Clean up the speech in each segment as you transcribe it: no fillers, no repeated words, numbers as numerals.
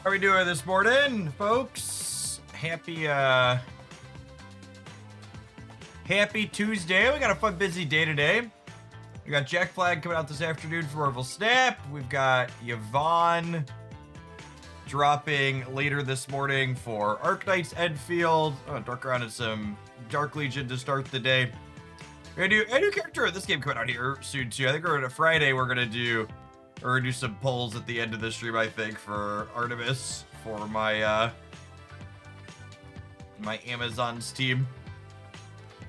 How are we doing this morning, folks? Happy Tuesday. We got a fun, busy day today. We got Jackflag coming out this afternoon for Marvel Snap. We've got Yvonne dropping later this morning for Arknights Endfield. Dark Around and some Dark Legion to start the day. We're gonna do a new character of this game coming out here soon too. I think we're gonna Friday. We're gonna do some polls at the end of the stream. I think for Artemis for my my Amazon's team.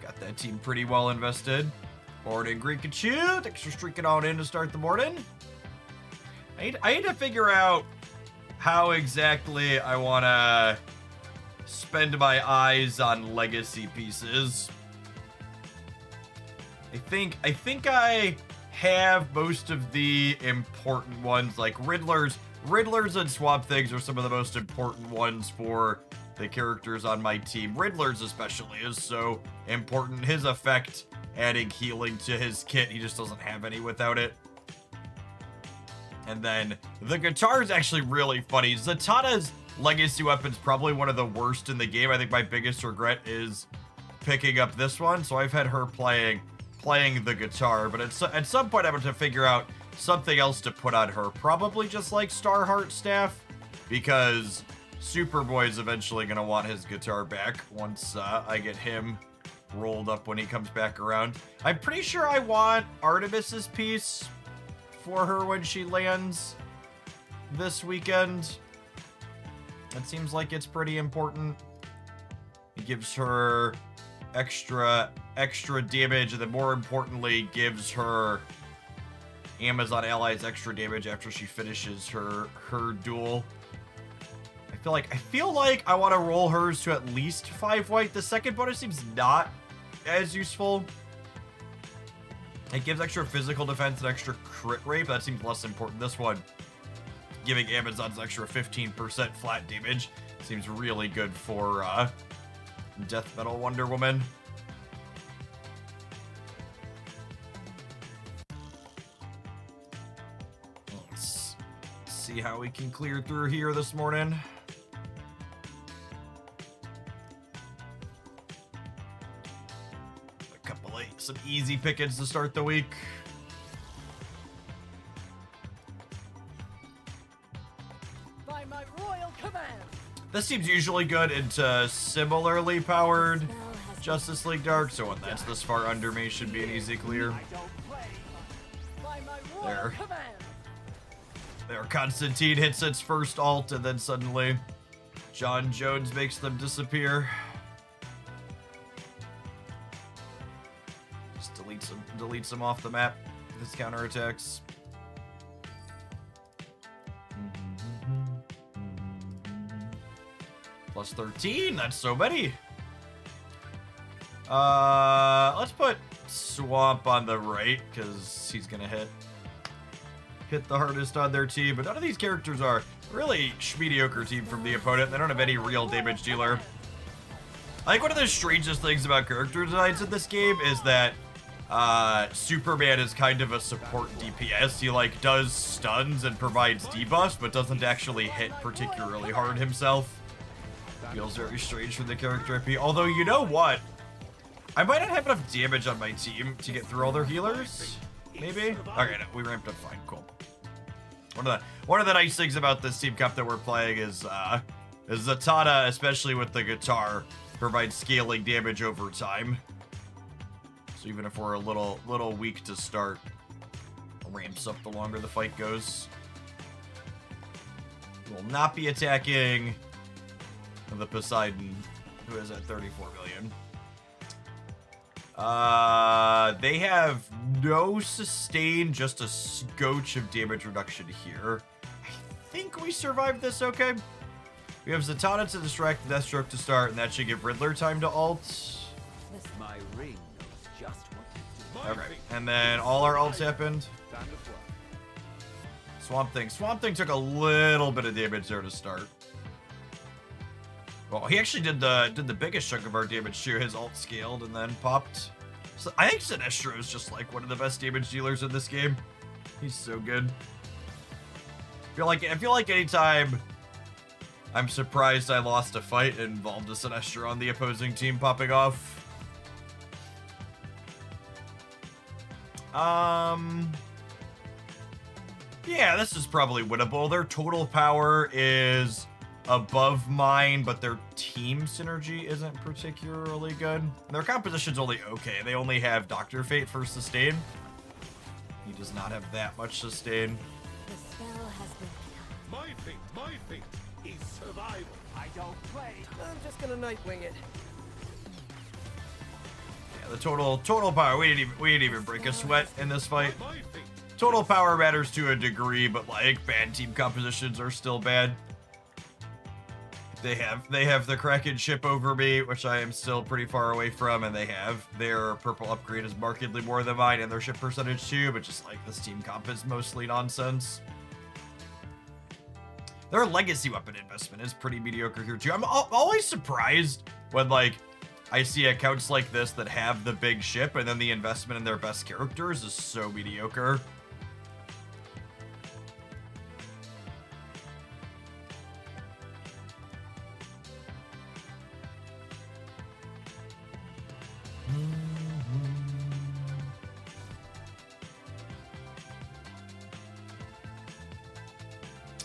Got that team pretty well invested. Morning, Greekachu. Thanks for streaking on in to start the morning. I need to figure out how exactly I want to spend my eyes on legacy pieces. I think I have most of the important ones, like Riddlers and Swamp Things are some of the most important ones for the characters on my team. Riddlers especially is so important. His effect, adding healing to his kit, he just doesn't have any without it. And then the guitar is actually really funny. Zatanna's legacy weapon's probably one of the worst in the game. I think my biggest regret is picking up this one. So I've had her playing the guitar, but at some point I'm going to figure out something else to put on her. Probably just like Starheart staff, because Superboy's eventually going to want his guitar back once I get him rolled up when he comes back around. I'm pretty sure I want Artemis's piece for her when she lands this weekend. It seems like it's pretty important. It gives her extra damage, and then more importantly gives her Amazon allies extra damage after she finishes her duel. I feel like I want to roll hers to at least 5 white. The second bonus seems not as useful. It gives extra physical defense and extra crit rate, but that seems less important. This one, giving Amazon's extra 15% flat damage, seems really good for Death Metal Wonder Woman. Let's see how we can clear through here this morning. Some easy pickings to start the week. By my royal command. This seems usually good into similarly powered Justice League Dark, so when that's this far under me, should be an easy clear. There, Constantine hits its first ult, and then suddenly John Jones makes them disappear. Deletes them off the map with his counterattacks. Plus 13, that's so many. Let's put Swamp on the right, because he's gonna hit the hardest on their team, but none of these characters are really mediocre team from the opponent. They don't have any real damage dealer. I think one of the strangest things about character designs in this game is that Superman is kind of a support DPS. He does stuns and provides debuffs, but doesn't actually hit particularly hard himself. Feels very strange for the character IP. Although, you know what? I might not have enough damage on my team to get through all their healers. Maybe? Okay, no, we ramped up fine. Cool. One of the nice things about this team comp that we're playing is Zatanna, especially with the guitar, provides scaling damage over time. So even if we're a little weak to start, ramps up the longer the fight goes. We will not be attacking the Poseidon, who is at 34 million. They have no sustain, just a scotch of damage reduction here. I think we survived this okay. We have Zatanna to distract Deathstroke to start, and that should give Riddler time to ult. My ring knows just what to do. Okay, and then all our ults happened. Swamp Thing took a little bit of damage there to start. Well, he actually did the biggest chunk of our damage too. His ult scaled and then popped. So I think Sinestro is just like one of the best damage dealers in this game. He's so good. I feel like anytime I'm surprised I lost a fight. It involved a Sinestro on the opposing team popping off. Yeah, this is probably winnable. Their total power is above mine, but their team synergy isn't particularly good. Their composition's only okay. They only have Dr. Fate for sustain. He does not have that much sustain. The spell has been begun. My fate is survival. I don't play. I'm just gonna Nightwing it. Yeah, the total power. We didn't even break a sweat in this fight. My fate. Total power matters to a degree, but like bad team compositions are still bad. They have the Kraken ship over me, which I am still pretty far away from, and they have their purple upgrade is markedly more than mine, and their ship percentage too. But just like this team comp is mostly nonsense. Their legacy weapon investment is pretty mediocre here too. I'm always surprised when like I see accounts like this that have the big ship, and then the investment in their best characters is so mediocre.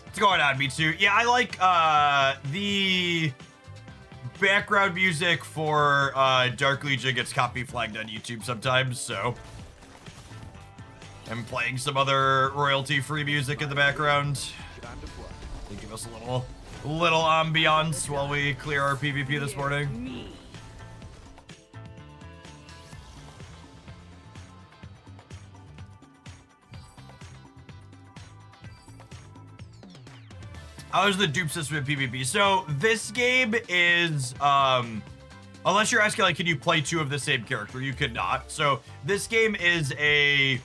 What's going on, Mitsu? Yeah, I like the background music for Dark Legion gets copy flagged on YouTube sometimes, so I'm playing some other royalty-free music in the background. They give us a little ambiance while we clear our PvP this morning. How's the dupe system in PvP? So this game is, unless you're asking like, can you play two of the same character? You cannot. So this game is a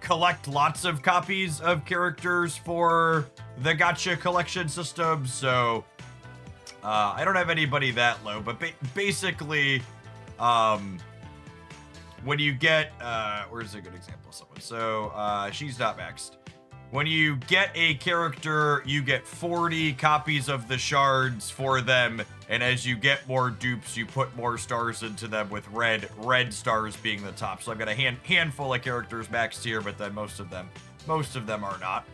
collect lots of copies of characters for the gacha collection system. So I don't have anybody that low, but basically, when you get, where's a good example of someone? So she's not maxed. When you get a character, you get 40 copies of the shards for them, and as you get more dupes, you put more stars into them with red stars being the top. So I've got a handful of characters maxed here, but then most of them are not.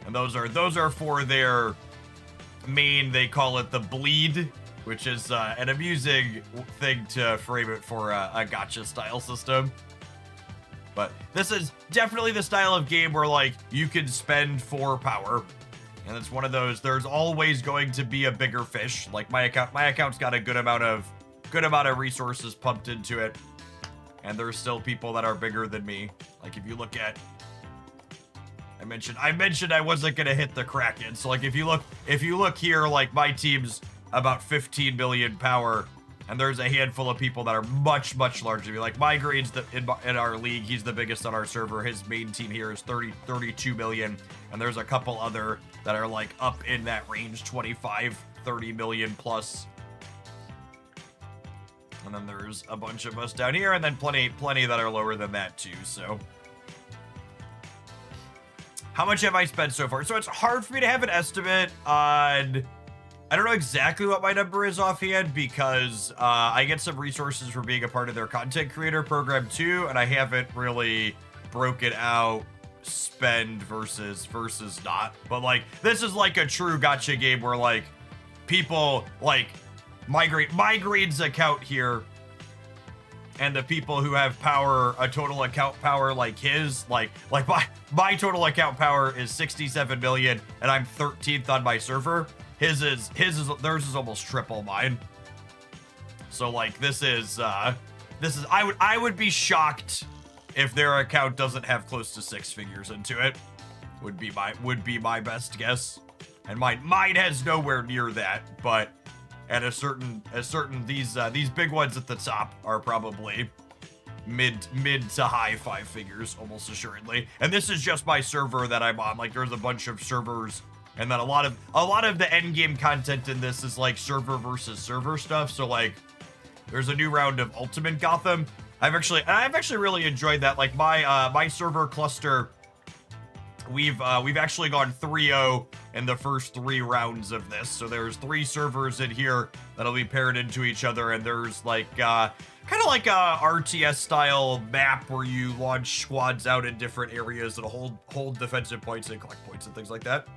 And those are for their main, they call it the bleed, which is an amusing thing to frame it for a gacha style system. But this is definitely the style of game where like you can spend 4 power, and it's one of those. There's always going to be a bigger fish. Like my account's got a good amount of resources pumped into it, and there's still people that are bigger than me. Like if you look at, I mentioned I wasn't gonna hit the Kraken. So like if you look here, like my team's about 15 million power. And there's a handful of people that are much larger than me. Like Migraine's in our league, he's the biggest on our server. His main team here is 32 million. And there's a couple other that are like up in that range, 25, 30 million plus. And then there's a bunch of us down here, and then plenty that are lower than that too, so. How much have I spent so far? So it's hard for me to have an estimate on, I don't know exactly what my number is offhand, because I get some resources for being a part of their content creator program too, and I haven't really broken out spend versus not. But like, this is like a true gacha game where like people like Migraine's account here, and the people who have power, a total account power like his, like my total account power is 67 million, and I'm 13th on my server. Theirs is almost triple mine. So like this is I would be shocked if their account doesn't have close to 6 figures into it. Would be my best guess. And mine has nowhere near that, but at a certain these big ones at the top are probably mid to high 5 figures almost assuredly. And this is just my server that I'm on. Like there's a bunch of servers. And then a lot of the endgame content in this is like server versus server stuff. So like, there's a new round of Ultimate Gotham. I've actually really enjoyed that. Like my server cluster we've actually gone 3-0 in the first 3 rounds of this. So there's 3 servers in here that'll be paired into each other, and there's like kind of like a RTS style map where you launch squads out in different areas that'll hold defensive points and collect points and things like that.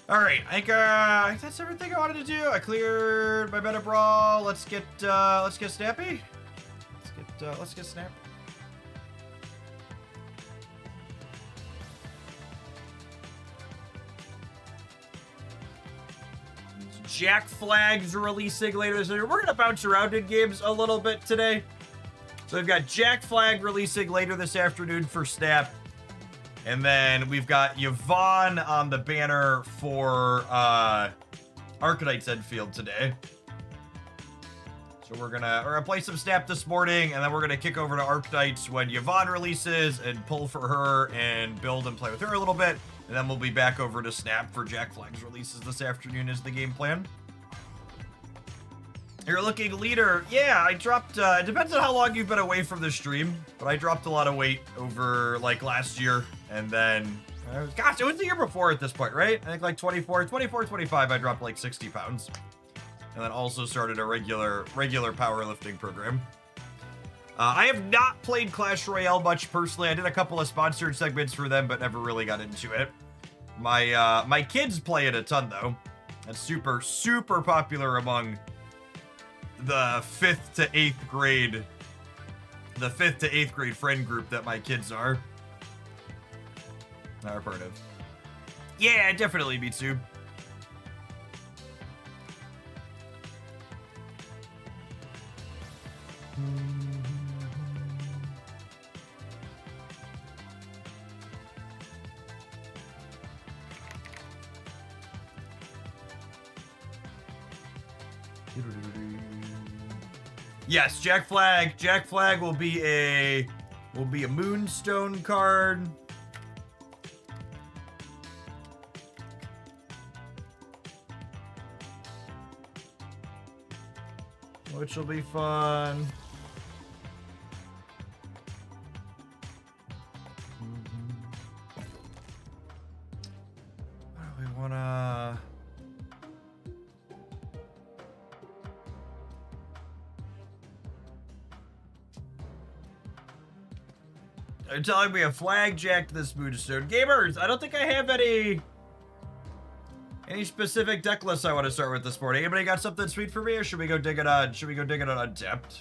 All right, I think that's everything I wanted to do. I cleared my meta brawl. Let's get snappy. Let's get snappy. Jackflag's releasing later this year. We're gonna bounce around in games a little bit today. So we've got Jackflag releasing later this afternoon for Snap. And then we've got Yvonne on the banner for Arknights Endfield today. So we're gonna play some Snap this morning, and then we're gonna kick over to Arknights when Yvonne releases and pull for her and build and play with her a little bit. And then we'll be back over to Snap for Jackflag's releases this afternoon is the game plan. You're looking leader. Yeah, I dropped, it depends on how long you've been away from the stream, but I dropped a lot of weight over, like, last year. And then, gosh, it was the year before at this point, right? I think, like, 24, 25, I dropped, like, 60 pounds. And then also started a regular powerlifting program. I have not played Clash Royale much personally. I did a couple of sponsored segments for them, but never really got into it. My kids play it a ton, though. It's super, super popular among the 5th to 8th grade friend group that my kids are part of. Yeah, definitely Mitsu. Yes, Jackflag. Jackflag will be a Moonstone card. Which will be fun. What do we wanna... They're telling me a flag jacked this Moonstone. Gamers, I don't think I have any specific deck lists I want to start with this morning. Anybody got something sweet for me, or should we go dig it on Untapped?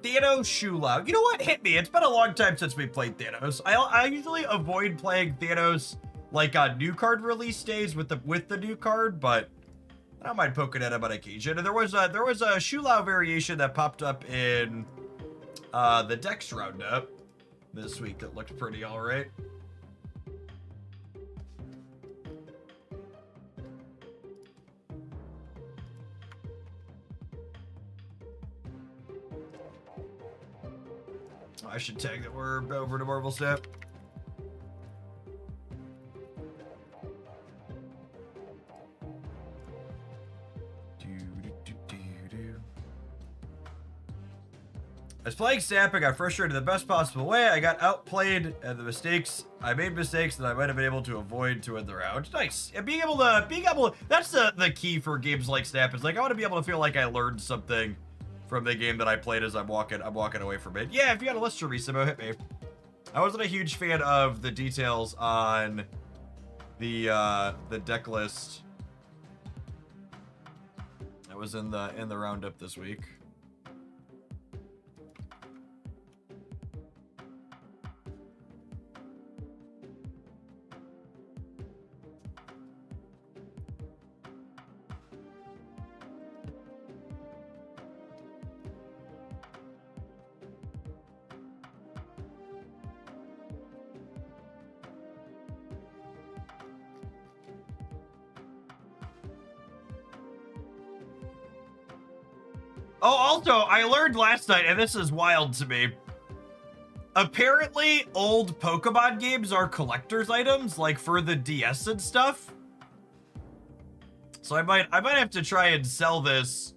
Thanos Shulao. You know what? Hit me. It's been a long time since we played Thanos. I usually avoid playing Thanos like on new card release days with the new card, but I don't mind poking at him on occasion. And there was a Shulao variation that popped up in the Dex Roundup this week that looked pretty alright. I should tag that we're over to Marvel Snap. I was playing Snap, I got frustrated in the best possible way. I got outplayed, and I made mistakes that I might have been able to avoid to win the round. Nice. And being able to, that's the key for games like Snap, is like, I want to be able to feel like I learned something from the game that I played as I'm walking away from it. Yeah, if you got a list for me, Simo, hit me. I wasn't a huge fan of the details on the deck list that was in the roundup this week. Oh, also, I learned last night, and this is wild to me. Apparently, old Pokemon games are collector's items, like for the DS and stuff. So I might have to try and sell this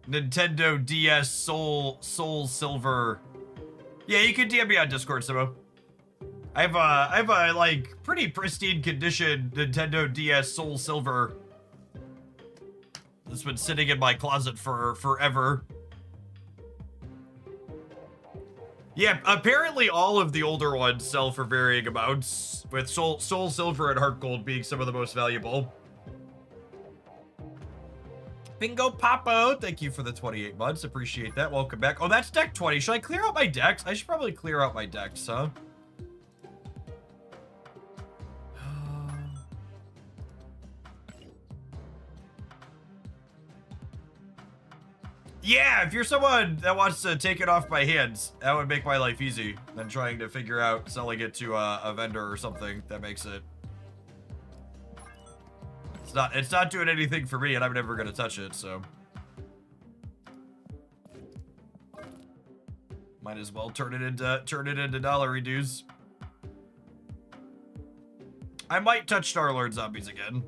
Nintendo DS Soul Silver. Yeah, you can DM me on Discord, Simo. I have a like pretty pristine condition Nintendo DS Soul Silver. It's been sitting in my closet for forever. Yeah, apparently all of the older ones sell for varying amounts, with Soul Silver and Heart Gold being some of the most valuable. Bingo Papo, thank you for the 28 months. Appreciate that. Welcome back. Oh, that's deck 20. Should I clear out my decks? I should probably clear out my decks, huh? Yeah, if you're someone that wants to take it off my hands, that would make my life easy than trying to figure out selling it to a vendor or something that makes it. It's not doing anything for me, and I'm never gonna touch it, so. Might as well turn it into dollar dues. I might touch Starlord zombies again.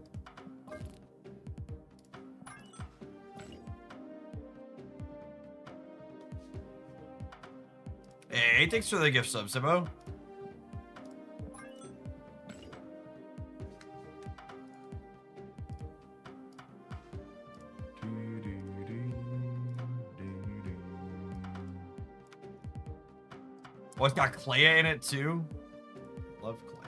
Hey, thanks for the gift sub, Simo. Oh, it's got Clea in it too. Love Clea.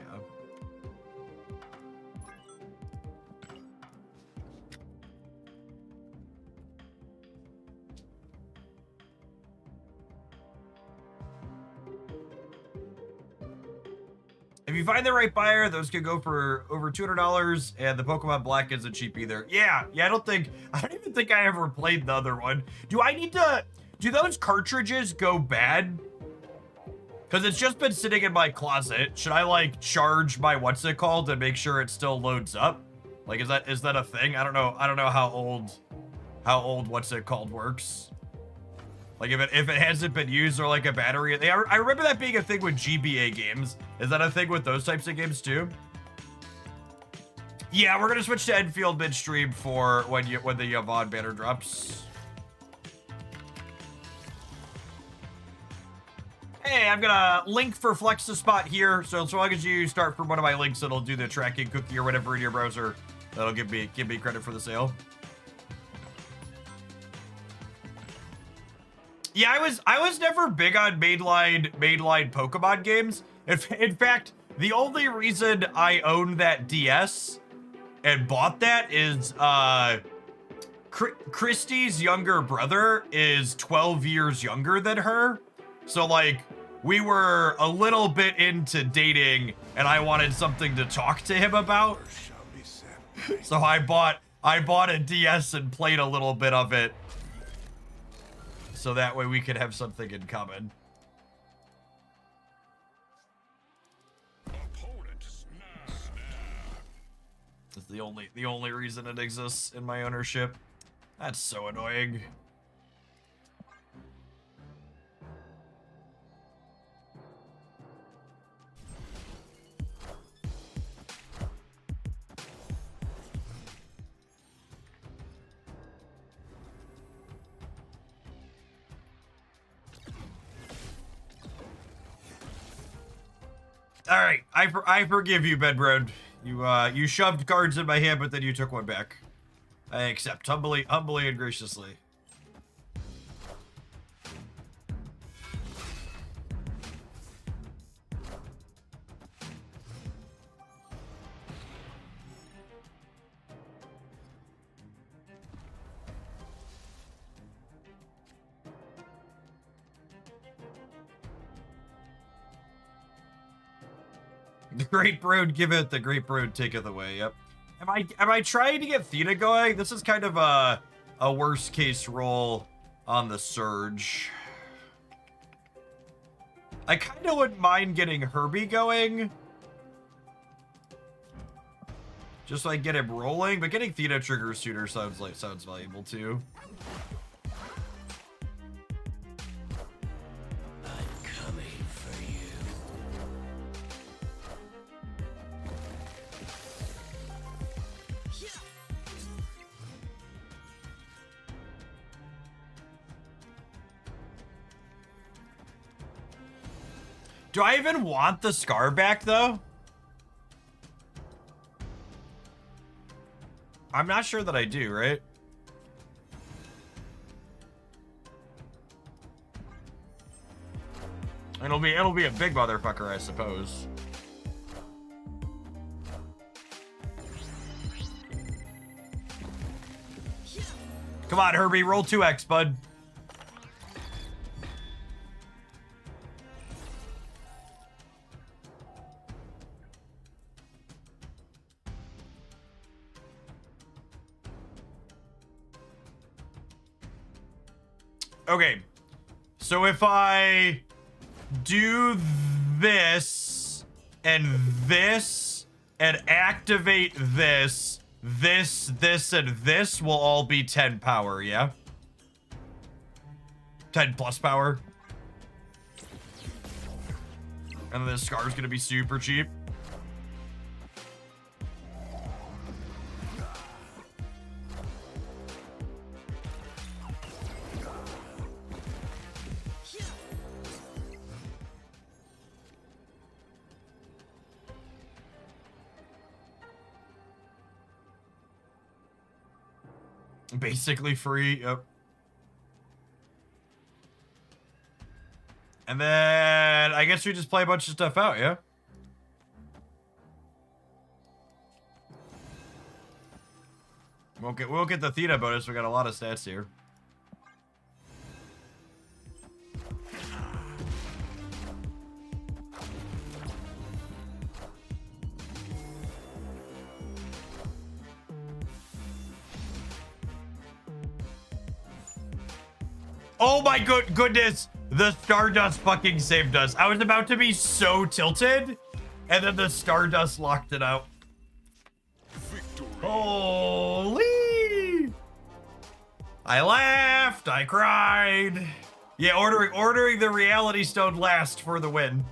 If you find the right buyer, those could go for over $200, and the Pokemon Black isn't cheap either. Yeah, I don't even think I ever played the other one. Do those cartridges go bad? Because it's just been sitting in my closet. Should I like charge my what's it called and make sure it still loads up? Like, is that a thing? I don't know how old what's it called works. Like if it hasn't been used, or like a battery. I remember that being a thing with GBA games. Is that a thing with those types of games too? Yeah, we're gonna switch to Endfield midstream for when the Yvonne banner drops. Hey, I'm gonna link for Flex to Spot here, so as long as you start from one of my links, it'll do the tracking cookie or whatever in your browser. That'll give me credit for the sale. Yeah, I was never big on mainline Pokemon games. In fact, the only reason I own that DS and bought that is Christy's younger brother is 12 years younger than her. So like we were a little bit into dating, and I wanted something to talk to him about. So I bought a DS and played a little bit of it, so that way we could have something in common. That's the only reason it exists in my ownership. That's so annoying. All right, I forgive you, Bedroad. You shoved cards in my hand, but then you took one back. I accept humbly and graciously. The Great Brood giveth, the Great Brood taketh away. Yep. Am I trying to get Theta going? This is kind of a worst case roll on the Surge. I kind of wouldn't mind getting Herbie going, just so I get him rolling. But getting Theta trigger sooner sounds valuable too. Do I even want the scar back, though? I'm not sure that I do, right? It'll be a big motherfucker, I suppose. Come on, Herbie, roll 2x, bud. Okay, so if I do this and activate this, and this will all be 10 power, yeah? 10 plus power. And then the scar's gonna be super cheap. Basically free, yep. And then I guess we just play a bunch of stuff out, yeah? We'll get the Theta bonus. We got a lot of stats here. Oh my goodness! The Stardust fucking saved us. I was about to be so tilted, and then the Stardust locked it out. Victory. Holy! I laughed, I cried. Yeah, ordering the Reality Stone last for the win.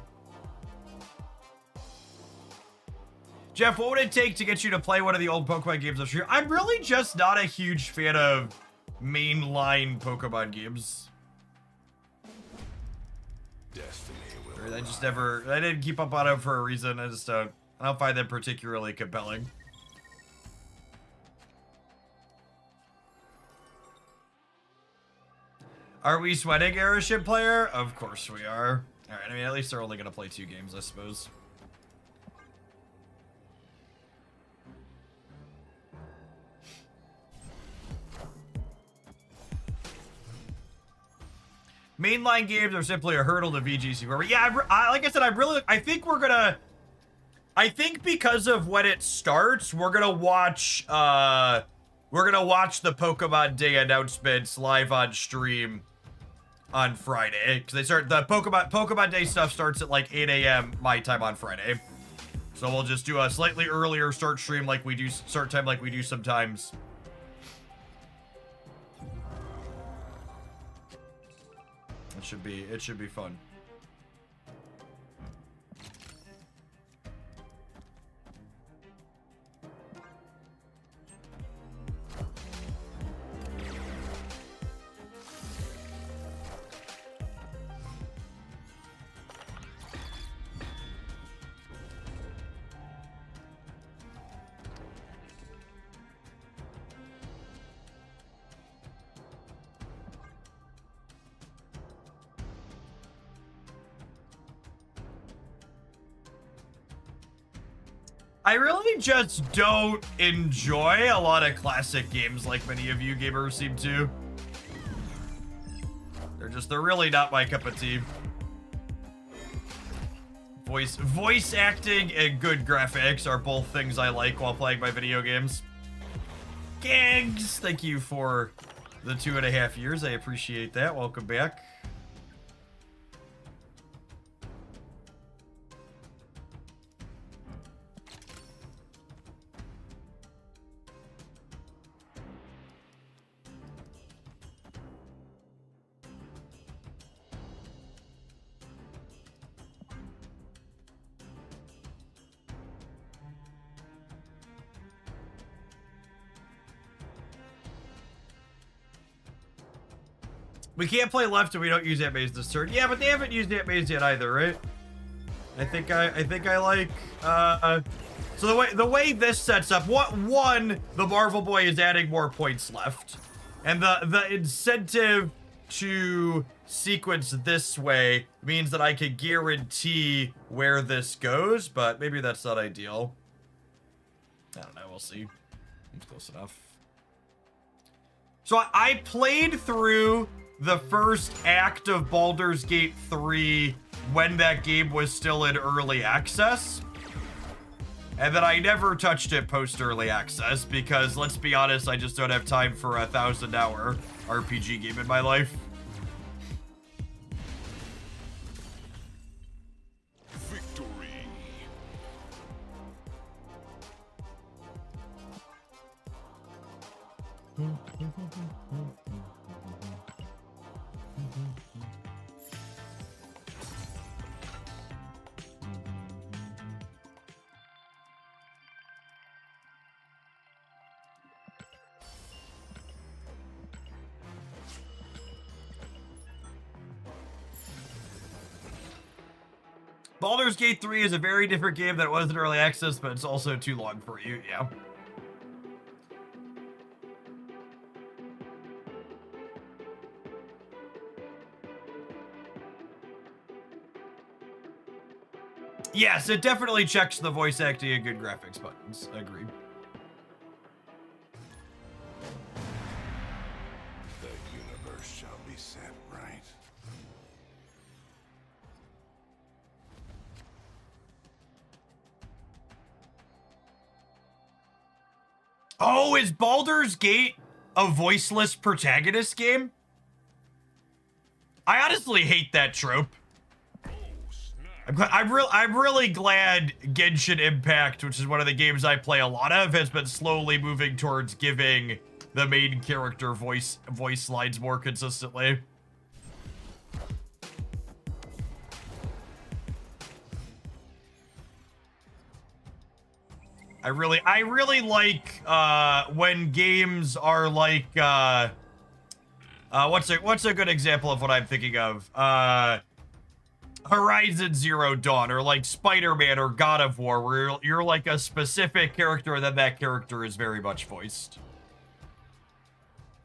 Jeff, what would it take to get you to play one of the old Pokemon games this year? I'm really just not a huge fan of mainline Pokemon games. I just never, I didn't keep up on them for a reason. I don't find them particularly compelling. Are we sweating Airship player? Of course we are. All right, I mean, at least they're only going to play 2 games, I suppose. Mainline games are simply a hurdle to VGC. Yeah, like I said, I think because of when it starts, we're gonna watch the Pokemon Day announcements live on stream on Friday. Because they start, the Pokemon Day stuff starts at like 8 a.m. my time on Friday. So we'll just do a slightly earlier start time like we do sometimes. It should be fun. I really just don't enjoy a lot of classic games like many of you gamers seem to. They're really not my cup of tea. Voice acting and good graphics are both things I like while playing my video games. Gangs, thank you for the 2.5 years. I appreciate that. Welcome back. We can't play left if we don't use that maze this turn. Yeah, but they haven't used that maze yet either, right? I think I like, so the way this sets up, one, the Marvel Boy is adding more points left. And the incentive to sequence this way means that I can guarantee where this goes, but maybe that's not ideal. I don't know, we'll see. It's close enough. So I played through the first act of Baldur's Gate 3 when that game was still in early access. And then I never touched it post early access because, let's be honest, I just don't have time for a 1,000-hour RPG game in my life. Victory. Baldur's Gate 3 is a very different game than it was in early access, but it's also too long for you, yeah. Yes, it definitely checks the voice acting and good graphics buttons. Agreed. The universe shall be set right. Oh, is Baldur's Gate a voiceless protagonist game? I honestly hate that trope. I'm really glad Genshin Impact, which is one of the games I play a lot of, has been slowly moving towards giving the main character voice lines more consistently. I really like when games are like what's a good example of what I'm thinking of? Horizon Zero Dawn, or like Spider-Man or God of War, where you're like a specific character and then that character is very much voiced.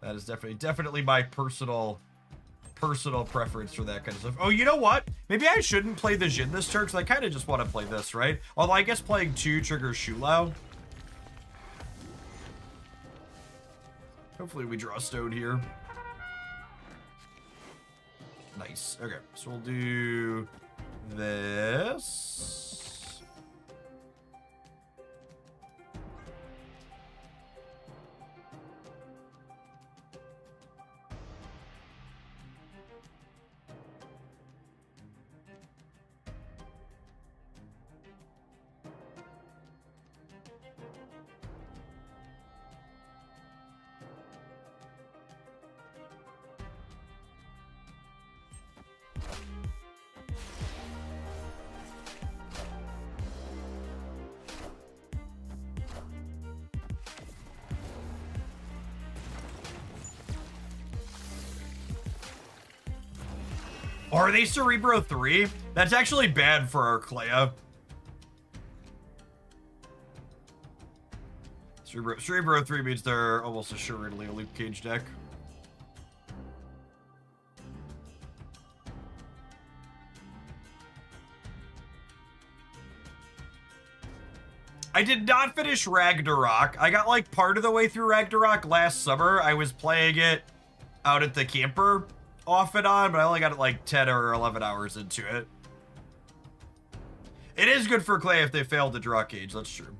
That is definitely my personal preference for that kind of stuff. Oh, you know what? Maybe I shouldn't play the Jin this turn, because I kind of just want to play this, right? Although I guess playing 2 triggers Shulao. Hopefully we draw a stone here. Nice. Okay, so we'll do this. Are they Cerebro 3? That's actually bad for our Clea. Cerebro 3 means they're almost assuredly a Luke Cage deck. I did not finish Ragnarok. I got like part of the way through Ragnarok last summer. I was playing it out at the camper off and on, but I only got like 10 or 11 hours into it. It is good for Clay if they fail to draw Cage, that's true.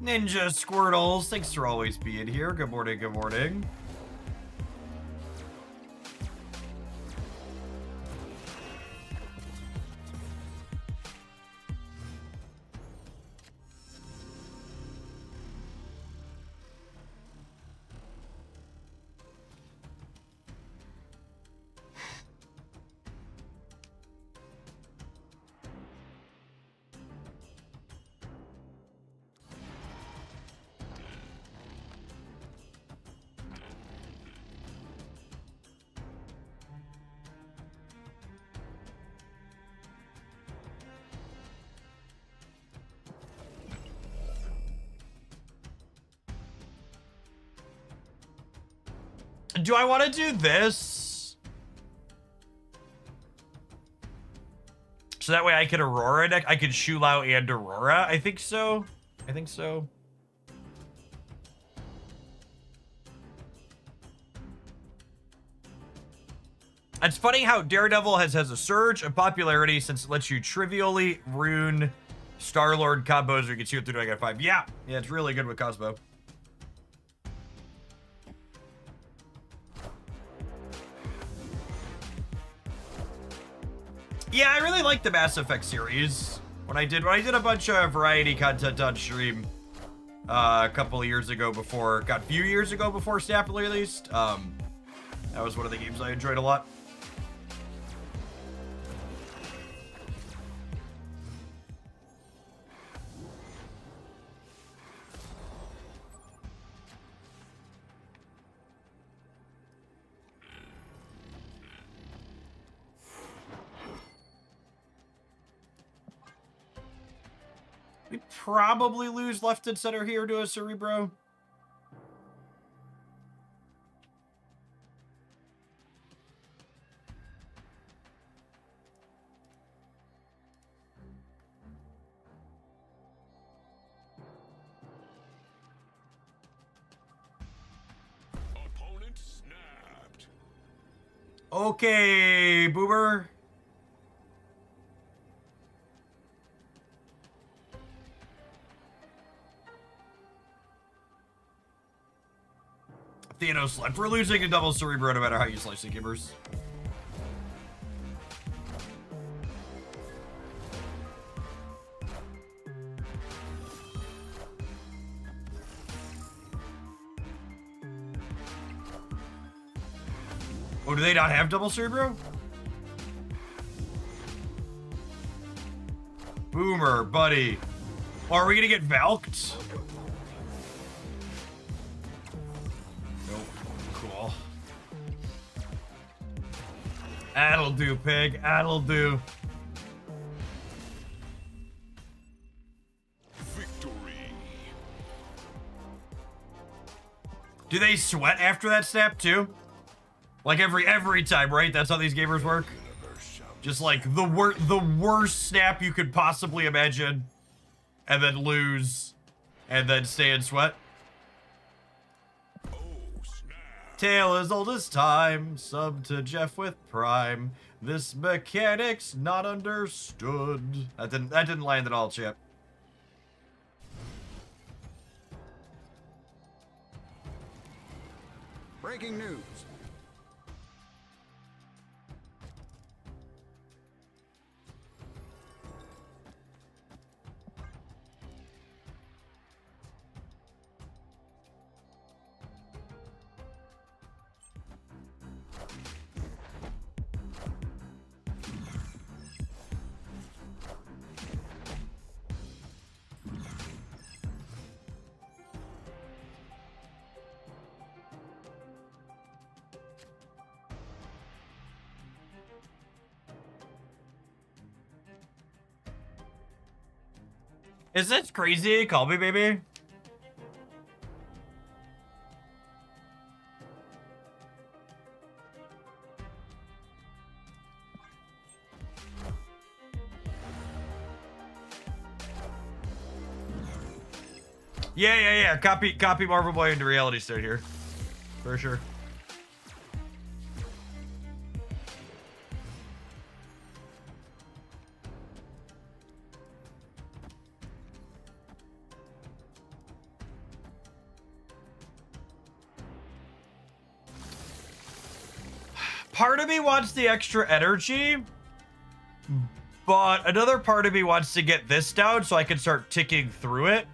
Ninja Squirtles, thanks for always being here. Good morning, good morning. Do I want to do this? So that way I could Aurora deck. I could Shulao and Aurora. I think so. I think so. It's funny how Daredevil has a surge of popularity since it lets you trivially rune Star-Lord combos or you can see it through negative 5. Yeah, it's really good with Cosmo. Yeah, I really like the Mass Effect series. When I did a bunch of variety content on stream a couple of years ago before, a few years ago before Snap released, that was one of the games I enjoyed a lot. We probably lose left and center here to a Cerebro. Opponent snapped. Okay, Boomer. Thanos left. We're losing a double Cerebro no matter how you slice the gamers. Oh, do they not have double Cerebro? Boomer, buddy. Oh, are we gonna get Valked? Cool. That'll do, pig. That'll do. Victory. Do they sweat after that snap too? Like every time, right? That's how these gamers work. Just like the worst snap you could possibly imagine, and then lose, and then stay in sweat. Tale as old as time, sub to Jeff with Prime. This mechanic's not understood. That didn't land at all, Chip. Breaking news. Is this crazy? Call me, baby. Yeah. Copy Marvel Boy into Reality State here. For sure. Part of me wants the extra energy, but another part of me wants to get this down so I can start ticking through it.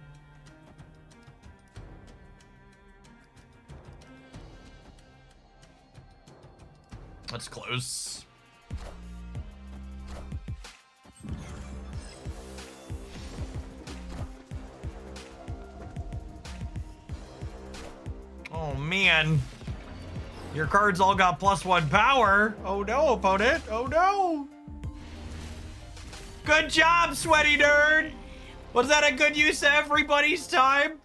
That's close. Oh, man. Your cards all got +1 power. Oh, no, opponent. Oh, no. Good job, Sweaty Nerd. Was that a good use of everybody's time?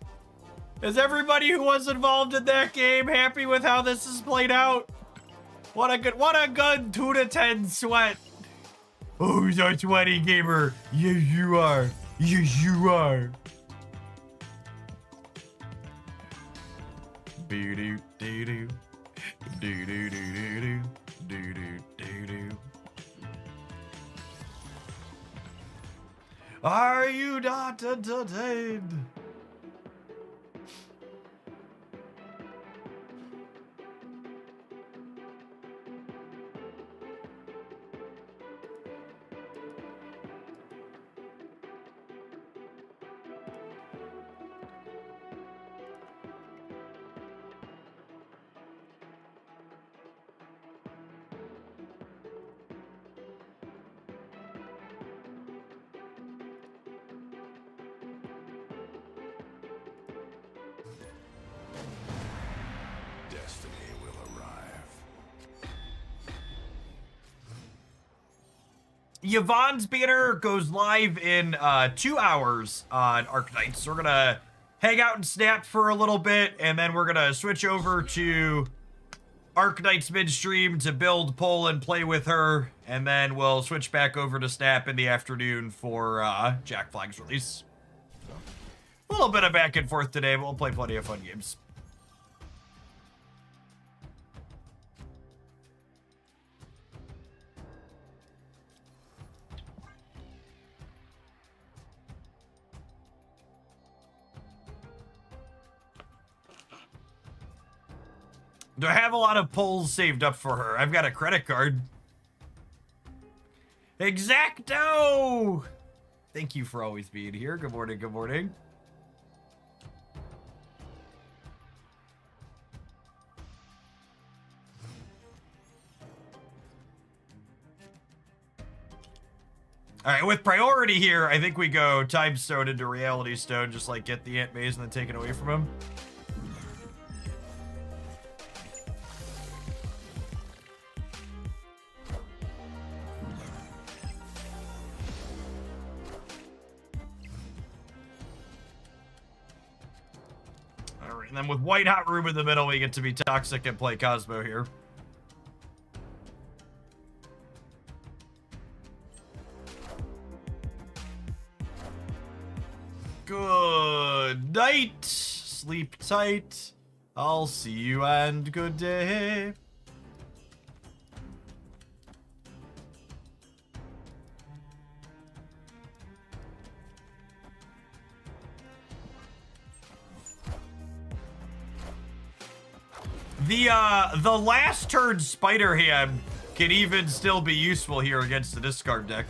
Is everybody who was involved in that game happy with how this is played out? What a good 2 to 10 sweat. Who's a sweaty gamer? Yes, you are. Yes, you are. Do-do, do-do. Do-do, do-do-do. Do-do, do-do. Are you not entertained? Destiny will arrive. Yvonne's banner goes live in 2 hours on Arknights. So we're gonna hang out and snap for a little bit, and then we're gonna switch over to Arknights midstream to build, pull, and play with her, and then we'll switch back over to snap in the afternoon for Jackflag's release. A little bit of back and forth today, but we'll play plenty of fun games. Do I have a lot of pulls saved up for her? I've got a credit card. Exacto! Thank you for always being here. Good morning, good morning. All right, with priority here, I think we go Time Stone into Reality Stone, just like get the Ant Maze and then take it away from him. All right, and then with White Hot Room in the middle, we get to be toxic and play Cosmo here. Good night. Sleep tight. I'll see you and good day. The last turn Spider Ham can even still be useful here against the discard deck.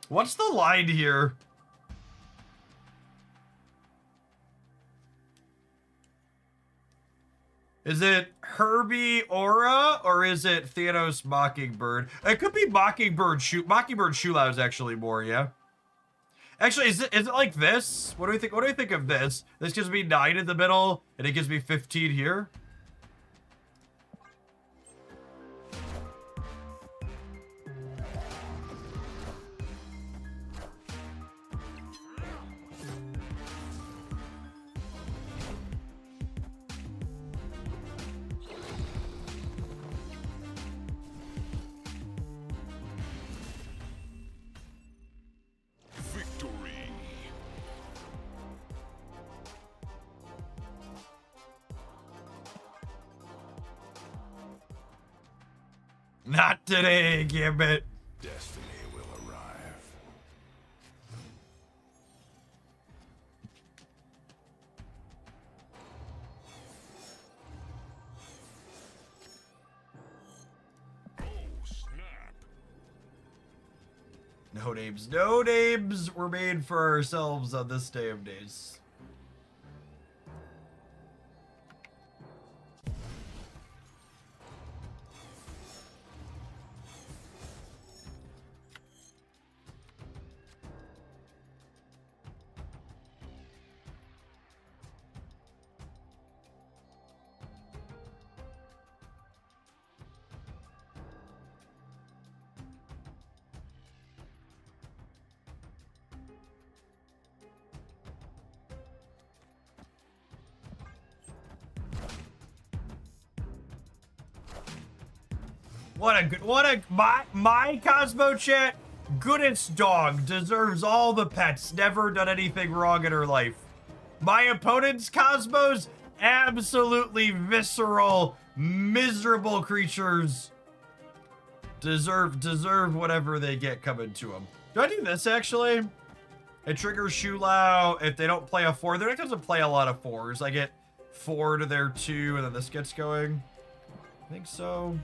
What's the line here? Is it Herbie Aura or is it Thanos Mockingbird? It could be Mockingbird Shula is actually more, yeah. Actually, is it like this? What do we think? What do we think of this? This gives me 9 in the middle, and it gives me 15 here. Not today, Gambit. Destiny will arrive. Oh, snap. No names. No names were made for ourselves on this day of days. my Cosmo chat, goodest dog, deserves all the pets, never done anything wrong in her life. My opponent's Cosmos, absolutely visceral, miserable creatures. Deserve whatever they get coming to them. Do I do this actually? It triggers Shulao if they don't play a 4. Their deck doesn't play a lot of 4s. I get 4 to their 2, and then this gets going. I think so.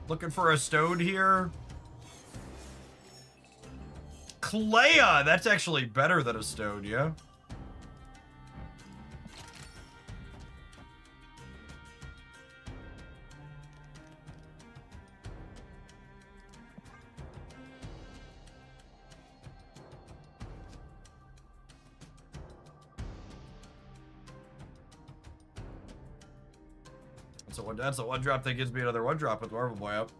Looking for a stone here. Clea! That's actually better than a stone, yeah? That's a one drop that gives me another one drop with Marvel Boy up.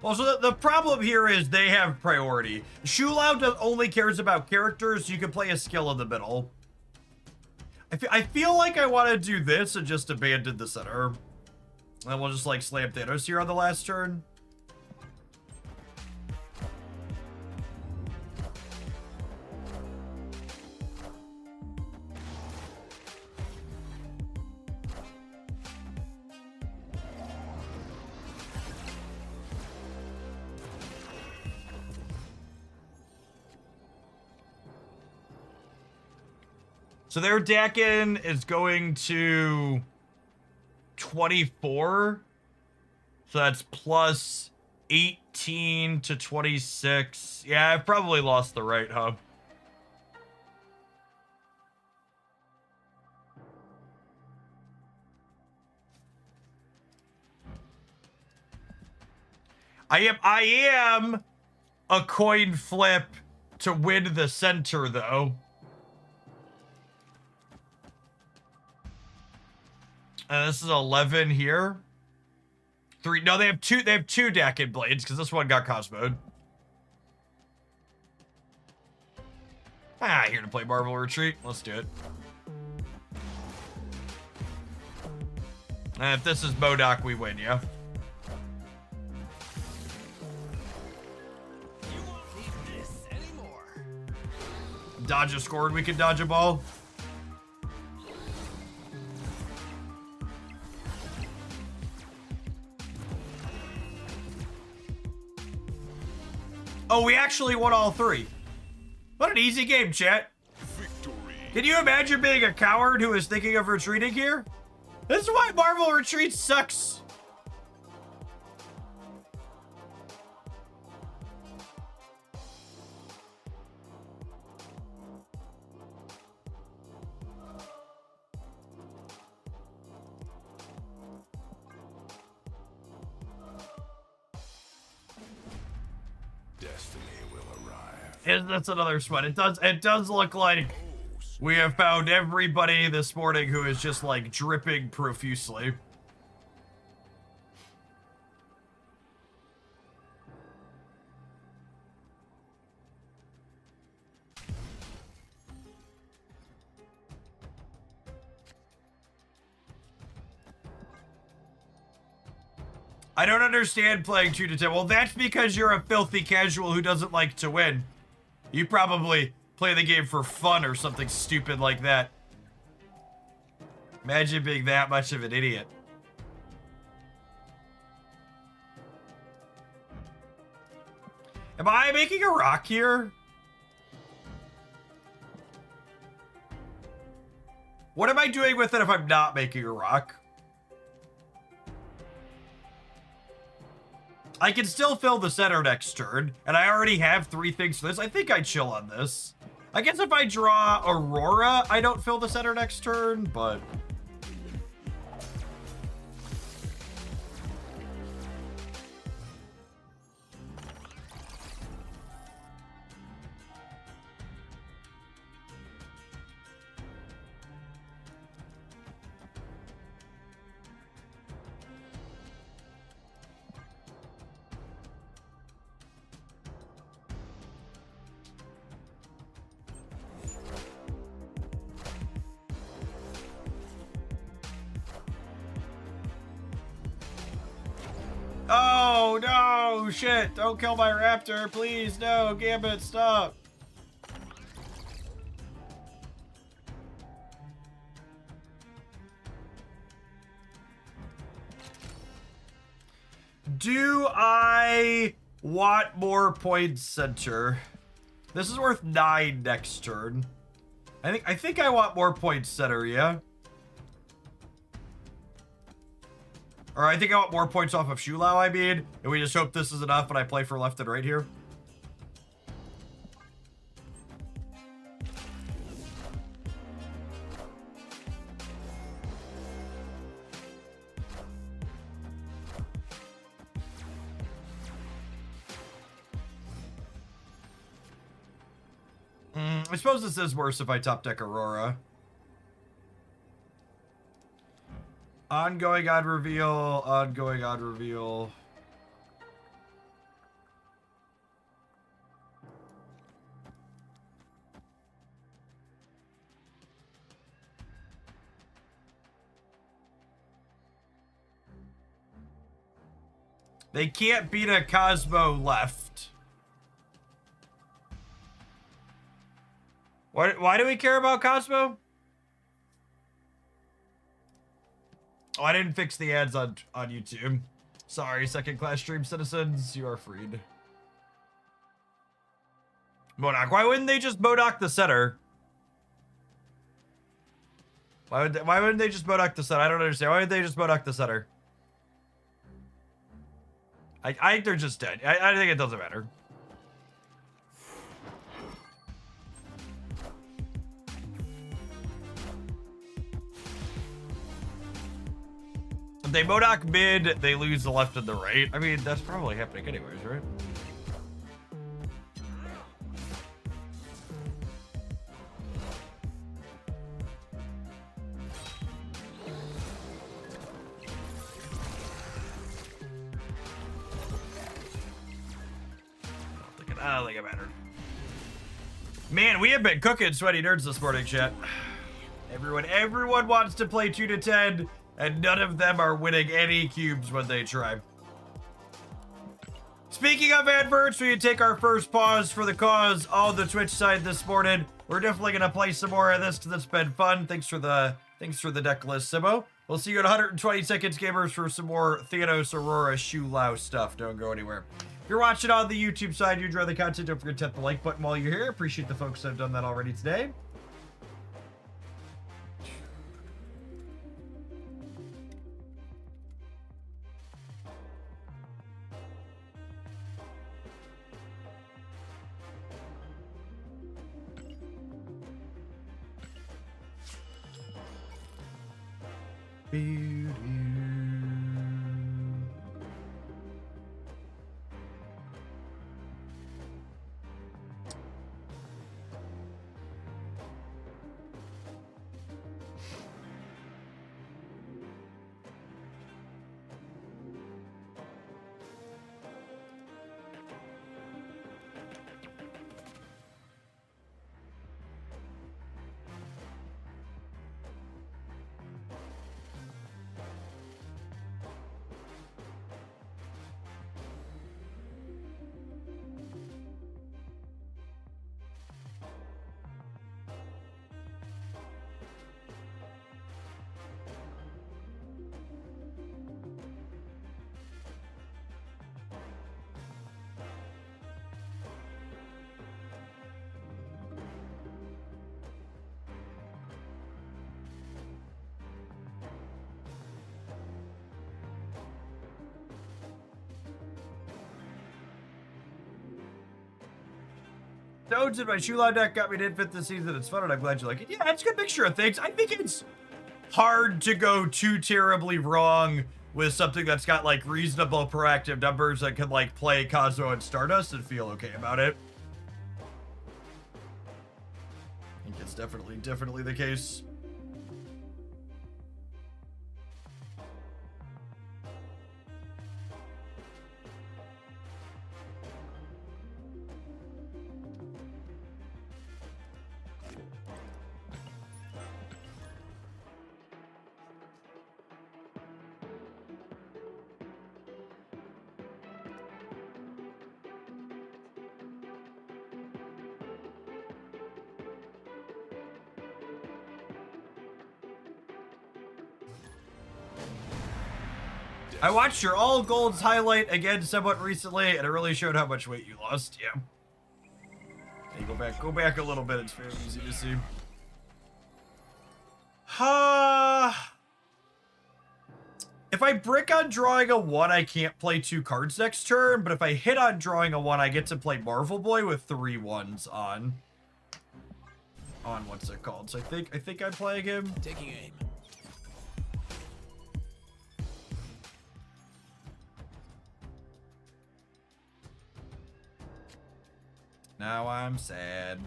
Well, so the problem here is they have priority. Shulao only cares about characters, so you can play a skill in the middle. I feel like I want to do this and just abandon the center. And then we'll just, like, slam Thanos here on the last turn. So their Dakin is going to 24. So that's plus 18 to 26. Yeah, I've probably lost the right, huh? I am a coin flip to win the center, though. And this is 11 here. 3. No, they have two Dakin blades because this one got Cosmoed. Here to play Marvel Retreat. Let's do it. And if this is MODOK, we win, yeah? You won't need this anymore. Dodge a score and we can dodge a ball. Oh, we actually won all 3. What an easy game, chat. Victory. Can you imagine being a coward who is thinking of retreating here? This is why Marvel Retreat sucks. Destiny will arrive. And that's another sweat. It does look like we have found everybody this morning who is just like dripping profusely. I don't understand playing 2 to 10. Well, that's because you're a filthy casual who doesn't like to win. You probably play the game for fun or something stupid like that. Imagine being that much of an idiot. Am I making a rock here? What am I doing with it if I'm not making a rock? I can still fill the center next turn, and I already have 3 things for this. I think I chill on this. I guess if I draw Aurora, I don't fill the center next turn, but... Oh, no, shit. Don't kill my raptor, please. No, Gambit, stop. Do I want more points center? This is worth 9 next turn. I think I want more points center, yeah? Or I think I want more points off of Shulau, I mean. And we just hope this is enough, but I play for left and right here. I suppose this is worse if I top deck Aurora. Ongoing odd reveal, ongoing odd reveal. They can't beat a Cosmo left. Why do we care about Cosmo? Oh, I didn't fix the ads on YouTube. Sorry, second-class stream citizens. You are freed. Modoc. Why wouldn't they just Modoc the center? Why wouldn't they just Modoc the center? I don't understand. Why would they just Modoc the center? I think they're just dead. I think it doesn't matter. If they Modoc mid, they lose the left and the right. I mean, that's probably happening anyways, right? I don't think it mattered. Man, we have been cooking sweaty nerds this morning, chat. Everyone wants to play 2 to 10. And none of them are winning any cubes when they try. Speaking of adverts, we can take our first pause for the cause on the Twitch side this morning. We're definitely gonna play some more of this because it's been fun. Thanks for the deck list, Simo. We'll see you in 120 seconds, gamers, for some more Thanos, Aurora, Shulau stuff. Don't go anywhere. If you're watching on the YouTube side, you enjoy the content, don't forget to hit the like button while you're here. Appreciate the folks that have done that already today. Stones in my Shulon deck got me to Endfield this season. It's fun and I'm glad you like it. Yeah, it's a good mixture of things. I think it's hard to go too terribly wrong with something that's got like reasonable proactive numbers that can like play Cosmo and Stardust and feel okay about it. I think it's definitely the case. I watched your all golds highlight again somewhat recently, and it really showed how much weight you lost. Yeah. Hey, go back a little bit. It's very easy to see. If I brick on drawing a 1, I can't play 2 cards next turn, but if I hit on drawing a 1, I get to play Marvel Boy with 3 1s on what's it called. So I think I'm playing him. Taking aim. Now I'm sad.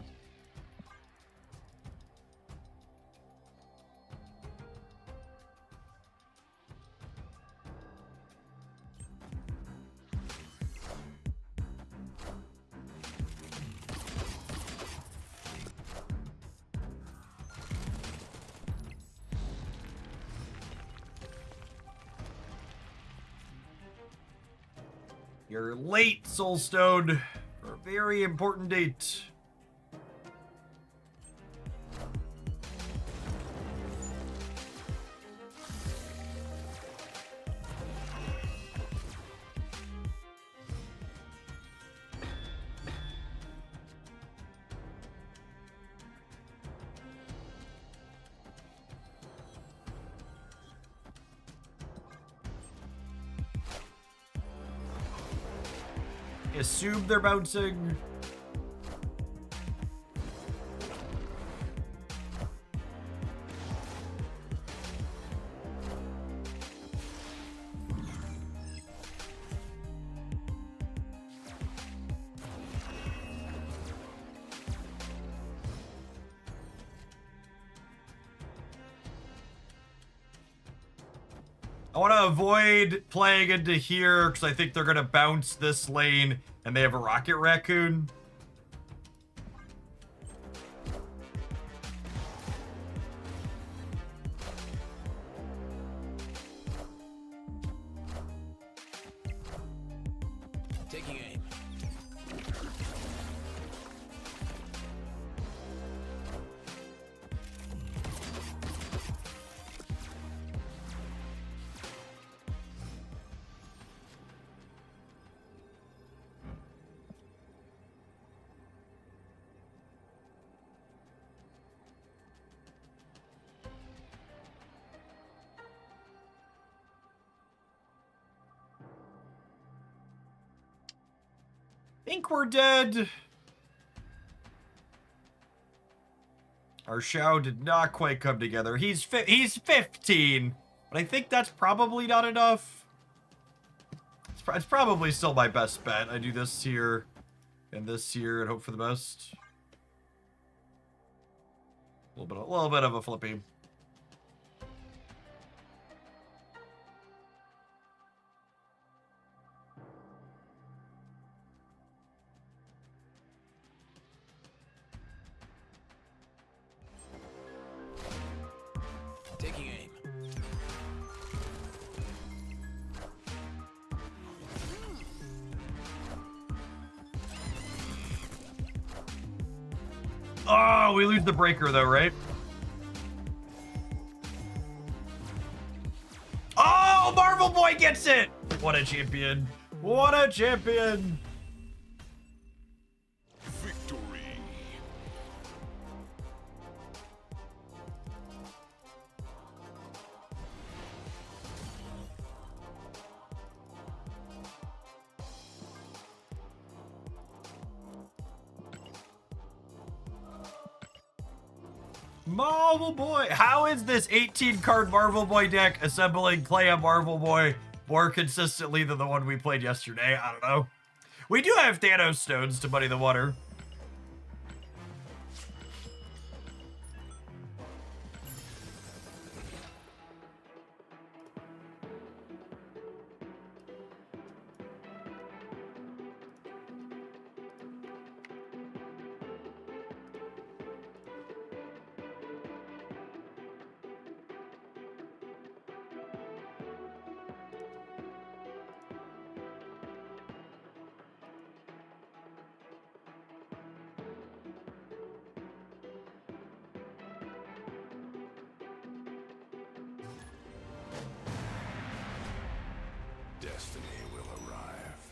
You're late, Soulstone, for a very important date. Assume they're bouncing. I want to avoid playing into here because I think they're going to bounce this lane and they have a Rocket Raccoon. Taking aim. Think we're dead. Our show did not quite come together. He's 15, but I think that's probably not enough. It's probably still my best bet. I do this here and this here and hope for the best. A little bit of a flippy. Taking aim. Oh, we lose the breaker though, right? Oh, Marvel Boy gets it! What a champion. What a champion. Victory. Marvel Boy. How is this 18 card Marvel Boy deck assembling Clay a Marvel Boy more consistently than the one we played yesterday? I don't know. We do have Thanos stones to muddy the water. Destiny will arrive.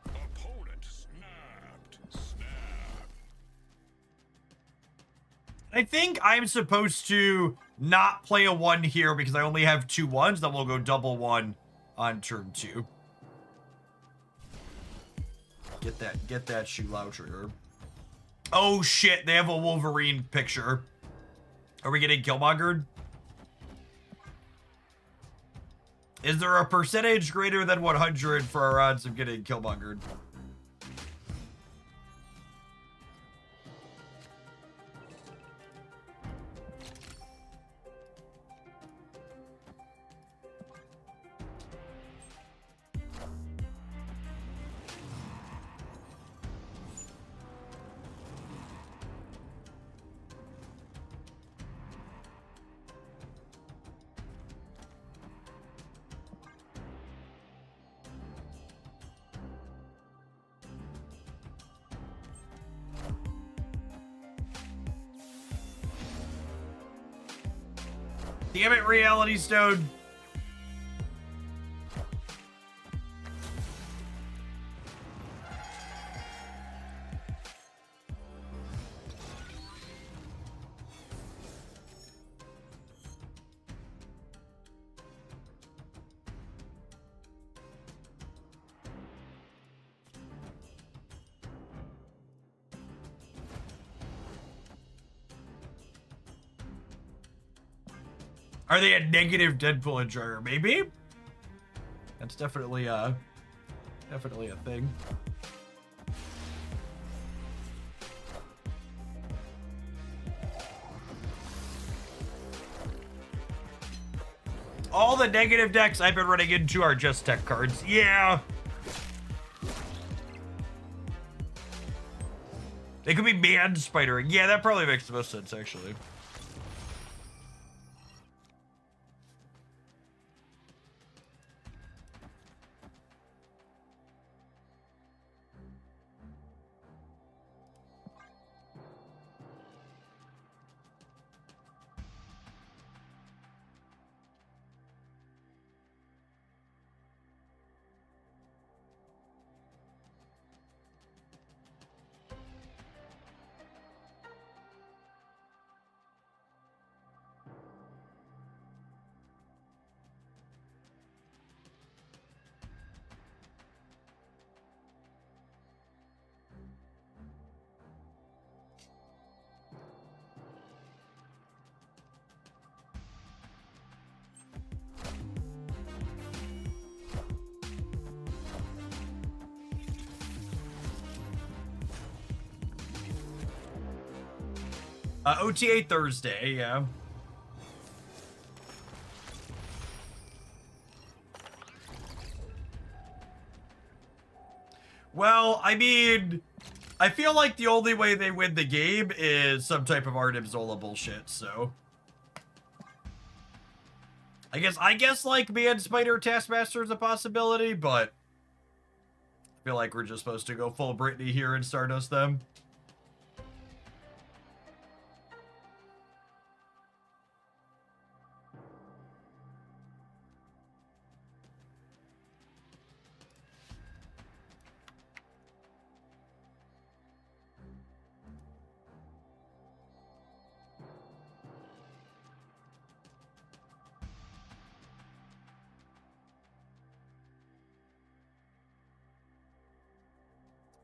Opponent snapped. Snap. I think I'm supposed to not play a 1 here because I only have 2 1s. Then we'll go double 1 on turn 2. Get that shoe loud trigger. Oh shit, they have a Wolverine picture. Are we getting Killmongered? Is there a percentage greater than 100 for our odds of getting Killmongered? Damn it, Reality Stone. Are they a negative Deadpool enjoyer? Maybe. That's definitely a thing. All the negative decks I've been running into are just tech cards. Yeah. They could be man spidering. Yeah, that probably makes the most sense, actually. OTA Thursday, yeah. Well, I mean, I feel like the only way they win the game is some type of Arnim Zola bullshit, so. I guess like Man Spider Taskmaster is a possibility, but I feel like we're just supposed to go full Britney here and Stardust them.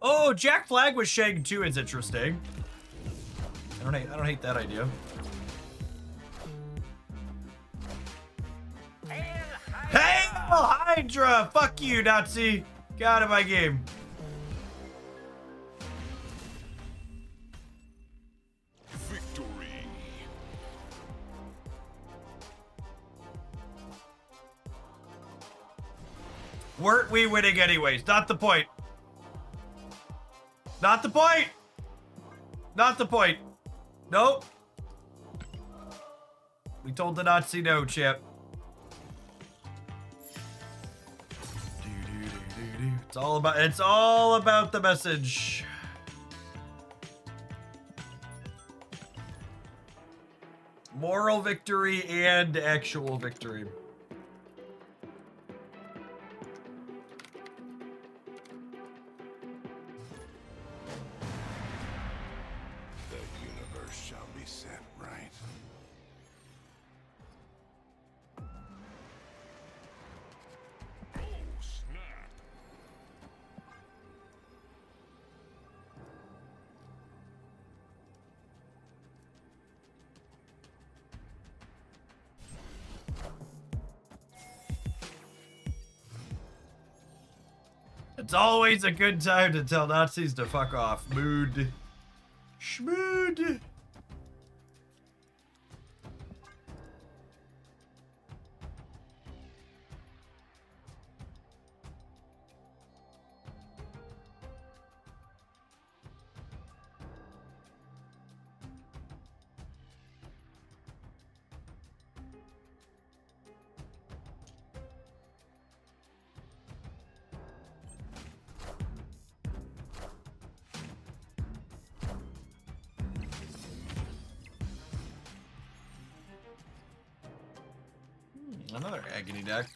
Oh, Jackflag with Shang too is interesting. I don't hate that idea. Hail Hydra! Fuck you, Nazi! Get out of my game. Victory. Weren't we winning anyways? Not the point. Not the point! Not the point. Nope. We told the Nazi no, champ. It's all about the message. Moral victory and actual victory. The universe shall be set right. Oh, snap. It's always a good time to tell Nazis to fuck off. Mood. Schmood. Another agony deck.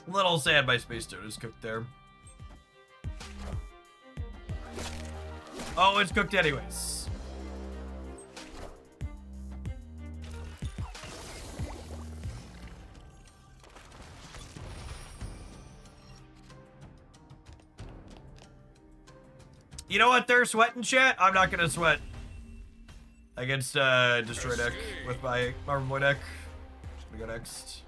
Little sad my Space Toad is cooked there. Oh, it's cooked anyways. You know what they're sweating, chat? I'm not gonna sweat against Destroy deck with my Marvel Boy deck. Just gonna go next.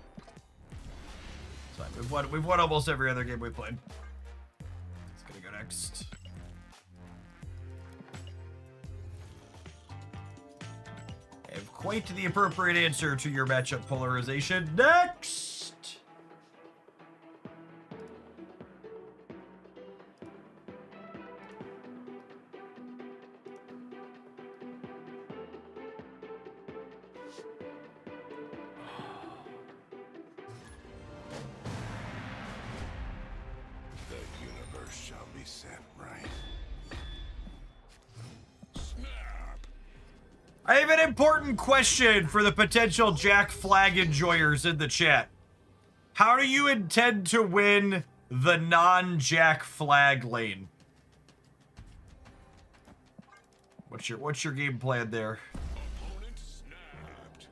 It's fine. We've won almost every other game we played. It's gonna go next. I have quite the appropriate answer to your matchup polarization. Next! The universe shall be set right. Snap. I have an important question for the potential Jackflag enjoyers in the chat. How do you intend to win the non-Jackflag lane? What's your game plan there? Opponent snapped.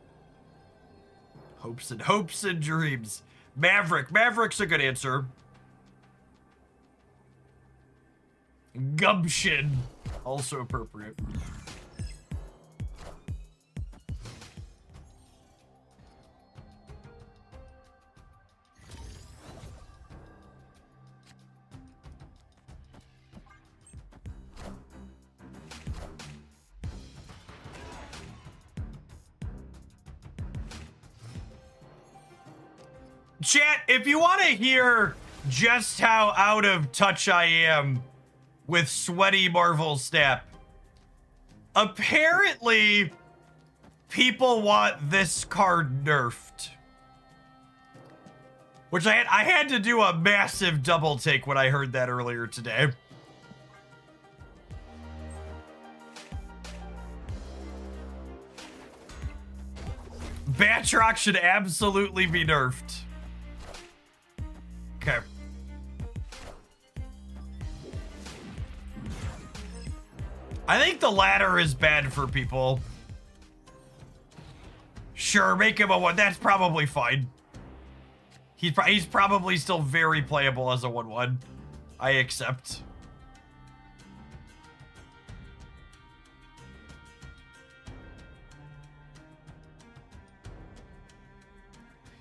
Hopes and dreams. Maverick's a good answer. Gumption, also appropriate. Chat, if you want to hear just how out of touch I am with sweaty Marvel Snap, apparently people want this card nerfed. Which I had to do a massive double take when I heard that earlier today. Batroc should absolutely be nerfed. Okay. I think the latter is bad for people. Sure, make him a 1. That's probably fine. He's probably still very playable as a 1/1. I accept.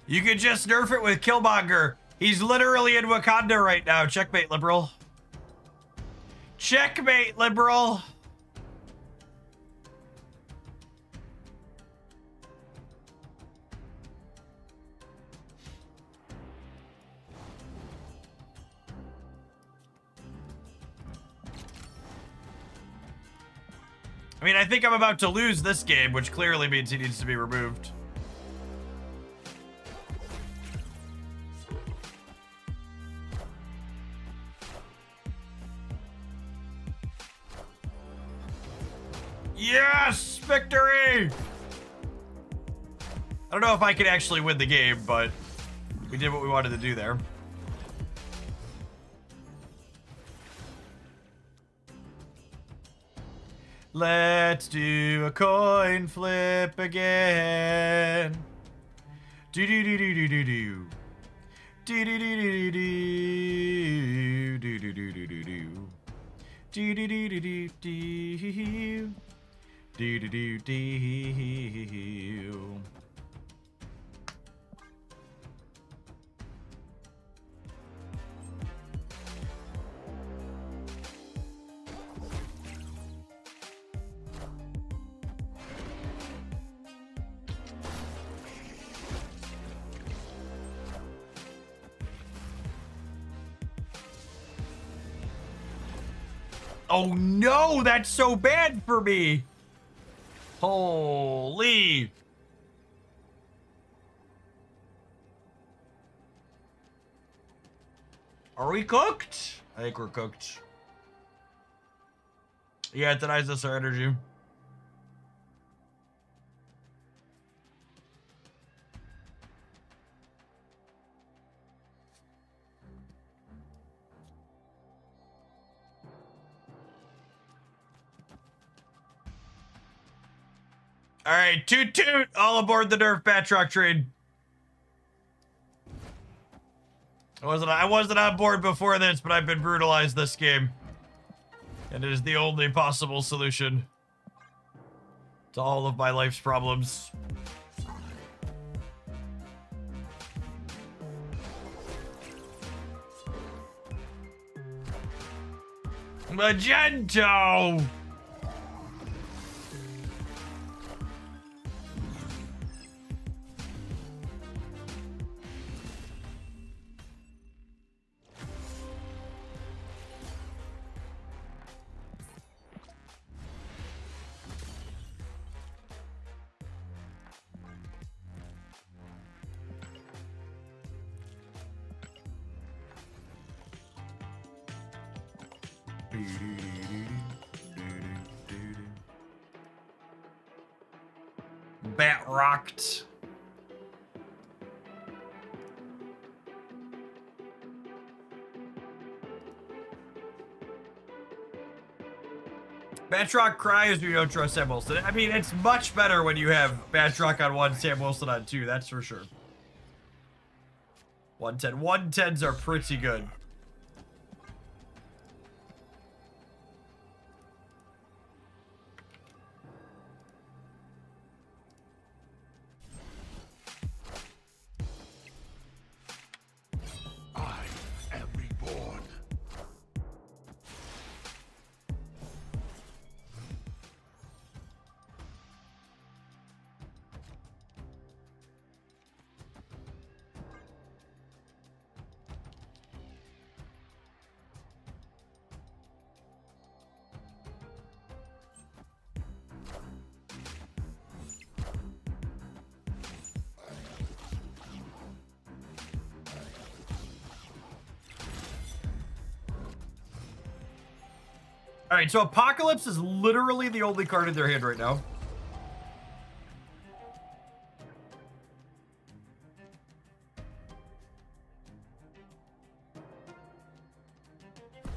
You could just nerf it with Killmonger. He's literally in Wakanda right now. Checkmate, liberal. Checkmate, liberal. I mean, I think I'm about to lose this game, which clearly means he needs to be removed. Yes! Victory! I don't know if I can actually win the game, but we did what we wanted to do there. Let's do a coin flip again. Do do do do do do do. Do do do do do do do do do do do. Do do do do do do. Do do do do. Oh no, that's so bad for me. Holy. Are we cooked? I think we're cooked. Yeah, it denies us our energy. All right, toot toot, all aboard the Nerf Batroc train. I wasn't on board before this, but I've been brutalized this game. And it is the only possible solution to all of my life's problems. Magento! Bat rocked. Batroc cries when you don't trust Sam Wilson. I mean, it's much better when you have Batroc on 1, Sam Wilson on 2, that's for sure. 110. 110s are pretty good. I am reborn. All right, so Apocalypse is literally the only card in their hand right now.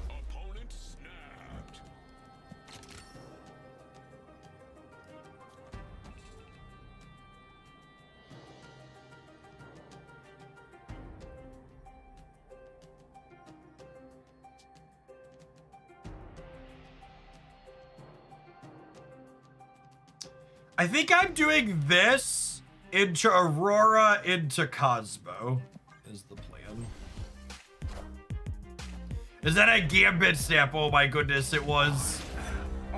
Opponent snapped. I think I'm doing this into Aurora into Cosmo is the plan. Is that a Gambit snap? Oh my goodness, it was.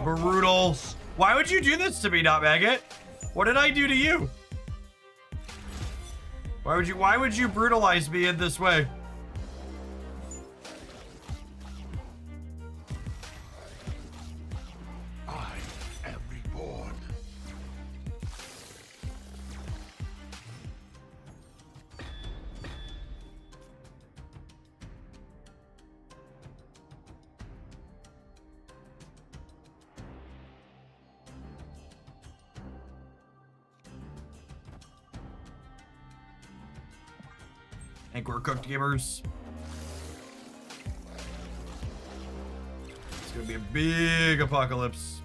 Brutal. Why would you do this to me, Not Maggot? What did I do to you? Why would you brutalize me in this way? I am reborn. I think we're cooked, gamers. It's gonna be a big apocalypse.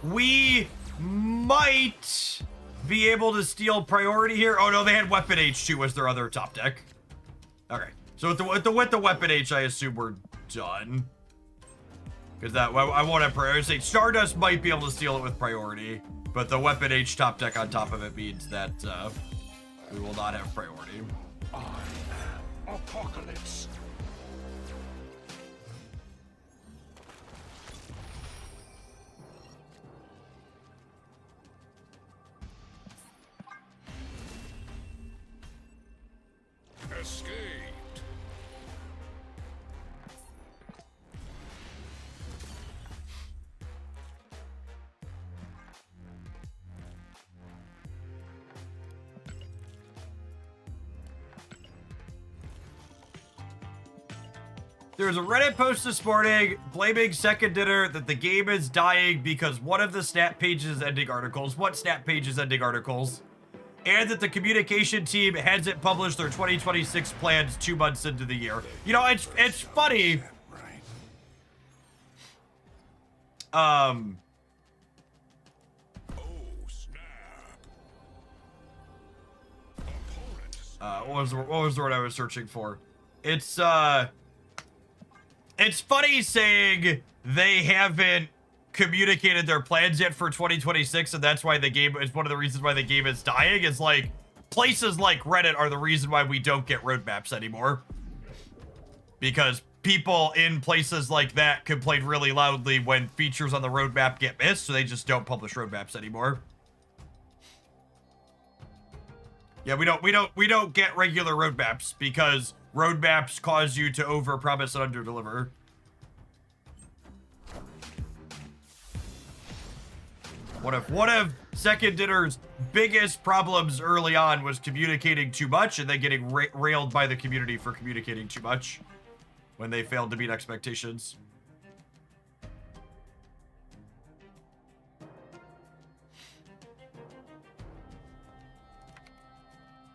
We might be able to steal priority here. Oh no, they had Weapon H2 as their other top deck. Okay, so with the Weapon H, I assume we're done. Because that I want to priority. Stardust might be able to steal it with priority, but the Weapon H top deck on top of it means that we will not have priority. I am Apocalypse. Escaped. There was a Reddit post this morning blaming Second Dinner that the game is dying because one of the snap pages ending articles. What snap pages ending articles? And that the communication team hasn't published their 2026 plans 2 months into the year. You know, it's funny. Right. Oh snap. What was the word I was searching for? It's funny saying they haven't communicated their plans yet for 2026, and that's why the game is one of the reasons why the game is dying. Is like places like Reddit are the reason why we don't get roadmaps anymore, because people in places like that complain really loudly when features on the roadmap get missed, so they just don't publish roadmaps anymore. Yeah, we don't get regular roadmaps because roadmaps cause you to overpromise and underdeliver. One of Second Dinner's biggest problems early on was communicating too much and then getting railed by the community for communicating too much when they failed to meet expectations.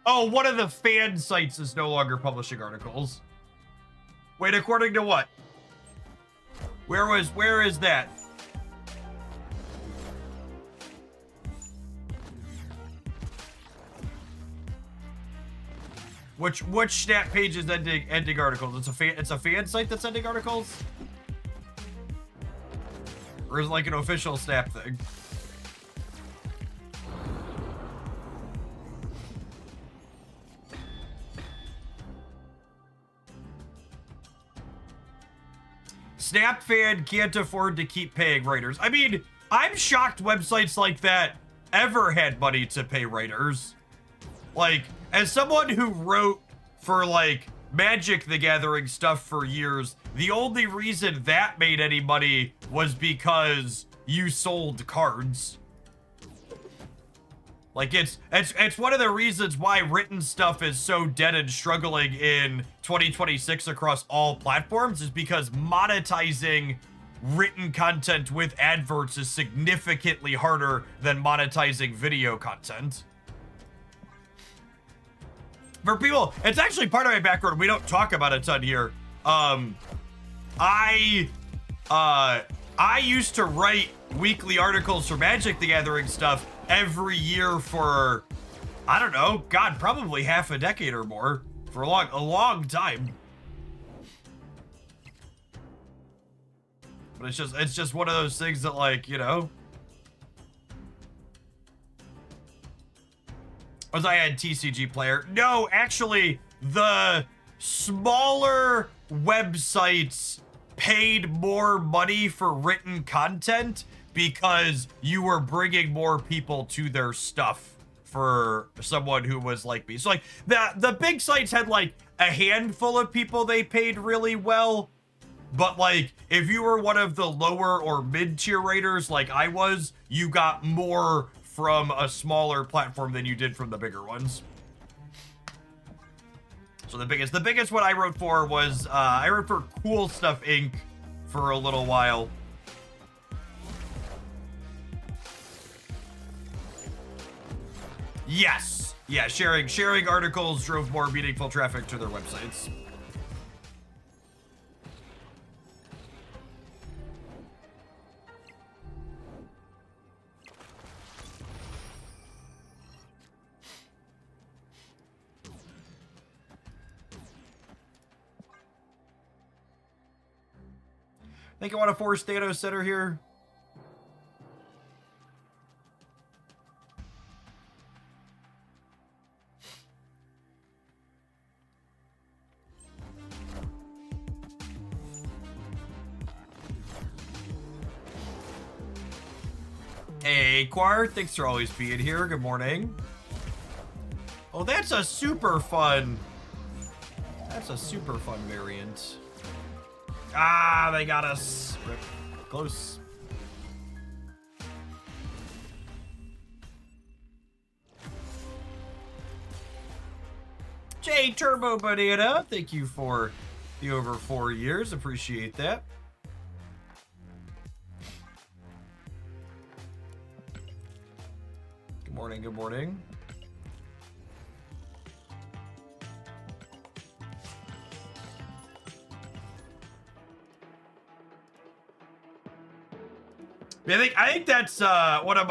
Oh, one of the fan sites is no longer publishing articles. Wait, according to what? Where is that? Which snap page is ending articles? It's a fan site that's ending articles? Or is it like an official snap thing? Snap fan can't afford to keep paying writers. I mean, I'm shocked websites like that ever had money to pay writers. Like, as someone who wrote for, like, Magic the Gathering stuff for years, the only reason that made any money was because you sold cards. Like, it's one of the reasons why written stuff is so dead and struggling in 2026 across all platforms, is because monetizing written content with adverts is significantly harder than monetizing video content. For people, it's actually part of my background. We don't talk about a ton here. I used to write weekly articles for Magic the Gathering stuff every year for, I don't know, God, probably half a decade or more. For a long time. But it's just one of those things that, like, you know. Was I a TCG player? No, actually, the smaller websites paid more money for written content because you were bringing more people to their stuff for someone who was like me. So, like, the big sites had, like, a handful of people they paid really well. But, like, if you were one of the lower or mid-tier raters like I was, you got more from a smaller platform than you did from the bigger ones. So the biggest one I wrote for was, I wrote for Cool Stuff Inc. for a little while. Yes. Yeah, sharing articles drove more meaningful traffic to their websites. Think I want to force Thanos center here. Hey, Quar, thanks for always being here. Good morning. Oh, that's a super fun. That's a super fun variant. Ah, they got us. Rip. Close. J Turbo Banana, thank you for the over 4 years. Appreciate that. Good morning, good morning. I think that's one of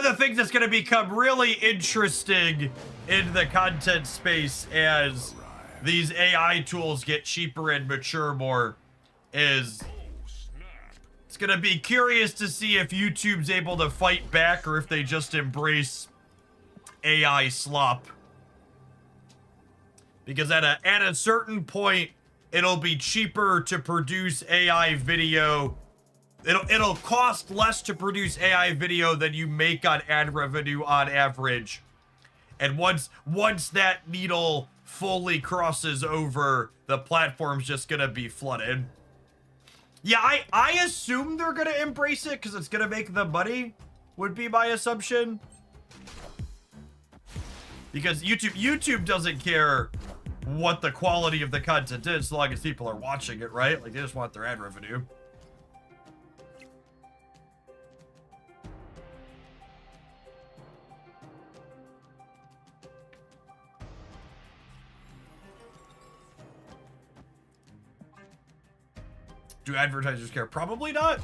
the things that's going to become really interesting in the content space as these AI tools get cheaper and mature more is it's going to be curious to see if YouTube's able to fight back or if they just embrace AI slop. Because at a certain point, it'll be cheaper to produce AI video. It'll cost less to produce AI video than you make on ad revenue on average. And once that needle fully crosses over, the platform's just gonna be flooded. Yeah, I assume they're gonna embrace it because it's gonna make them money, would be my assumption. Because YouTube doesn't care what the quality of the content is, as long as people are watching it, right? Like, they just want their ad revenue. Do advertisers care? Probably not.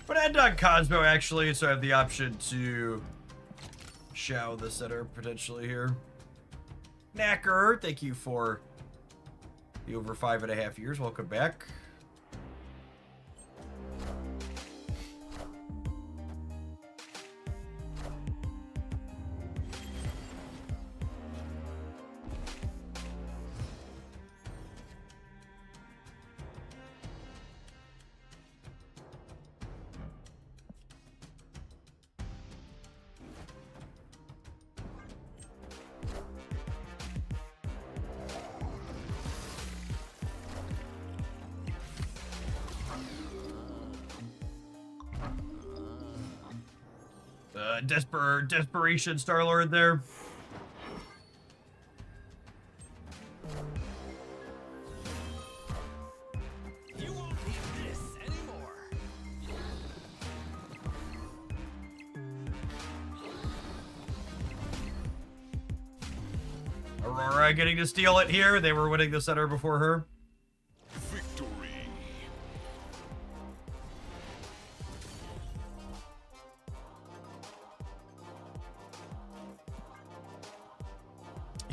But end on Cosmo, actually, so I have the option to Shao the center potentially here. Knacker, thank you for the over 5.5 years. Welcome back. Desperation Star-Lord there. You won't need this anymore. Aurora getting to steal it here. They were winning the center before her. Victory.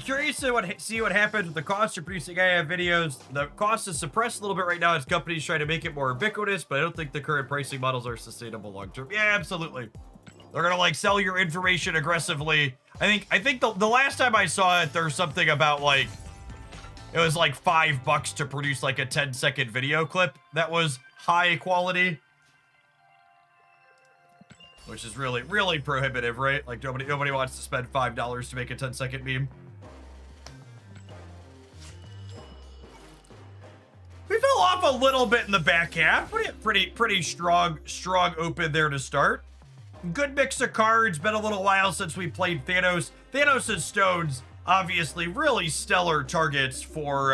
Curious to see what happens with the cost of producing AI videos. The cost is suppressed a little bit right now as companies try to make it more ubiquitous, but I don't think the current pricing models are sustainable long term. Yeah, absolutely. They're gonna like sell your information aggressively. I think the last time I saw it, there's something about like it was like $5 to produce like a 10-second video clip that was high quality. Which is really, really prohibitive, right? Like nobody wants to spend $5 to make a 10-second meme. We fell off a little bit in the back half. Pretty strong open there to start. Good mix of cards. Been a little while since we played Thanos. Thanos and Stones, obviously, really stellar targets for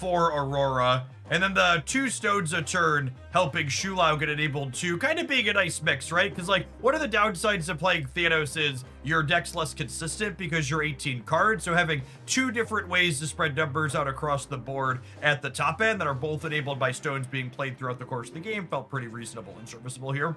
Aurora. And then the 2 stones a turn helping Shulau get enabled too. Kind of being a nice mix, right? Because, like, one of the downsides of playing Thanos is your deck's less consistent because you're 18 cards. So having 2 different ways to spread numbers out across the board at the top end that are both enabled by stones being played throughout the course of the game felt pretty reasonable and serviceable here.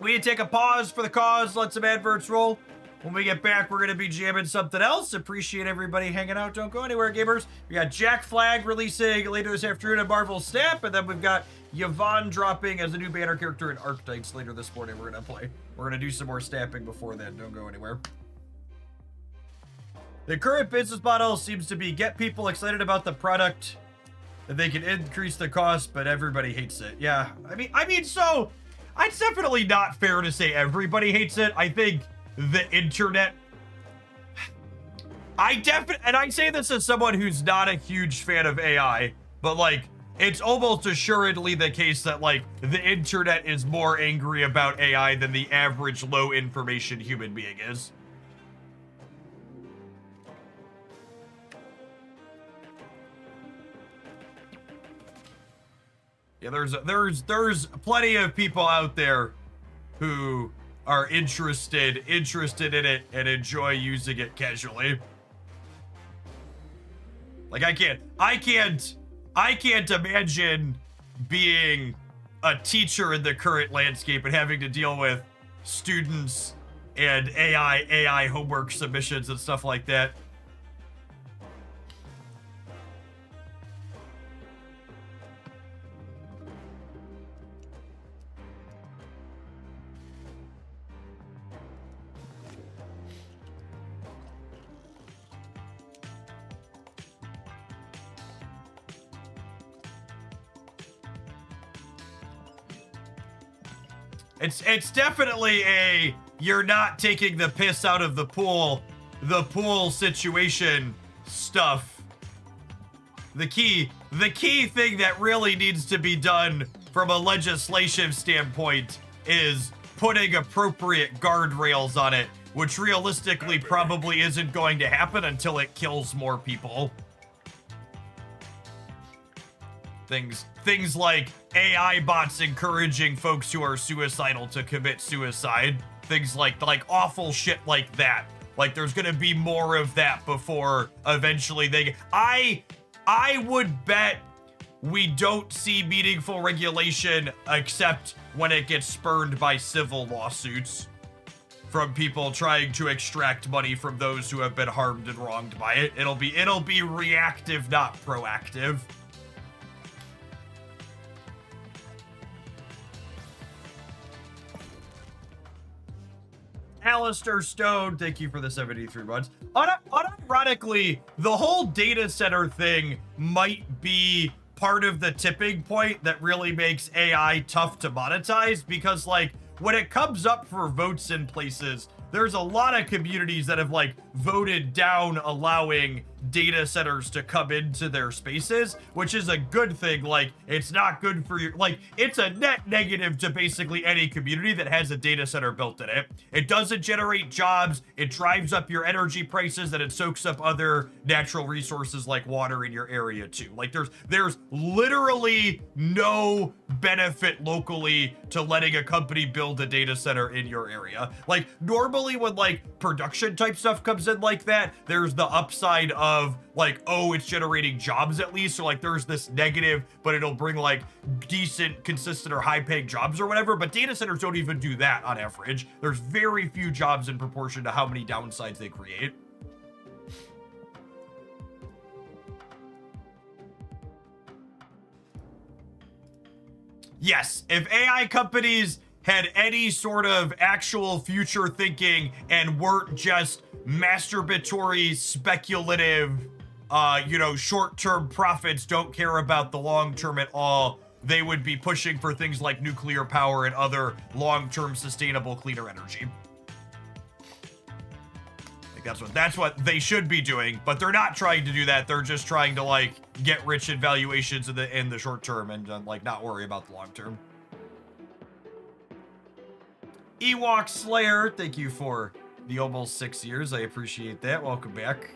We need to take a pause for the cause. Let some adverts roll. When we get back, we're going to be jamming something else. Appreciate everybody hanging out. Don't go anywhere, gamers. We got Jackflag releasing later this afternoon at Marvel Snap, and then we've got Yvonne dropping as a new banner character in Arknights later this morning. We're going to play. We're going to do some more snapping before then. Don't go anywhere. The current business model seems to be get people excited about the product, that they can increase the cost, but everybody hates it. Yeah, I mean, so it's definitely not fair to say everybody hates it. I think the internet, and I say this as someone who's not a huge fan of AI, but like, it's almost assuredly the case that like the internet is more angry about AI than the average low information human being is. Yeah, there's plenty of people out there who are interested in it and enjoy using it casually. Like I can't imagine being a teacher in the current landscape and having to deal with students and AI homework submissions and stuff like that. It's definitely a you're not taking the piss out of the pool situation stuff. The key thing that really needs to be done from a legislative standpoint is putting appropriate guardrails on it, which realistically probably isn't going to happen until it kills more people. Things like AI bots encouraging folks who are suicidal to commit suicide. Things like awful shit like that. Like there's gonna be more of that before eventually they. I would bet we don't see meaningful regulation except when it gets spurned by civil lawsuits from people trying to extract money from those who have been harmed and wronged by it. It'll be reactive, not proactive. Alistair Stone, thank you for the 73 months. Unironically, the whole data center thing might be part of the tipping point that really makes AI tough to monetize, because like when it comes up for votes in places, there's a lot of communities that have like voted down allowing data centers to come into their spaces, which is a good thing. Like, it's not good for your, like, it's a net negative to basically any community that has a data center built in it. It doesn't generate jobs, it drives up your energy prices, and it soaks up other natural resources like water in your area too. Like, there's literally no benefit locally to letting a company build a data center in your area. Like, normally when like production type stuff comes in like that, there's the upside of like, oh, it's generating jobs at least, so like there's this negative, but it'll bring like decent, consistent, or high paying jobs or whatever. But data centers don't even do that on average. There's very few jobs in proportion to how many downsides they create. Yes, if AI companies had any sort of actual future thinking and weren't just masturbatory, speculative, you know, short-term profits, don't care about the long-term at all, they would be pushing for things like nuclear power and other long-term sustainable cleaner energy. Like, that's what they should be doing, but they're not trying to do that. They're just trying to like get rich in valuations in the short term and like not worry about the long term. Ewok Slayer, thank you for the almost 6 years. I appreciate that. Welcome back.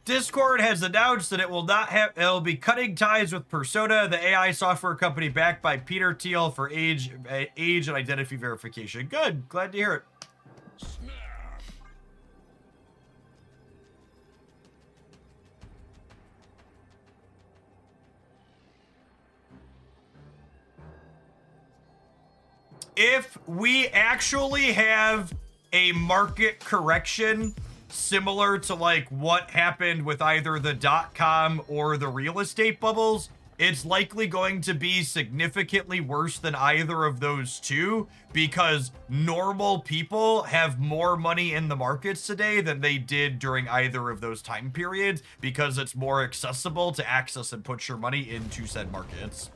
Discord has announced that it'll be cutting ties with Persona, the AI software company backed by Peter Thiel for age and identity verification. Good, glad to hear it. If we actually have a market correction similar to like what happened with either the .com or the real estate bubbles, it's likely going to be significantly worse than either of those two, because normal people have more money in the markets today than they did during either of those time periods, because it's more accessible to access and put your money into said markets.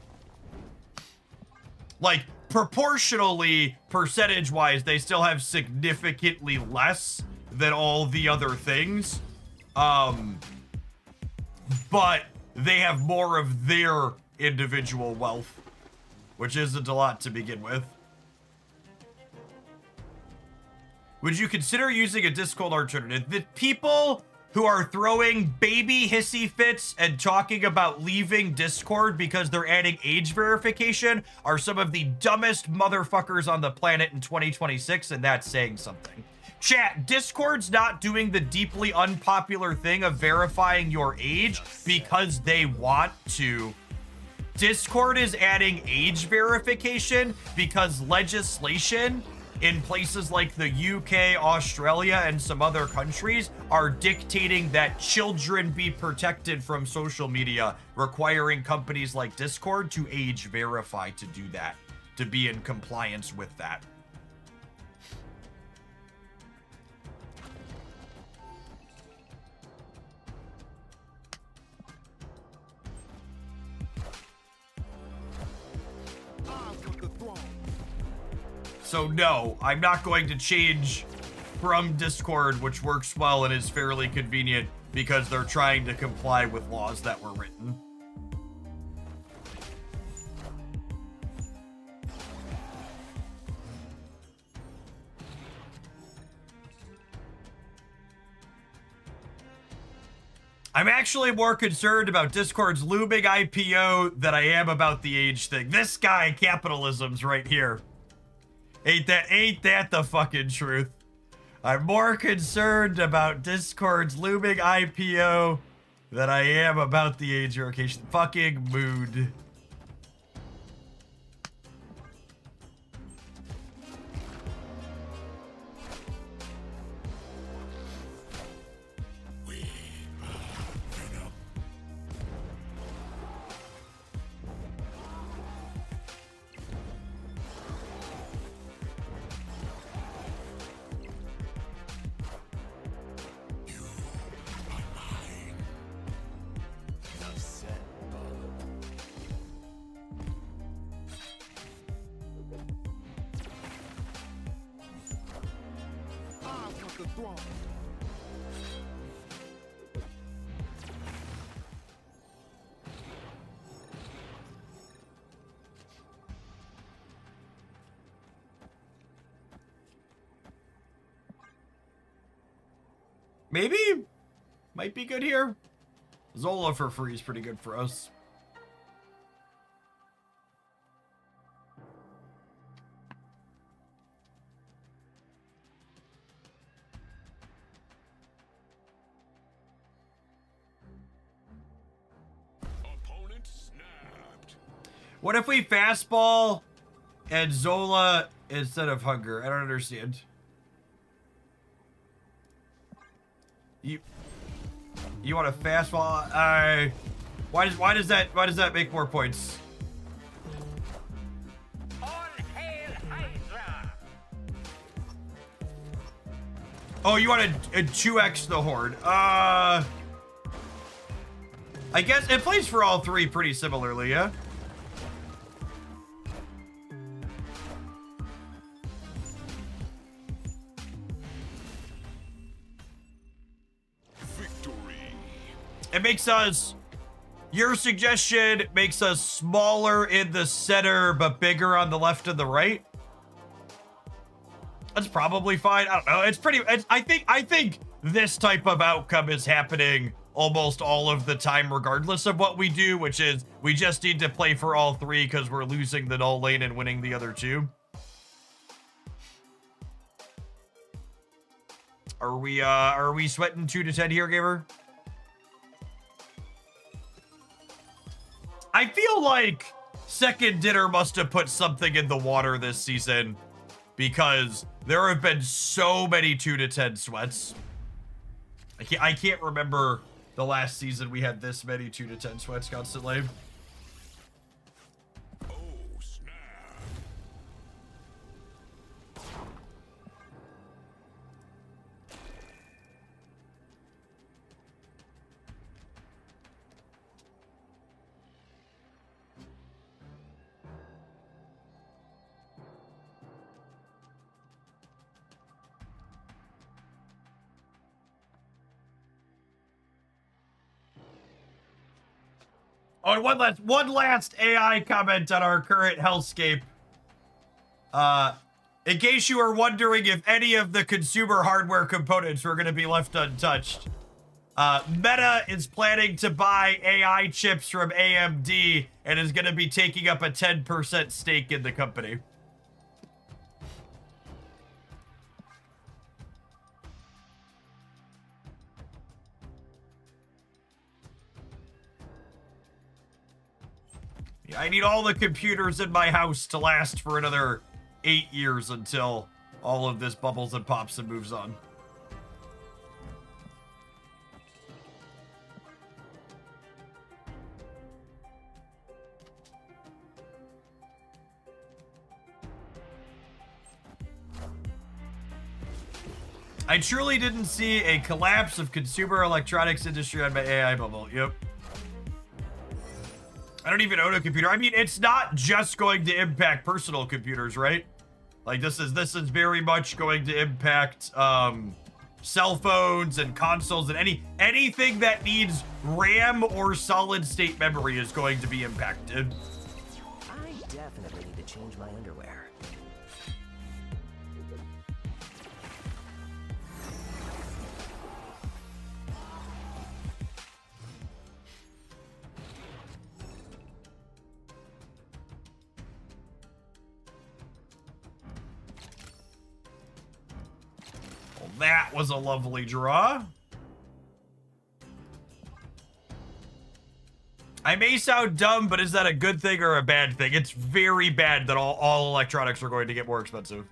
Like, proportionally, percentage-wise, they still have significantly less than all the other things, but they have more of their individual wealth, which isn't a lot to begin with. Would you consider using a Discord alternative? The people who are throwing baby hissy fits and talking about leaving Discord because they're adding age verification are some of the dumbest motherfuckers on the planet in 2026, and that's saying something. Chat, Discord's not doing the deeply unpopular thing of verifying your age because they want to. Discord is adding age verification because legislation in places like the UK, Australia, and some other countries are dictating that children be protected from social media, requiring companies like Discord to age verify to do that, to be in compliance with that. So no, I'm not going to change from Discord, which works well and is fairly convenient, because they're trying to comply with laws that were written. I'm actually more concerned about Discord's looming IPO than I am about the age thing. This guy, capitalism's right here. Ain't that the fucking truth? I'm more concerned about Discord's looming IPO than I am about the age verification. Fucking mood. the throne. Maybe? Might be good here. Zola for free is pretty good for us. Opponent snapped. What if we fastball and Zola instead of Hunger? I don't understand. You want a fastball? Why does that make more points? All hail Hydra! Oh, you want a 2x the Horde? I guess it plays for all three pretty similarly, yeah? It makes us, your suggestion makes us smaller in the center, but bigger on the left and the right. That's probably fine. I don't know. I think this type of outcome is happening almost all of the time, regardless of what we do, which is we just need to play for all three because we're losing the null lane and winning the other two. Are we sweating 2 to 10 here, gamer? I feel like Second Dinner must have put something in the water this season because there have been so many 2 to 10 sweats. I can't remember the last season we had this many 2 to 10 sweats constantly. Oh, snap. Oh, and one last AI comment on our current hellscape. In case you are wondering if any of the consumer hardware components were going to be left untouched, Meta is planning to buy AI chips from AMD and is going to be taking up a 10% stake in the company. Yeah, I need all the computers in my house to last for another 8 years until all of this bubbles and pops and moves on. I truly didn't see a collapse of consumer electronics industry on my AI bubble. Yep. I don't even own a computer. I mean, it's not just going to impact personal computers, right? Like this is very much going to impact cell phones and consoles and anything that needs RAM or solid state memory is going to be impacted. I definitely need to change my underwear. Well, that was a lovely draw. I may sound dumb, but is that a good thing or a bad thing? It's very bad that all electronics are going to get more expensive.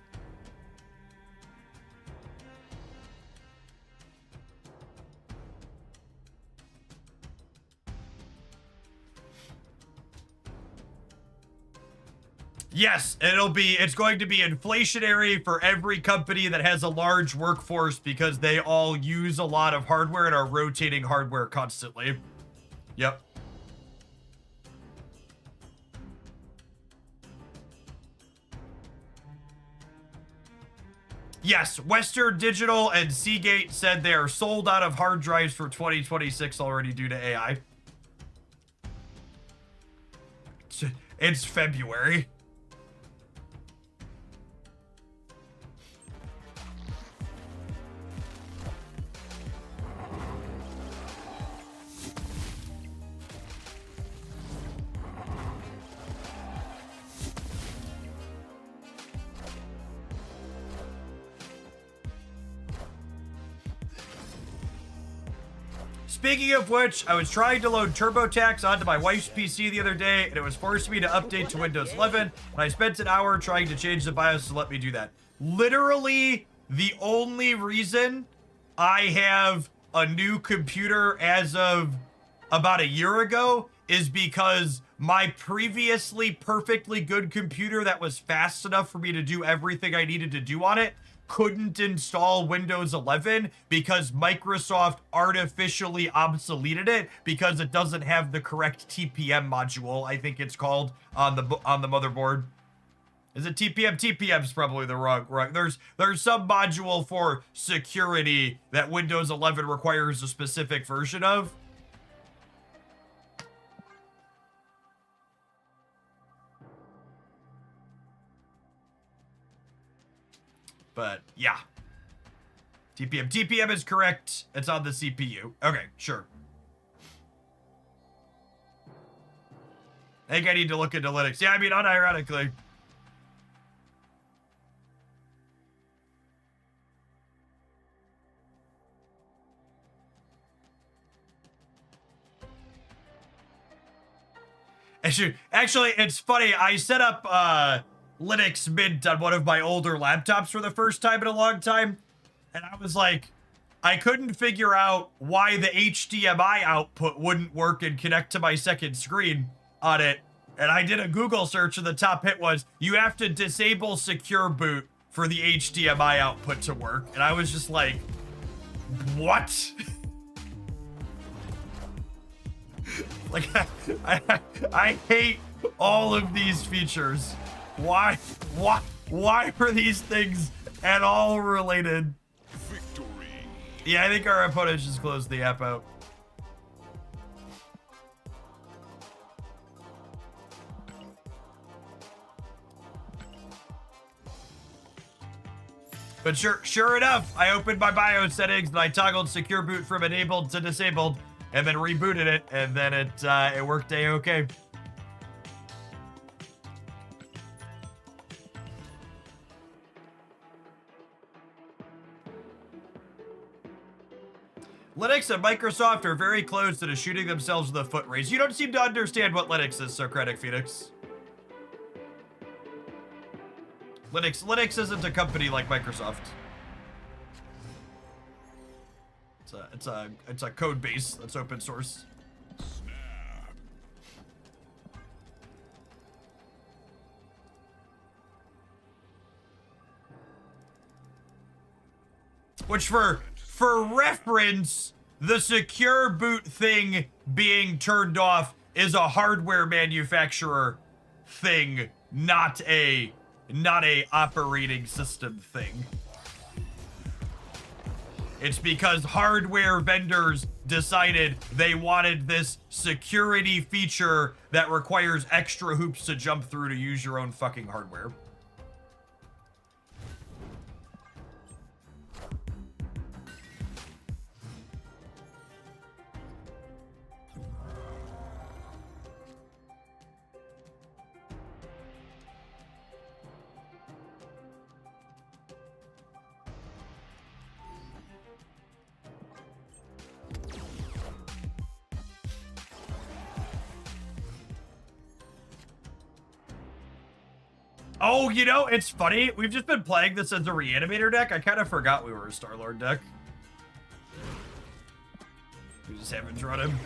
Yes, it's going to be inflationary for every company that has a large workforce because they all use a lot of hardware and are rotating hardware constantly. Yep. Yes, Western Digital and Seagate said they are sold out of hard drives for 2026 already due to AI. It's February. Speaking of which, I was trying to load TurboTax onto my wife's PC the other day, and it was forcing me to update to Windows 11, and I spent an hour trying to change the BIOS to let me do that. Literally, the only reason I have a new computer as of about a year ago is because my previously perfectly good computer that was fast enough for me to do everything I needed to do on it couldn't install Windows 11 because Microsoft artificially obsoleted it because it doesn't have the correct TPM module, I think it's called, on the motherboard. Is it TPM? TPM's probably the wrong. There's some module for security that Windows 11 requires a specific version of. But yeah, TPM is correct. It's on the CPU. Okay, sure. I think I need to look into Linux. Yeah, I mean, unironically. Actually, it's funny. I set up Linux Mint on one of my older laptops for the first time in a long time. And I was like, I couldn't figure out why the HDMI output wouldn't work and connect to my second screen on it. And I did a Google search and the top hit was, you have to disable secure boot for the HDMI output to work. And I was just like, what? Like, I hate all of these features. Why are these things at all related? Victory. Yeah, I think our opponent just closed the app out. But sure enough, I opened my BIOS settings and I toggled secure boot from enabled to disabled and then rebooted it, and then it worked a-okay. Linux and Microsoft are very close to shooting themselves in the foot race. You don't seem to understand what Linux is, Socratic Phoenix. Linux isn't a company like Microsoft. It's a code base that's open source. Snap. Which for reference, the secure boot thing being turned off is a hardware manufacturer thing, not a operating system thing. It's because hardware vendors decided they wanted this security feature that requires extra hoops to jump through to use your own fucking hardware. Oh, you know, it's funny. We've just been playing this as a Reanimator deck. I kind of forgot we were a Star-Lord deck. We just haven't drawn him.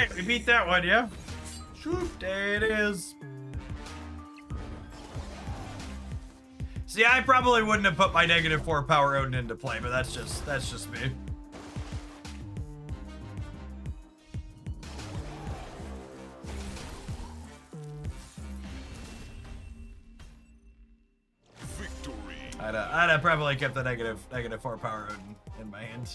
right, we beat that one, yeah? Shoot, there it is. See, I probably wouldn't have put my -4 power Odin into play, but that's just me. Victory. I'd have probably kept the -4 power Odin in my hand.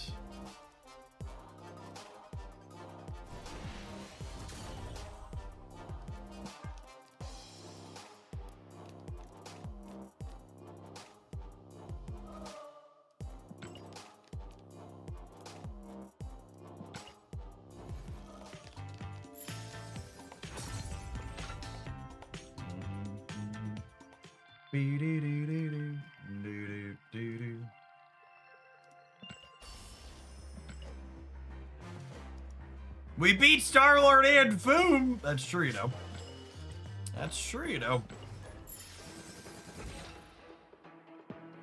We beat Star-Lord and Foom! That's true, you know. That's true, you know.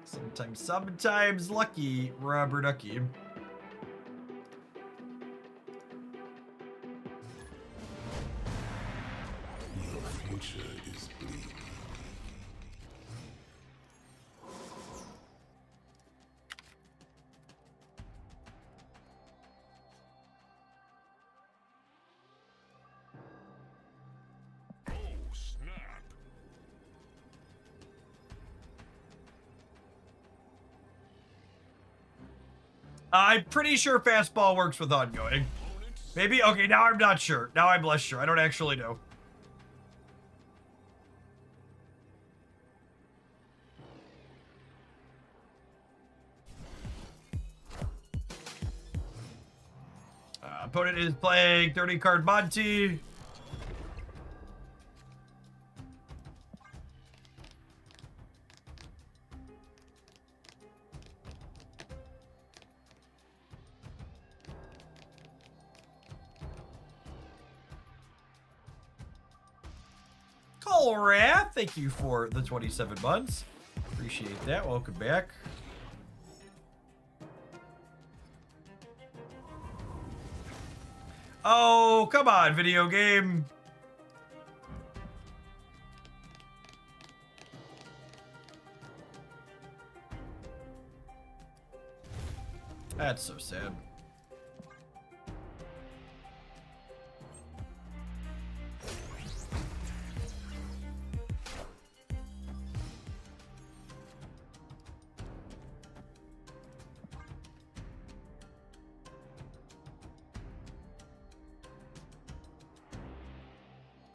Sometimes lucky, rubber ducky. Your future is bleak. Oh, snap. I'm pretty sure fastball works with ongoing. Maybe? Okay, now I'm not sure. Now I'm less sure. I don't actually know. Opponent is playing 30 card Monty. Colrath, thank you for the 27 months. Appreciate that. Welcome back. Oh, come on, video game. That's so sad.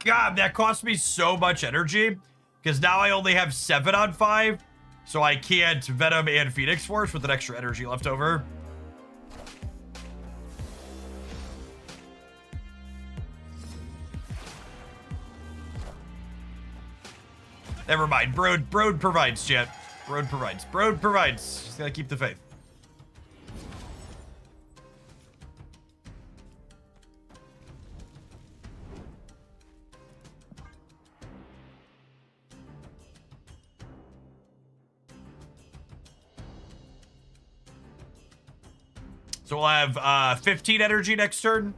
God, that cost me so much energy because now I only have 7 on 5, so I can't Venom and Phoenix Force with an extra energy left over. Never mind. Broad provides, chat. Broad provides. Broad provides. Just gotta keep the faith. So we'll have 15 energy next turn.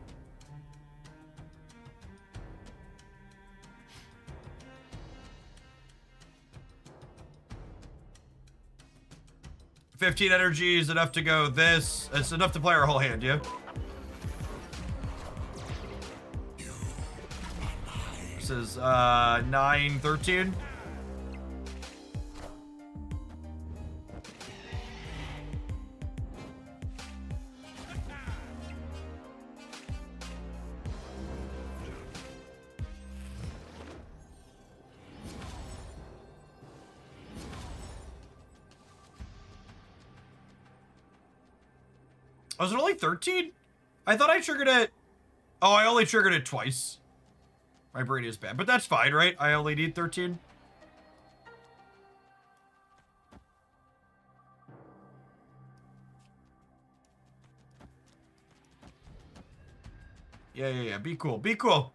$15 energy is enough to go this. It's enough to play our whole hand, yeah? This is 9, 13. Was it only 13? I thought I triggered it. Oh, I only triggered it twice. My brain is bad, but that's fine, right? I only need 13. Yeah. Be cool. Be cool.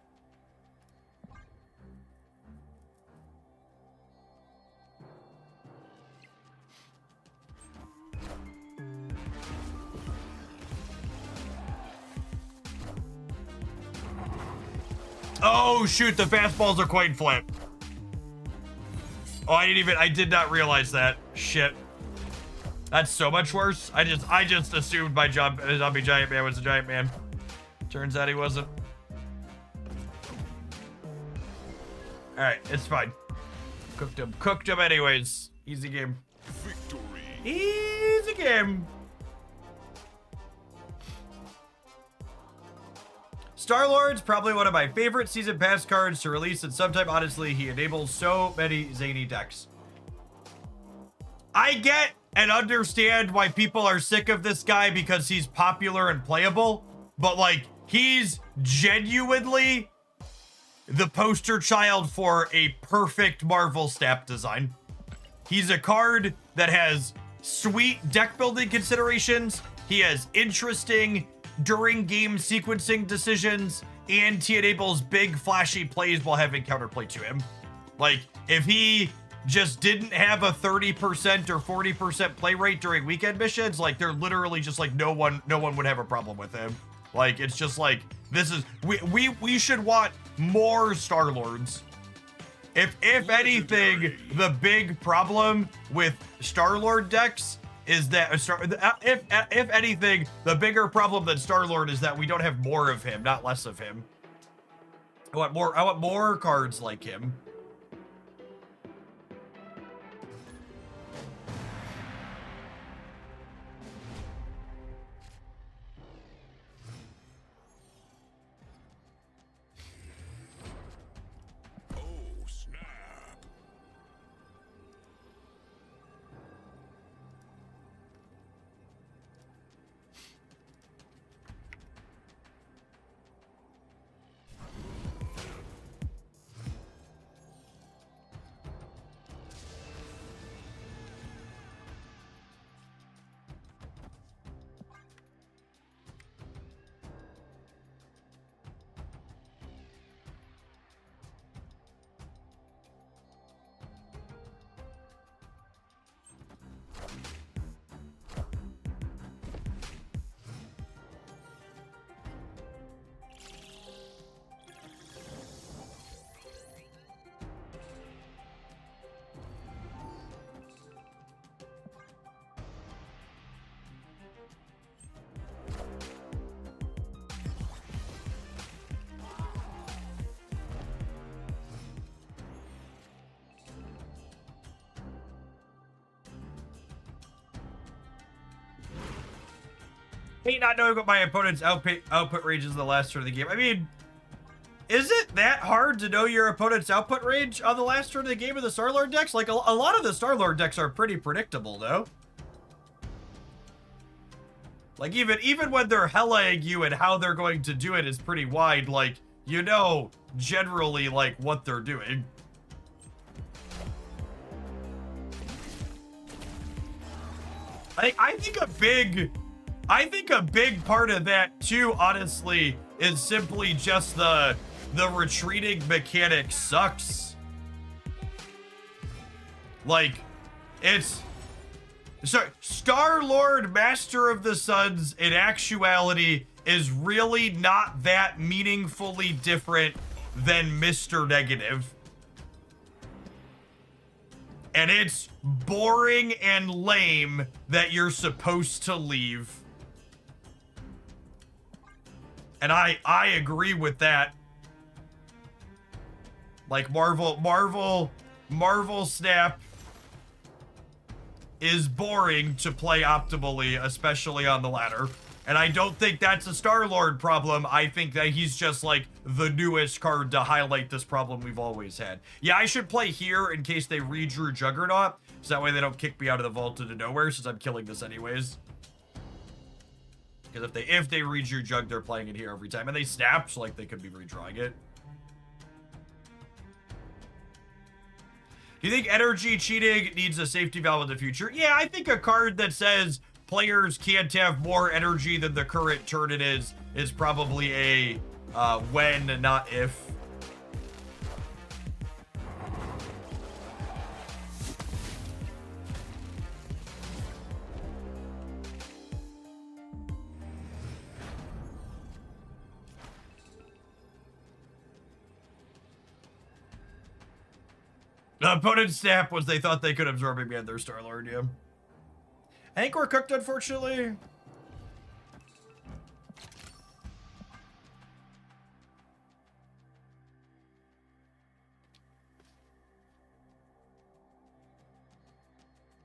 Oh, shoot, the fastball's a coin flip. Oh, I did not realize that. Shit. That's so much worse. I just assumed my zombie giant man was a giant man. Turns out he wasn't. All right, it's fine. Cooked him anyways. Easy game. Victory. Easy game. Star-Lord's probably one of my favorite season pass cards to release, and sometime, honestly, he enables so many zany decks. I get and understand why people are sick of this guy because he's popular and playable, but like, he's genuinely the poster child for a perfect Marvel snap design. He's a card that has sweet deck building considerations. He has interesting during game sequencing decisions, and he enables big flashy plays while having counterplay to him. Like, if he just didn't have a 30% or 40% play rate during weekend missions, like, they're literally just like no one would have a problem with him. Like, it's just like, this is, we should want more Star-Lords. If anything, the big problem with Star-Lord decks is that if anything, the bigger problem than Star-Lord is that we don't have more of him, not less of him. I want more cards like him. Oh, snap. Hate not knowing what my opponent's output range is in the last turn of the game. I mean, is it that hard to know your opponent's output range on the last turn of the game of the Star-Lord decks? Like, a lot of the Star-Lord decks are pretty predictable, though. Like, even when they're hellaying you and how they're going to do it is pretty wide, like, you know generally, like, what they're doing. I think a big part of that too, honestly, is simply just the retreating mechanic sucks. Like, it's so Star-Lord Master of the Suns in actuality is really not that meaningfully different than Mr. Negative. And it's boring and lame that you're supposed to leave. And I agree with that. Like, Marvel Snap is boring to play optimally, especially on the ladder. And I don't think that's a Star-Lord problem. I think that he's just, like, the newest card to highlight this problem we've always had. Yeah, I should play here in case they redrew Juggernaut, so that way they don't kick me out of the vault into nowhere, since I'm killing this anyways. Because if they redrew Jug, they're playing it here every time. And they snap, so, like, they could be redrawing it. Do you think energy cheating needs a safety valve in the future? Yeah, I think a card that says players can't have more energy than the current turn it is probably a when, not if. The opponent's snap was they thought they could absorb him and their Star-Lord, yeah. I think we're cooked, unfortunately.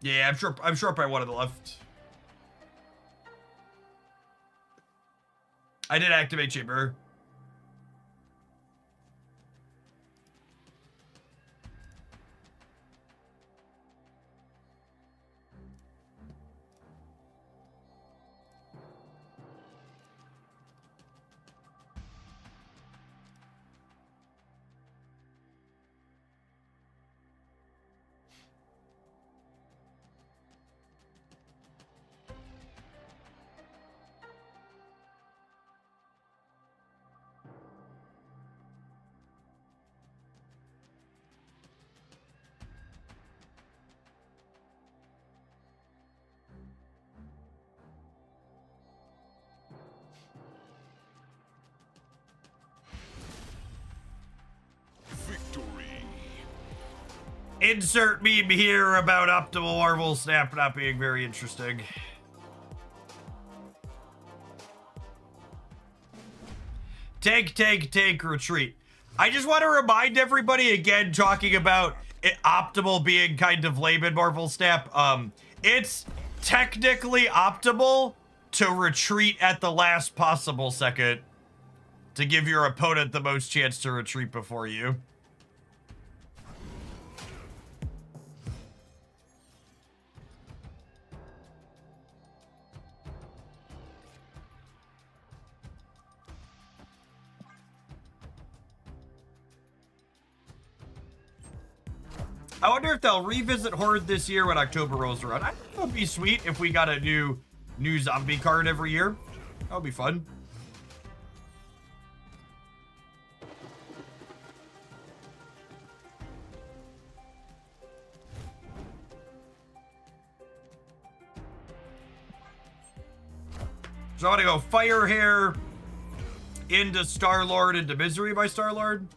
Yeah, I'm sure by one on the left. I did activate chamber. Victory. Insert meme here about optimal Marvel snap not being very interesting. Take, retreat. I just want to remind everybody again, talking about optimal being kind of lame in Marvel snap. It's technically optimal to retreat at the last possible second to give your opponent the most chance to retreat before you. I wonder if they'll revisit Horde this year when October rolls around. I think it would be sweet if we got a new zombie card every year. That would be fun. So I'm gonna go Fire Hair into Star-Lord into Misery by Star-Lord.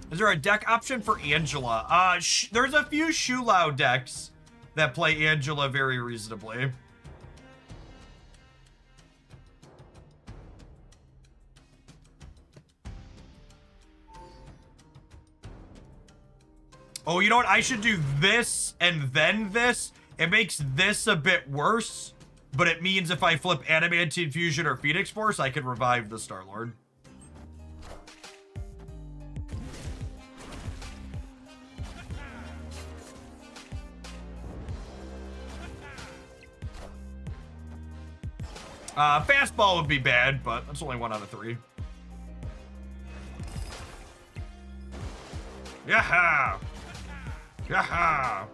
Is there a deck option for Angela? There's a few Shulao decks that play Angela very reasonably. Oh, you know what? I should do this and then this. It makes this a bit worse, but it means if I flip Adamantine Fusion or Phoenix Force, I can revive the Star-Lord. Fastball would be bad, but that's only 1 out of 3. Yaha! Yaha!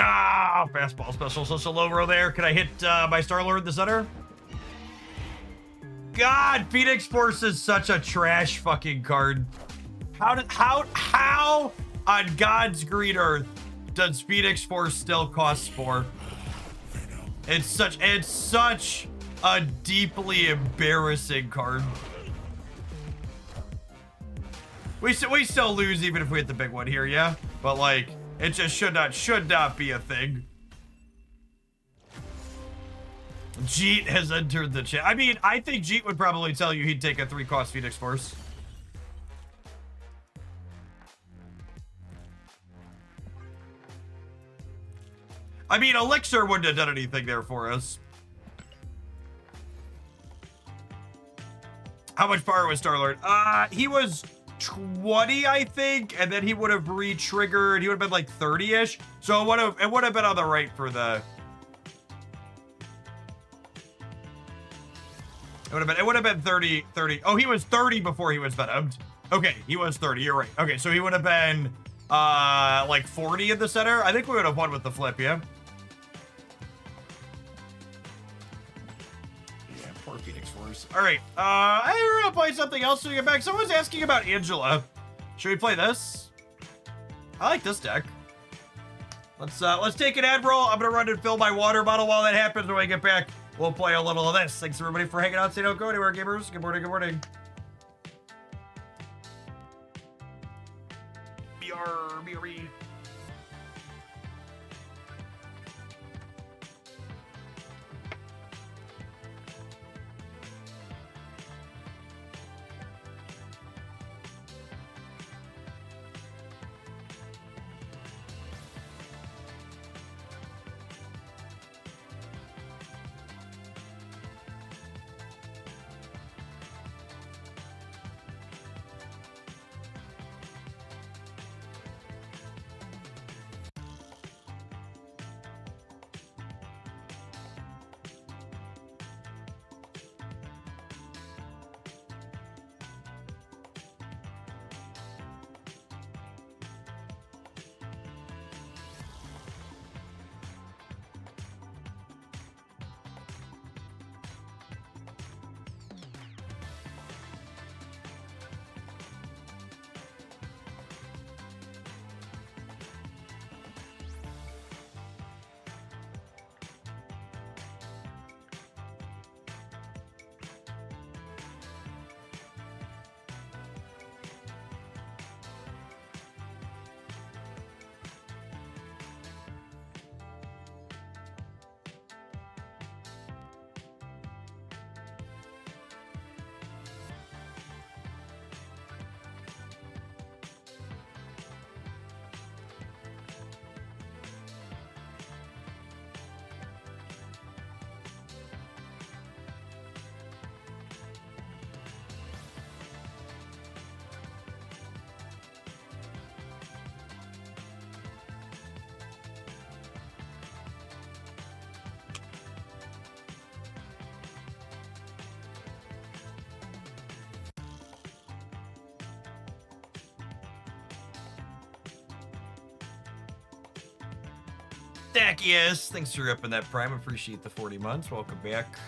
Ah, fastball special, such a low row there. Can I hit my Star-Lord in the center? God, Phoenix Force is such a trash fucking card. How on God's green earth does Phoenix Force still cost 4? It's such a deeply embarrassing card. We still lose even if we hit the big one here, yeah? But like, it just should not be a thing. Jeet has entered the chat. I mean, I think Jeet would probably tell you he'd take a 3-cost Phoenix Force. I mean, Elixir wouldn't have done anything there for us. How much power was Star-Lord? He was 20, I think, and then he would have re-triggered. He would have been like 30-ish. So it would have been on the right for the... It would have been 30. Oh, he was 30 before he was venomed. Okay, he was 30. You're right. Okay, so he would have been like 40 in the center. I think we would have won with the flip, yeah? Yeah, poor Phoenix Force. All right, I want to play something else to get back. Someone's asking about Angela. Should we play this? I like this deck. Let's take an ad roll. I'm gonna run and fill my water bottle while that happens. When I get back, we'll play a little of this. Thanks everybody for hanging out. Say don't go anywhere, gamers. Good morning, good morning. BR. Dackius, thanks for upping that prime. Appreciate the 40 months. Welcome back.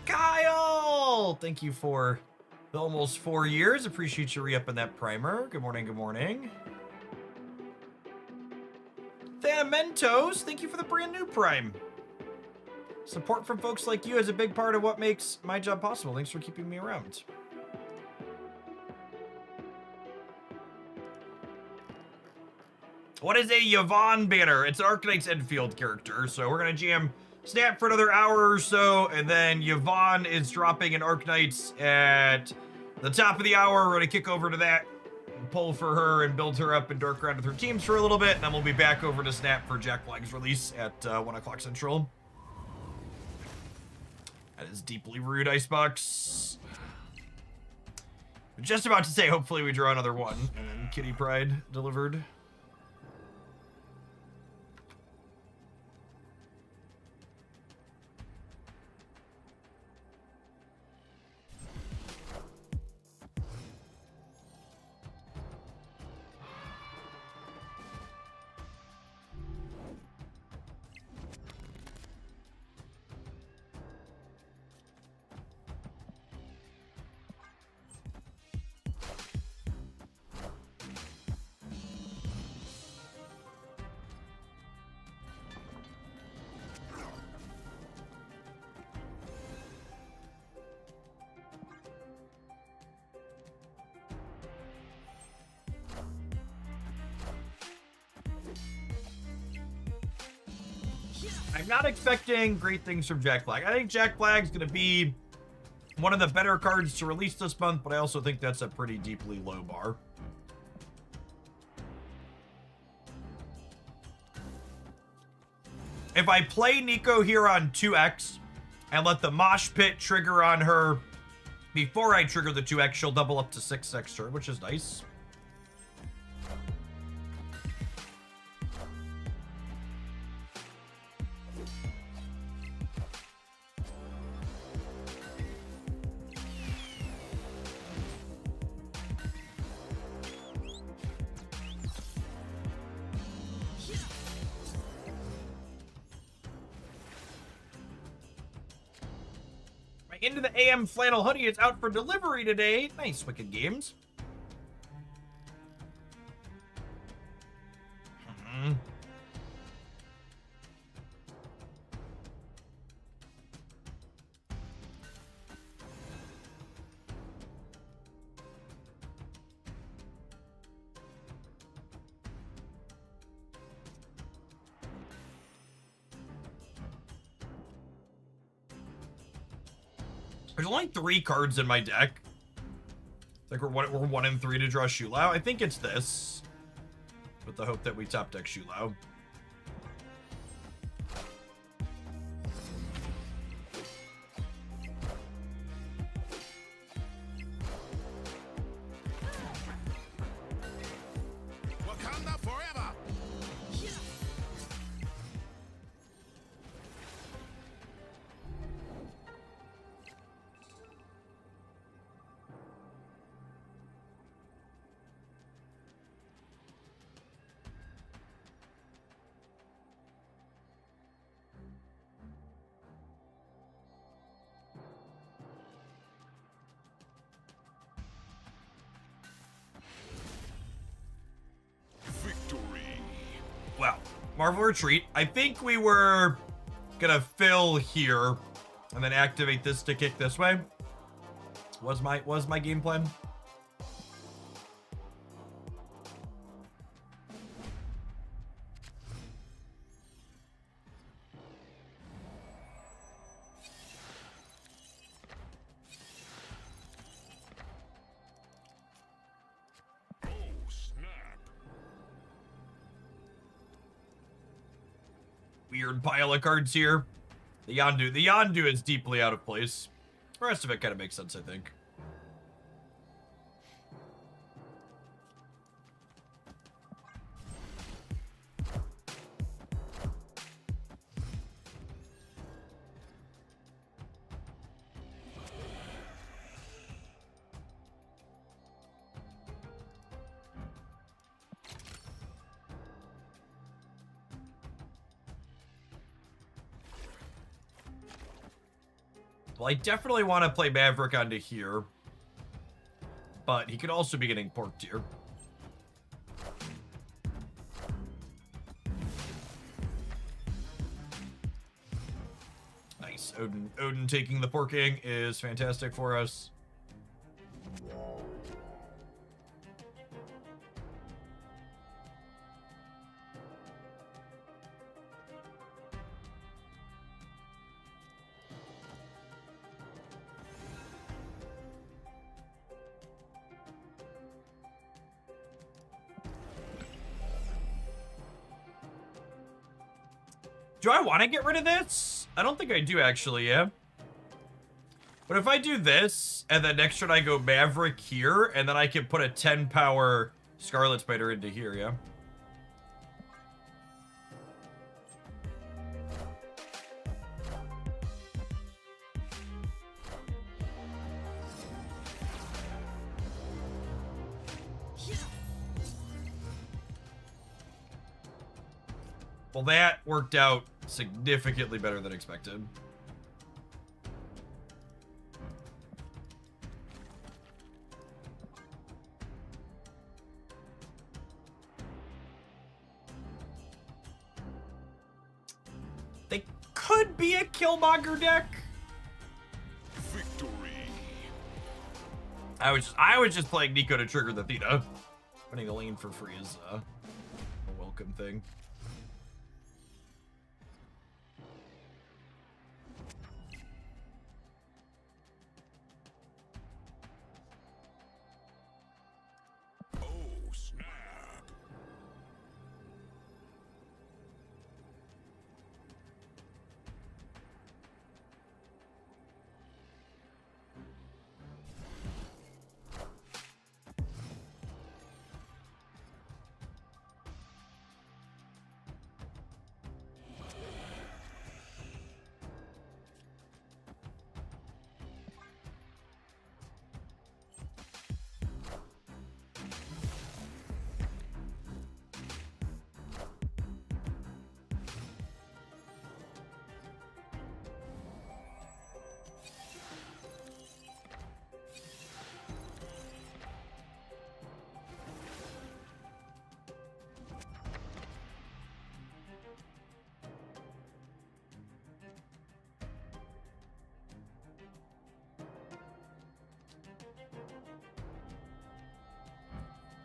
Kyle, thank you for the almost 4 years. Appreciate you re-upping that primer. Good morning, good morning. Thanamentos, thank you for the brand new prime. Support from folks like you is a big part of what makes my job possible. Thanks for keeping me around. What is a Yvonne banner? It's an Arknights Endfield character. So we're going to jam Snap for another hour or so. And then Yvonne is dropping an Arknights at the top of the hour. We're going to kick over to that, pull for her, and build her up and dork around with her teams for a little bit. And then we'll be back over to Snap for Jackflag's release at 1 o'clock Central. That is deeply rude, Icebox. I'm just about to say, hopefully we draw another one. And then Kitty Pride delivered. I'm not expecting great things from Jackflag. I think Jackflag's going to be one of the better cards to release this month, but I also think that's a pretty deeply low bar. If I play Nico here on 2x and let the Mosh Pit trigger on her before I trigger the 2x, she'll double up to 6x turn, which is nice. Into the AM flannel hoodie. It's out for delivery today. Nice, Wicked Games. There's only 3 cards in my deck. Like we're 1 and 3 to draw Shulao. I think it's this, with the hope that we top deck Shulao. Wakanda forever. Well, Marvel Retreat. I think we were gonna fill here and then activate this to kick this way. Was my game plan. Weird pile of cards here. The Yondu is deeply out of place. The rest of it kind of makes sense, I think. Well, I definitely want to play Maverick onto here, but he could also be getting porked here. Nice. Odin taking the porking is fantastic for us. Do I want to get rid of this? I don't think I do, actually, yeah. But if I do this, and then next turn I go Maverick here, and then I can put a 10 power Scarlet Spider into here, yeah? Well, that worked out significantly better than expected. They could be a Killmonger deck. Victory. I was just playing Nico to trigger the Theta. Running a lane for free is a welcome thing.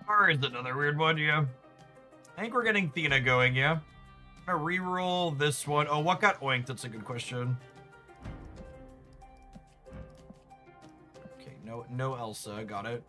Or is another weird one, yeah. I think we're getting Thena going, yeah. I'm gonna reroll this one. Oh, what got oinked? That's a good question. Okay, no Elsa, got it.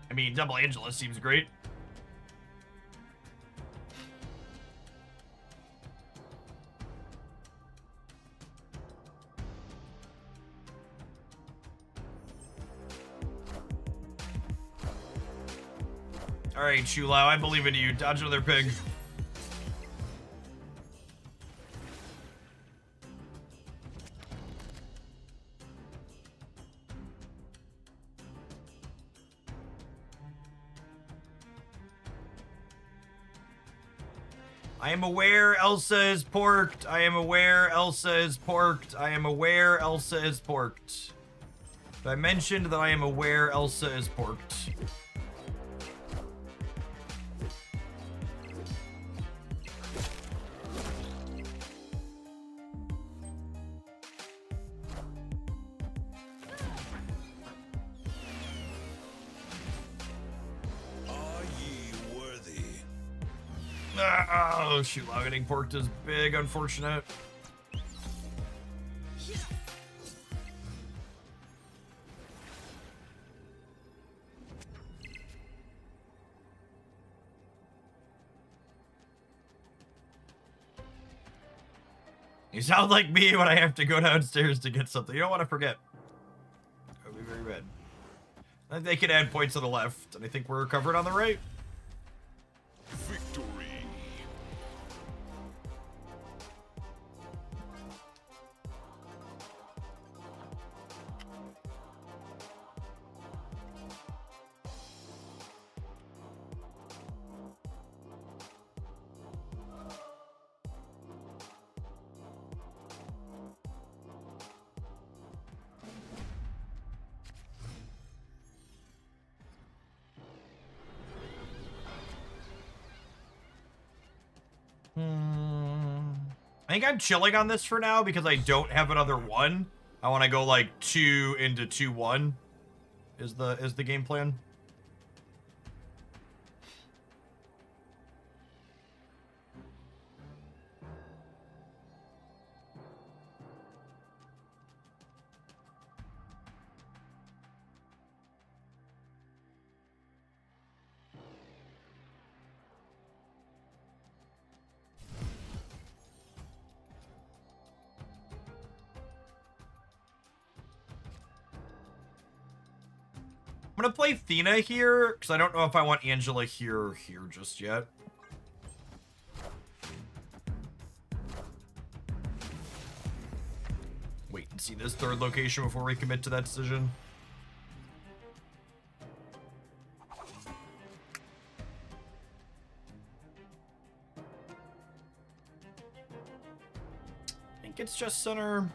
I mean, double Angela seems great. All right, Chulau, I believe in you. Dodge another pig. I am aware Elsa is porked. I am aware Elsa is porked. I am aware Elsa is porked. I mentioned that I am aware Elsa is porked. Are ye worthy? Oh, shoot, getting porked is big, unfortunate. You sound like me when I have to go downstairs to get something. You don't want to forget. That would be very bad. I think they can add points on the left, and I think we're covered on the right. Victory. I think I'm chilling on this for now because I don't have another one. I want to go like 2 into 2-1 is the game plan. I'm gonna play Thena here, because I don't know if I want Angela here or here just yet. Wait and see this third location before we commit to that decision. I think it's just center.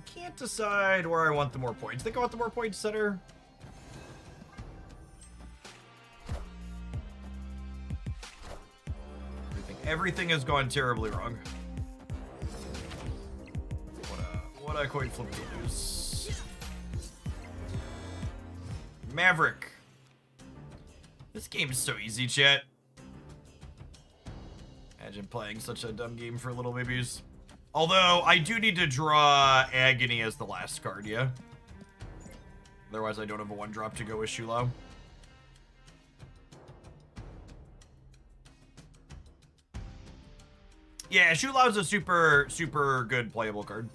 Can't decide where I want the more points. I think I want the more points center. Everything has gone terribly wrong. What a coin flip to lose. Maverick. This game is so easy, chat. Imagine playing such a dumb game for little babies. Although, I do need to draw Agony as the last card, yeah? Otherwise, I don't have a 1-drop to go with Shulao. Yeah, Shulao's a super, super good playable card.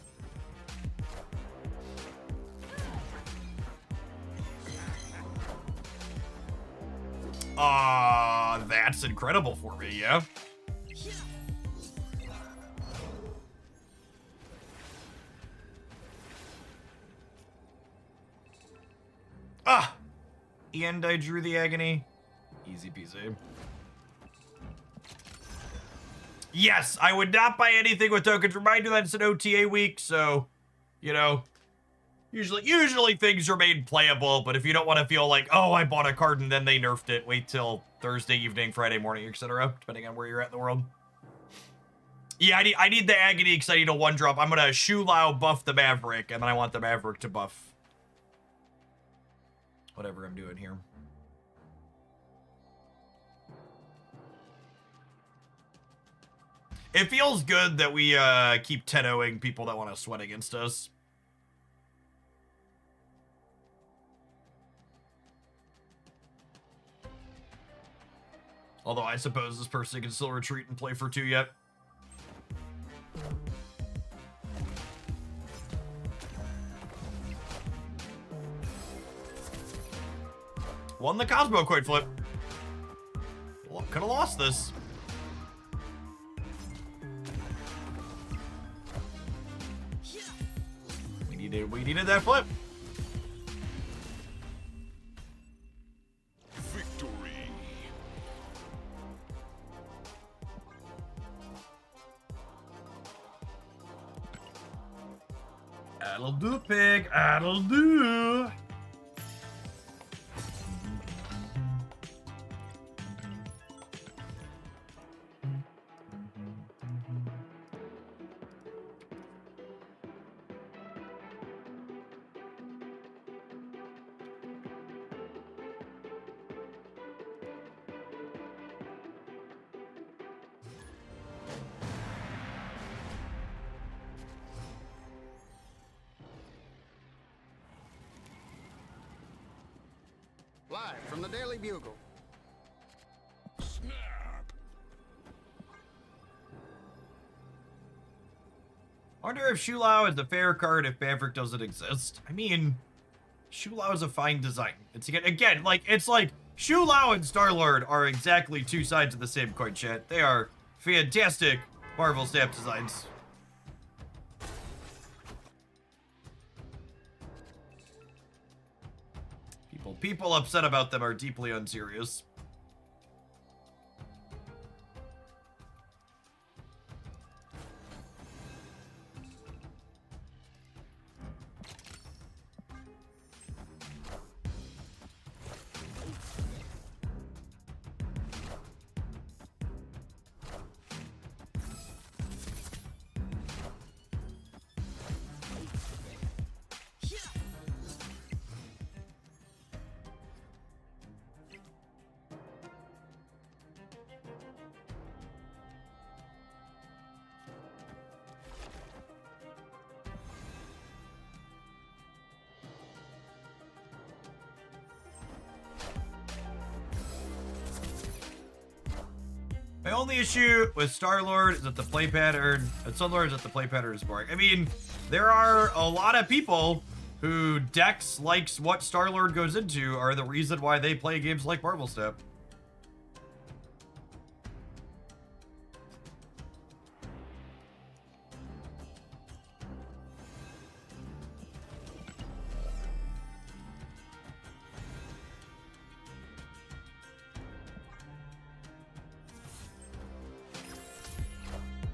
That's incredible for me, yeah? And I drew the Agony. Easy peasy. Yes, I would not buy anything with tokens. Remind you that it's an OTA week, so, you know, usually things remain playable, but if you don't want to feel like, oh, I bought a card and then they nerfed it, wait till Thursday evening, Friday morning, etc., depending on where you're at in the world. Yeah, I need the Agony because I need a 1-drop. I'm going to Shulao buff the Maverick, and then I want the Maverick to buff whatever I'm doing here. It feels good that we keep 10-0ing people that want to sweat against us. Although I suppose this person can still retreat and play for 2 yet. Won the Cosmo coin flip. Could have lost this. We needed that flip. Victory. That'll do, pig. That'll do. Live from the Daily Bugle. Snap. I wonder if Shulao is the fair card if Maverick doesn't exist. I mean, Shulao is a fine design. It's again, like, it's like Shulao and Star-Lord are exactly 2 sides of the same coin, chat. They are fantastic Marvel stamp designs. People upset about them are deeply unserious. My only issue with Star-Lord is that the play pattern, and Sun-Lord is that the play pattern is boring. I mean, there are a lot of people who Dex likes what Star-Lord goes into are the reason why they play games like Marvel Step.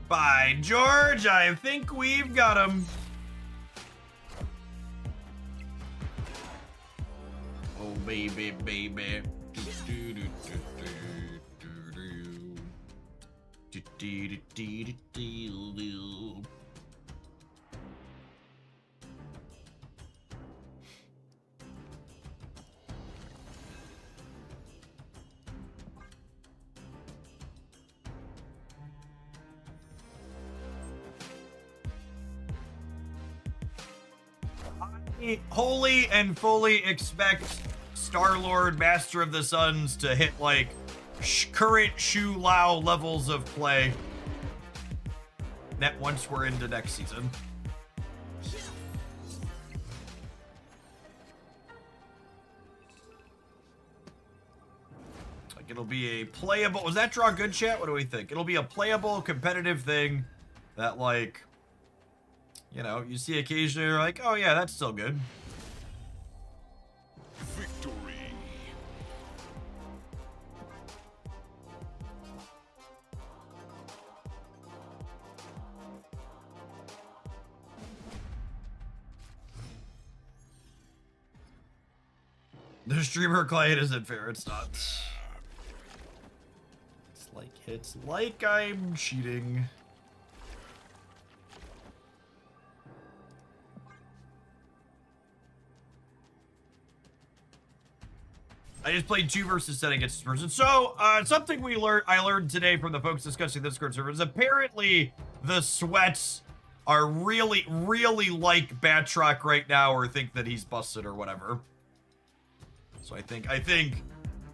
By George, I think we've got him. Oh, baby, baby. wholly and fully expect Star-Lord, Master of the Suns, to hit like current Shu Lao levels of play. That once we're into next season. Like it'll be a playable. Was that draw good, chat? What do we think? It'll be a playable, competitive thing that, like, you know, you see occasionally, you're like, oh yeah, that's still good. Victory. The streamer client isn't fair. It's not. It's like I'm cheating. I just played 2 versus 10 against this person. So, something I learned today from the folks discussing the Discord server is apparently the sweats are really, really like Batroc right now, or think that he's busted or whatever. So I think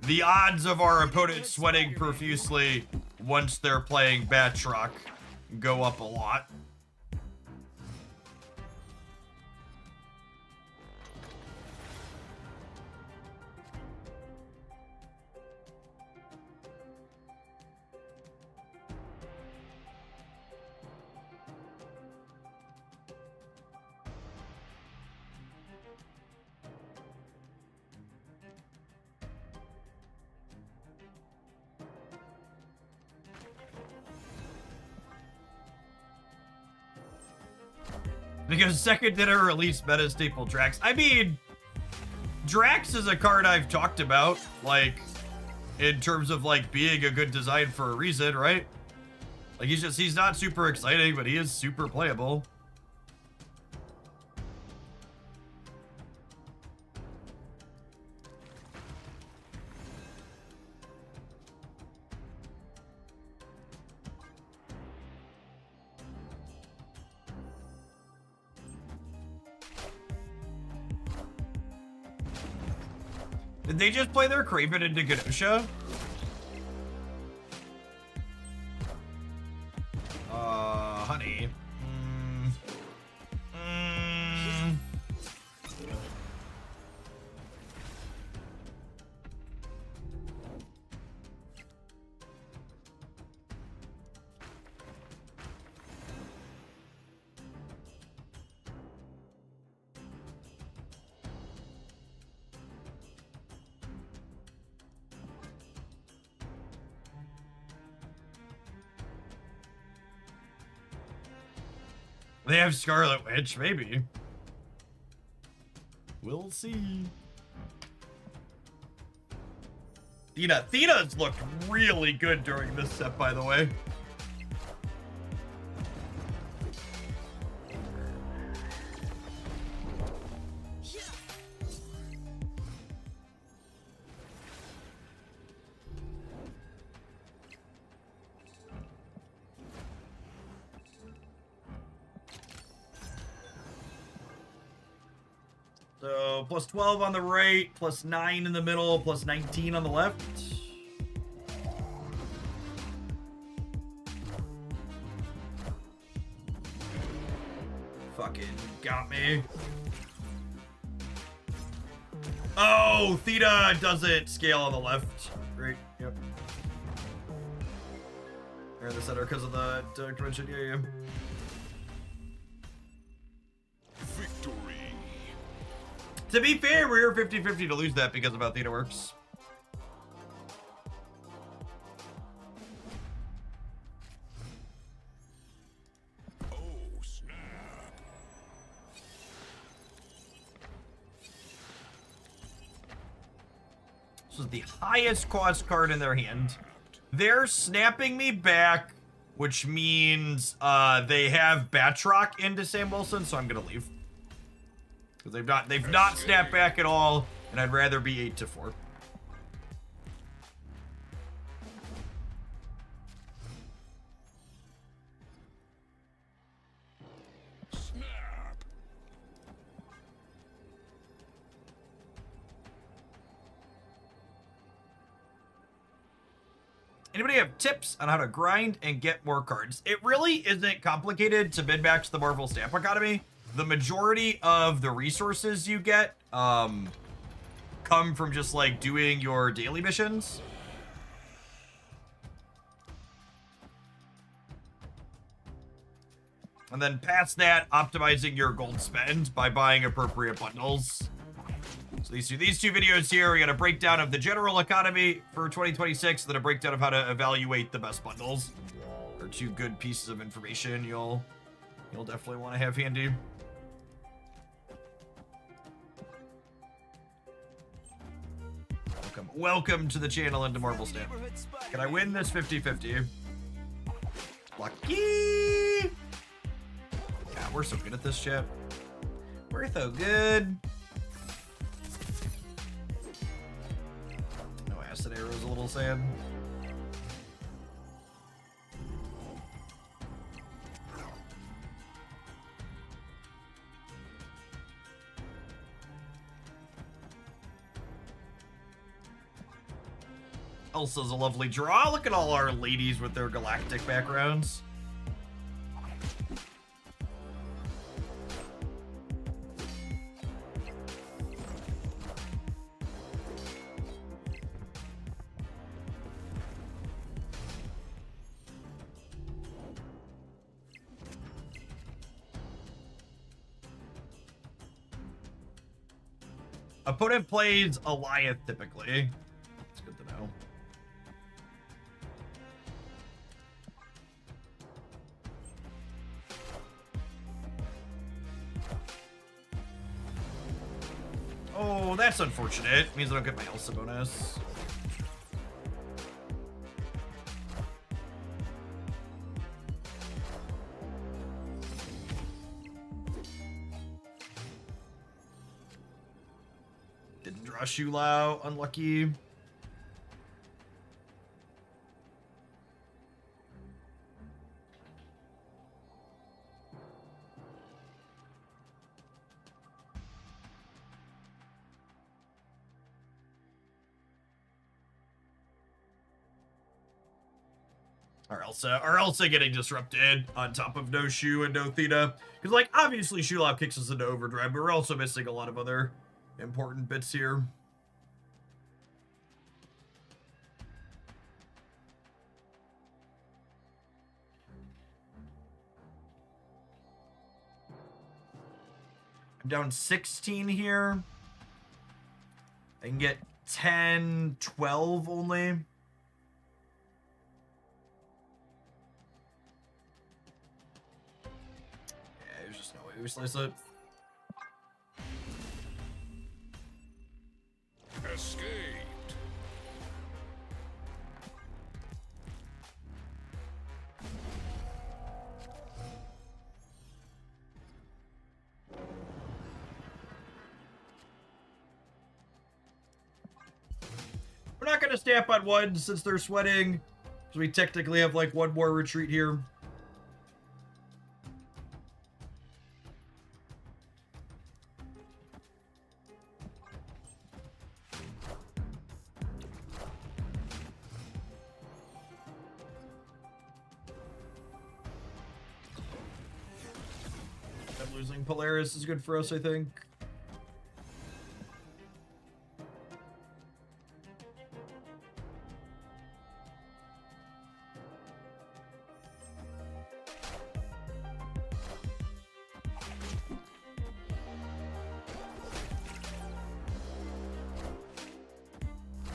the odds of our opponent sweating profusely once they're playing Batroc go up a lot. Because second dinner release meta staple Drax. I mean, Drax is a card I've talked about, like, in terms of, like, being a good design for a reason, right? Like, he's not super exciting, but he is super playable. Did they just play their Craven into Genosha? Honey. They have Scarlet Witch, maybe. We'll see. Thena's looked really good during this set, by the way. So, plus 12 on the right, plus 9 in the middle, plus 19 on the left. Fucking got me. Oh, Theta doesn't scale on the left. Great, yep. They're in the center because of the convention, yeah. Victory. To be fair, we were 50-50 to lose that because of how Theta works. Oh, snap. This is the highest cost card in their hand. They're snapping me back, which means they have Batroc into Sam Wilson, so I'm gonna leave. Because they've not snapped back at all, and I'd rather be 8-4. Snap. Anybody have tips on how to grind and get more cards? It really isn't complicated to min-max the Marvel Stamp Economy. The majority of the resources you get come from just like doing your daily missions. And then past that, optimizing your gold spend by buying appropriate bundles. So these two videos here, we got a breakdown of the general economy for 2026, then a breakdown of how to evaluate the best bundles. Are two good pieces of information you'll definitely want to have handy. Welcome to the channel into Marvel Stamp. Can I win this 50-50? Lucky! God, we're so good at this shit. We're so good. No acid arrows, a little sad. Elsa's a lovely draw. Look at all our ladies with their galactic backgrounds. Opponent plays Alliance typically. It's good to know. Oh, that's unfortunate. Means I don't get my Elsa bonus. Didn't draw Shu Lao. Unlucky. Our Elsa getting disrupted on top of no Shu and no Theta. Because, like, obviously Shu Lao kicks us into overdrive, but we're also missing a lot of other important bits here. I'm down 16 here. I can get 10, 12 only. Yeah, there's just no way we slice it. Escaped. We're not going to stamp on one since they're sweating. So we technically have like one more retreat here. Losing Polaris is good for us, I think.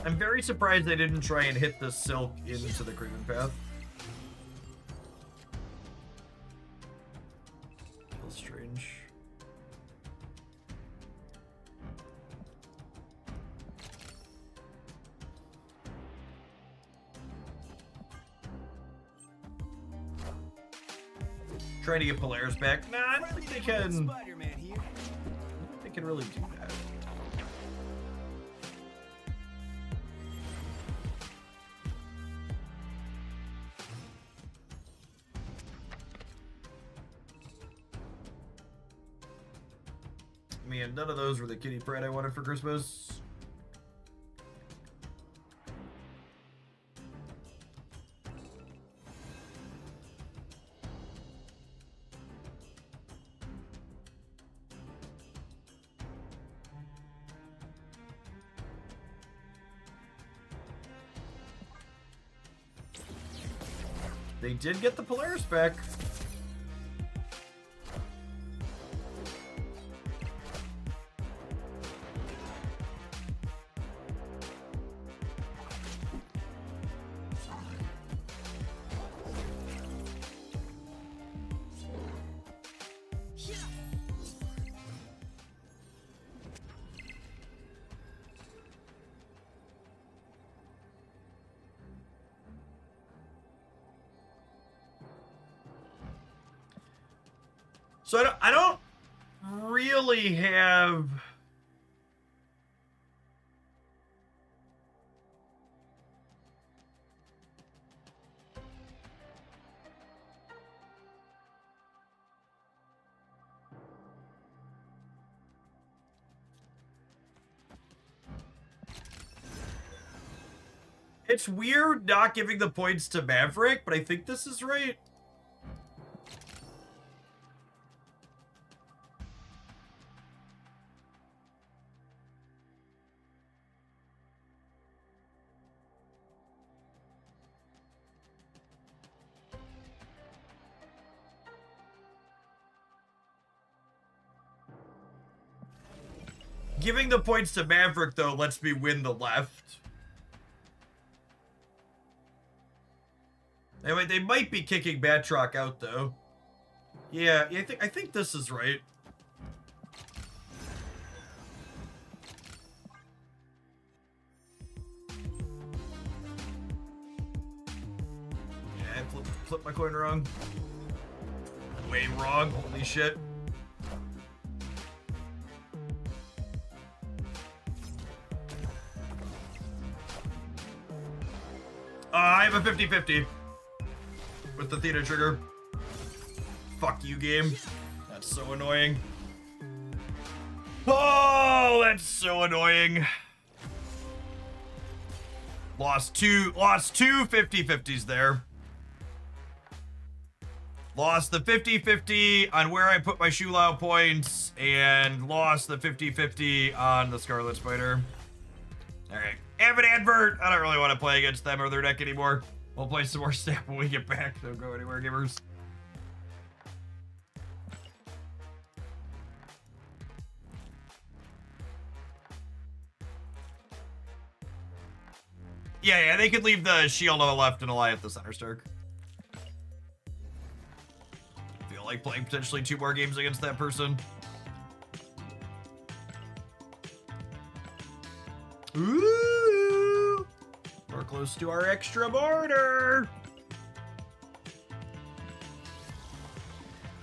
I'm very surprised they didn't try and hit the Silk into the Craven Path. Feels strange. Trying to get Polaris back. Nah, I don't think they can. I don't think they can really do that. Man, none of those were the kitty prat I wanted for Christmas. They did get the Polaris back. So I don't really have... It's weird not giving the points to Maverick, but I think this is right. Giving the points to Maverick, though, lets me win the left. Anyway, they might be kicking Batroc out, though. Yeah, I think this is right. Yeah, I flipped my coin wrong. Way wrong, holy shit. I have a 50-50 with the Theta trigger. Fuck you, game. That's so annoying. Oh, that's so annoying. Lost two 50-50s there. Lost the 50-50 on where I put my Shulau points, and lost the 50-50 on the Scarlet Spider. Alright. Avid Advert! I don't really want to play against them or their deck anymore. We'll play some more Snap when we get back. Don't go anywhere, gamers. Yeah, they could leave the shield on the left and ally at the center, Stark. Feel like playing potentially 2 more games against that person. Ooh! We're close to our extra border.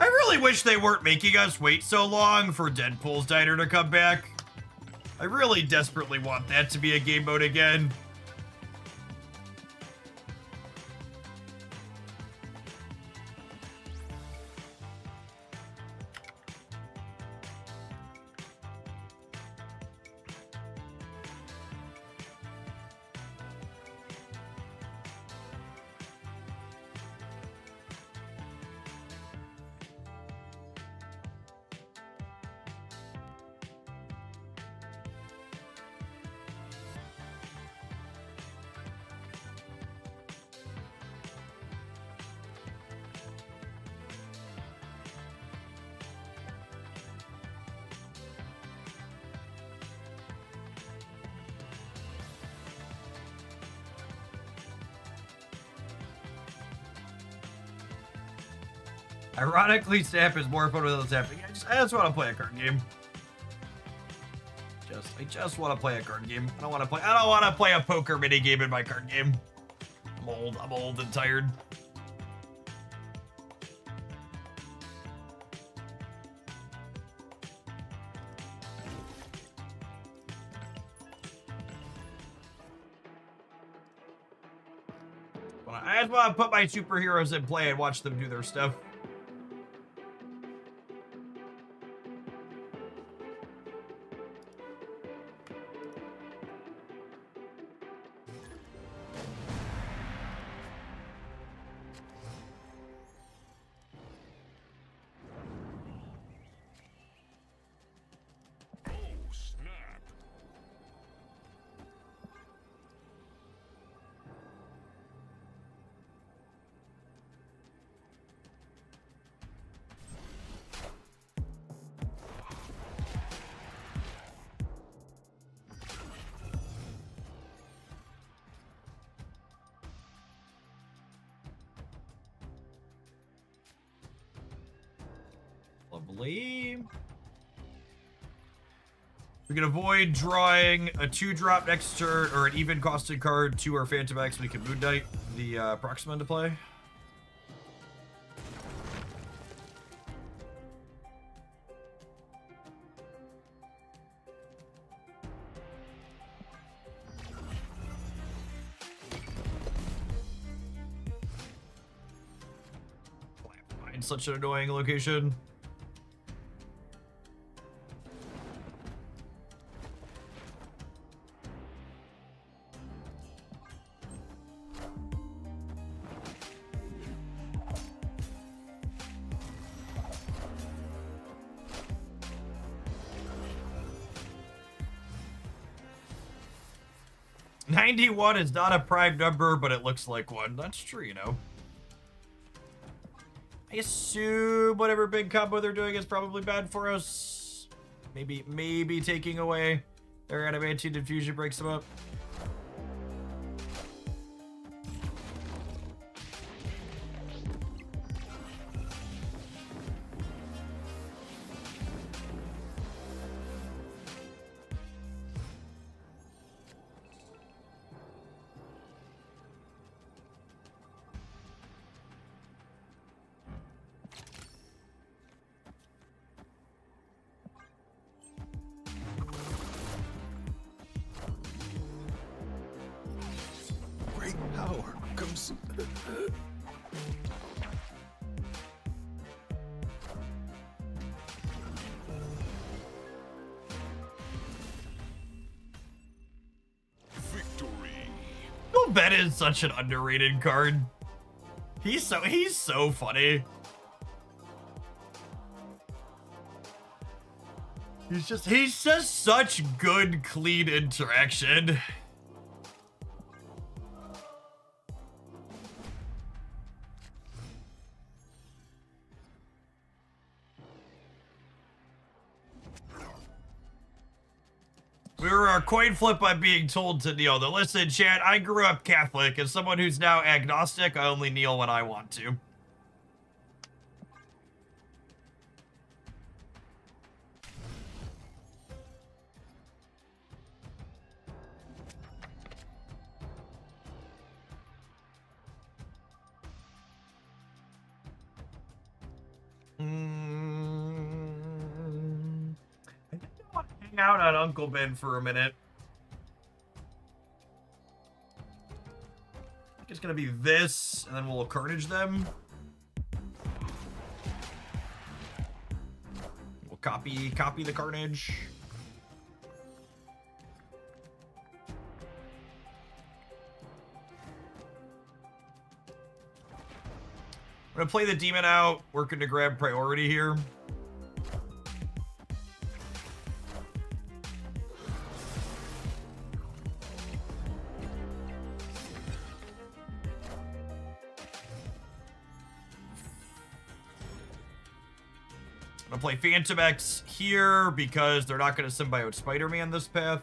I really wish they weren't making us wait so long for Deadpool's Diner to come back. I really desperately want that to be a game mode again. Ironically, Snap is more fun without Snapping. I just want to play a card game. I just want to play a card game. I don't want to play a poker mini game in my card game. I'm old and tired. I just want to put my superheroes in play and watch them do their stuff. possibly. We can avoid drawing a 2-drop next turn, or an even costed card to our Phantom X. We can Moon Knight the Proxima into play. Find such an annoying location. $91 is not a prime number, but it looks like one. That's true, you know. I assume whatever big combo they're doing is probably bad for us. Maybe taking away their adamantine infusion breaks them up. Great power comes. Victory. Ben is such an underrated card. He's so funny. He's just such good, clean interaction. We were our coin flip by being told to kneel. Though, listen, chat, I grew up Catholic. As someone who's now agnostic, I only kneel when I want to. I think I want to hang out on Uncle Ben for a minute. I think it's gonna be this, and then we'll carnage them. We'll copy the carnage. I'm gonna play the demon out, working to grab priority here. I'm gonna play Phantom X here because they're not gonna symbiote Spider-Man this path.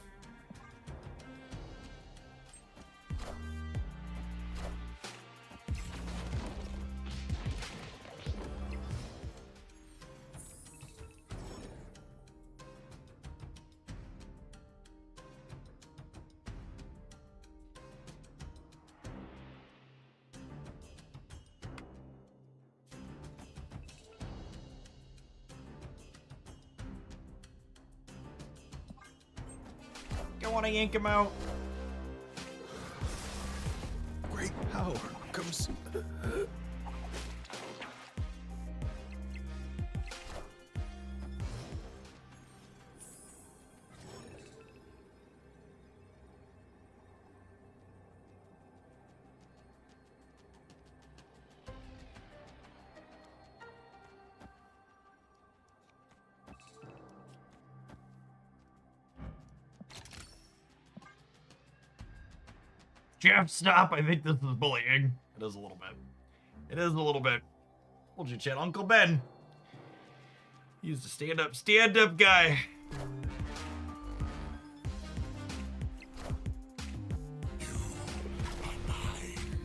I want to yank him out. Great power comes. Jeff, stop. I think this is bullying. It is a little bit. It is a little bit. Told you, chat. Uncle Ben. He's a stand-up guy.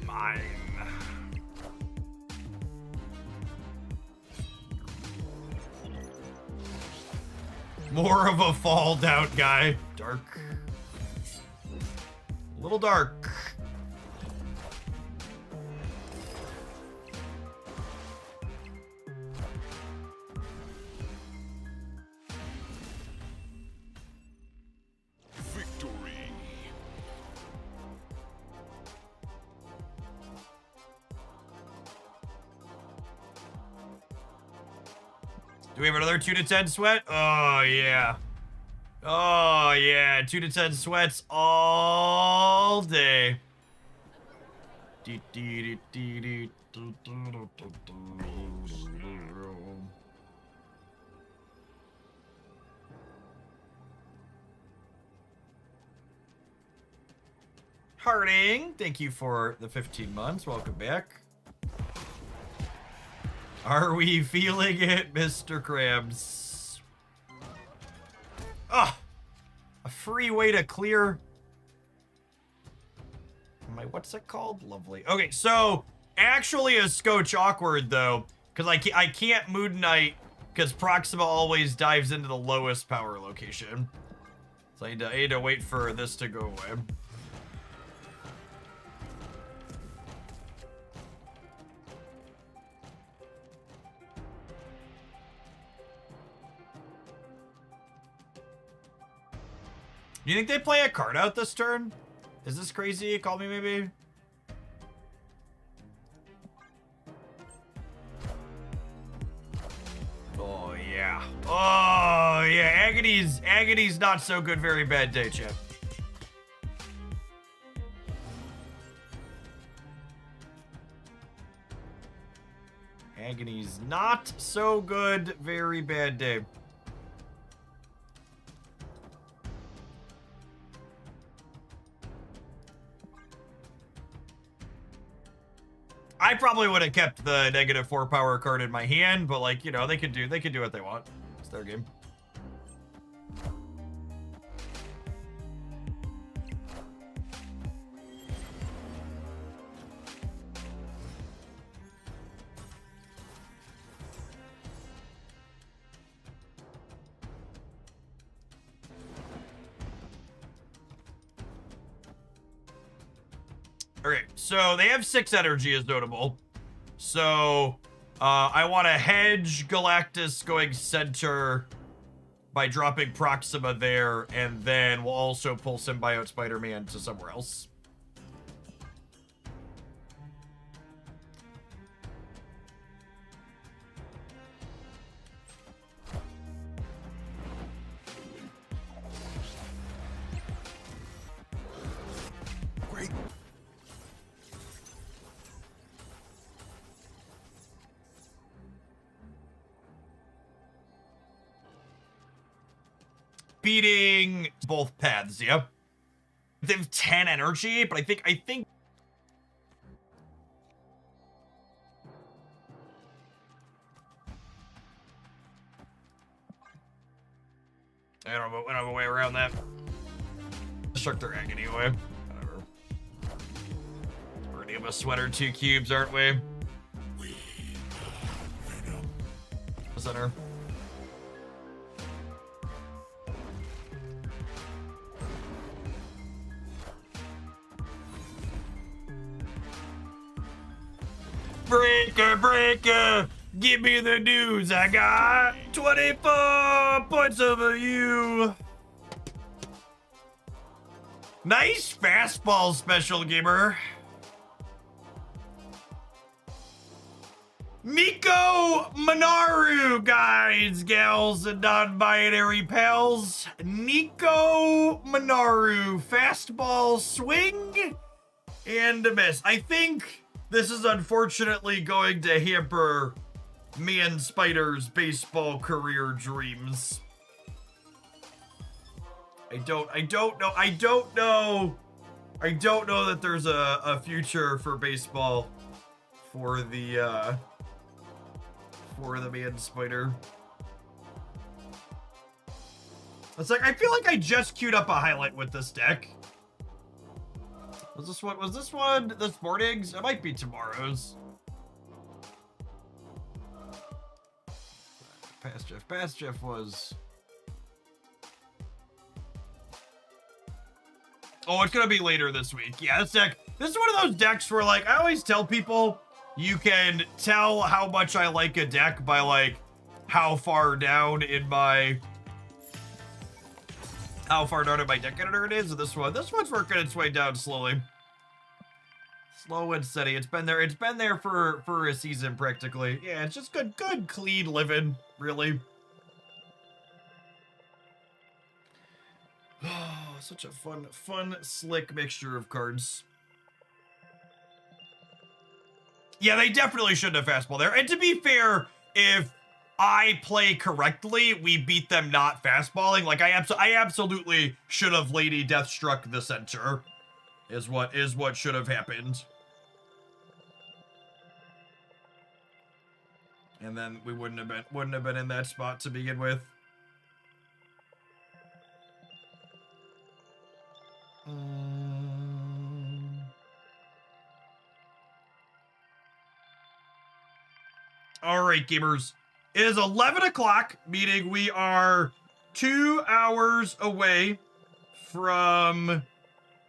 Mine. More of a fall down guy. Dark. A little dark. Victory. Do we have another 2 to 10 sweat? Oh, yeah. Oh, yeah. 2 to 10 sweats all day. Harding, thank you for the 15 months. Welcome back. Are we feeling it, Mr. Krabs? Ah, a free way to clear. What's it called? Lovely. Okay, so actually a scotch awkward though, because I can't Moon Knight because Proxima always dives into the lowest power location. So I need to wait for this to go away. Do you think they play a card out this turn? Is this crazy? Call me maybe? Oh yeah. Oh yeah. Agony's not so good. Very bad day, chat. Agony's not so good. Very bad day. I probably would have kept the -4 power card in my hand, but like, you know, they could do what they want. It's their game. Okay, so they have 6 energy is notable. So I want to hedge Galactus going center by dropping Proxima there, and then we'll also pull Symbiote Spider-Man to somewhere else. Great. Beating both paths, yeah. They have 10 energy, but I think I don't have a way around that. Struck their agony away. Whatever. We're gonna give a sweater 2 cubes, aren't we? Center. Breaker, give me the news. I got 24 points over you. Nice fastball, special gamer. Miko Manaru, guys, gals, and non-binary pals. Nico Manaru, fastball swing and a miss. I think this is unfortunately going to hamper Man Spider's baseball career dreams. I don't know that there's a future for baseball for the Man Spider. It's like, I feel like I just queued up a highlight with this deck. Was this one this morning's? It might be tomorrow's. Past Jeff was Oh, it's gonna be later this week. Yeah, this deck. This is one of those decks where, like, I always tell people you can tell how much I like a deck by, like, how far down in my deck editor it is. And this one's working its way down slowly. Slow and steady. It's been there for a season practically. Yeah, it's just good clean living, really. Oh, such a fun, slick mixture of cards. Yeah, they definitely shouldn't have fastball there. And to be fair, if I play correctly, we beat them not fastballing. Like, I absolutely should have Lady Deathstruck the center. Is what should have happened. And then we wouldn't have been in that spot to begin with. All right, gamers. It is 11 o'clock, meaning we are 2 hours away from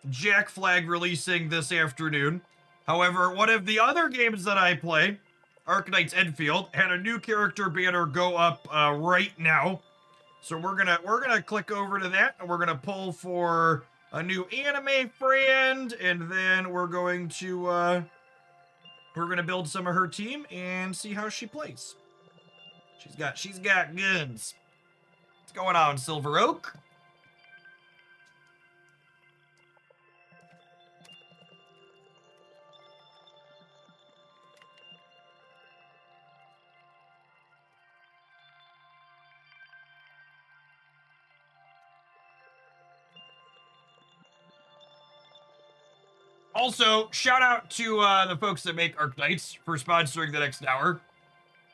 Jackflag releasing this afternoon. However, one of the other games that I play, Arknights Endfield, had a new character banner go up right now. So we're gonna click over to that, and we're gonna pull for a new anime friend, and then we're going to build some of her team and see how she plays. She's got guns. What's going on, Silver Oak? Also, shout out to the folks that make Arknights for sponsoring the next hour.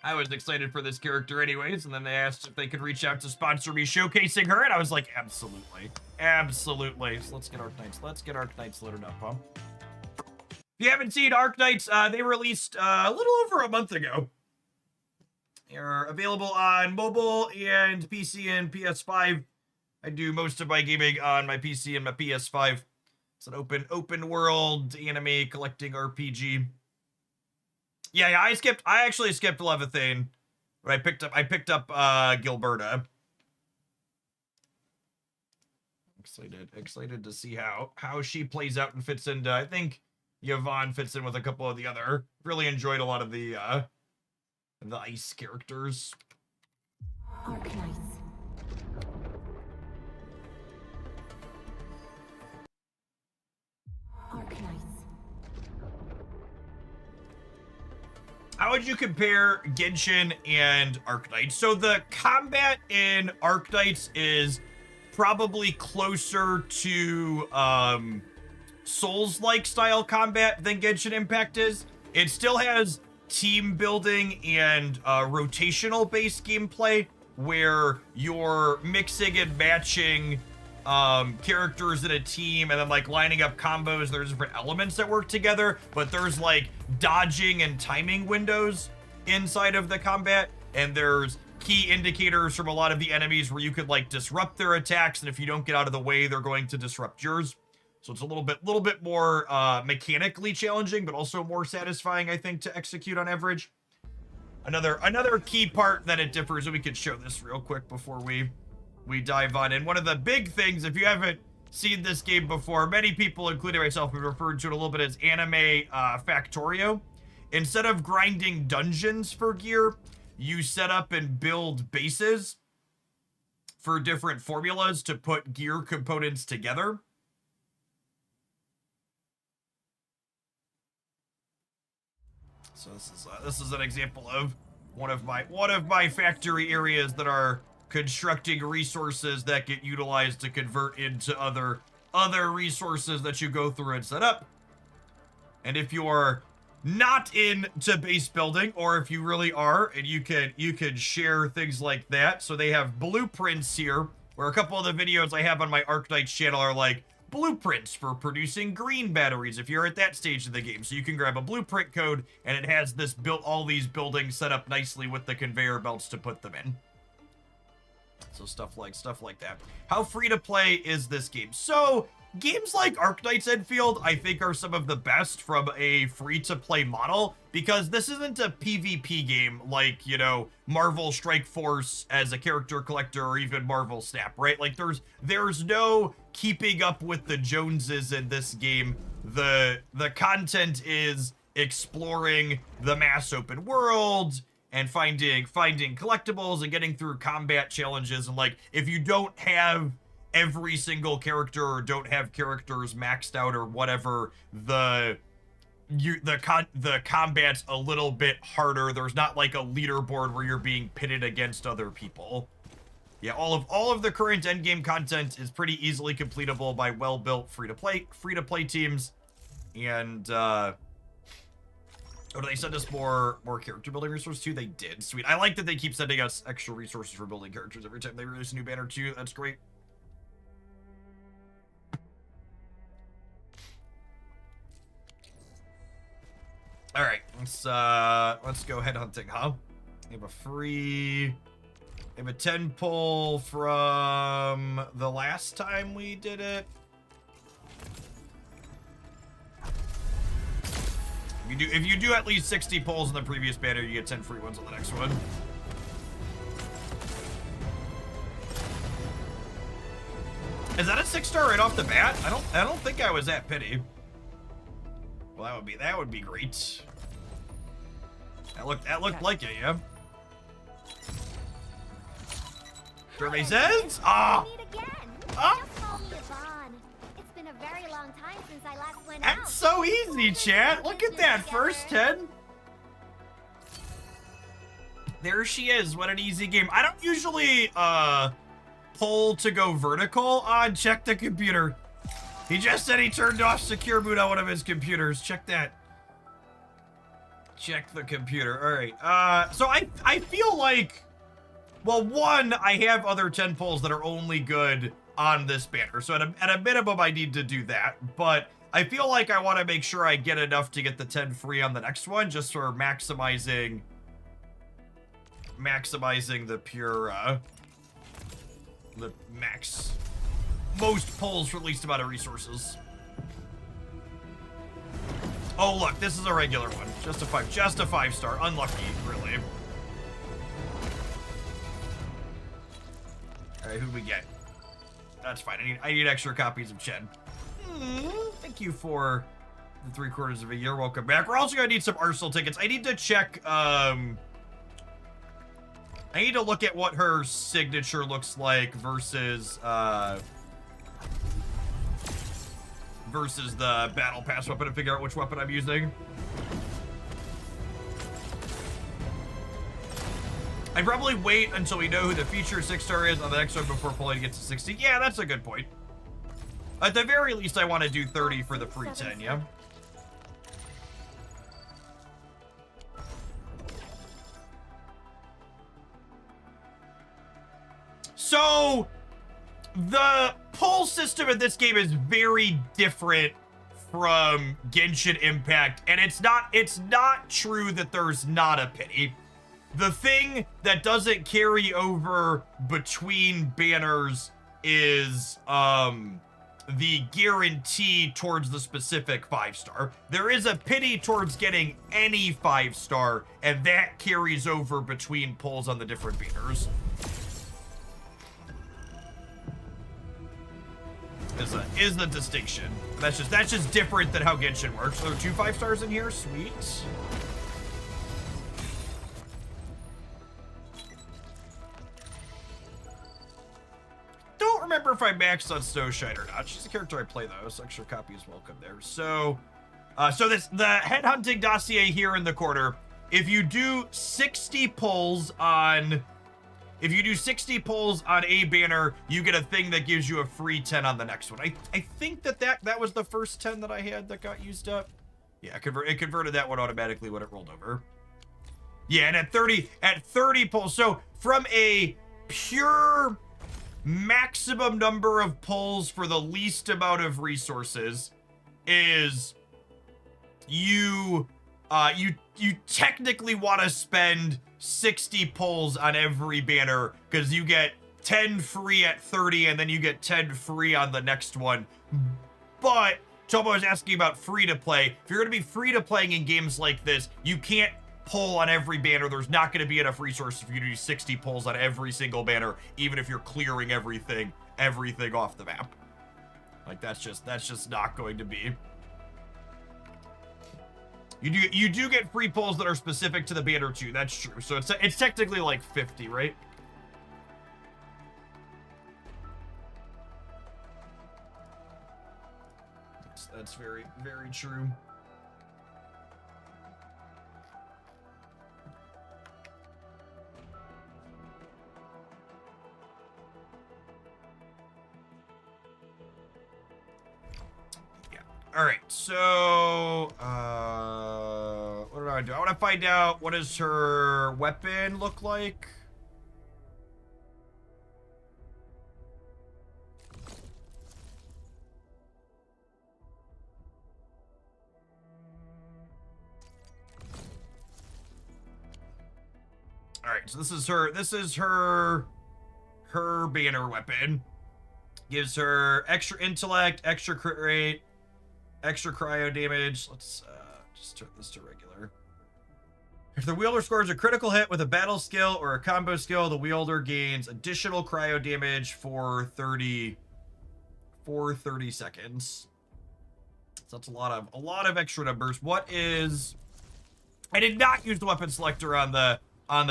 I was excited for this character anyways, and then they asked if they could reach out to sponsor me showcasing her, and I was like, absolutely. Absolutely. So let's get Arknights loaded up, huh? If you haven't seen Arknights, they released a little over a month ago. They're available on mobile and PC and PS5. I do most of my gaming on my PC and my PS5. It's an open world anime collecting RPG. Yeah, I actually skipped Levithane, but I picked up Gilberta. Excited to see how she plays out and fits into. I think Yvonne fits in with a couple of the other. Really enjoyed a lot of the ice characters. Arknights. Arknights. How would you compare Genshin and Arknights? So the combat in Arknights is probably closer to Souls-like style combat than Genshin Impact is. It still has team building and rotational based gameplay where you're mixing and matching characters in a team and then like lining up combos. There's different elements that work together, but there's like dodging and timing windows inside of the combat, and there's key indicators from a lot of the enemies where you could like disrupt their attacks, and if you don't get out of the way, they're going to disrupt yours. So it's a little bit more mechanically challenging, but also more satisfying, I think, to execute on average. Another key part that it differs, and we could show this real quick before we dive on. And one of the big things, if you haven't seen this game before, many people, including myself, have referred to it a little bit as anime Factorio. Instead of grinding dungeons for gear, you set up and build bases for different formulas to put gear components together. So this is an example of one of my factory areas that are constructing resources that get utilized to convert into other resources that you go through and set up. And if you're not into base building, or if you really are, and you could share things like that. So they have blueprints here, where a couple of the videos I have on my Arknights channel are like blueprints for producing green batteries if you're at that stage of the game. So you can grab a blueprint code, and it has this all these buildings set up nicely with the conveyor belts to put them in. So stuff like that. How free to play is this game? So games like Arknights Endfield, I think, are some of the best from a free-to-play model, because this isn't a PvP game like, you know, Marvel Strike Force as a character collector or even Marvel Snap, right? Like, there's no keeping up with the Joneses in this game. The content is exploring the mass open world and finding collectibles and getting through combat challenges. And like, if you don't have every single character or don't have characters maxed out or whatever, the combat's a little bit harder. There's not like a leaderboard where you're being pitted against other people. Yeah, all of the current endgame content is pretty easily completable by well-built free-to-play teams. And oh, do they send us more character building resources too? They did. Sweet. I like that they keep sending us extra resources for building characters every time they release a new banner too. That's great. All right, let's go head hunting, huh? We have a 10 pull from the last time we did it. If you do at least 60 pulls in the previous banner, you get 10 free ones on the next one. Is that a 6-star right off the bat? I don't think I was that pity. Well, that would be great. That looked like it, yeah. Survey says, ah. Just call me Yvonne. It's been a very long time since I last went out. That's so easy, chat. Look at that first 10. There she is. What an easy game. I don't usually pull to go vertical on check the computer. He just said he turned off secure boot on one of his computers. Check that. Check the computer. All right. So I feel like, well, one, I have other 10 pulls that are only good on this banner. So at a minimum, I need to do that. But I feel like I want to make sure I get enough to get the 10 free on the next one, just for maximizing the pure, the most pulls for least amount of resources. Oh, look, this is a regular one. Just a 5-star. Unlucky, really. All right, who do we get? That's fine. I need extra copies of Chen. Thank you for the 3/4 of a year. Welcome back. We're also gonna need some Arsenal tickets. I need to check. I need to look at what her signature looks like versus the battle pass weapon and figure out which weapon I'm using. I'd probably wait until we know who the feature 6-star is on the next one before pulling to get to 60. Yeah, that's a good point. At the very least, I want to do 30 for the free 10, yeah? So, the pull system in this game is very different from Genshin Impact, and it's not true that there's not a pity. The thing that doesn't carry over between banners is the guarantee towards the specific 5-star. There is a pity towards getting any 5-star, and that carries over between pulls on the different banners. Is the distinction. That's just different than how Genshin works. So there are 2 5-stars in here. Sweet. Don't remember if I maxed on Snowshine or not. She's a character I play though, so extra copy is welcome there. So, the headhunting dossier here in the corner. If you do 60 pulls on a banner, you get a thing that gives you a free 10 on the next one. I think that was the first 10 that I had that got used up. Yeah, it converted that one automatically when it rolled over. Yeah, and at 30 pulls. So from a pure maximum number of pulls for the least amount of resources is you technically want to spend 60 pulls on every banner because you get 10 free at 30 and then you get 10 free on the next one. But Tomo was asking about free-to-play. If you're going to be free-to-playing in games like this, you can't pull on every banner. There's not going to be enough resources for you to do 60 pulls on every single banner, even if you're clearing everything off the map. Like, that's just not going to be. You do get free pulls that are specific to the banner too. That's true. So it's technically like 50, right? That's very, very true. Yeah. All right. So, what do I do? I want to find out, what does her weapon look like? All right, so this is her banner weapon. Gives her extra intellect, extra crit rate, extra cryo damage. Let's just turn this to regular. If the wielder scores a critical hit with a battle skill or a combo skill, the wielder gains additional cryo damage for 30 seconds. So that's a lot of extra numbers. What is? I did not use the weapon selector on the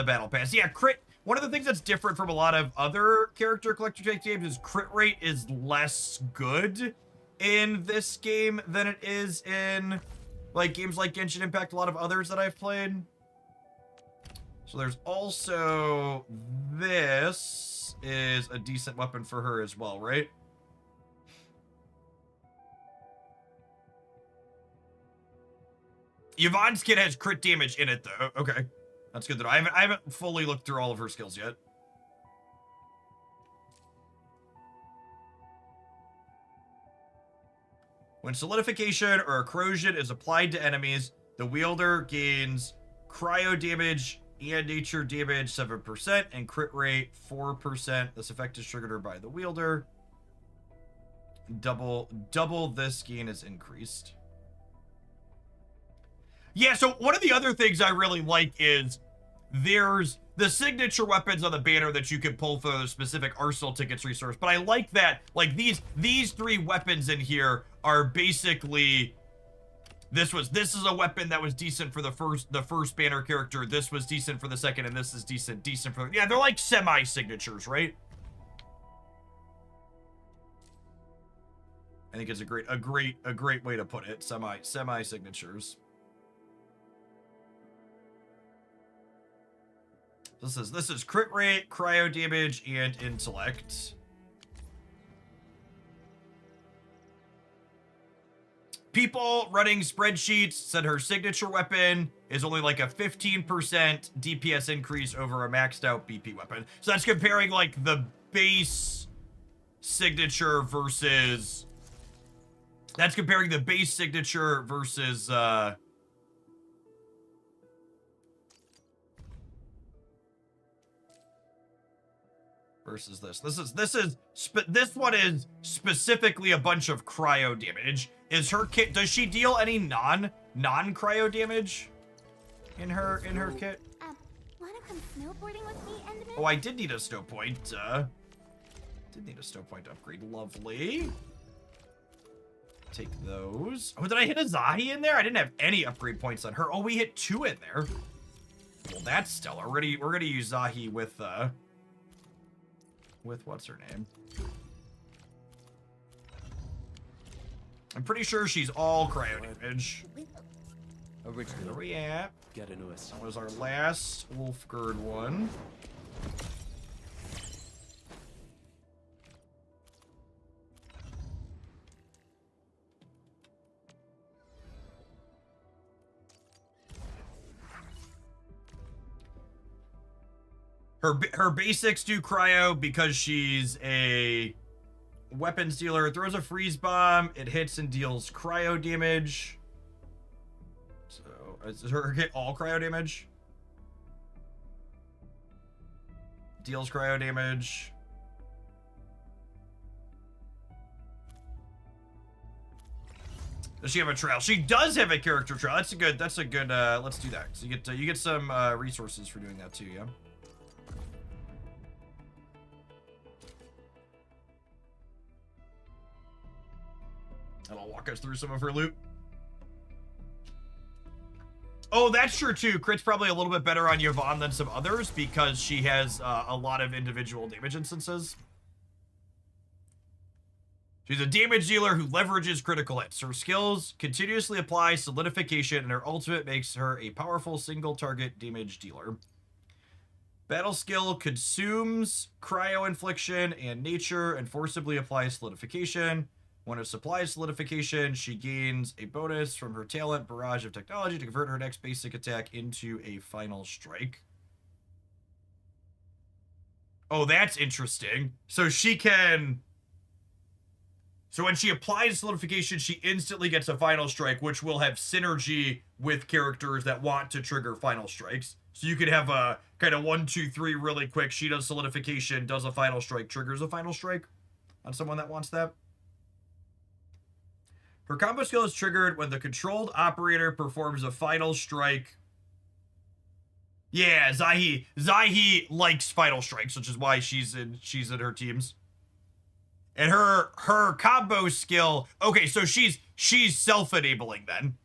battle pass. Yeah, crit. One of the things that's different from a lot of other character collector type games is crit rate is less good in this game than it is in like games like Genshin Impact, a lot of others that I've played. So there's also, this is a decent weapon for her as well, right? Yvonne's kit has crit damage in it though. Okay. That's good to know. I haven't fully looked through all of her skills yet. When solidification or corrosion is applied to enemies, the wielder gains cryo damage and nature damage 7% and crit rate 4%. This effect is triggered by the wielder. Double this gain is increased. Yeah, so one of the other things I really like is there's the signature weapons on the banner that you can pull for the specific arsenal tickets resource. But I like that, like these three weapons in here are basically, this is a weapon that was decent for the first banner character. This was decent for the second, and this is decent for, yeah, they're like semi-signatures, right? I think it's a great way to put it. Semi-signatures. This is crit rate, cryo damage, and intellect. People running spreadsheets said her signature weapon is only like a 15% DPS increase over a maxed out BP weapon. So that's comparing like the base signature versus, that's comparing the base signature versus versus this. This one is specifically a bunch of cryo damage. Is her kit, does she deal any non-cryo damage in her kit? Wanna come snowboarding with me, Endman? Oh, I did need a snow point. Did need a snow point upgrade. Lovely. Take those. Oh, did I hit a Zahi in there? I didn't have any upgrade points on her. Oh, we hit 2 in there. Well, that's stellar. We're gonna use Zahi with what's her name? I'm pretty sure she's all cryo damage. Where are we at? Get a newest. That was our last Wolfgird one. Her basics do cryo because she's a weapons dealer. It throws a freeze bomb. It hits and deals cryo damage. So, is her hit all cryo damage? Deals cryo damage. Does she have a trail? She does have a character trail. That's a good, let's do that. So you get some resources for doing that too, yeah? That'll walk us through some of her loot. Oh, that's true too. Crit's probably a little bit better on Yvonne than some others because she has a lot of individual damage instances. She's a damage dealer who leverages critical hits. Her skills continuously apply solidification, and her ultimate makes her a powerful single target damage dealer. Battle skill consumes cryo infliction and nature and forcibly applies solidification. When it supplies solidification, she gains a bonus from her talent, Barrage of Technology, to convert her next basic attack into a final strike. Oh, that's interesting. So she can... So when she applies solidification, she instantly gets a final strike, which will have synergy with characters that want to trigger final strikes. So you could have a kind of 1, 2, 3 really quick. She does solidification, does a final strike, triggers a final strike on someone that wants that. Her combo skill is triggered when the controlled operator performs a final strike. Yeah, Zahi likes final strikes, which is why she's in her teams. And her combo skill, okay, so she's self-enabling then.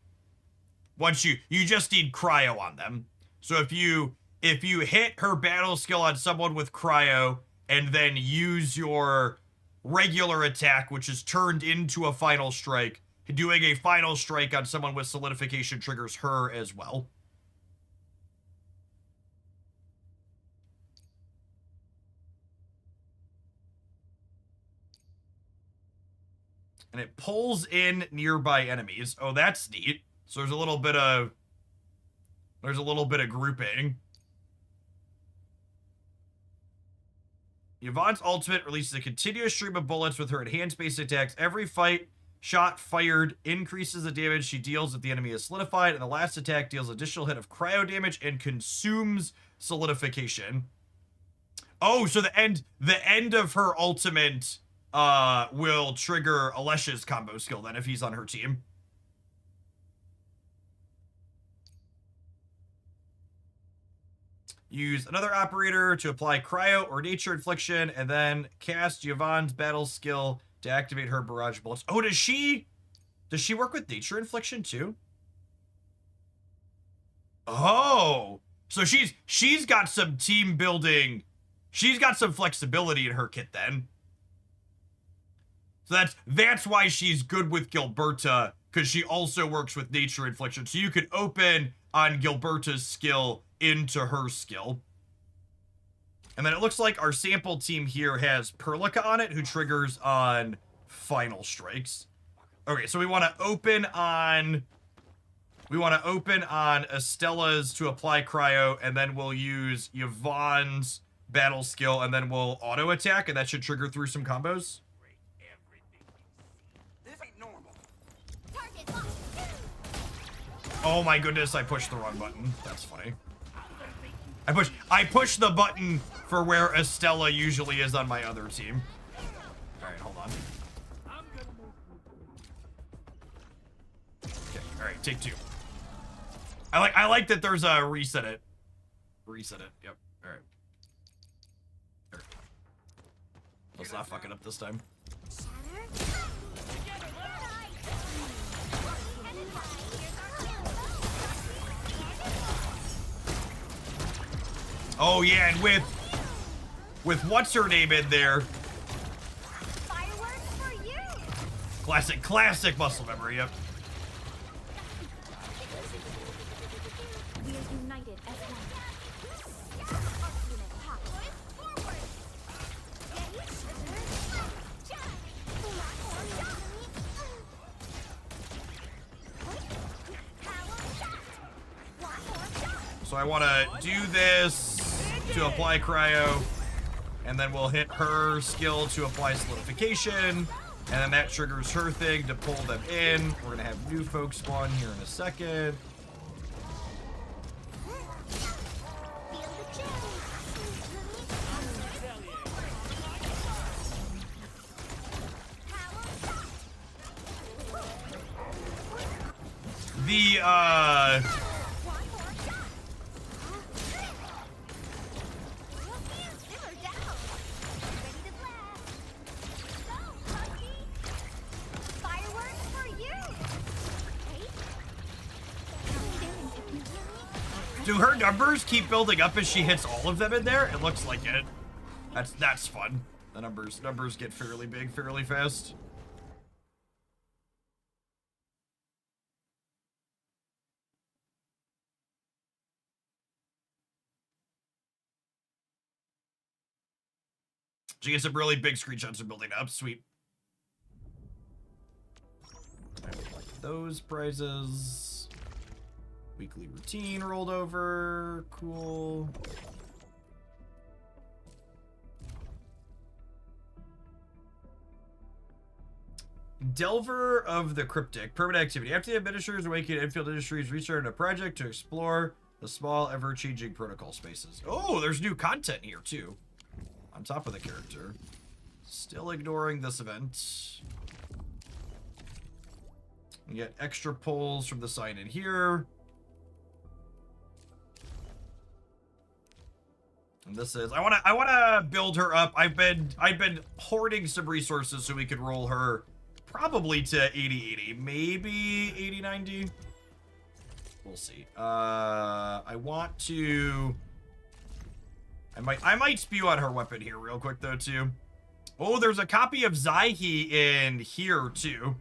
Once you just need cryo on them. So if you hit her battle skill on someone with cryo and then use your regular attack, which is turned into a final strike, doing a final strike on someone with solidification triggers her as well. And it pulls in nearby enemies. Oh, that's neat. So there's a little bit of grouping. Yvonne's ultimate releases a continuous stream of bullets with her enhanced base attacks. Every shot fired increases the damage she deals if the enemy is solidified, and the last attack deals additional hit of cryo damage and consumes solidification. Oh, so the end of her ultimate will trigger Alesha's combo skill then if he's on her team. Use another operator to apply cryo or nature infliction, and then cast Yvonne's battle skill to activate her barrage bullets. Oh, does she work with nature infliction too? Oh, so she's got some team building. She's got some flexibility in her kit then. So that's why she's good with Gilberta, because she also works with nature infliction. So you could open on Gilberta's skill into her skill. And then it looks like our sample team here has Perlica on it, who triggers on final strikes. Okay, so we want to open on Estella's to apply cryo, and then we'll use Yvonne's battle skill, and then we'll auto attack, and that should trigger through some combos. Oh my goodness, I pushed the wrong button. That's funny. I pushed the button for where Estella usually is on my other team. Alright, hold on. Okay, alright, take 2. I like that there's a reset it. Reset it, yep. Alright. Let's not fuck it up this time. Oh yeah, and with what's her name in there? Fireworks for you. Classic muscle memory, yep. We are united as one. Unit hot. Forward. So I want to do this to apply cryo, and then we'll hit her skill to apply solidification, and then that triggers her thing to pull them in. We're gonna have new folks spawn here in a second. The One more shot. Simmer down. Ready to blast. Go, monkey. Fireworks for you. Hey. do her numbers keep building up as she hits all of them in there? It looks like it. That's fun. The numbers get fairly big fairly fast. She gets some really big screenshots of building up. Sweet. I would like those prizes. Weekly routine rolled over. Cool. Delver of the Cryptic. Permanent activity. After the administrators awaken, Endfield Industries restarted a project to explore the small, ever-changing protocol spaces. Oh, there's new content here, too. On top of the character. Still ignoring this event. We get extra pulls from the sign in here. And this is I wanna build her up. I've been hoarding some resources so we could roll her probably to 80-80, maybe 80-90. We'll see. I want to I might spew on her weapon here real quick though too. Oh, there's a copy of Zyhe in here too.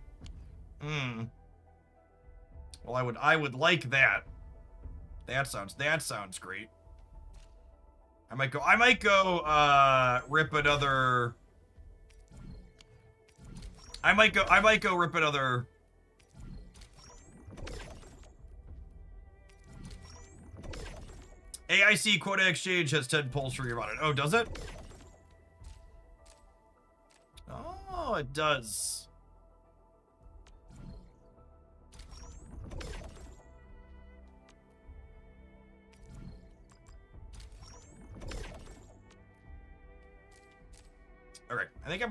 Well, I would like that. That sounds great. I might go rip another I might go rip another AIC quota exchange has 10 pulls for your on it. Oh, does it? Oh, it does. All right, I think I'm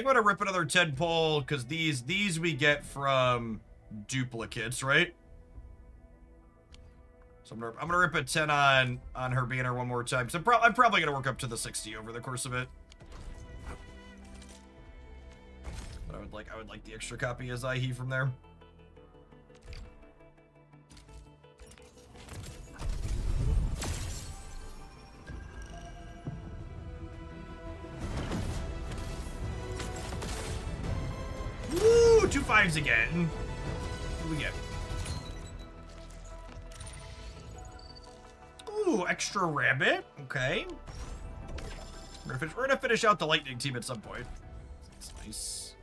gonna rip another 10 pull because these we get from duplicates, right? So I'm gonna rip a 10 on her banner one more time. So I'm probably gonna work up to the 60 over the course of it. But I would like the extra copy of Zyhe from there. Woo! 2 5s again. What do we get? Ooh, extra rabbit. Okay. We're gonna finish out the lightning team at some point. That's nice.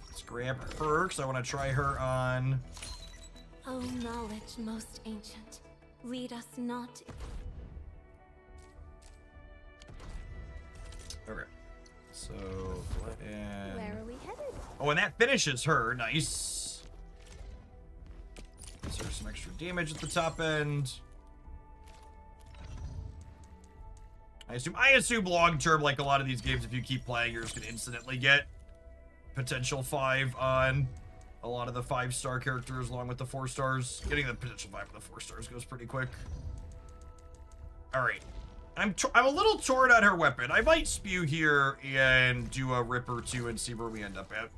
Let's grab her, because I want to try her on. O knowledge most ancient, lead us not. Okay. So, and... Where are we headed? Oh, and that finishes her. Nice. Gives her some extra damage at the top end. I assume long term, like a lot of these games, if you keep playing, you're just gonna instantly get potential 5 on a lot of the 5-star characters, along with the 4 stars. Getting the potential 5 on the 4 stars goes pretty quick. All right, I'm a little torn on her weapon. I might spew here and do a rip or 2 and see where we end up at.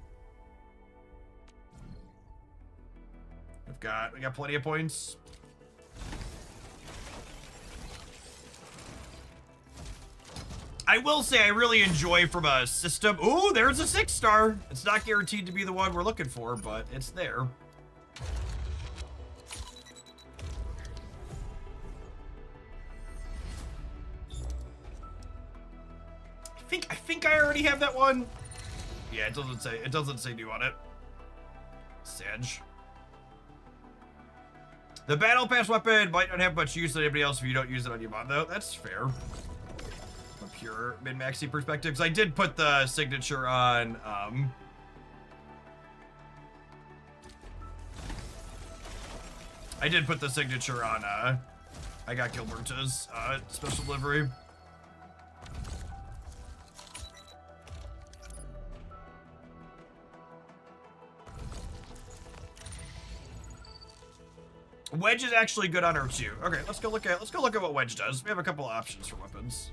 We got plenty of points. I will say I really enjoy from a system. Ooh, there's a 6-star. It's not guaranteed to be the one we're looking for, but it's there. I think I already have that one. Yeah, it doesn't say new on it. Sedge. The battle pass weapon might not have much use on anybody else if you don't use it on Yvonne, though. That's fair. From a pure min-maxy perspective, because I did put the signature on, I did put the signature on, I got Gilberta's, special delivery. Wedge is actually good on her too. Okay, let's go look at what Wedge does. We have a couple of options for weapons.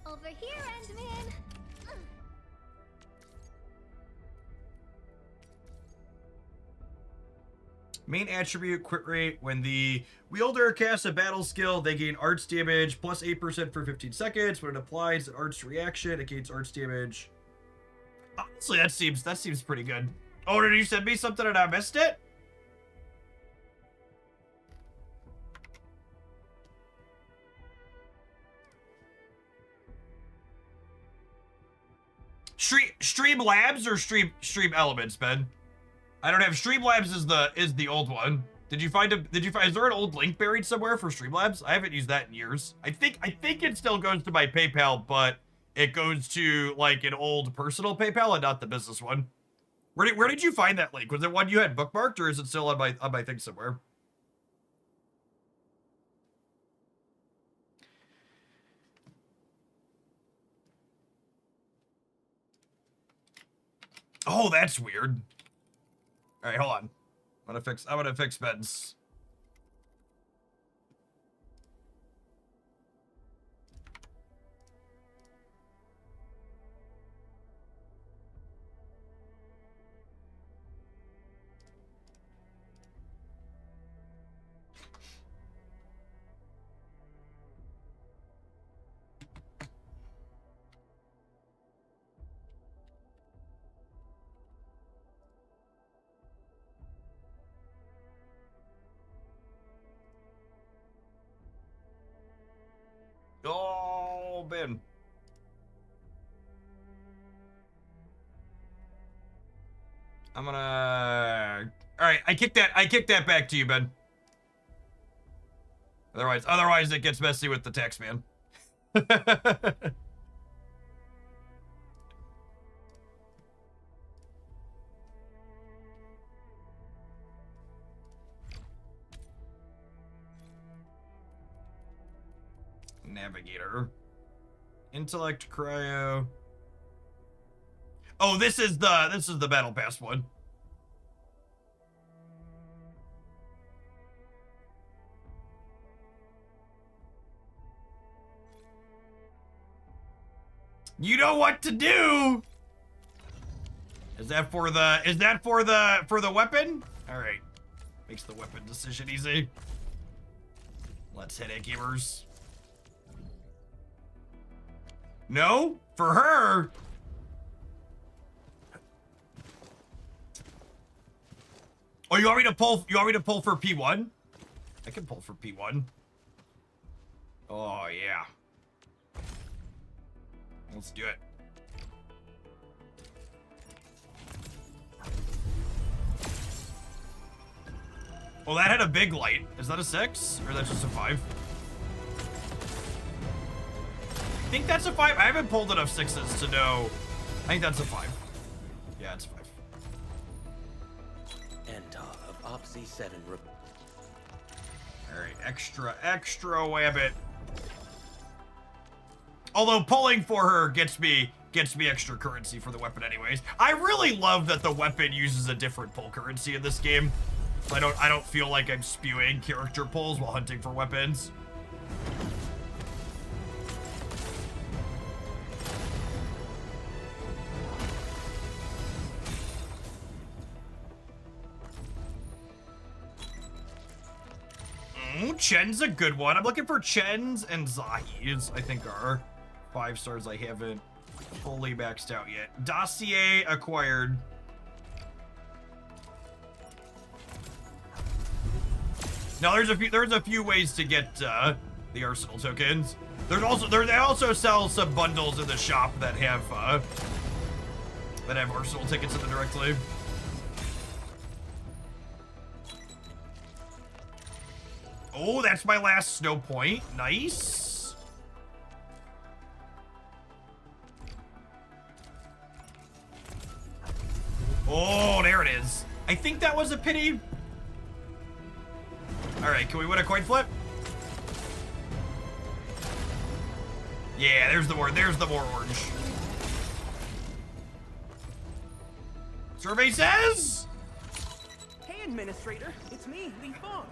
Over here, Endman. Main attribute, crit rate. When the wielder casts a battle skill, they gain arts damage plus 8% for 15 seconds. When it applies an arts reaction, it gains arts damage. Honestly, that seems pretty good. Oh, did you send me something and I missed it? Streamlabs or Stream Elements, Ben? I don't have Streamlabs is the old one. Is there an old link buried somewhere for Streamlabs? I haven't used that in years. I think it still goes to my PayPal, but it goes to like an old personal PayPal and not the business one. Where did you find that link? Was it one you had bookmarked, or is it still on my thing somewhere? Oh, that's weird. All right, hold on. I'm gonna fix Ben's. Oh, Ben. I'm gonna. All right, I kick that back to you, Ben. Otherwise, it gets messy with the text, man. Navigator. Intellect, cryo. Oh, this is the battle pass one. You know what to do. Is that for the weapon? All right. Makes the weapon decision easy. Let's hit it, gamers. No, for her. Oh, you want me to pull? You want me to pull for P1? I can pull for P1. Oh yeah. Let's do it. Oh, that had a big light. Is that a 6? Or that's just a 5? I think that's a 5. I haven't pulled enough 6s to know. I think that's a 5. Yeah, it's a 5. Enter of Opsy 7. Alright, extra wabbit. Although pulling for her gets me extra currency for the weapon anyways. I really love that the weapon uses a different pull currency in this game. I don't feel like I'm spewing character pulls while hunting for weapons. Chen's a good one. I'm looking for Chen's and Zahi's, I think are 5 stars I haven't fully maxed out yet. Dossier acquired. Now there's a few ways to get the arsenal tokens. They also sell some bundles in the shop that have arsenal tickets in them directly. Oh, that's my last snow point. Nice. Oh, there it is. I think that was a pity. All right, can we win a coin flip? Yeah, there's the more orange. Survey says. Hey, Administrator. It's me, Yvonne.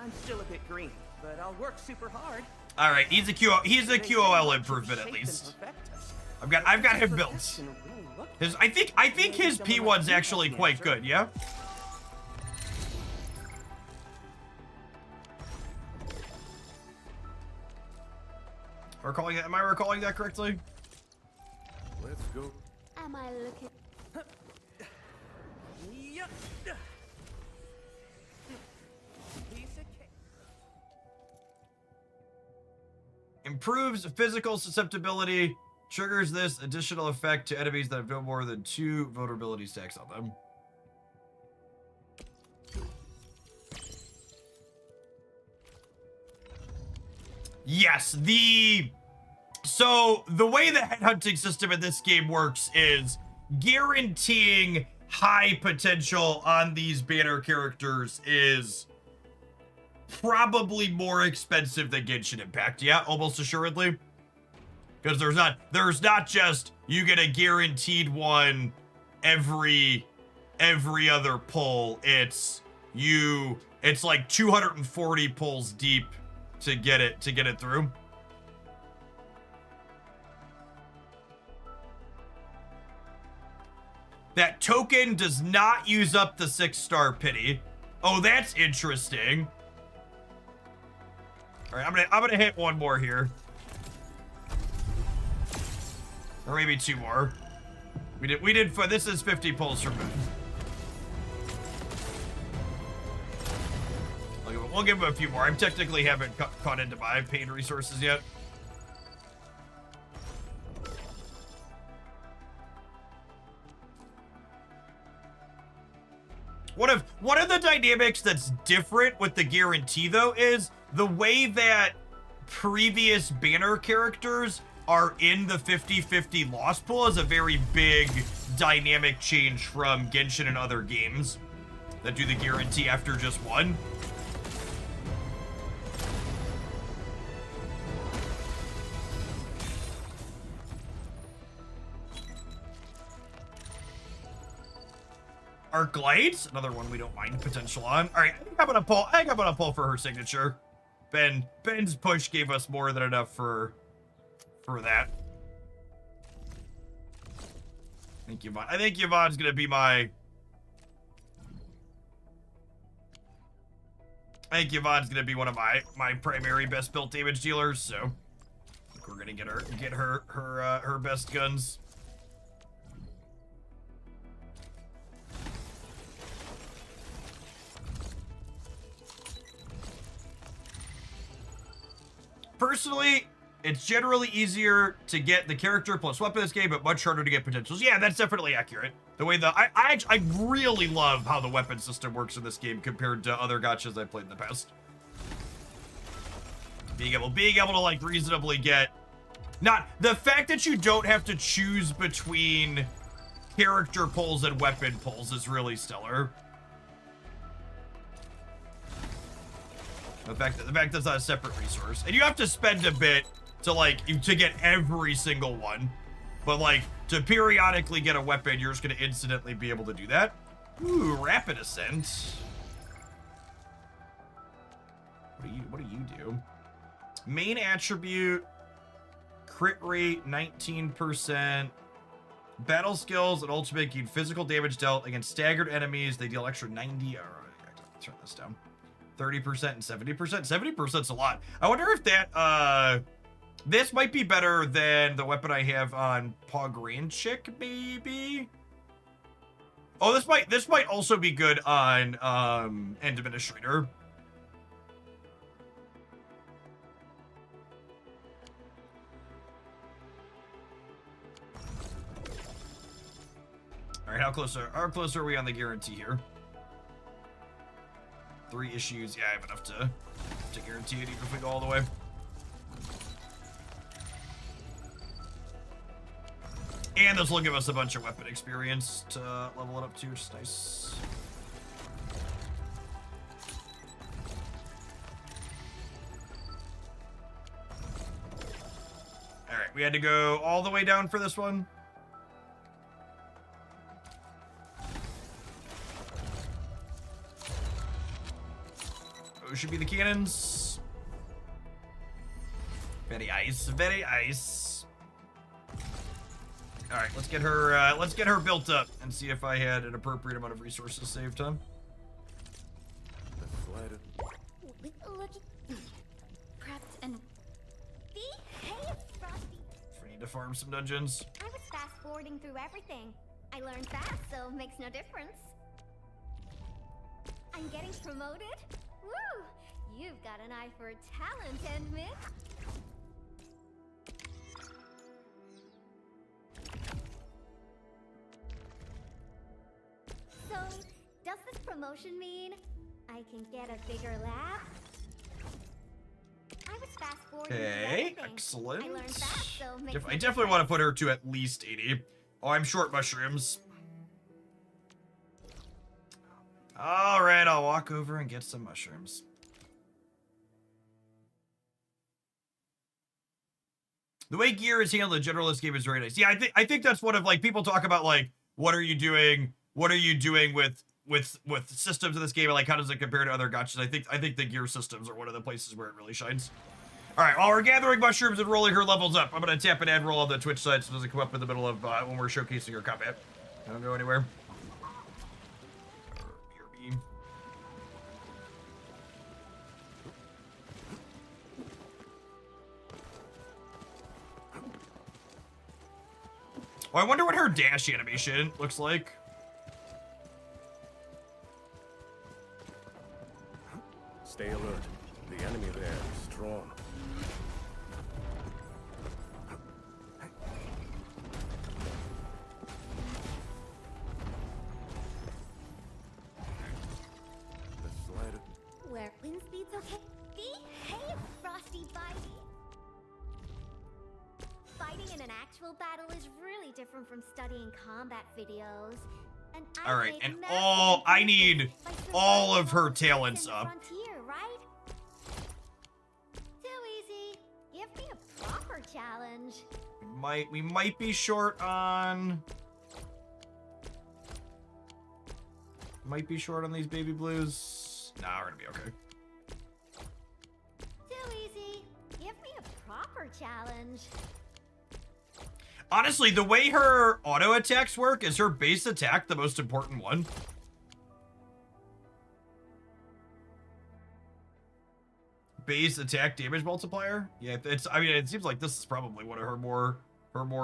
I'm still a bit green, but I'll work super hard. All right, he's a QOL improvement at Shape least. and perfect us. I've got him built. Perfection really look His I think his P1's actually quite good, yeah? Am I recalling that correctly? Let's go. Am I looking? Yup. Piece of cake. Improves physical susceptibility. Triggers this additional effect to enemies that have no more than 2 vulnerability stacks on them. Yes, so the way the headhunting system in this game works is guaranteeing high potential on these banner characters is probably more expensive than Genshin Impact. Yeah, almost assuredly. Because there's not just you get a guaranteed one every other pull. It's like 240 pulls deep to get it through. That token does not use up the 6-star pity. Oh, that's interesting. All right, I'm gonna hit one more here. Or maybe 2 more. This is 50 pulls for Moon. We'll give him a few more. I technically haven't caught into my paid resources yet. One of the dynamics that's different with the guarantee though is the way that previous banner characters are in the 50-50 loss pool is a very big dynamic change from Genshin and other games that do the guarantee after just one. Arknights, another one we don't mind potential on. All right, I think I'm gonna pull for her signature. Ben's push gave us more than enough for that. I think Yvonne's gonna be my. I think Yvonne's gonna be one of my primary best built damage dealers. So I think we're gonna get her best guns. Personally, it's generally easier to get the character plus weapon in this game, but much harder to get potentials. Yeah, that's definitely accurate. The way I really love how the weapon system works in this game compared to other gachas I've played in the past. Being able to like reasonably get, not the fact that you don't have to choose between character pulls and weapon pulls is really stellar. The fact that's not a separate resource, and you have to spend a bit to get every single one, but like to periodically get a weapon, you're just gonna instantly be able to do that. Ooh, rapid ascent. What do you do? Main attribute, crit rate 19%. Battle skills and ultimate gain physical damage dealt against staggered enemies. They deal extra 90. All right, I gotta turn this down. 30% and 70%. 70%'s a lot. I wonder if that, this might be better than the weapon I have on Pogranchik, maybe? Oh, this might also be good on, End Administrator. All right, how close are we on the guarantee here? 3 issues. Yeah, I have enough to guarantee it even if we go all the way. And this will give us a bunch of weapon experience to level it up to, which is nice. All right, we had to go all the way down for this one. Those should be the cannons. Very ice, very ice. All right, let's get her built up and see if I had an appropriate amount of resources saved, huh? The slider. Look, prepped and behave, Frosty. We need to farm some dungeons. I was fast forwarding through everything. I learned fast, so it makes no difference. I'm getting promoted? Woo! You've got an eye for talent, Endman. So, does this promotion mean I can get a bigger lab? I was fast forwarding through Okay, everything. excellent. I learned fast, so it makes I no definitely want to difference. put her to at least 80. Oh, I'm short mushrooms. All right, I'll walk over and get some mushrooms. The way gear is handled in general this game is very nice. Yeah, I think that's one of, like, people talk about, like, what are you doing with systems in this game, and like how does it compare to other gotchas? I think the gear systems are one of the places where it really shines. All right, while we're gathering mushrooms and rolling her levels up, I'm gonna tap an ad roll on the Twitch side so it doesn't come up in the middle of when we're showcasing her combat. Don't go anywhere. Oh, I wonder what her dash animation looks like. Stay alert. The enemy there is strong. The slider. Where wind speed's okay? Behave, Frosty Bitey! Fighting in an actual battle is really different from studying combat videos. And I've All right, made and massive I need improvements by all of her surviving talents in the up. Frontier, right? Too easy. Give me a proper challenge. We might be short on... Might be short on these baby blues. Nah, we're gonna be okay. Too easy. Give me a proper challenge. Honestly, the way her auto attacks work, is her base attack the most important one? Base attack damage multiplier? Yeah, I mean, it seems like this is probably one of her more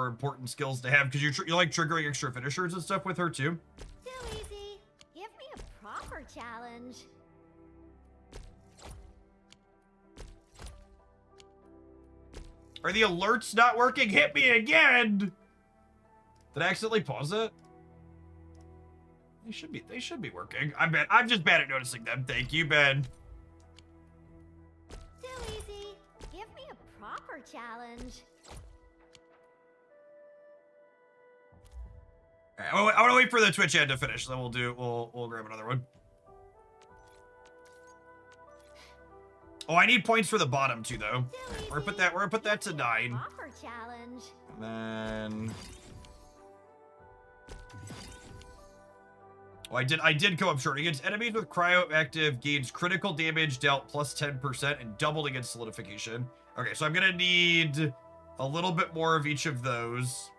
important skills to have, because you're like triggering extra finishers and stuff with her too. Too easy. Give me a proper challenge. Are the alerts not working? Hit me again! Did I accidentally pause it? They should be working. I'm just bad at noticing them. Thank you, Ben. Too easy. Give me a proper challenge. All right, I want to wait for the Twitch ad to finish, then we'll grab another one. Oh, I need points for the bottom too, though. We're gonna put that to 9. Proper challenge. And then... Oh, I did come up short. Against enemies with cryo active, gains critical damage dealt plus 10% and doubled against solidification. Okay, so I'm gonna need a little bit more of each of those.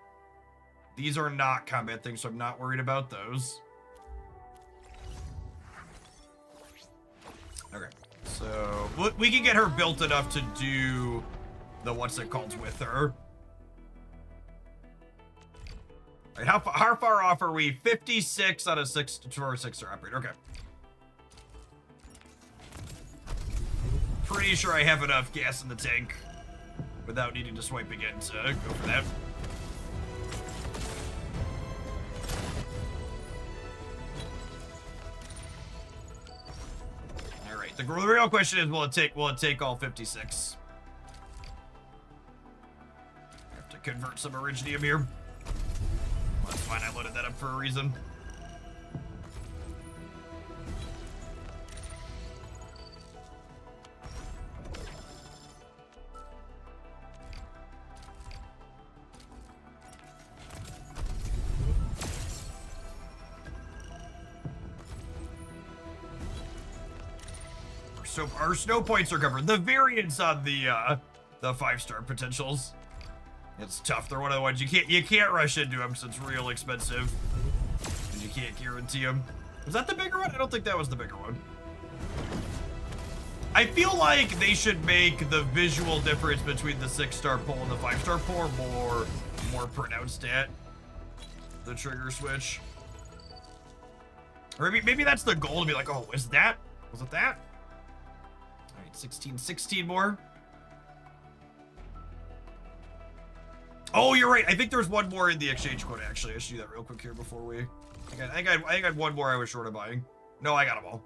These are not combat things, so I'm not worried about those. Okay, so we can get her built enough to do the what's it called with her. All right, how far off are we? 56 out of 6 for a 6-star operator. Okay. Pretty sure I have enough gas in the tank without needing to swipe again to go for that. All right. The real question is, will it take all 56? I have to convert some Originium here. That's fine, I loaded that up for a reason. So our snow points are covered. The variants on the 5-star potentials. It's tough. They're one of the ones you can't rush into them, so it's real expensive. And you can't guarantee them. Was that the bigger one? I don't think that was the bigger one. I feel like they should make the visual difference between the 6-star pull and the 5-star pull more pronounced at the trigger switch. Or maybe that's the goal, to be like, oh, was it that? All right, 16 more. Oh, you're right. I think there's one more in the exchange quote, actually. I should do that real quick here before we... I think I had one more I was short of buying. No, I got them all.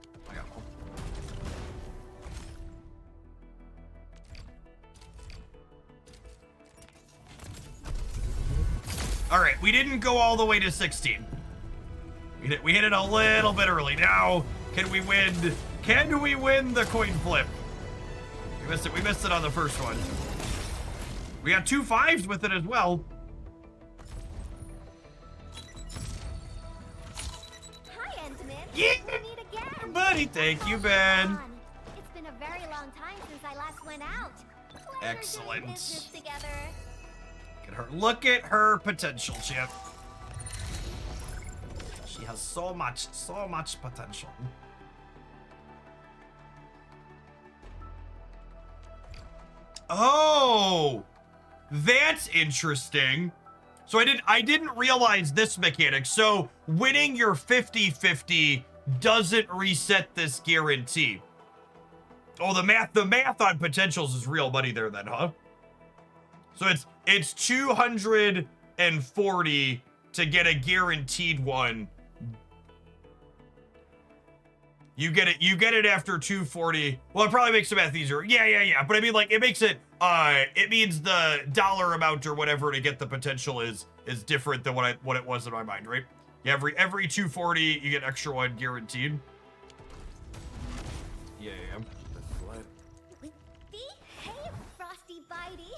All right, we didn't go all the way to 16. We hit it a little bit early. Now, can we win? Can we win the coin flip? We missed it. We missed it on the first one. We got 2 5s with it as well. Hi, Endman. Yeah, We meet again. buddy. Thank you, Ben. It's been a very long time since I last went out. Pleasure Excellent. doing business together. Look at her potential, Chip. She has so much potential. Oh, that's interesting. So I didn't realize this mechanic. So winning your 50-50 doesn't reset this guarantee. Oh, the math on potentials is real money there then, huh? So it's 240 to get a guaranteed one. You get it after 240. Well, it probably makes the math easier. Yeah. But I mean, like, it makes it it means the dollar amount or whatever to get the potential is different than what it was in my mind, right? Yeah, every 240 you get an extra one guaranteed. Yeah. Hey, Frosty Bitey.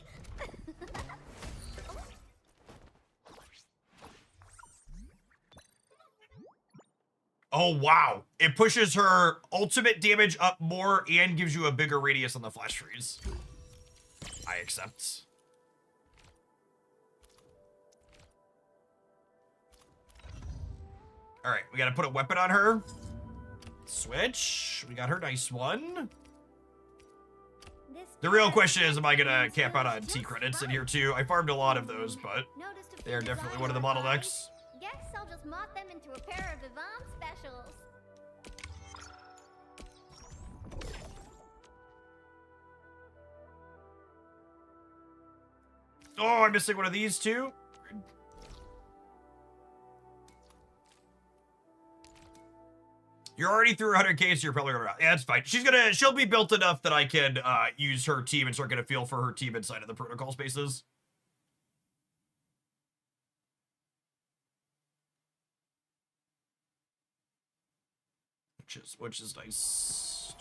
Oh, wow. It pushes her ultimate damage up more and gives you a bigger radius on the flash freeze. I accept. All right, we got to put a weapon on her. Switch. We got her. Nice one. The real question is, am I going to camp out on T credits in here too? I farmed a lot of those, but they are definitely one of the bottlenecks. Guess I'll just mop them into a pair of Yvonne specials. Oh, I'm missing one of these too. You're already through 100K, so you're probably gonna... Yeah, that's fine. She'll be built enough that I can use her team and start getting a feel for her team inside of the protocol spaces. Which is nice.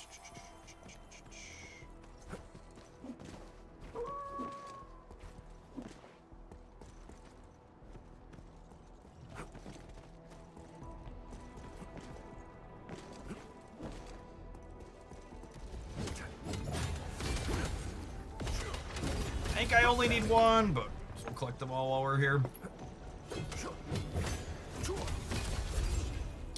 I think I only need one, but we'll collect them all while we're here.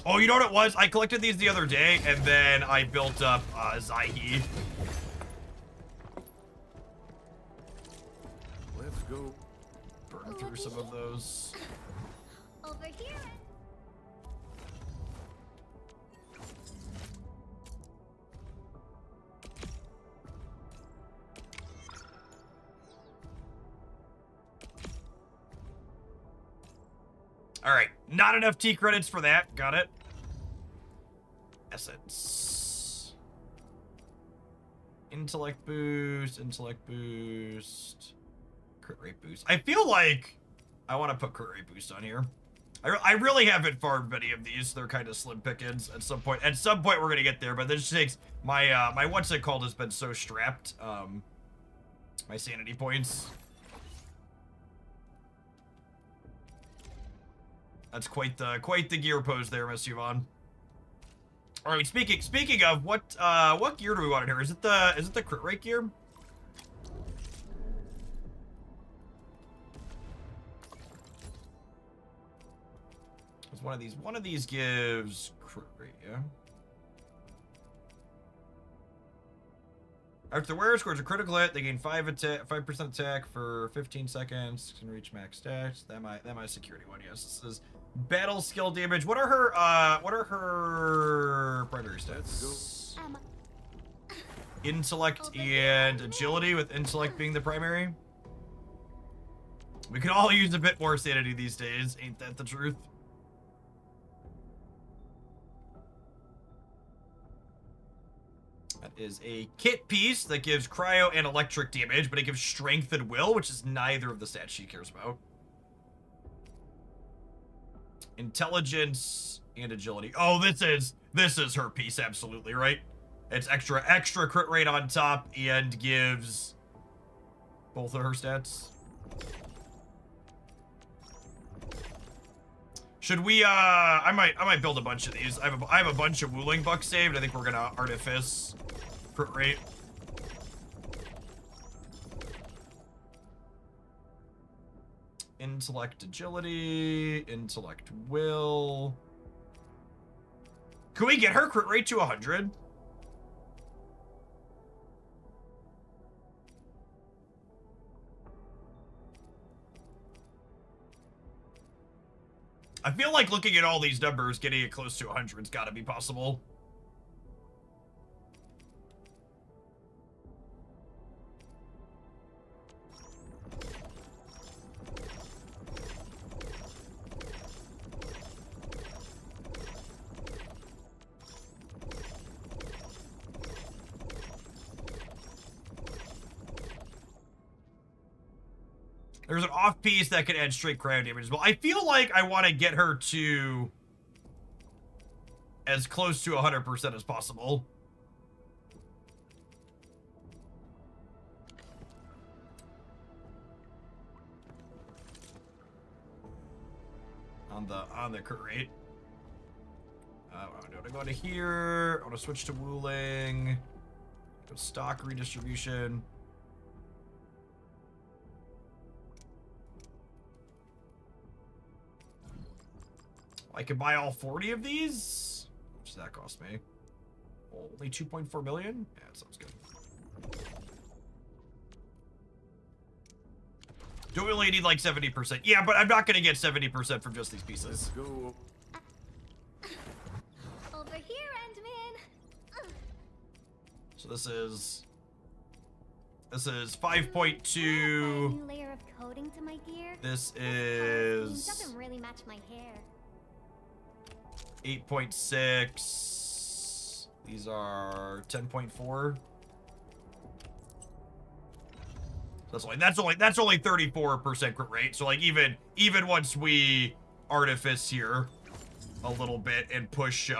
Oh, you know what it was? I collected these the other day, and then I built up Zaihi. Let's go. Burn through some of those. Over here. All right, not enough T credits for that. Got it. Essence. Intellect boost, crit rate boost. I feel like I want to put crit rate boost on here. I really haven't farmed many of these. They're kind of slim pickings at some point. At some point, we're going to get there, but this takes my, my what's it called has been so strapped. My sanity points. That's quite the gear pose there, Miss Yvonne. All right, speaking of what gear do we want in here? Is it the crit rate gear? It's one of these gives crit rate, yeah. After the wearer scores a critical hit, they gain 5% attack for 15 seconds. Can reach max stats. That my security one. Yes, this is battle skill damage. What are her primary stats? Intellect and agility, with intellect being the primary. We could all use a bit more sanity these days, ain't that the truth? That is a kit piece that gives cryo and electric damage, but it gives strength and will, which is neither of the stats she cares about. Intelligence and agility. Oh, this is her piece, absolutely, right? It's extra crit rate on top and gives both of her stats. Should we I might build a bunch of these. I have a bunch of Wooling Bucks saved. I think we're gonna artifice crit rate. Intellect agility, intellect will. Can we get her crit rate to 100? I feel like looking at all these numbers, getting it close to 100's gotta be possible. There's an off piece that can add straight cryo damage as well. I feel like I want to get her to as close to 100% as possible. On the crit rate. I'm gonna go to here. I want to switch to Wooling. Go stock redistribution. I could buy all 40 of these. How much does that cost me? Only 2.4 million? Yeah, that sounds good. Do we only need like 70%? Yeah, but I'm not going to get 70% from just these pieces. Go. Over here, Endman. So this is New 5.2. layer of coating to my gear. This It is doesn't really match my hair. 8.6. These are 10.4. That's only 34% crit rate. So like even once we artifice here a little bit and push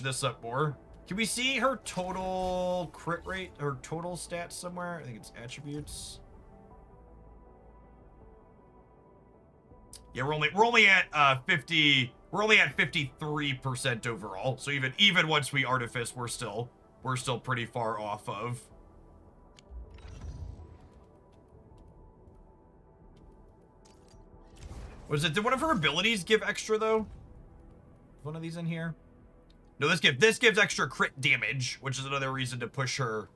this up more. Can we see her total crit rate or total stats somewhere? I think it's attributes. Yeah, we're only at 50. We're only at 53% overall. So even once we artifice, we're still pretty far off of. Was it? Did one of her abilities give extra though? One of these in here? No, this gives extra crit damage, which is another reason to push her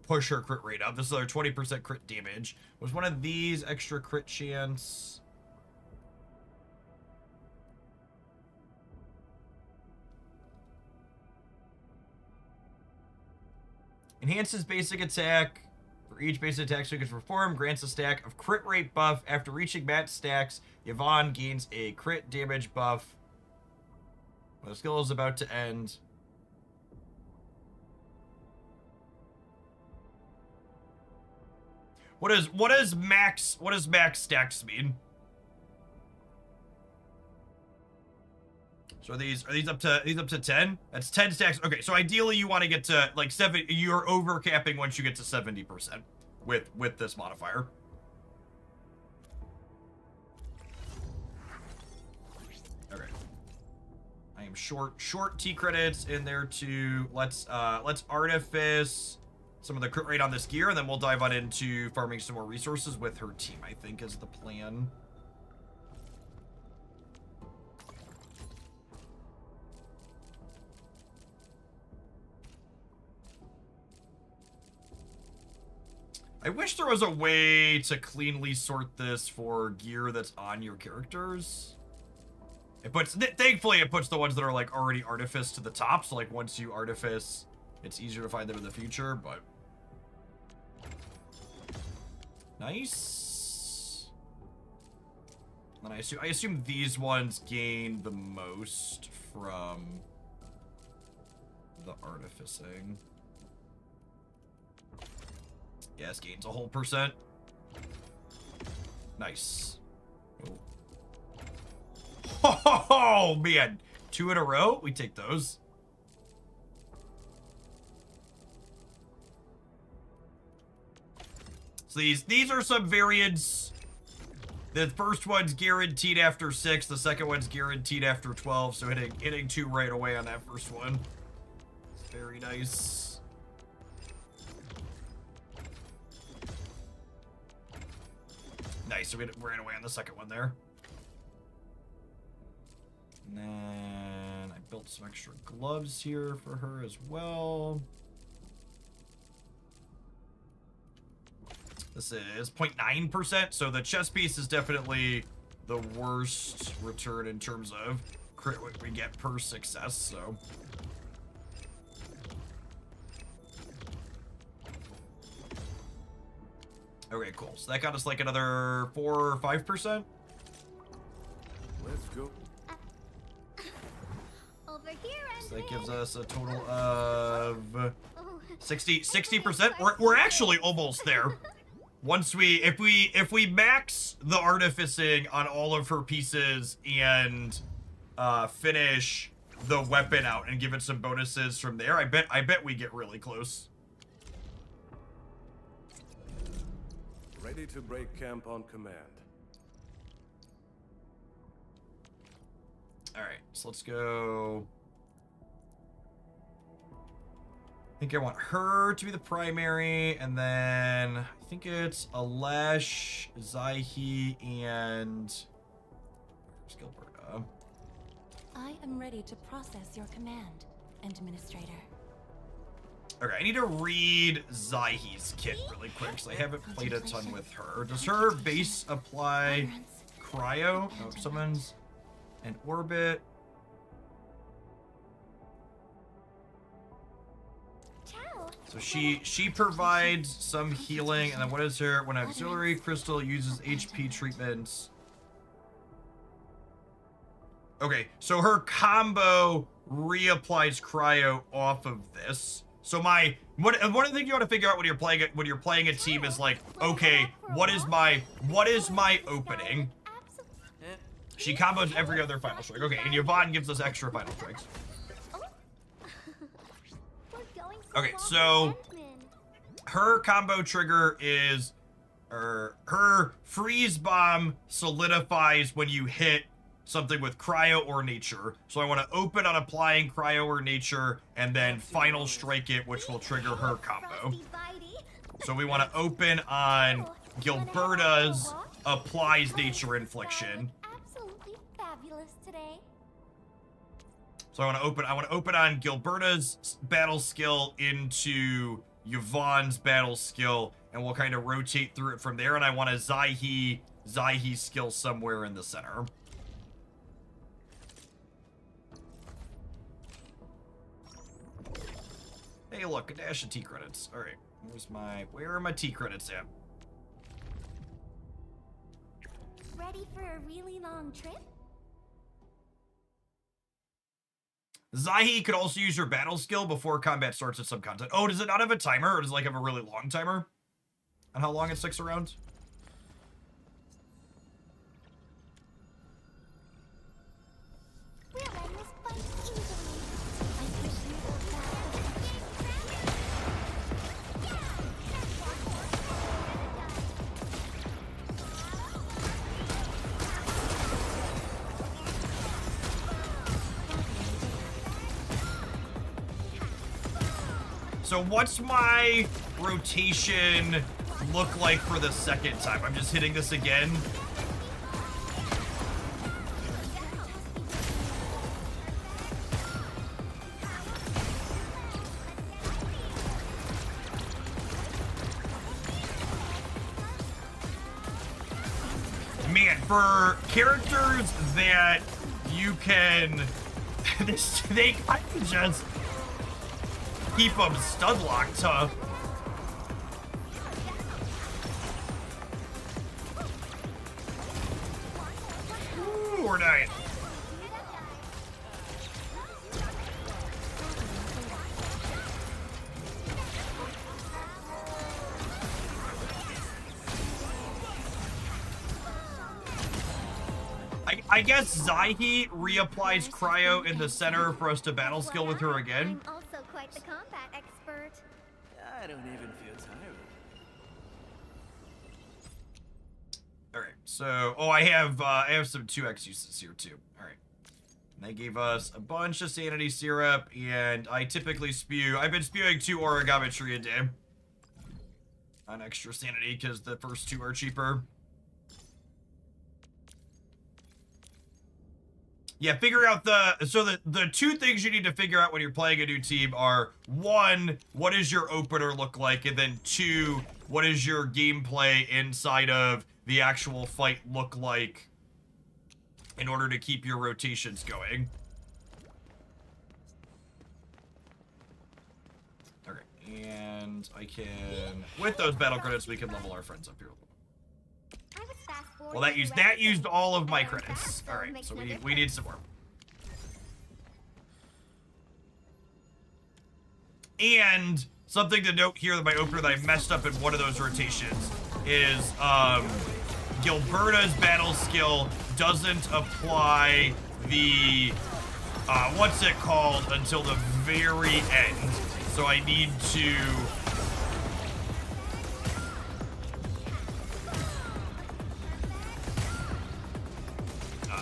crit rate up. This is another 20% crit damage. Was one of these extra crit chance? Enhances basic attack. For each basic attack Suikens perform, grants a stack of crit rate buff. After reaching max stacks, Yvonne gains a crit damage buff. When the skill is about to end. What does max stacks mean? So are these up to 10? That's 10 stacks. Okay, so ideally you want to get to like 7. You're over capping once you get to 70% with this modifier. Okay. I am short T credits in there too. Let's artifice some of the crit rate on this gear, and then we'll dive on into farming some more resources with her team, I think is the plan. I wish there was a way to cleanly sort this for gear that's on your characters. It puts, thankfully, it puts the ones that are like already artifice to the top. So like once you artifice, it's easier to find them in the future. But nice. And I assume these ones gain the most from the artificing. Yes, gains a whole %. Nice. Oh, man. 2 in a row? We take those. So these are some variants. The first one's guaranteed after 6. The second one's guaranteed after 12. So hitting 2 right away on that first one. Very nice. Nice, so we ran away on the second one there. And then I built some extra gloves here for her as well. This is 0.9%, so the chest piece is definitely the worst return in terms of crit what we get per success, so. Okay, cool. So that got us like another 4 or 5%. Let's go. Over here, So that gives us a total of 60%. We're actually almost there. Once if we max the artificing on all of her pieces and finish the weapon out and give it some bonuses from there, I bet we get really close. Ready to break camp on command. Alright, so let's go. I think I want her to be the primary, and then I think it's Alesh, Zaihi, and Gilberta. I am ready to process your command, Administrator. Okay, I need to read Zaihi's kit really quick, because I haven't played a ton with her. Does her base apply cryo? No, summons an orbit. So she provides some healing, and then what is her? When auxiliary crystal uses HP treatments. Okay, so her combo reapplies cryo off of this. So one of the things you want to figure out when you're playing a team is like, okay, what is my opening? She combos every other final strike. Okay, and Yvonne gives us extra final strikes. Okay, so her combo trigger is her freeze bomb solidifies when you hit something with cryo or nature. So I want to open on applying cryo or nature and then final strike it, which will trigger her combo. So we want to open on Gilberta's applies nature infliction. Absolutely fabulous today. So I want to open on Gilberta's battle skill into Yvonne's battle skill, and we'll kind of rotate through it from there. And I want a Zaihi skill somewhere in the center. Hey, look, a dash of T credits. All right, where are my T credits at? Ready for a really long trip? Zaihi could also use her battle skill before combat starts at some content. Oh, does it not have a timer, or does it like have a really long timer on how long it sticks around? We'll end this fight easily. I wish you the best. So what's my rotation look like for the second time? I'm just hitting this again. Man, for characters that you can, they kind of just keep them stud locked, huh? Ooh, we're dying. I guess Zaihi reapplies cryo in the center for us to battle skill with her again. I'm also quite the combat expert. I don't even feel tired. All right, so I have some 2x uses here too. All right, and they gave us a bunch of sanity syrup, and I typically spew. I've been spewing 2 origami a day on extra sanity because the first 2 are cheaper. Yeah, figure out the 2 things you need to figure out when you're playing a new team are 1, what does your opener look like, and then 2, what does your gameplay inside of the actual fight look like in order to keep your rotations going. Okay, and I can, with those battle credits, we can level our friends up here a little. Well, that used all of my credits. All right, so we need some more. And something to note here that my opener that I messed up in one of those rotations is Gilberta's battle skill doesn't apply the what's it called until the very end. So I need to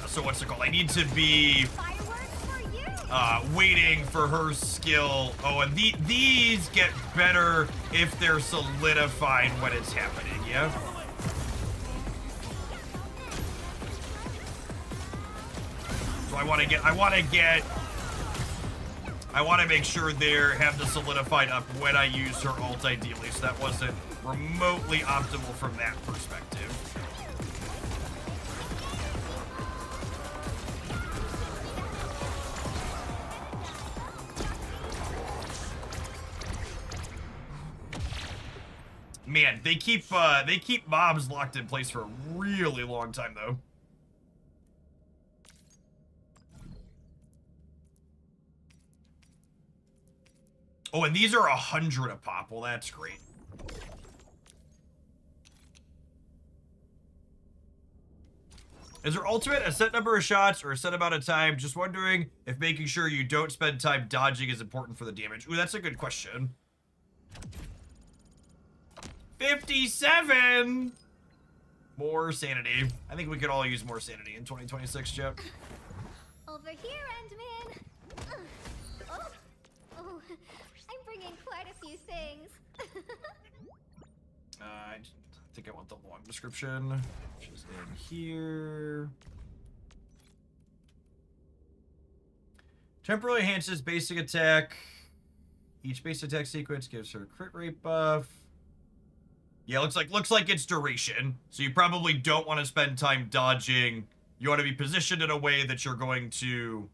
so what's it called? I need to be waiting for her skill. Oh, and these get better if they're solidified when it's happening, yeah? So I want to make sure they have the solidified up when I use her ult ideally, so that wasn't remotely optimal from that perspective. Man, they keep mobs locked in place for a really long time though. Oh, and these are 100 a pop. Well, that's great. Is there ultimate a set number of shots or a set amount of time? Just wondering if making sure you don't spend time dodging is important for the damage. Ooh, that's a good question. 57! More sanity. I think we could all use more sanity in 2026, Chip. Over here, Endman. Oh, I'm bringing quite a few things. I think I want the long description, which is in here. Temporarily enhances basic attack. Each base attack sequence gives her a crit rate buff. Yeah, looks like it's duration. So you probably don't want to spend time dodging. You want to be positioned in a way that you're going to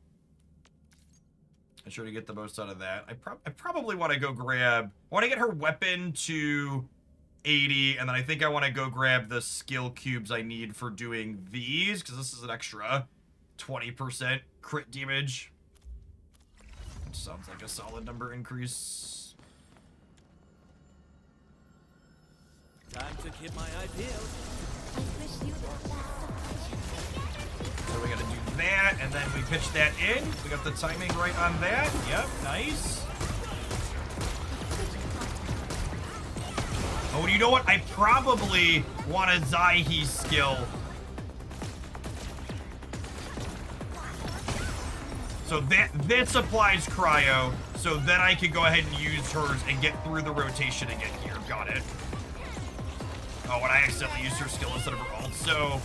ensure to get the most out of that. I probably want to go grab. I want to get her weapon to 80, and then I think I want to go grab the skill cubes I need for doing these, because this is an extra 20% crit damage. Which sounds like a solid number increase. Time to keep my ideals. So we gotta do that, and then we pitch that in. We got the timing right on that. Yep, nice. Oh, you know what? I probably want a Zaihi skill. So this applies cryo, so then I can go ahead and use hers and get through the rotation again here. Got it. Oh, and I accidentally used her skill instead of her ult, so...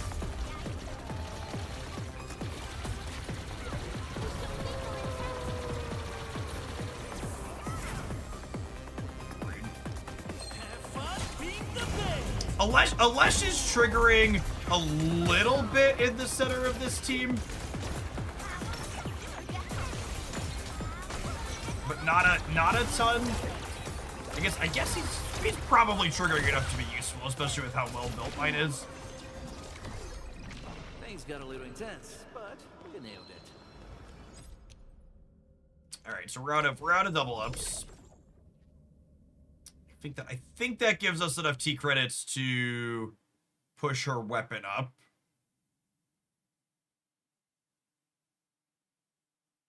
Alesh is triggering a little bit in the center of this team. But not a ton. I guess he's probably triggering enough to be useful, especially with how well built mine is. Things got a little intense, but we nailed it. Alright, so we're out of double ups. I think that gives us enough T credits to push her weapon up.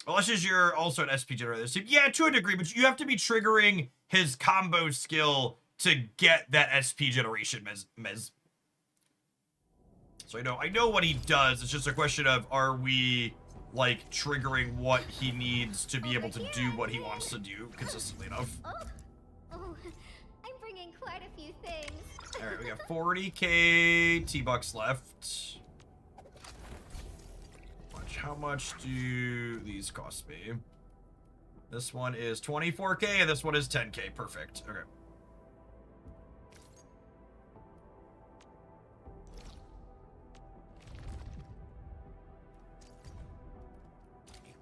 Unless you're also an SP generator this team. Yeah, to a degree, but you have to be triggering his combo skill to get that SP generation, Mez. So I know what he does. It's just a question of, are we like triggering what he needs to be able to do what he wants to do consistently enough. Oh, I'm bringing quite a few things. All right, we got 40k T-bucks left. Watch, how much do these cost me? This one is 24k and this one is 10k. Perfect. Okay.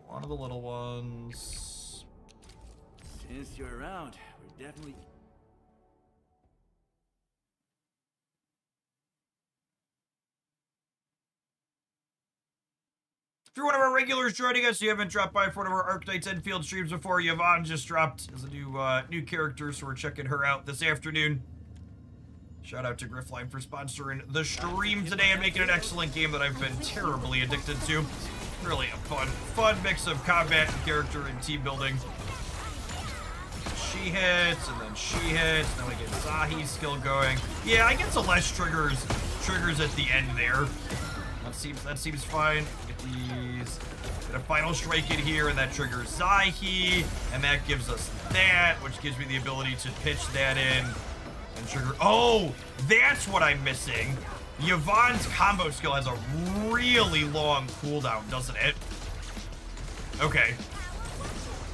One of the little ones. Since you're around, we're definitely... If you're one of our regulars joining us, you haven't dropped by for one of our Arknights Endfield streams before, Yvonne just dropped as a new character, so we're checking her out this afternoon. Shout out to Griffline for sponsoring the stream today and making an excellent game that I've been terribly addicted to. Really a fun mix of combat and character and team building. She hits, and then she hits, and then we get Zahi's skill going. Yeah, I get some less triggers at the end there. That seems fine. Get these. Get a final strike in here, and that triggers Zahi, and that gives us that, which gives me the ability to pitch that in and trigger. Oh, that's what I'm missing. Yvonne's combo skill has a really long cooldown, doesn't it? Okay.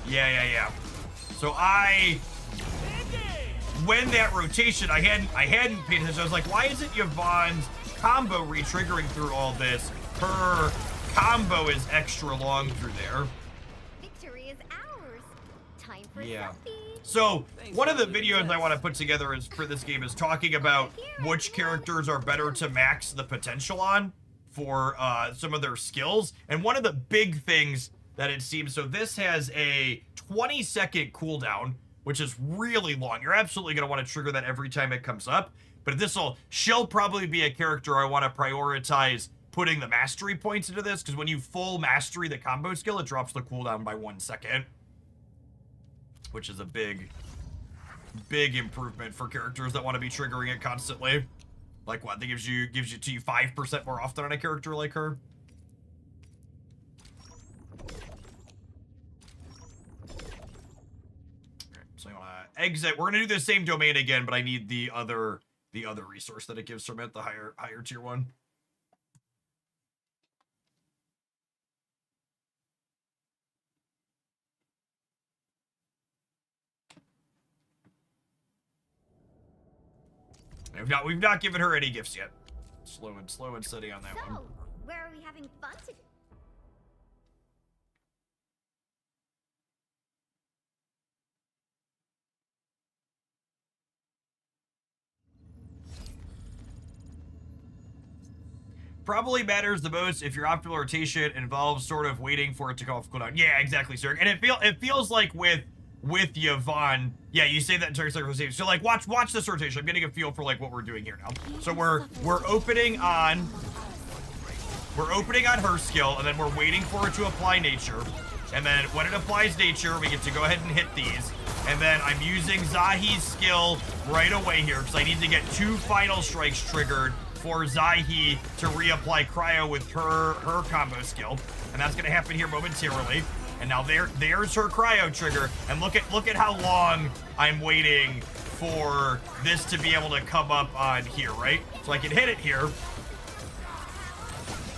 Yeah. So when that rotation, I hadn't paid attention. I was like, why isn't Yvonne's combo re-triggering through all this? Her combo is extra long through there. Victory is ours. Time for Yeah. something. So, one of the videos I want to put together for this game is talking about which characters are better to max the potential on for some of their skills. And one of the big things that it seems, so this has a 20-second cooldown, which is really long. You're absolutely going to want to trigger that every time it comes up. But she'll probably be a character I want to prioritize putting the mastery points into this, because when you full mastery the combo skill, it drops the cooldown by 1 second. Which is a big improvement for characters that want to be triggering it constantly. Like what? That gives you 5% more often on a character like her. Okay, so I want to exit. We're gonna do the same domain again, but I need the other resource that it gives from it, the higher tier one. We've not given her any gifts yet. Slow and steady on that one. So, where are we having fun today? Probably matters the most if your optimal rotation involves sort of waiting for it to go off cooldown. Yeah, exactly, sir. And it feels like with Yvonne, yeah, you say that in terms of so like watch this rotation. I'm getting a feel for like what we're doing here now. So we're opening on her skill, and then we're waiting for it to apply nature. And then when it applies nature, we get to go ahead and hit these. And then I'm using Zahi's skill right away here because I need to get 2 final strikes triggered for Zahi to reapply cryo with her combo skill. And that's gonna happen here momentarily. And now there's her cryo trigger. And look at how long I'm waiting for this to be able to come up on here, right? So I can hit it here.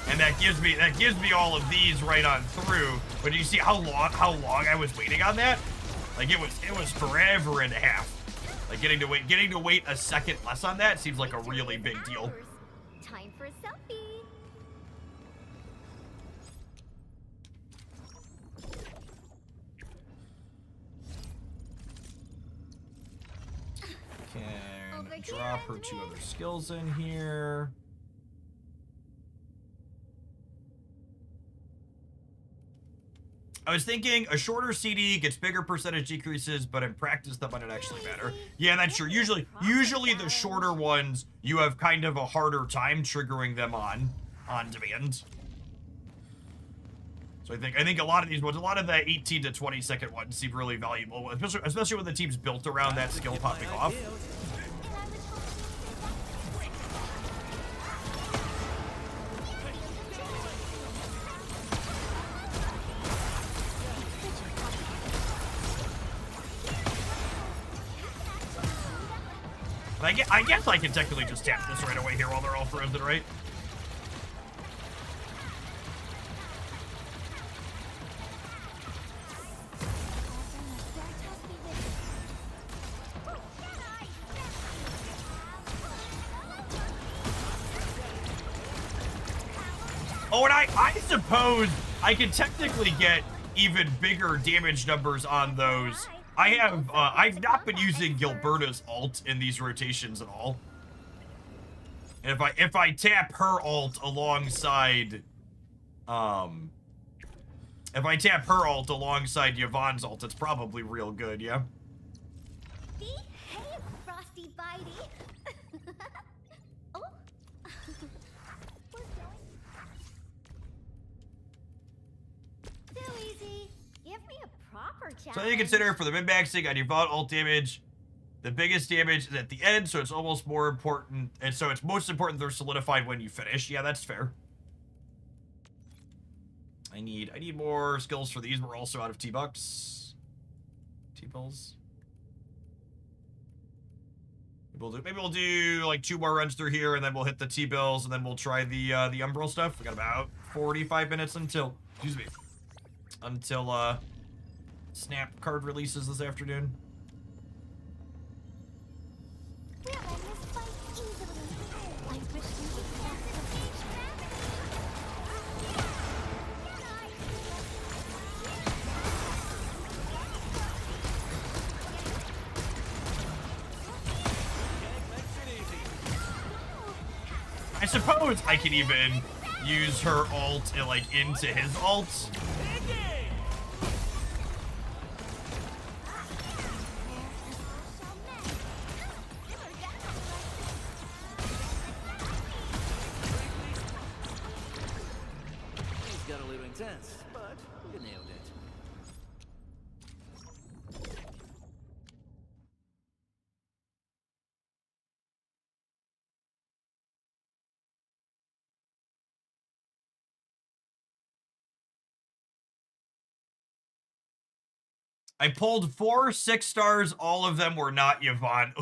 And that gives me all of these right on through. But do you see how long I was waiting on that? Like it was forever and a half. Like getting to wait a second less on that seems like a really big deal. Time for a selfie. Can drop her 2 other skills in here. I was thinking a shorter CD gets bigger percentage decreases, but in practice that might not actually matter. Yeah, that's true. Usually the shorter ones, you have kind of a harder time triggering them on demand. So I think a lot of these ones, a lot of the 18 to 20 second ones seem really valuable, especially when the team's built around that skill popping off. I guess I can technically just tap this right away here while they're all frozen, right? Oh, and I suppose I can technically get even bigger damage numbers on those. I've not been using Gilberta's ult in these rotations at all. And if I tap her ult alongside, Yvonne's ult, it's probably real good, yeah? Behave, Frosty Bitey. Oh. We're going. Too easy. Give me a proper challenge. So you consider for the min-maxing on Yvonne ult damage, the biggest damage is at the end, so it's almost more important, and so it's most important they're solidified when you finish. Yeah, that's fair. I need more skills for these. We're also out of T-Bucks. T-Bills. Maybe we'll do like 2 more runs through here, and then we'll hit the T-Bills, and then we'll try the Umbral stuff. We got about 45 minutes until, Snap card releases this afternoon. We'll end this fight easily. I wish you would pass the page I suppose I can even use her ult into his ult. Got a little intense, but you nailed it. I pulled 4 6 stars. All of them were not Yvonne.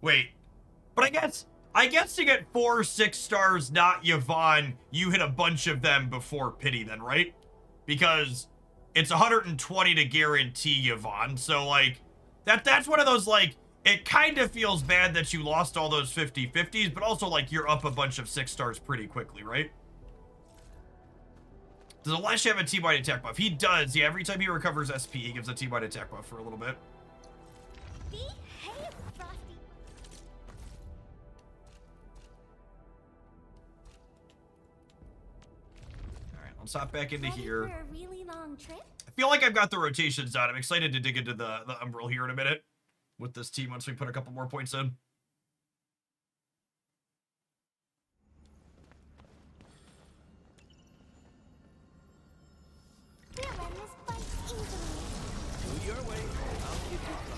Wait, but I guess to get 4 6 stars not Yvonne, you hit a bunch of them before pity then, right? Because it's 120 to guarantee Yvonne. So like that's one of those, like, it kind of feels bad that you lost all those 50/50s, but also like you're up a bunch of 6 stars pretty quickly, right? Does Elash have a T-Bite attack buff? He does, yeah. Every time he recovers SP, he gives a T-Bite attack buff for a little bit. Behave, Frosty. Alright, let's hop back into Ready here. for a really long trip? I feel like I've got the rotations down. I'm excited to dig into the Umbral here in a minute with this team once we put a couple more points in. We'll end this fight easily. Do your way. I'll give you proper.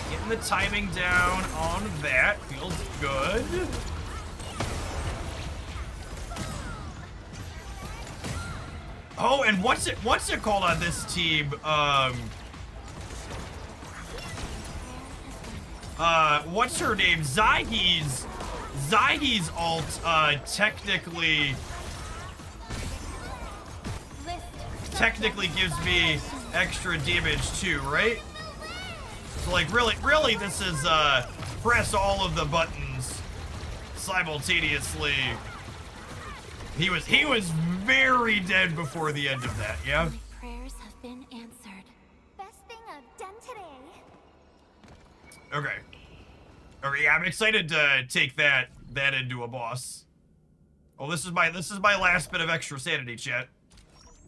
Getting the timing down on that feels good. Oh, and what's it called on this team? What's her name? Zyhe's ult, technically gives me extra damage too, right? So like really this is press all of the buttons simultaneously. He was very dead before the end of that, yeah? My prayers have been answered. Best thing I've done today. Okay. Okay, yeah, I'm excited to take that into a boss. Oh, this is my last bit of extra sanity, chat.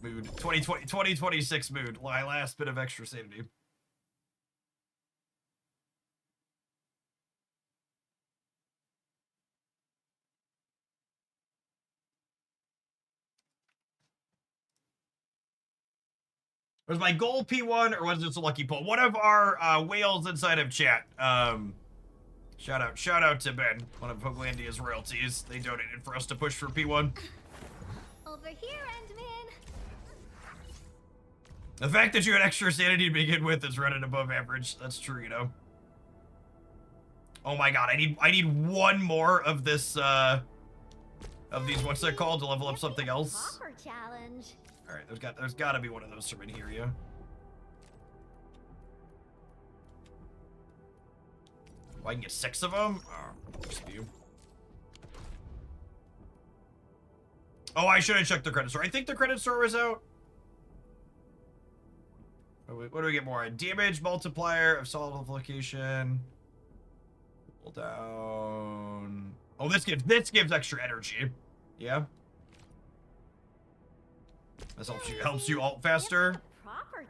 Mood. 2026 mood. My last bit of extra sanity. Was my goal P1 or was this a lucky pull? One of our whales inside of chat. Shout out to Ben, one of Hoaglandia's royalties. They donated for us to push for P1. Over here, Endman. The fact that you had extra sanity to begin with is running above average. That's true, you know. Oh my god, I need one more of this of these, what's that called, to level up something else? Proper challenge. Alright, there's gotta be one of those from in here, yeah. Oh, I can get 6 of them? Oh, just you. Oh, I should have checked the credit store. I think the credit store was out. Oh, wait, what do we get more? Damage multiplier of solid location. Pull down. Oh, this gives extra energy. Yeah. This helps you ult faster.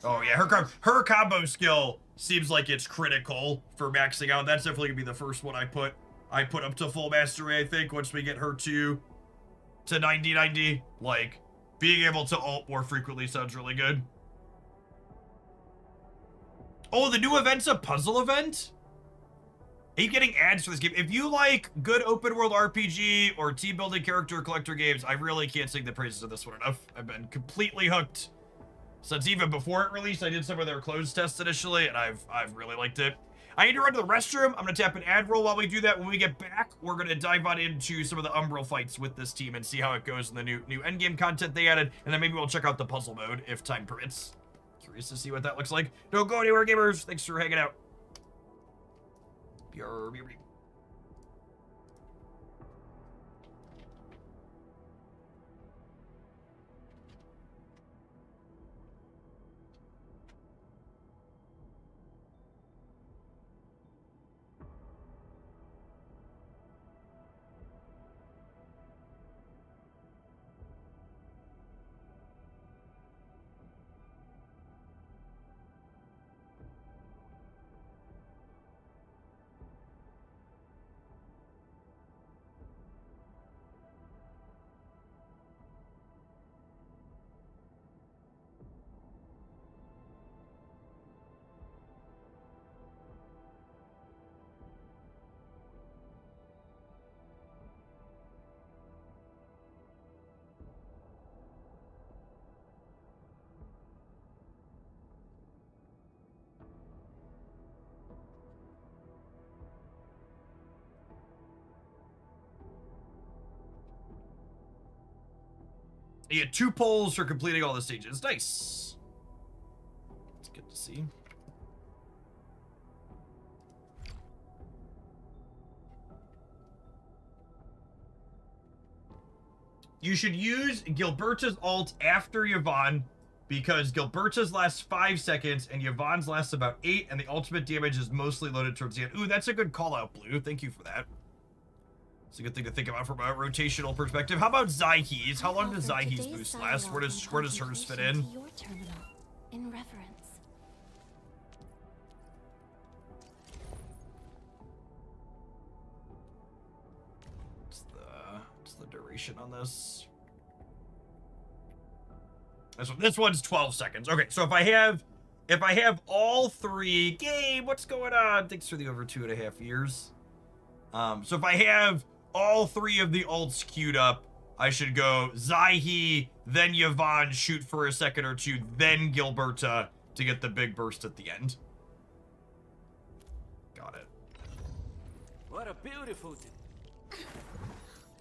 Oh yeah, her combo skill seems like it's critical for maxing out. That's definitely gonna be the first one I put up to full mastery, I think, once we get her to 90. Like, being able to ult more frequently sounds really good. Oh, the new event's a puzzle event? Are you getting ads for this game? If you like good open world RPG or team building character collector games, I really can't sing the praises of this one enough. I've been completely hooked since even before it released. I did some of their closed tests initially, and I've really liked it. I need to run to the restroom. I'm gonna tap an ad roll while we do that. When we get back, we're gonna dive on into some of the Umbral fights with this team and see how it goes in the new endgame content they added, and then maybe we'll check out the puzzle mode if time permits. Curious to see what that looks like. Don't go anywhere, gamers. Thanks for hanging out. You get 2 polls for completing all the stages. Nice. It's good to see. You should use Gilberta's ult after Yvonne, because Gilberta's lasts 5 seconds and Yvonne's lasts about 8, and the ultimate damage is mostly loaded towards the end. Ooh, that's a good call out, Blue. Thank you for that. It's a good thing to think about from a rotational perspective. How about Zyhe's? How long does Zyhe's boost last? Where does hers fit in? Your terminal, in reverence. What's the duration on this? This one's 12 seconds. Okay, so if I have all 3, game, what's going on? Thanks for the over 2.5 years. So if I have all 3 of the ults queued up, I should go Zaihi, then Yvonne, shoot for a second or two, then Gilberta to get the big burst at the end. Got it. What a beautiful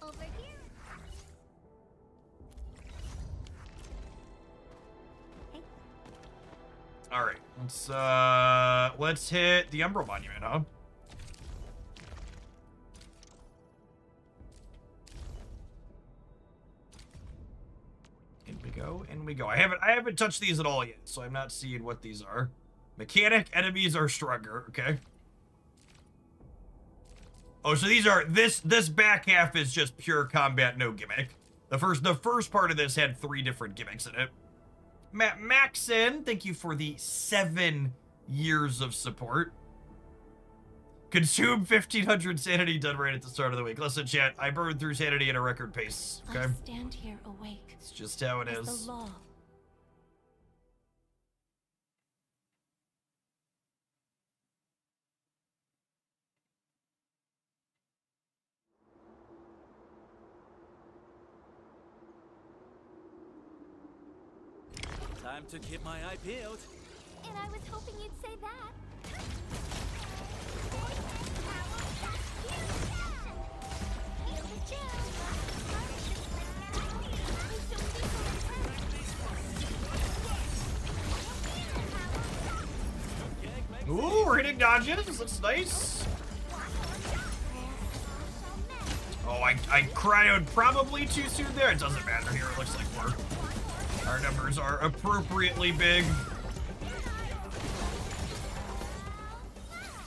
Over here. Hey, All right, let's hit the Umbral Monument, huh? In we go, in we go. I haven't touched these at all yet, so I'm not seeing what these are. Mechanic enemies are stronger, okay. Oh, so these are this back half is just pure combat, no gimmick. The first part of this had 3 different gimmicks in it. Maxon, thank you for the 7 years of support. Consume 1,500 sanity done right at the start of the week. Listen, chat, I burned through sanity at a record pace, okay? I stand here awake. It's just how it as is. the law. time to keep my eye peeled. And I was hoping you'd say that. Ooh, we're hitting dodges. That's nice. Oh, I cryoed probably too soon there. It doesn't matter here. It looks like our numbers are appropriately big.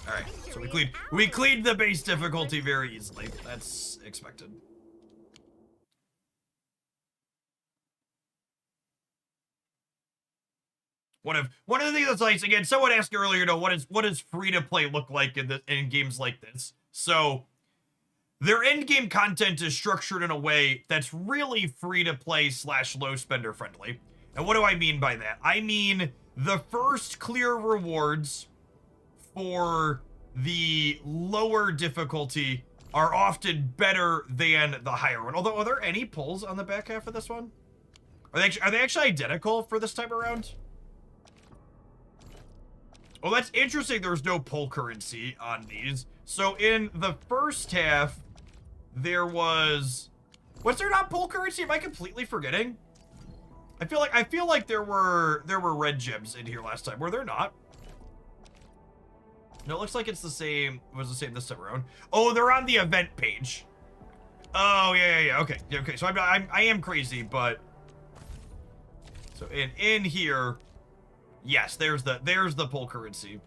All right, so we cleaned the base difficulty very easily. That's expected. One of the things that's nice, again, someone asked earlier, what does free to play look like in games like this? So their endgame content is structured in a way that's really free to play / low spender friendly. And what do I mean by that? I mean the first clear rewards for the lower difficulty are often better than the higher one. Although, are there any pulls on the back half of this one? Are they actually identical for this time around? Oh, that's interesting. There's no pull currency on these. So in the first half, there was there not pull currency? Am I completely forgetting? I feel like there were red gems in here last time. Were there not? No, it looks like it's the same. It was the same this time around. Oh, they're on the event page. Oh yeah. Okay. So I am crazy, but so in here. Yes, there's the pull currency.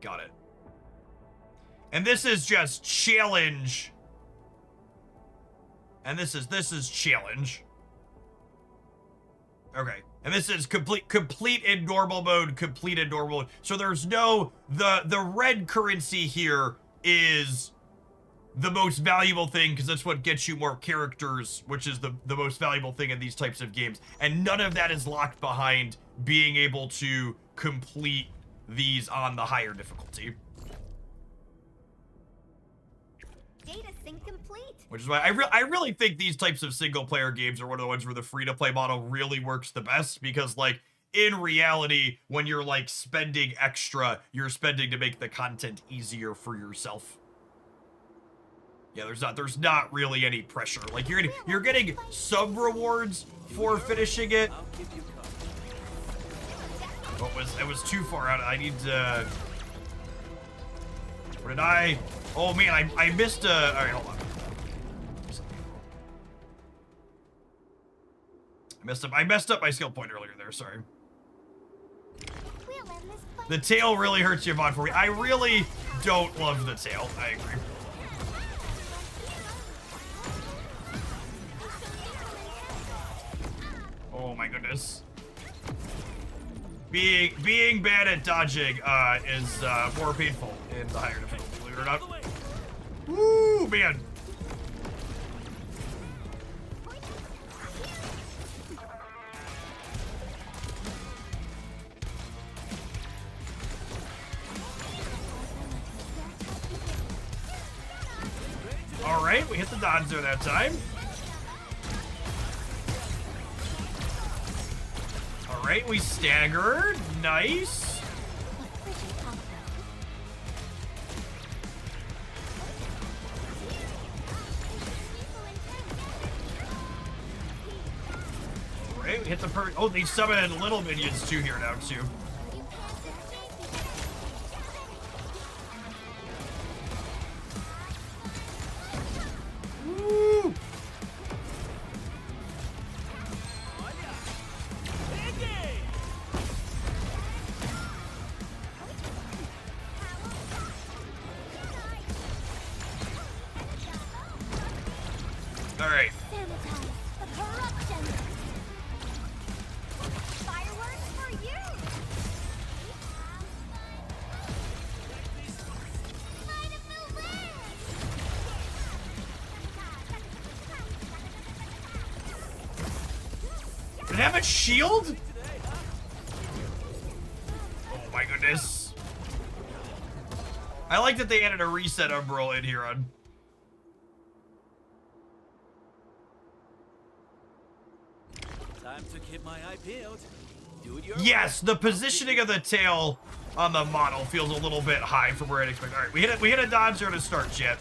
Got it. And this is just challenge. And this is challenge. Okay. And this is complete in normal mode, complete in normal mode. So there's no the red currency here is the most valuable thing because that's what gets you more characters, which is the most valuable thing in these types of games. And none of that is locked behind being able to complete these on the higher difficulty. Data sync complete. Which is why I really think these types of single player games are one of the ones where the free to play model really works the best because like in reality, when you're like spending extra, you're spending to make the content easier for yourself. Yeah, there's not really any pressure. Like you're getting some rewards for finishing it. But it was too far out. I need to. What did I? Oh man, I missed a. All right, hold on. I messed up my skill point earlier there. Sorry. We'll end this fight. The tail really hurts Yvonne for me. I really don't love the tail. I agree. Oh my goodness. Being bad at dodging is more painful in the higher difficulty, believe it or not. Woo, man. All right. right, we hit the dodge there that time. All right, we staggered. Nice. All right, we hit the oh, they summoned little minions too here now too. Woo! All right. Sanitize the corruption. Fireworks for you. Light up the way. Did it have a shield? Oh my goodness. I like that they added a reset umbrella in here on. Time to keep my eye peeled. Do it your Yes, the positioning of the tail on the model feels a little bit high from where I'd expect. All right, we hit a dodge there to start, chat.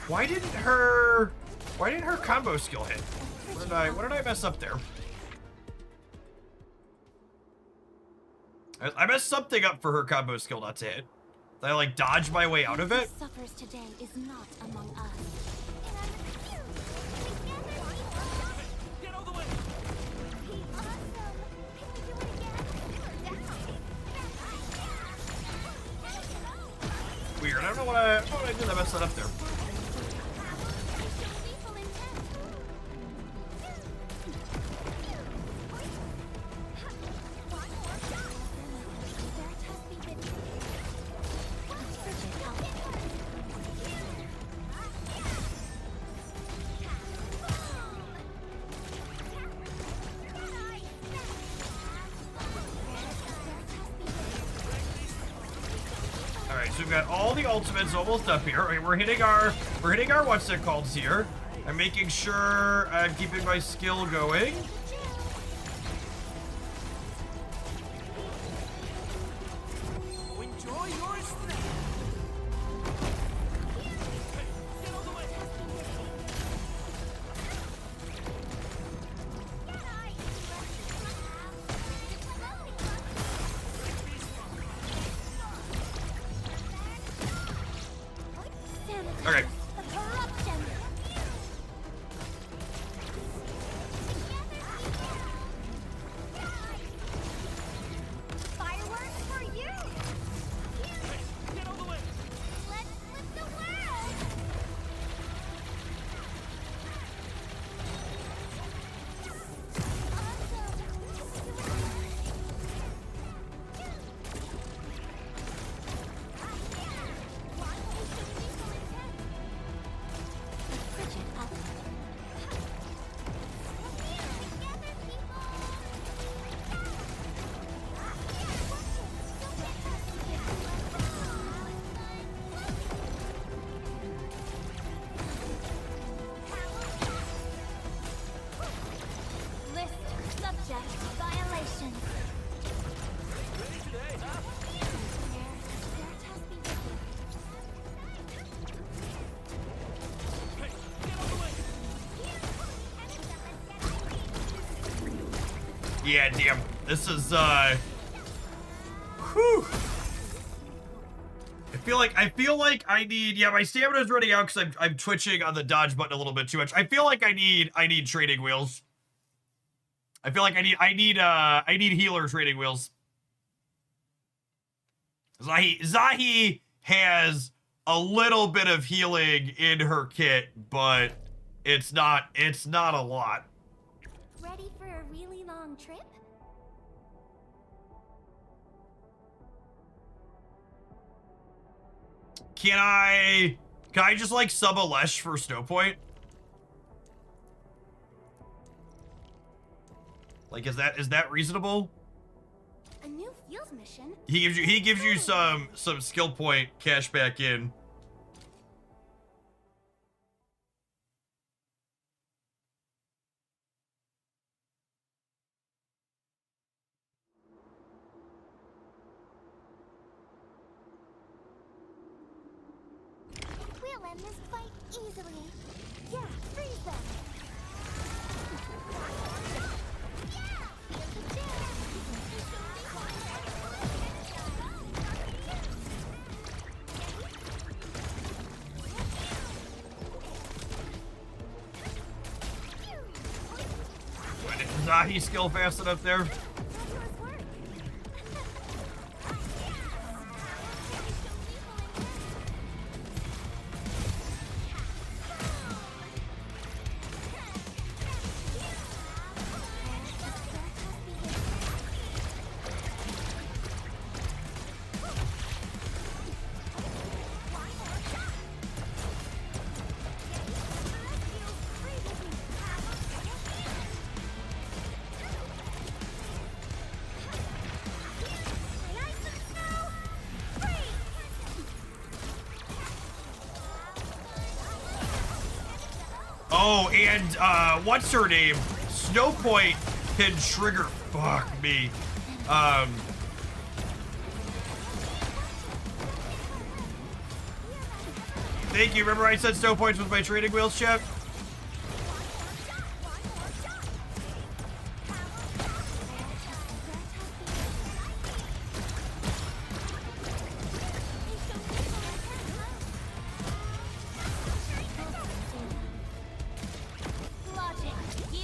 Why didn't her combo skill hit? What did I mess up there? I messed something up for her combo skill not to hit. Did I like dodge my way out of it? Who suffers today is not among us. Get out of the way! Weird. I don't know what I did. I messed that up there. Alright, so we've got all the ultimates almost up here. Right, we're hitting our what's it called here. I'm making sure I'm keeping my skill going. Enjoy your snack! Get out of the way! Okay. The corruption. Fireworks for you. Get out of the way! Let's flip the world. List subject violation. Ready today, huh? Hey, get out of the way! Yeah, damn. This is whew. I feel like I need, yeah, my stamina's running out because I'm twitching on the dodge button a little bit too much. I feel like I need training wheels. I feel like I need healer training wheels. Zahi has a little bit of healing in her kit, but it's not a lot. Ready for a really long trip? Can I just like sub a Lesh for Snow Point? Like, is that reasonable? A new fields mission. He gives you some skill point cash back in. We'll end this fight easily. Yeah, freeze them. Yeah, here's the chance. Why didn't Zahi skill fast enough there? Fabulous work. Oh, and what's her name? Snowpoint can trigger. Fuck me. Thank you. Remember I said Snowpoints with my training wheels, Chef?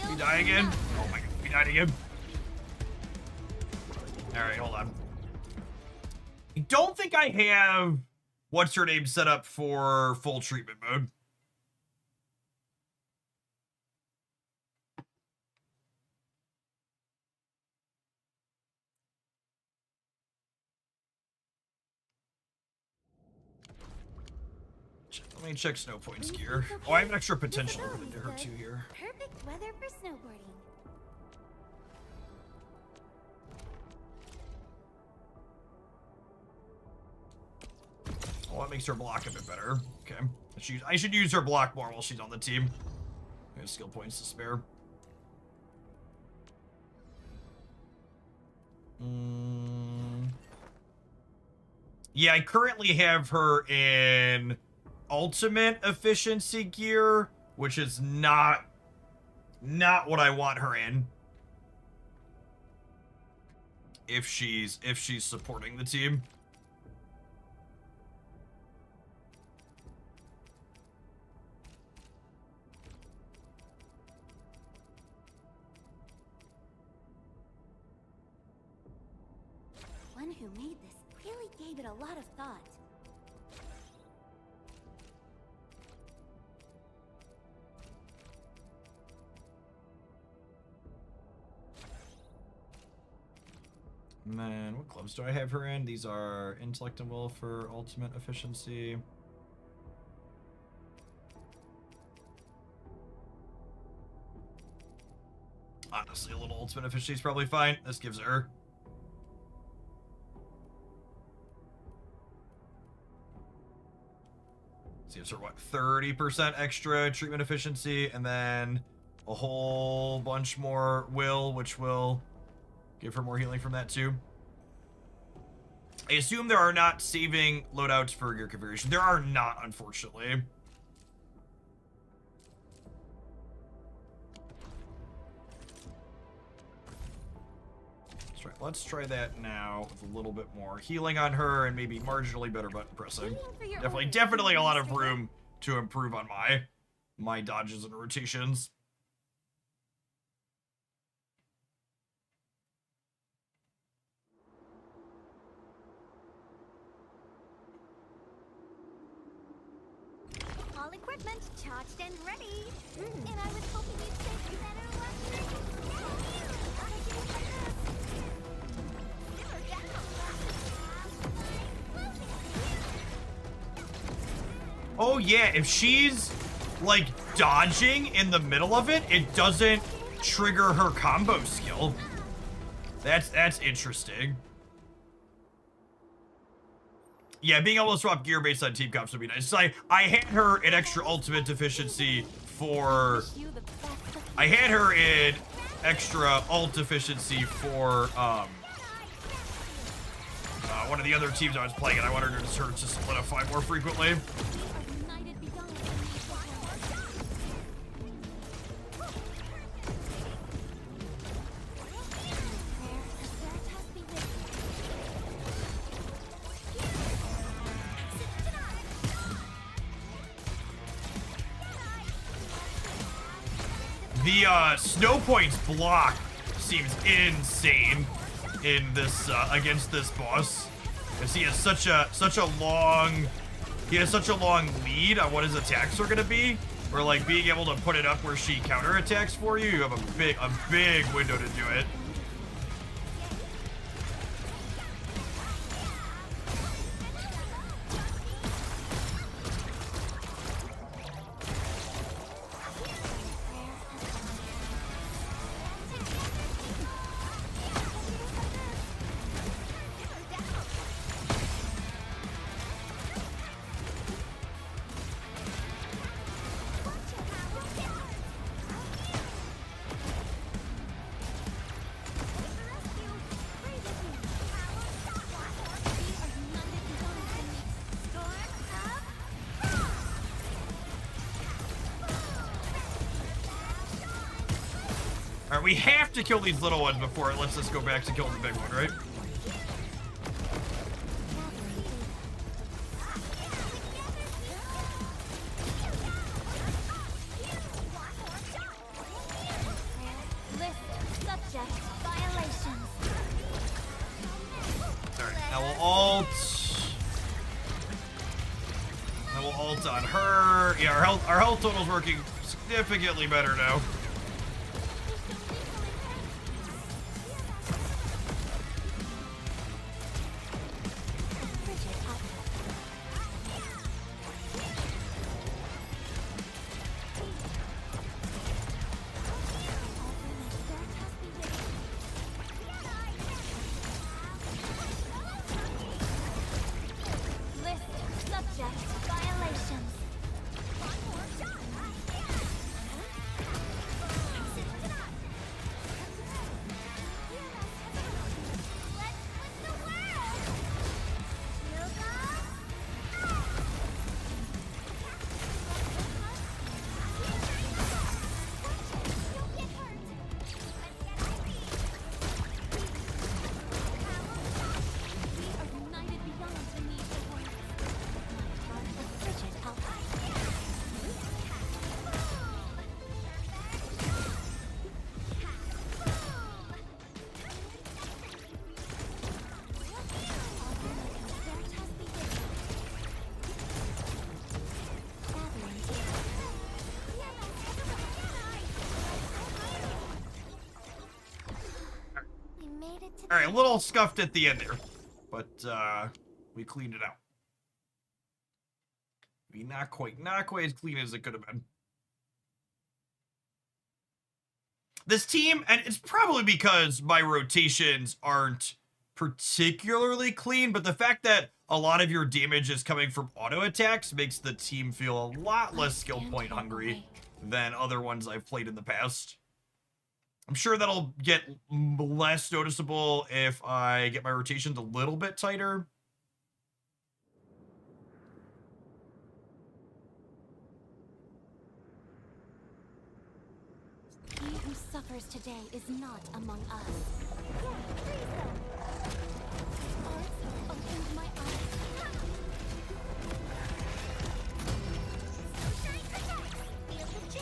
We die again? Oh my god, we died again. Alright, hold on. I don't think I have what's her name set up for full treatment mode. Let me check Snowpoint's gear. Oh, I have an extra potential to put into her too here. Perfect weather for snowboarding. Well, that makes her block a bit better. Okay. I should use her block more while she's on the team. I have skill points to spare. Yeah, I currently have her in ultimate efficiency gear, which is not what I want her in. If she's supporting the team. One who made this really gave it a lot of thought. Man, what clubs do I have her in? These are intellect and will for ultimate efficiency. Honestly, a little ultimate efficiency is probably fine. This gives her. Gives her what, 30% extra treatment efficiency, and then a whole bunch more will, which will give her more healing from that too. I assume there are not saving loadouts for gear configuration. There are not, unfortunately. Let's try that now with a little bit more healing on her and maybe marginally better button pressing. Definitely a lot of room to improve on my dodges and rotations. All equipment charged and ready. And I was hoping you'd say better luck. Oh yeah, if she's like dodging in the middle of it, it doesn't trigger her combo skill. That's interesting. Yeah, being able to swap gear based on team comps would be nice. So I had her in extra ultimate efficiency for... You the best of I had her in extra ult efficiency for one of the other teams I was playing, and I wanted her to solidify more frequently. united beyond The snow points block seems insane in this against this boss, because he has such a long lead on what his attacks are gonna be. Or like being able to put it up where she counterattacks for you. You have a big window to do it. Alright, we have to kill these little ones before it lets us go back to killing the big one, right? list subject violations. Alright, now we'll ult. Now we'll ult on her. Yeah, our health total's working significantly better now. List subject violations. United beyond the need for words. My heart is frigid outline. We made it to Alright, a little scuffed at the end there. But we cleaned it out. Maybe not quite as clean as it could have been. This team, and it's probably because my rotations aren't particularly clean, but the fact that a lot of your damage is coming from auto attacks makes the team feel a lot less skill point hungry than other ones I've played in the past. I'm sure that'll get less noticeable if I get my rotations a little bit tighter. He who suffers today is not among us. Arts opened my eyes.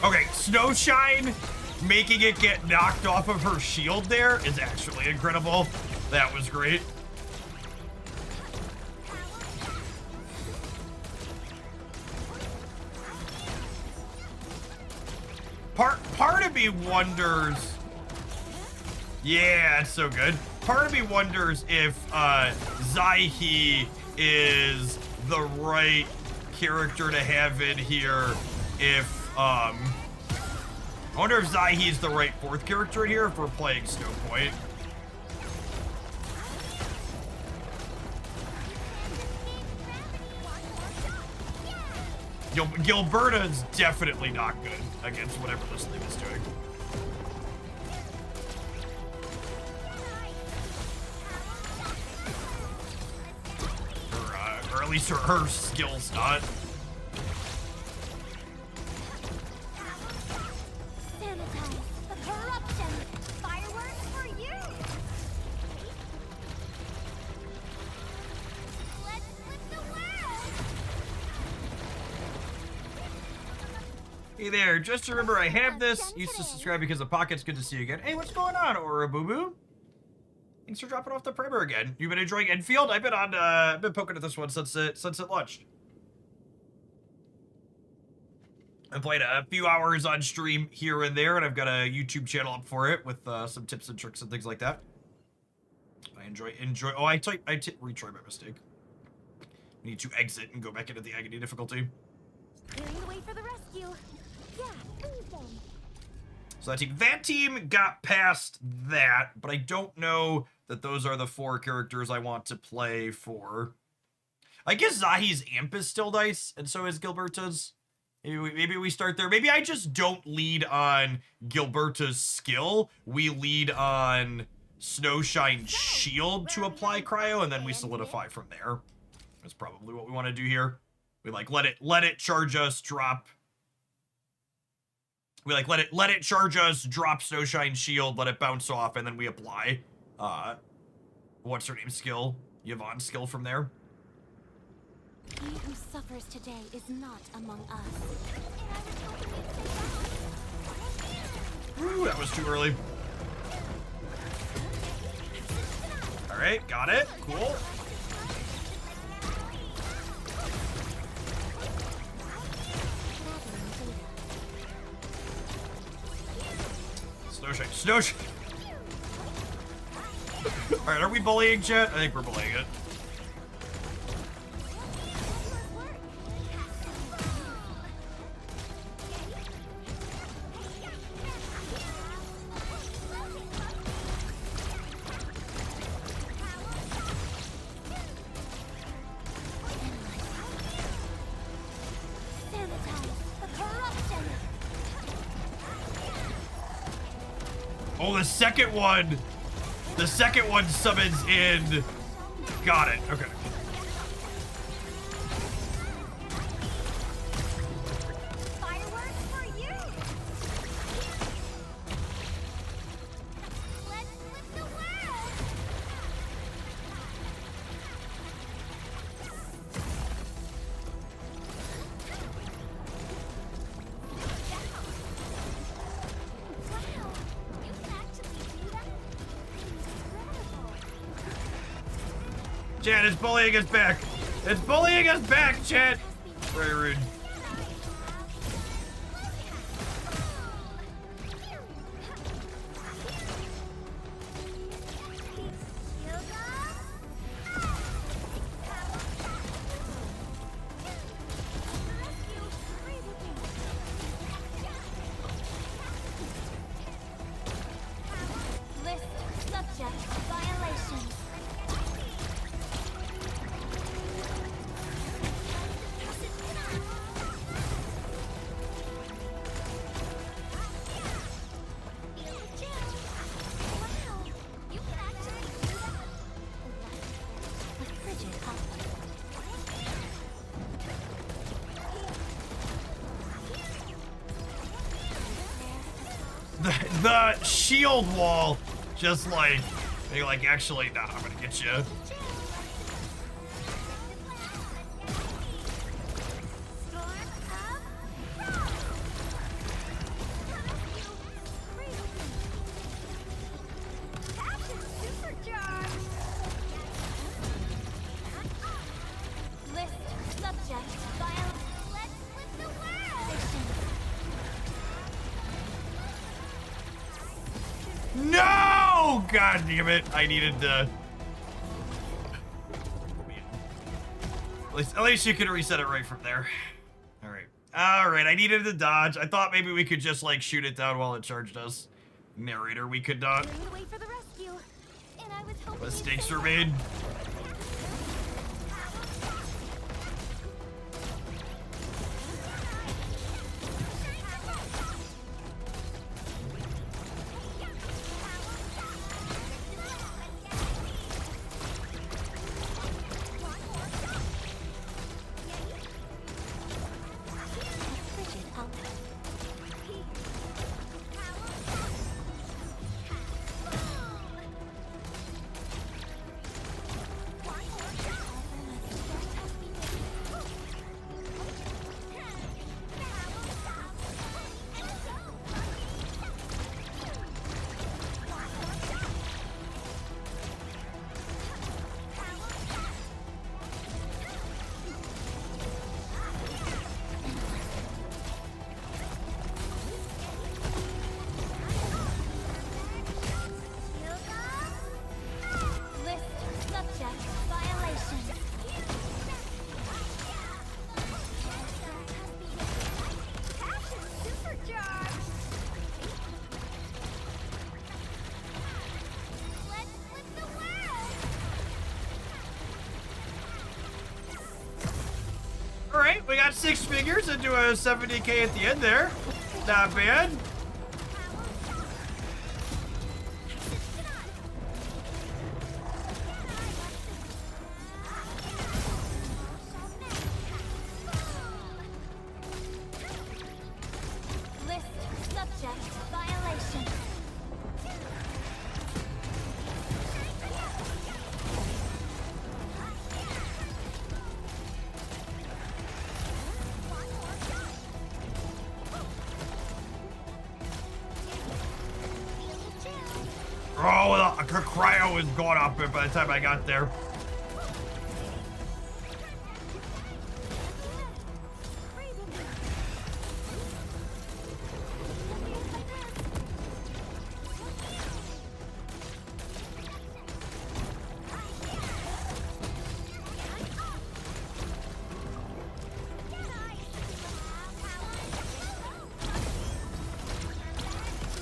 Okay, Snowshine making it get knocked off of her shield there is actually incredible. That was great. Part of me wonders. Yeah, it's so good. Part of me wonders if Zaihi is the right character to have in here. If I wonder if Zaihi is the right fourth character in here if we're playing Snowpoint. Gilberta's definitely not good against whatever this thing is doing. Or at least her skill's not. Sanitize the corruption. Fireworks for you. Let's flip the world. Hey there, just remember I have this. Used to subscribe because of Pockets. Good to see you again. Hey, what's going on, Aura Boo Boo? Thanks for dropping off the primer again. You've been enjoying Endfield? I've been poking at this one since it launched. I played a few hours on stream here and there, and I've got a YouTube channel up for it with some tips and tricks and things like that. I enjoy. Oh, I retry my mistake. I need to exit and go back into the agony difficulty. Clearing the way for the rescue. Yeah, please then. So that team got past that, but I don't know that those are the 4 characters I want to play for. I guess Zahi's amp is still nice, and so is Gilberta's. Maybe we start there. Maybe I just don't lead on Gilberta's skill. We lead on Snowshine Shield to apply cryo, and then we solidify from there. That's probably what we want to do here. We like let it charge us, drop. We like let it charge us, drop Snowshine Shield, let it bounce off, and then we apply what's her name skill? Yvonne's skill from there. He who suffers today is not among us. Woo, that was too early. Alright, got it. Cool. Snowshine. Alright, are we bullying chat? I think we're bullying it. Oh, the second one summons in. Got it. Okay. Fireworks for you. Let's flip the world. Wow, you can actually do that? Incredible. Chat, it's bullying us back. It's bullying us back, chat. Very rude. List subject violations. Wow, you can actually do that? A frigid hot. The shield wall, just like, they're like, actually, nah, I'm gonna get you. List subject violations. Let's flip the world. No! God damn it. I needed to. At least you can reset it right from there. Alright. Alright, I needed to dodge. I thought maybe we could just like shoot it down while it charged us. Narrator, we could not. Clearing the way for the rescue. And I was hoping Mistakes were made. right, we got 6 figures into a 70K at the end there. Not bad. List subject violation. Oh, the cryo was going off by the time I got there.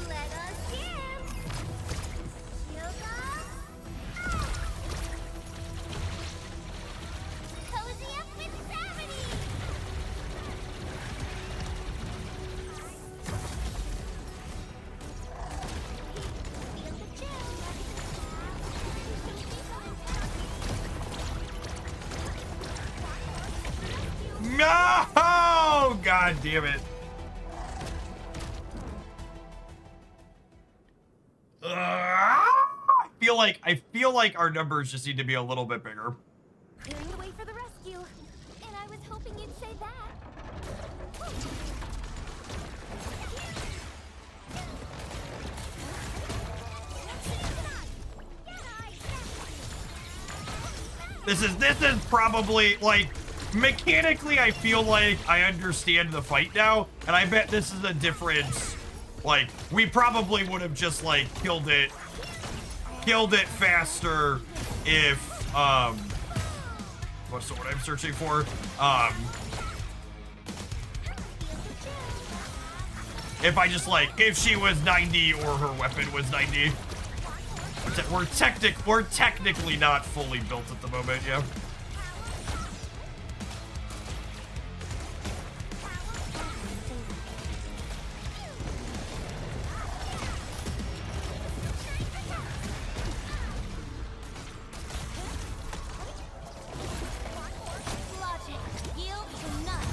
Let us dance. Shield up. Cozy up with gravity. Feel the chill. No! God damn it. I feel like our numbers just need to be a little bit bigger. Clearing the way for the rescue. And I was hoping you'd say that. This is probably like mechanically I feel like I understand the fight now, and I bet this is a difference. Like, we probably would have just like killed it faster if what's the word I'm searching for? If I just like, if she was 90 or her weapon was 90. We're technically not fully built at the moment, yeah. Logic yield to none.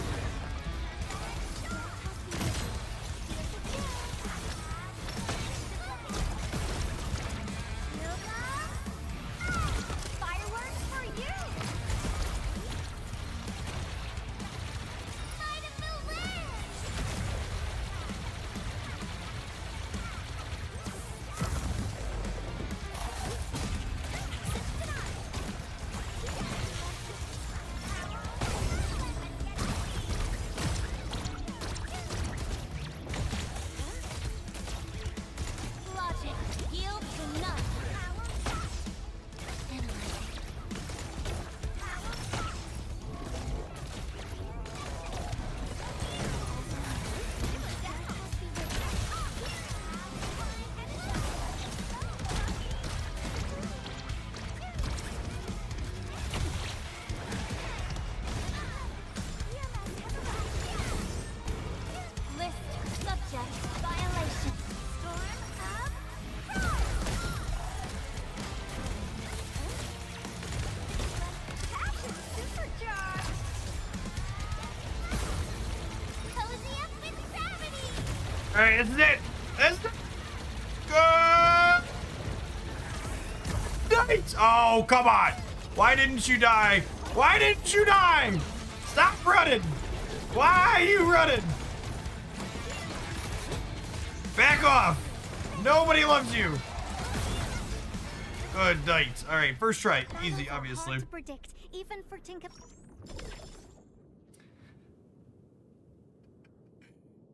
Fireworks for you! Might of the wind! Logic yield to none. Analyzing. List subject violation. Storm up. Passion supercharged! Cozy up with gravity! Alright, this is it. This is it. Good night. Oh, come on. Why didn't you die? Why didn't you die? Stop running. Why are you running? Back off. Nobody loves you. Good night. All right, first try. Easy, Battles are obviously. hard to predict, even for Tinka.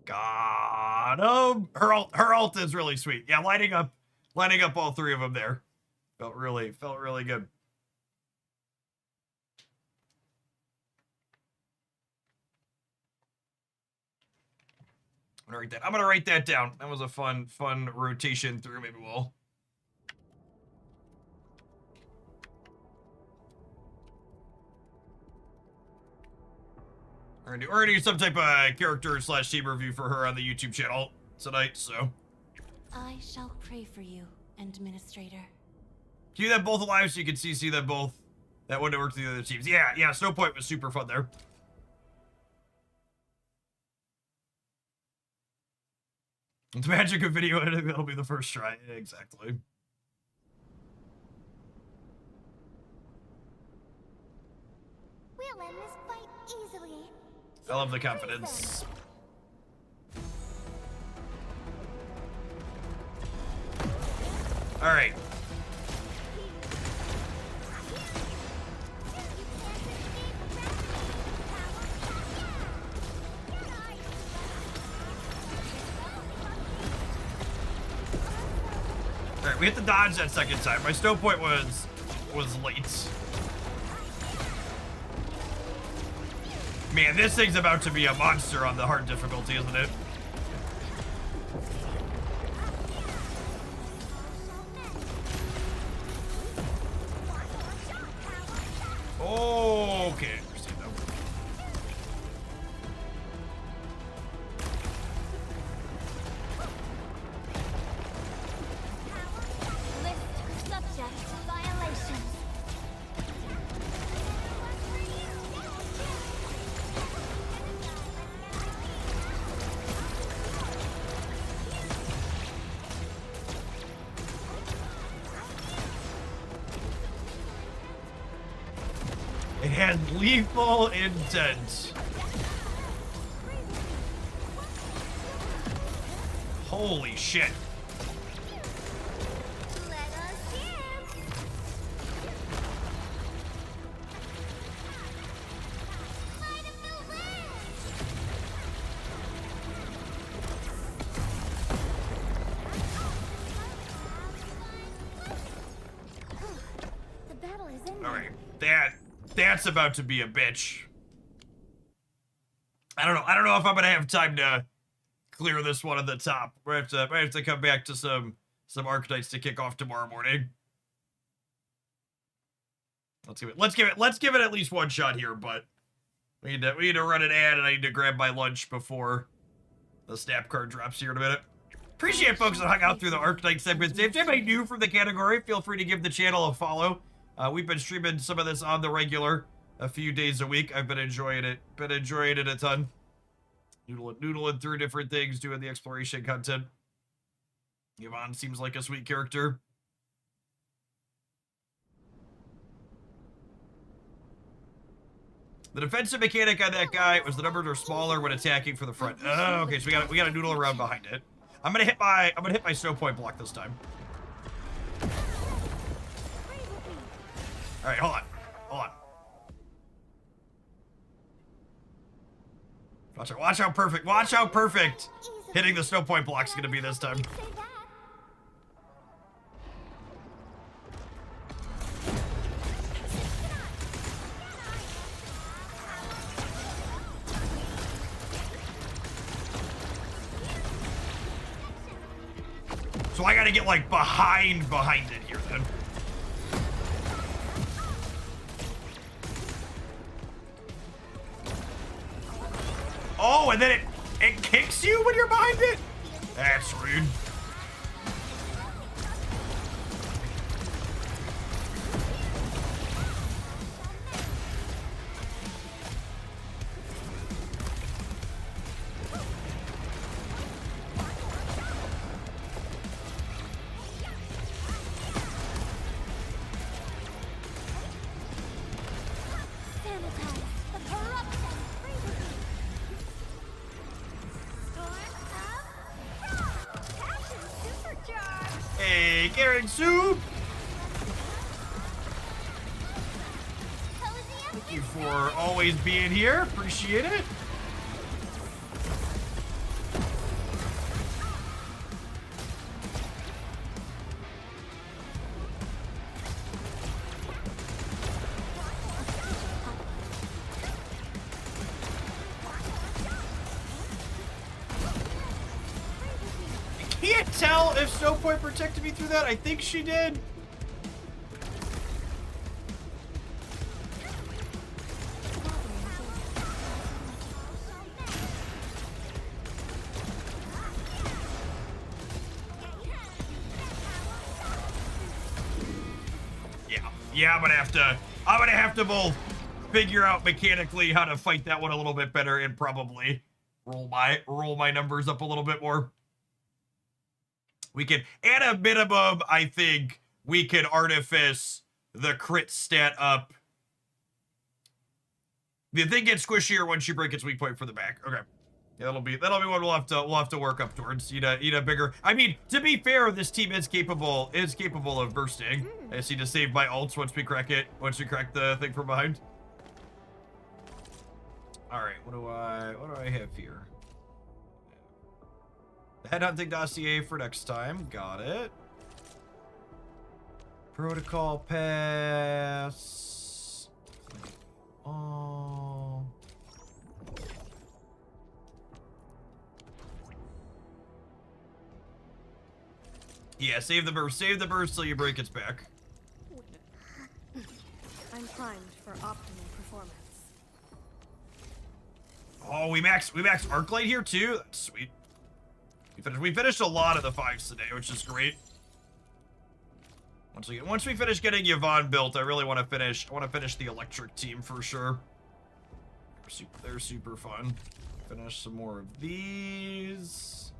Got him. Her ult is really sweet. Yeah, lining up all 3 of them there. Felt really good. I'm gonna write that down. That was a fun rotation through. Maybe we'll. We're gonna do some type of character / team review for her on the YouTube channel tonight, so. I shall pray for you, Administrator. Keep them both alive so you can see them both. That wouldn't work to the other teams. Yeah, Snow Point was super fun there. It's magic of video editing, that'll be the first try. Exactly. We'll end this fight easily. I love the confidence. All right. All right, we hit the dodge that second time. My snow point was late. Man, this thing's about to be a monster on the hard difficulty, isn't it? Okay, understand though. List subject violations. It has lethal intent. Holy shit. Let us in. Light of the land. The battle is ending. All right, that's about to be a bitch. I don't know if I'm gonna have time to clear this one at the top. I have to come back to some Arknights to kick off tomorrow morning. Let's give it at least one shot here, but we need to run an ad and I need to grab my lunch before the snap card drops here in a minute. Appreciate folks that hung out through the Arknights segments. If anybody new from the category, feel free to give the channel a follow. We've been streaming some of this on the regular a few days a week. I've been enjoying it. A ton. Noodling through different things, doing the exploration content. Yvonne seems like a sweet character. The defensive mechanic on that guy was the numbers are smaller when attacking from the front. Oh, okay, so we gotta noodle around behind it. I'm gonna hit my snow point block this time. All right, hold on. Watch how perfect hitting the snow point block is gonna be this time. Say that. So I gotta get like behind it here then. Oh, and then it kicks you when you're behind it? That's rude. Sanitize the corruption. Passion supercharged. Hey, Karen Soup! Thank you for always being here. Appreciate it. I can't tell if Snow Point protected me through that. I think she did. Yeah, I'm gonna have to both figure out mechanically how to fight that one a little bit better and probably roll my numbers up a little bit more. We can, at a minimum, I think we can artifice the crit stat up. The thing gets squishier once you break its weak point for the back. Okay. Yeah, that'll be what we'll have to work up towards. Need a bigger. I mean, to be fair, this team is capable of bursting. I just need to save my ults once we crack the thing from behind. All right, what do I have here? Headhunting dossier for next time. Got it. Protocol pass. Oh. Yeah, save the burst till you break its back. I'm primed for optimal performance. Oh, we maxed Arklight here too. That's sweet. We finished a lot of the 5s today, which is great. Once we finish getting Yvonne built, I really want to finish. I want to finish the electric team for sure. They're super fun. Finish some more of these.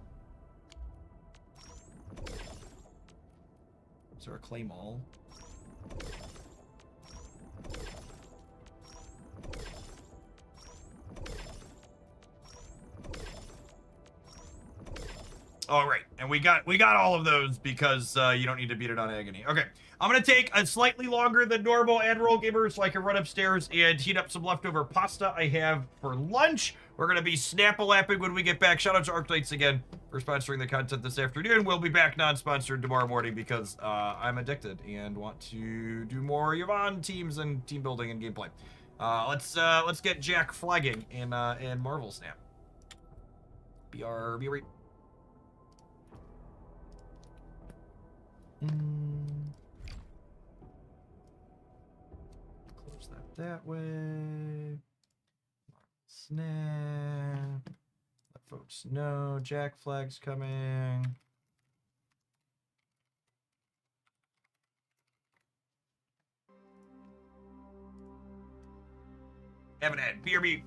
Is there a clay mall? All right, and we got all of those because you don't need to beat it on agony. Okay, I'm gonna take a slightly longer than normal and roll gamer so I can run upstairs and heat up some leftover pasta I have for lunch. We're gonna be snap-a-lapping when we get back. Shout out to Arknights again for sponsoring the content this afternoon. We'll be back non-sponsored tomorrow morning because I'm addicted and want to do more Yvonne teams and team building and gameplay. Let's get Jack flagging in Marvel Snap. Be right. Close that way. Snap. Let folks know Jackflag's coming. Haven't had BRB.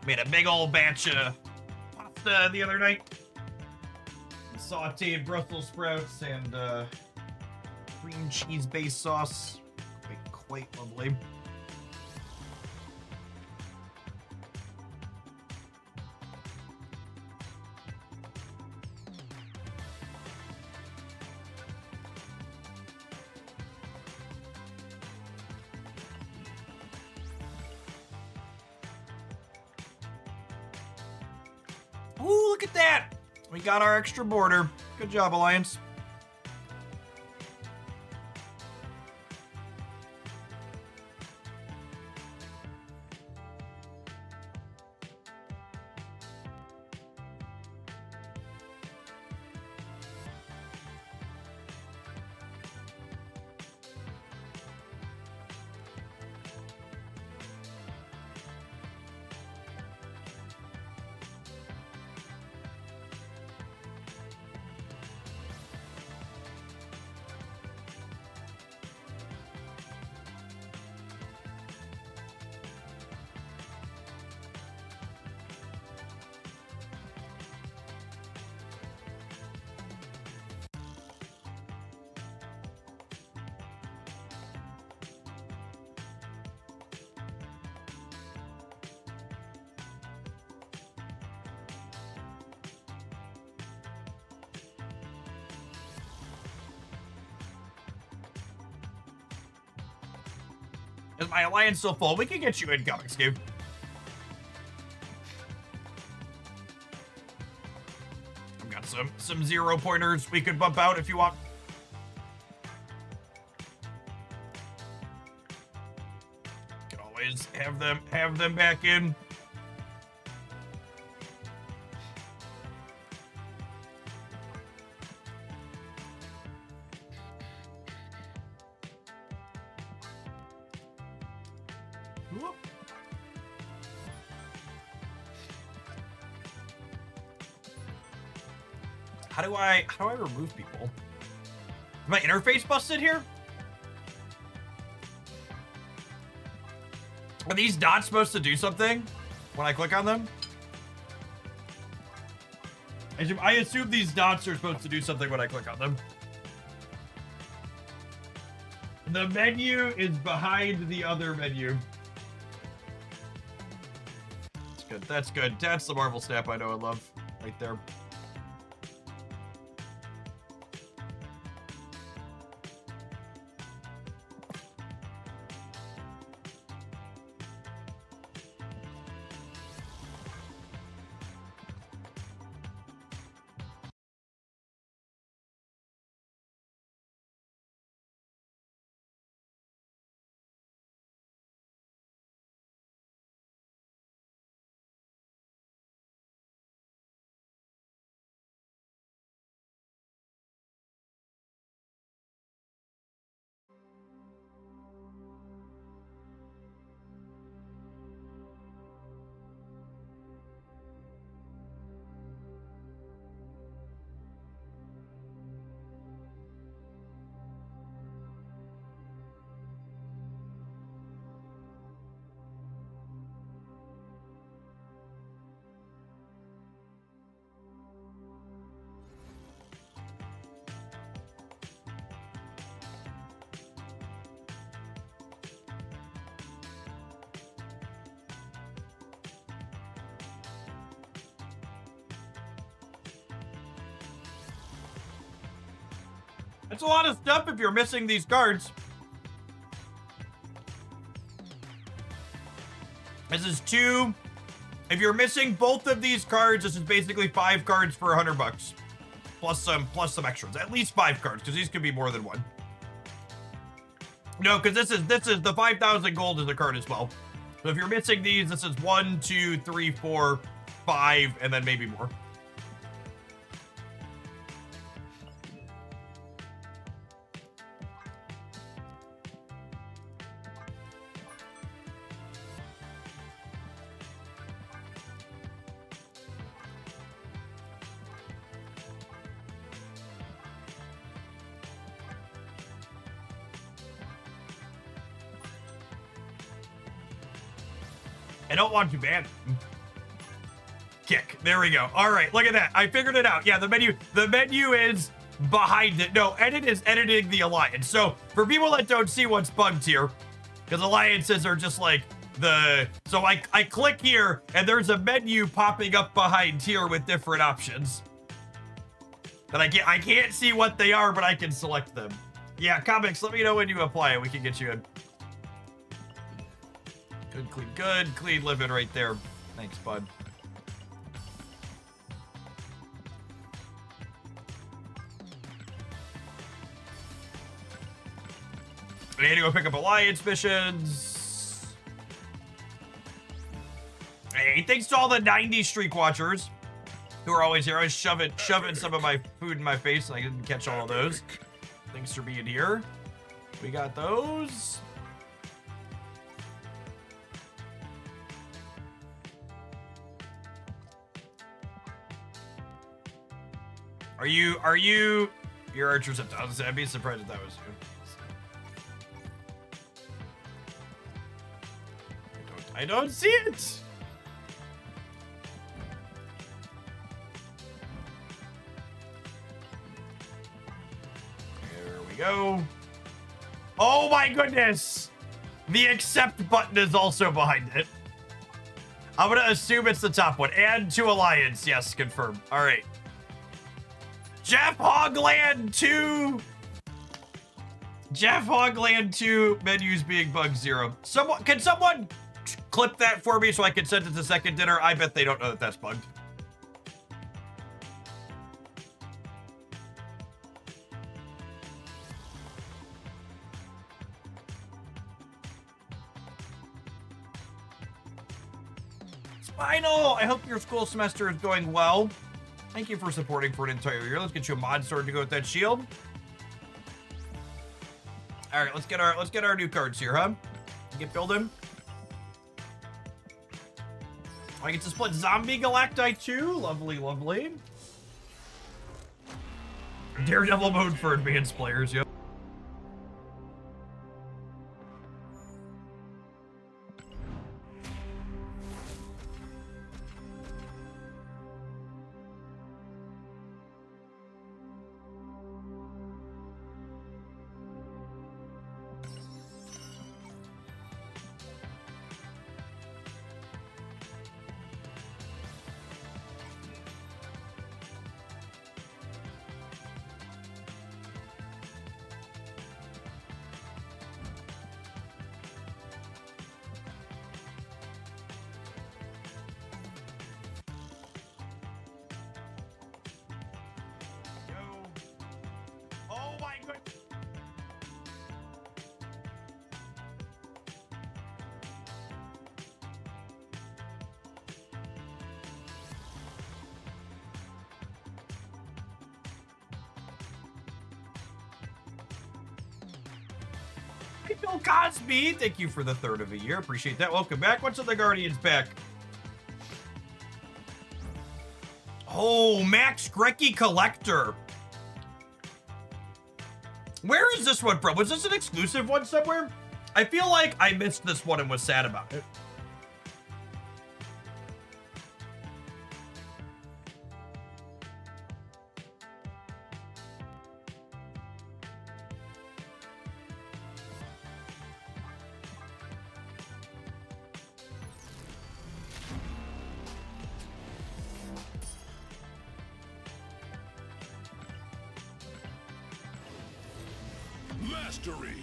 Made a big old batch of pasta the other night. Sauteed Brussels sprouts and cream cheese based sauce. Quite lovely. Ooh, look at that! We got our extra border. Good job, Alliance. Is my alliance still full? We can get you in comics, Gabe. I've got some 0 pointers we could bump out if you want. Can always have them back in. How do I remove people? Is my interface busted here? Are these dots supposed to do something when I click on them? I assume these dots are supposed to do something when I click on them. The menu is behind the other menu. That's good. That's good. That's the Marvel snap I know and love right there. That's a lot of stuff if you're missing these cards. This is 2. If you're missing both of these cards, this is basically 5 cards for $100. Plus some extras. At least 5 cards, because these could be more than 1. No, because this is the 5,000 gold is a card as well. So if you're missing these, this is 1, 2, 3, 4, 5, and then maybe more. I don't want to ban it. kick. There we go. All right, look at that. I figured it out. Yeah, the menu is behind it. No, edit is editing the alliance. So for people that don't see what's bugged here, because alliances are just like so I click here and there's a menu popping up behind here with different options. But I can't see what they are, but I can select them. Yeah, comics, let me know when you apply it. We can get you in. Good, clean living right there. Thanks, bud. I need to go pick up alliance missions. Hey, thanks to all the 90 streak watchers who are always here. I was shoving some of my food in my face and I didn't catch all of those. Thanks for being here. We got those. Are you your archers up? I'd be surprised if that was you. I don't see it. There we go. Oh my goodness. The accept button is also behind it. I'm gonna assume it's the top one. Add to alliance. Yes, confirm. All right. Jeff Hogland 2. Jeff Hogland 2 menus being bug 0. Can someone clip that for me so I can send it to second dinner? I bet they don't know that that's bugged. Spinal, I hope your school semester is going well. Thank you for supporting for an entire year. Let's get you a mod sword to go with that shield. All right, let's get our new cards here, huh? Get building. I get to split Zombie Galacti too. Lovely, lovely. Daredevil mode for advanced players, yep. Bill Cosby, thank you for the third of a year. Appreciate that. Welcome back. What's in the Guardians back? Oh, Max Grecki Collector. Where is this one from? Was this an exclusive one somewhere? I feel like I missed this one and was sad about it. Mastery.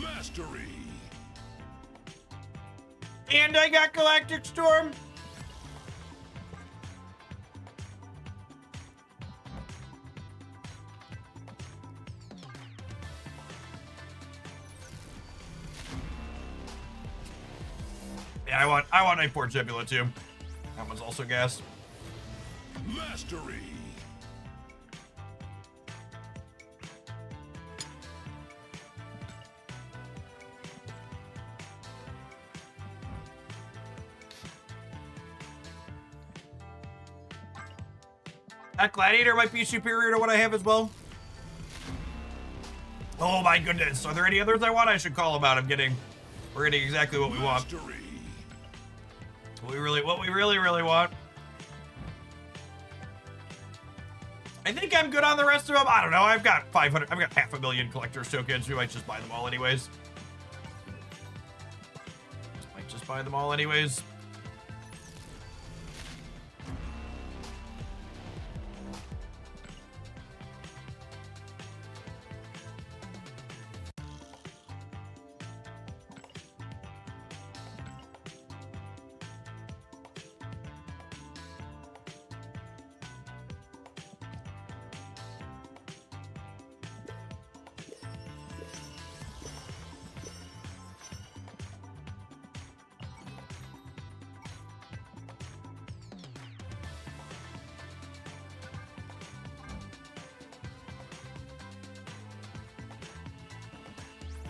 Mastery. And I got Galactic Storm. Yeah, I want a Port Nebula too. That one's also gas. Mastery. That gladiator might be superior to what I have as well. Oh my goodness. Are there any others I want? I should call them out. We're getting exactly what we want. Mastery. What we really want. I think I'm good on the rest of them. I don't know. I've got 500,000 collector's tokens. We might just buy them all anyways. Might just buy them all anyways.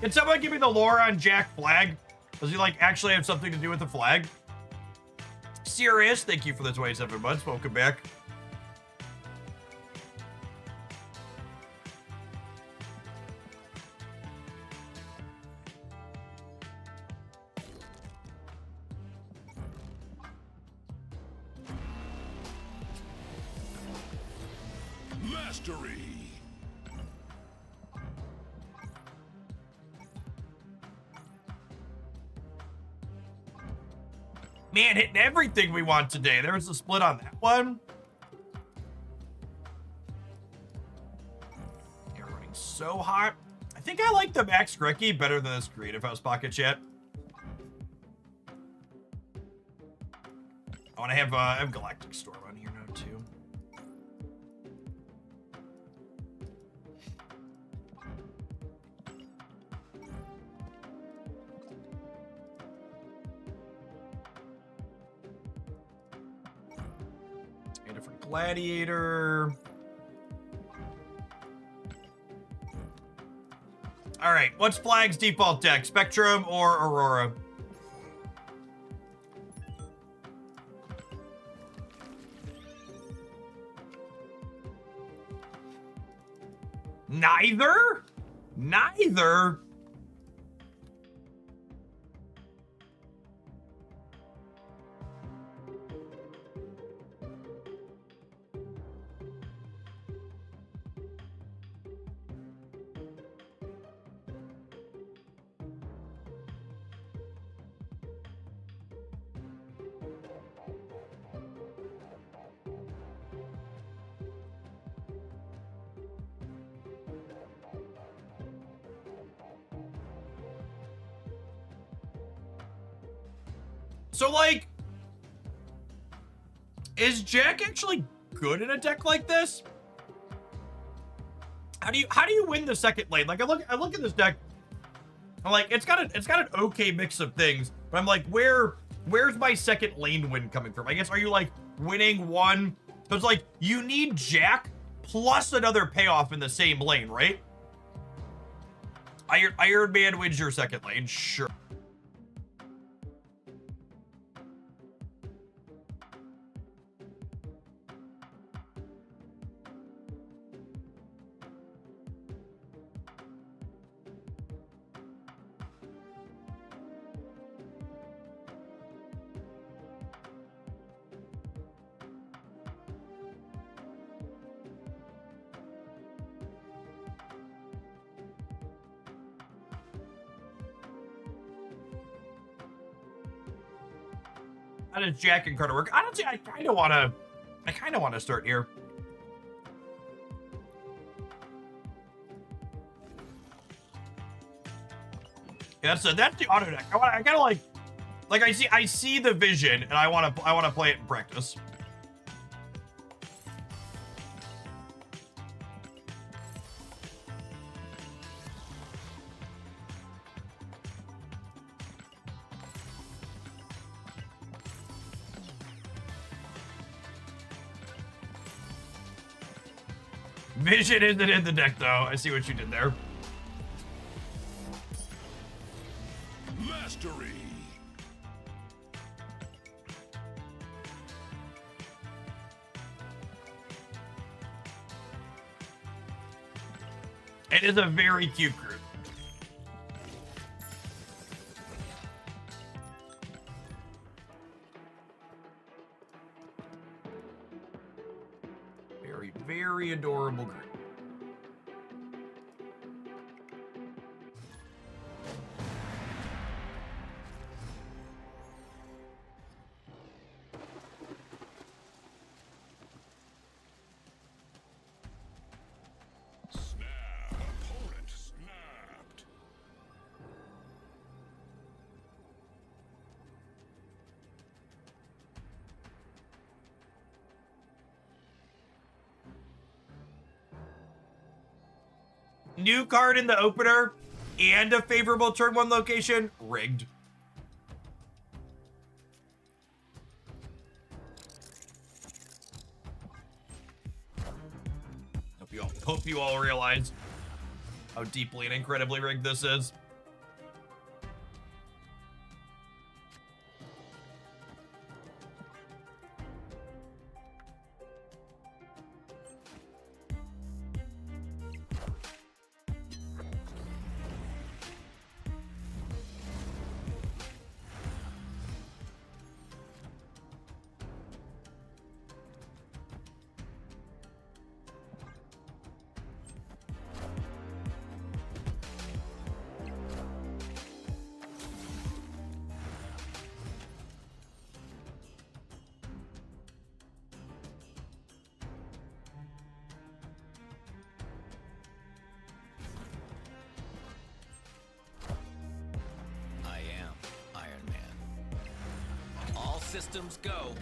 Can someone give me the lore on Jackflag? Does he, like, actually have something to do with the flag? Serious, thank you for the 27 months. Welcome back. Mastery. Man, hitting everything we want today. There was a split on that one. You're running so hot. I think I like the Max Grecki better than this Creative House Pocket Chat. I want to have Galactic Storm on here now too. A different gladiator. All right, what's Flag's default deck? Spectrum or Aurora? Neither? Neither? So, like, is Jack actually good in a deck like this? How do you win the second lane? Like, I look at this deck, I'm like, it's got an okay mix of things, but I'm like, where's my second lane win coming from? I guess, are you like winning one? Because like, you need Jack plus another payoff in the same lane, right? Iron Man wins your second lane, sure. How does Jack and Carter work? Honestly, I kind of want to start here. Yeah, that's the auto deck. I kind of like I see the vision, and I want to play it in practice. Vision isn't in the deck, though. I see what you did there. Mastery. It is a very cute group. Very, very adorable group. Opponent snapped. New card in the opener and a favorable turn 1 location. Rigged. Hope you all realize how deeply and incredibly rigged this is. I am Iron Man. All systems go.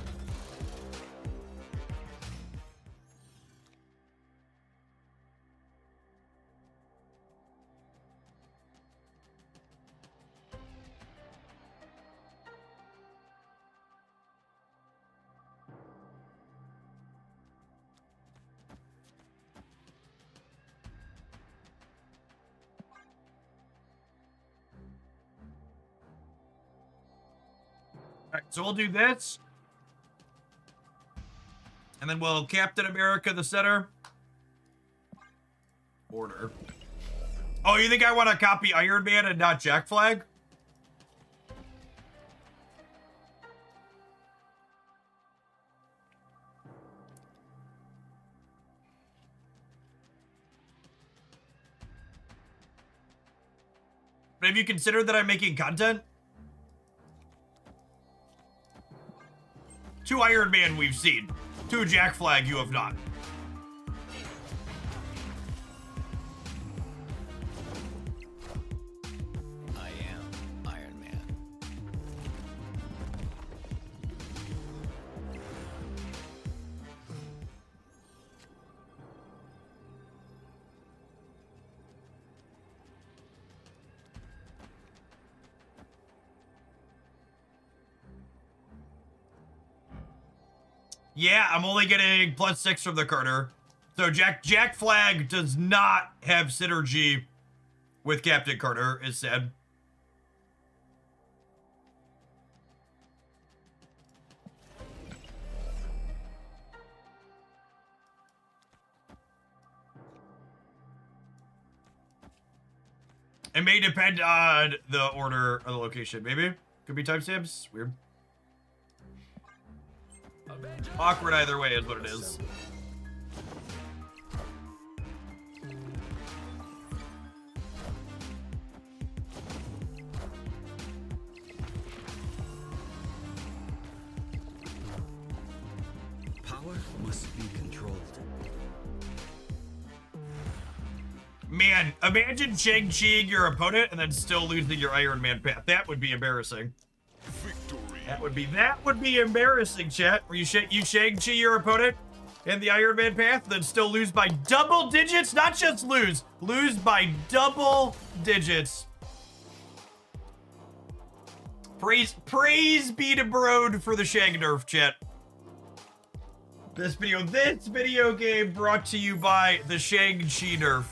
All right, so we'll do this. And then we'll Captain America the center. Order. Oh, you think I want to copy Iron Man and not Jackflag? But have you considered that I'm making content? 2 Iron Man we've seen. 2 Jackflag you have not. I am Iron Man. Yeah, I'm only getting +6 from the Carter. So Jackflag does not have synergy with Captain Carter, is said. It may depend on the order of the location, maybe. Could be timestamps. Weird. Awkward either way is what it is. Power must be controlled. Man, imagine Shang-Chiing your opponent and then still losing your Iron Man path. That would be embarrassing. Victory. That would be embarrassing, chat. Where you Shang-Chi your opponent in the Iron Man path, then still lose by double digits. Not just lose by double digits. Praise be to Brode for the Shang nerf, chat. This video game brought to you by the Shang-Chi nerf.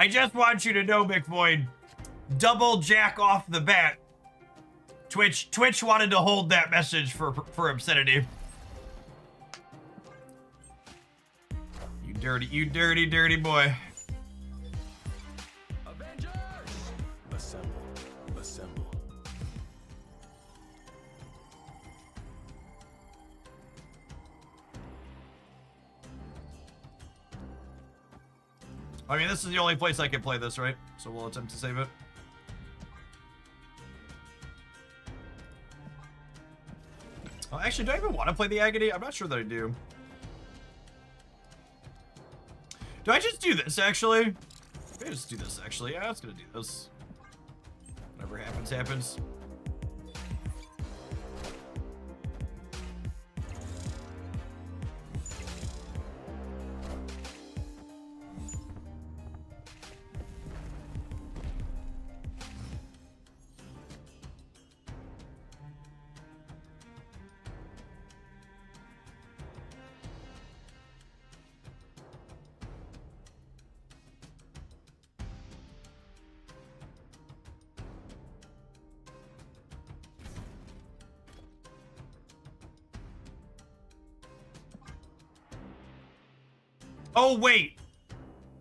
I just want you to know, McVoid, double Jack off the bat. Twitch wanted to hold that message for obscenity. You dirty boy. Avengers! Assemble. Assemble. I mean, this is the only place I can play this, right? So we'll attempt to save it. Oh, actually, do I even want to play the Agony? I'm not sure that I do. Do I just do this, actually? Maybe I just do this, actually. Yeah, I was gonna do this. Whatever happens, happens. Oh, wait.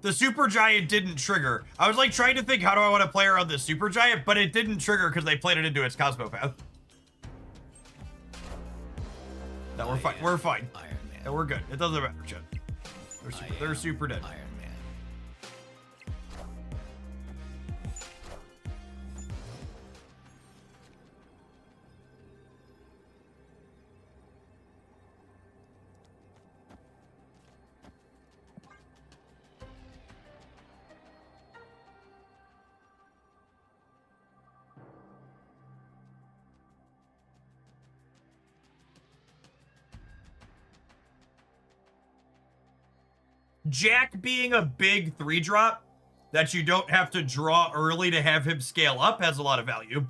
The Super Giant didn't trigger. I was like trying to think, how do I want to play around the Super Giant? But it didn't trigger because they played it into its Cosmopath. No, we're fine. We're fine. Iron Man. Yeah, we're good. It doesn't matter, Chet. They're super dead. Iron Man. Jack being a big 3-drop that you don't have to draw early to have him scale up has a lot of value.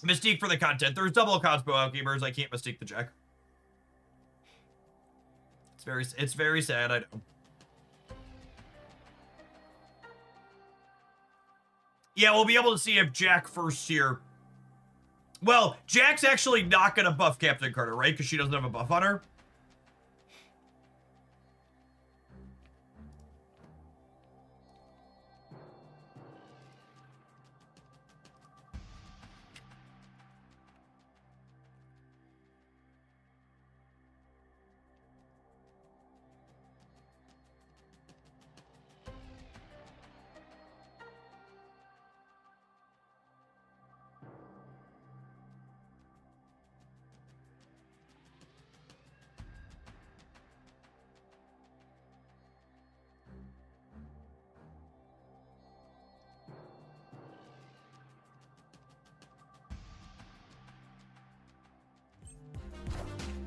Mystique for the content. There's double Cosmo out gamers. I can't mistake the Jack. It's very sad, I know. Yeah, we'll be able to see if Jack first here. Well, Jack's actually not going to buff Captain Carter, right? Because she doesn't have a buff on her.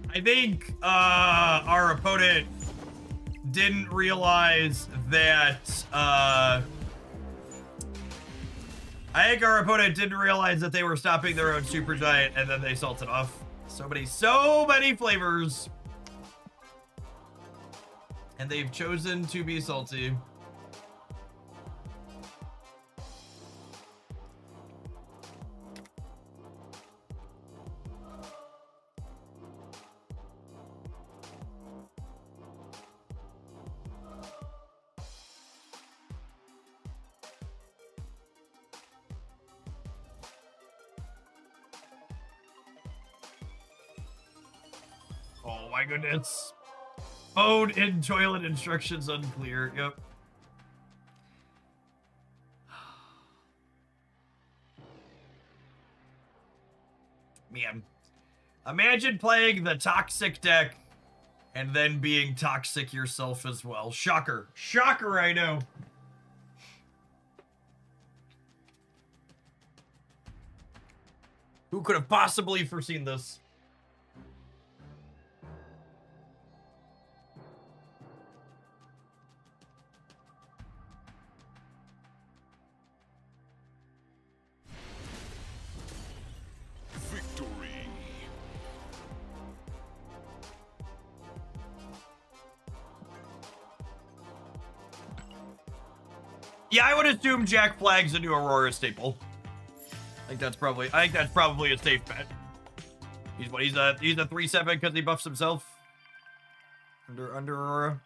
I think our opponent didn't realize that they were stopping their own Super Giant, and then they salted off. So many flavors. And they've chosen to be salty. Oh my goodness. Phone in toilet instructions unclear. Yep. Man. Imagine playing the toxic deck and then being toxic yourself as well. Shocker. Shocker, I know. Who could have possibly foreseen this? Victory. Yeah, I would assume Jackflag's a new Aurora staple. I think that's probably a safe bet. He's what? He's a 3/7 because he buffs himself under Aurora.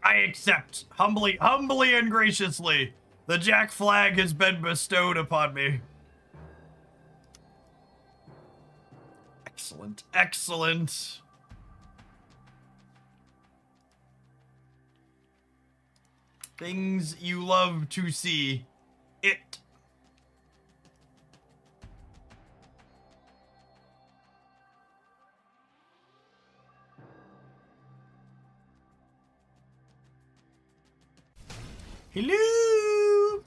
I accept, humbly and graciously. The Jackflag has been bestowed upon me. Excellent, excellent. Things you love to see. It. Hello.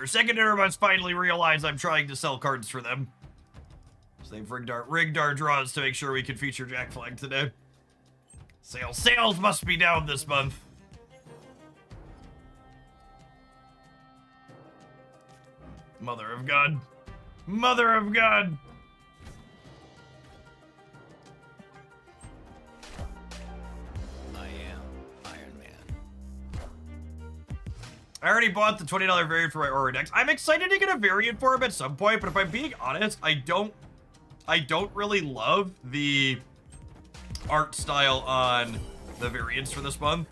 Second must finally realize I'm trying to sell cards for them. So they've rigged our draws to make sure we can feature Jackflag today. Sales must be down this month. Mother of God. Mother of God. I already bought the $20 variant for my Aura decks. I'm excited to get a variant for him at some point, but if I'm being honest, I don't really love the art style on the variants for this month.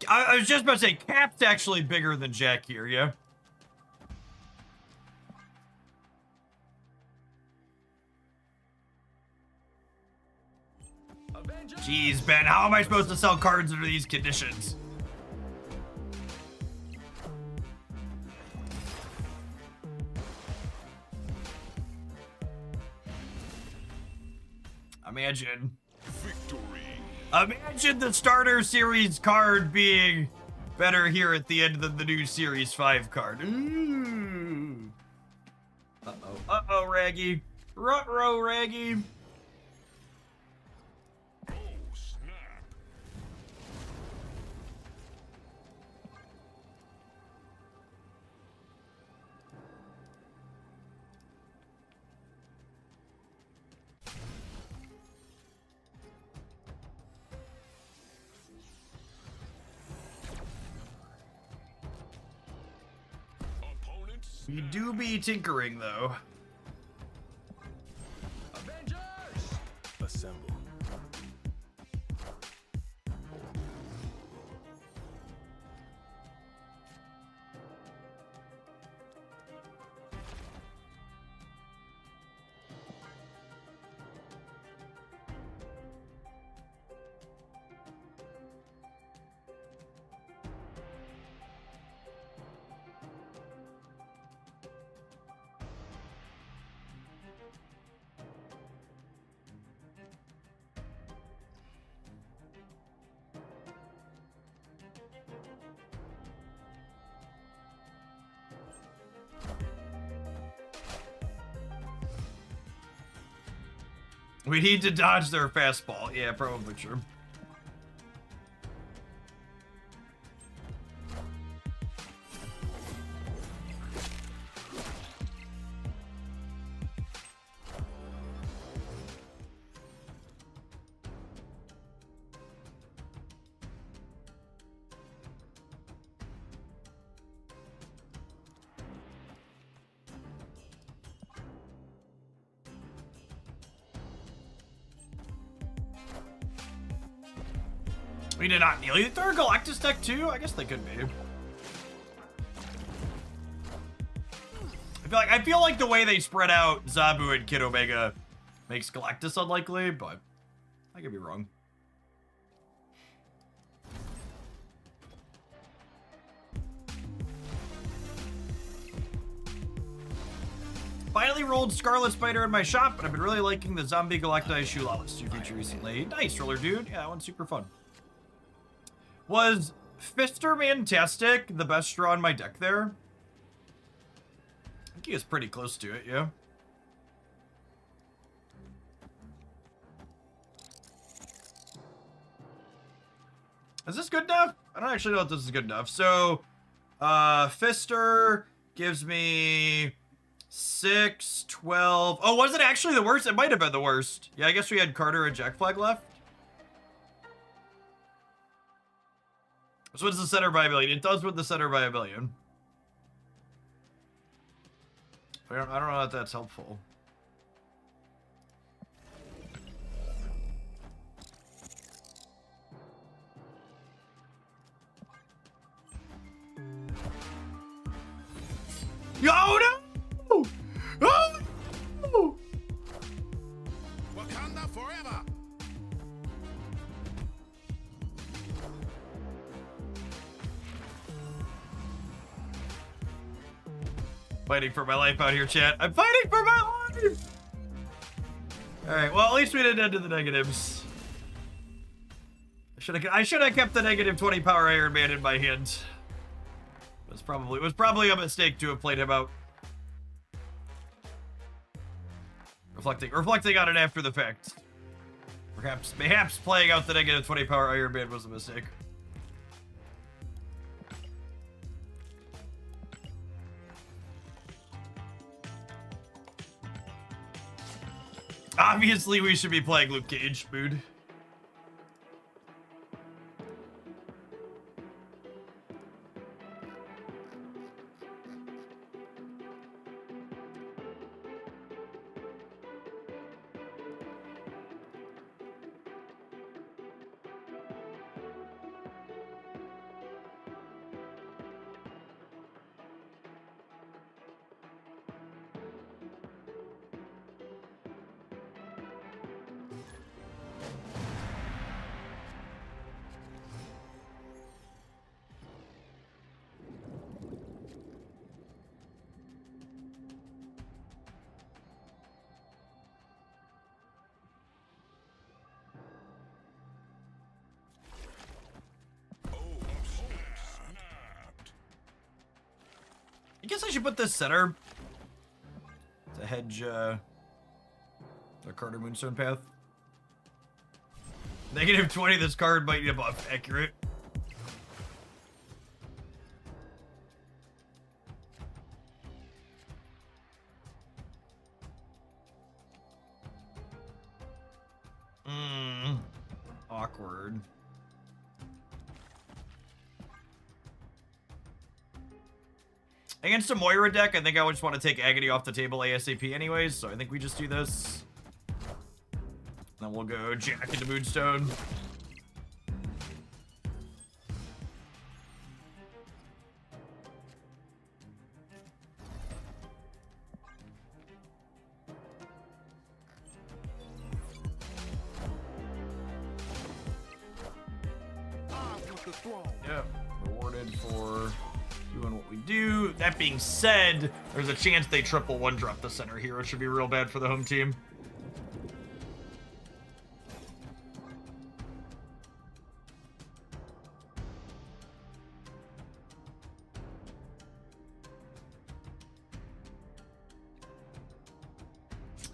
I was just about to say, Cap's actually bigger than Jack here, yeah? Jeez, Ben, how am I supposed to sell cards under these conditions? Imagine. Imagine the starter series card being better here at the end than the new series 5 card. Ooh. Uh-oh. Uh-oh, Raggy. Ruh-roh, Raggy. Oh, snap. We do be tinkering, though. Avengers! Assemble. We need to dodge their fastball. Yeah, probably true. We did not nearly. They're a Galactus deck too? I guess they could be. I feel like the way they spread out Zabu and Kid Omega makes Galactus unlikely, but I could be wrong. Finally rolled Scarlet Spider in my shop, but I've been really liking the Zombie Galacti Shoe Lawless you featured recently. Nice, Roller Dude. Yeah, that one's super fun. Was Fister Mantastic the best draw in my deck there? I think he was pretty close to it, yeah. Is this good enough? I don't actually know if this is good enough. So, Fister gives me 6, 12. Oh, was it actually the worst? It might have been the worst. Yeah, I guess we had Carter and Jackflag left. So what's the center by a billion? It does with the center by a billion. I don't know if that's helpful. Oh no! Oh no! Wakanda forever! Fighting for my life out here, chat. I'm fighting for my life! Alright, well, at least we didn't end in the negatives. I should have kept the negative 20 power Iron Man in my hand. It was probably a mistake to have played him out. Reflecting on it after the fact. Perhaps playing out the negative 20 power Iron Man was a mistake. Obviously, we should be playing Luke Cage, mood. I guess I should put this center to hedge the Carter Moonstone path. Negative 20, this card might need a buff. Accurate. Awkward. Against a Moira deck, I think I would just want to take Agony off the table ASAP anyways, so I think we just do this. Then we'll go Jack into Moonstone. Yep, rewarded for doing what we do. That being said, there's a chance they triple one drop the center here, which should be real bad for the home team.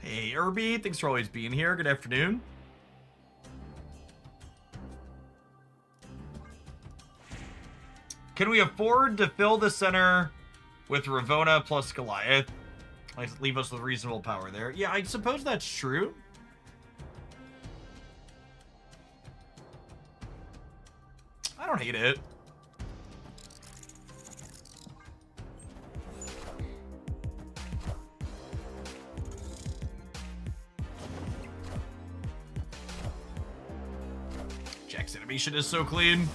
Hey, Irby, thanks for always being here. Good afternoon. Can we afford to fill the center with Ravonna plus Goliath? Like, leave us with reasonable power there. Yeah, I suppose that's true. I don't hate it. Jackson animation is so clean.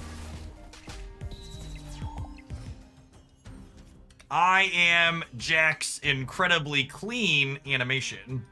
I am Jack's incredibly clean animation.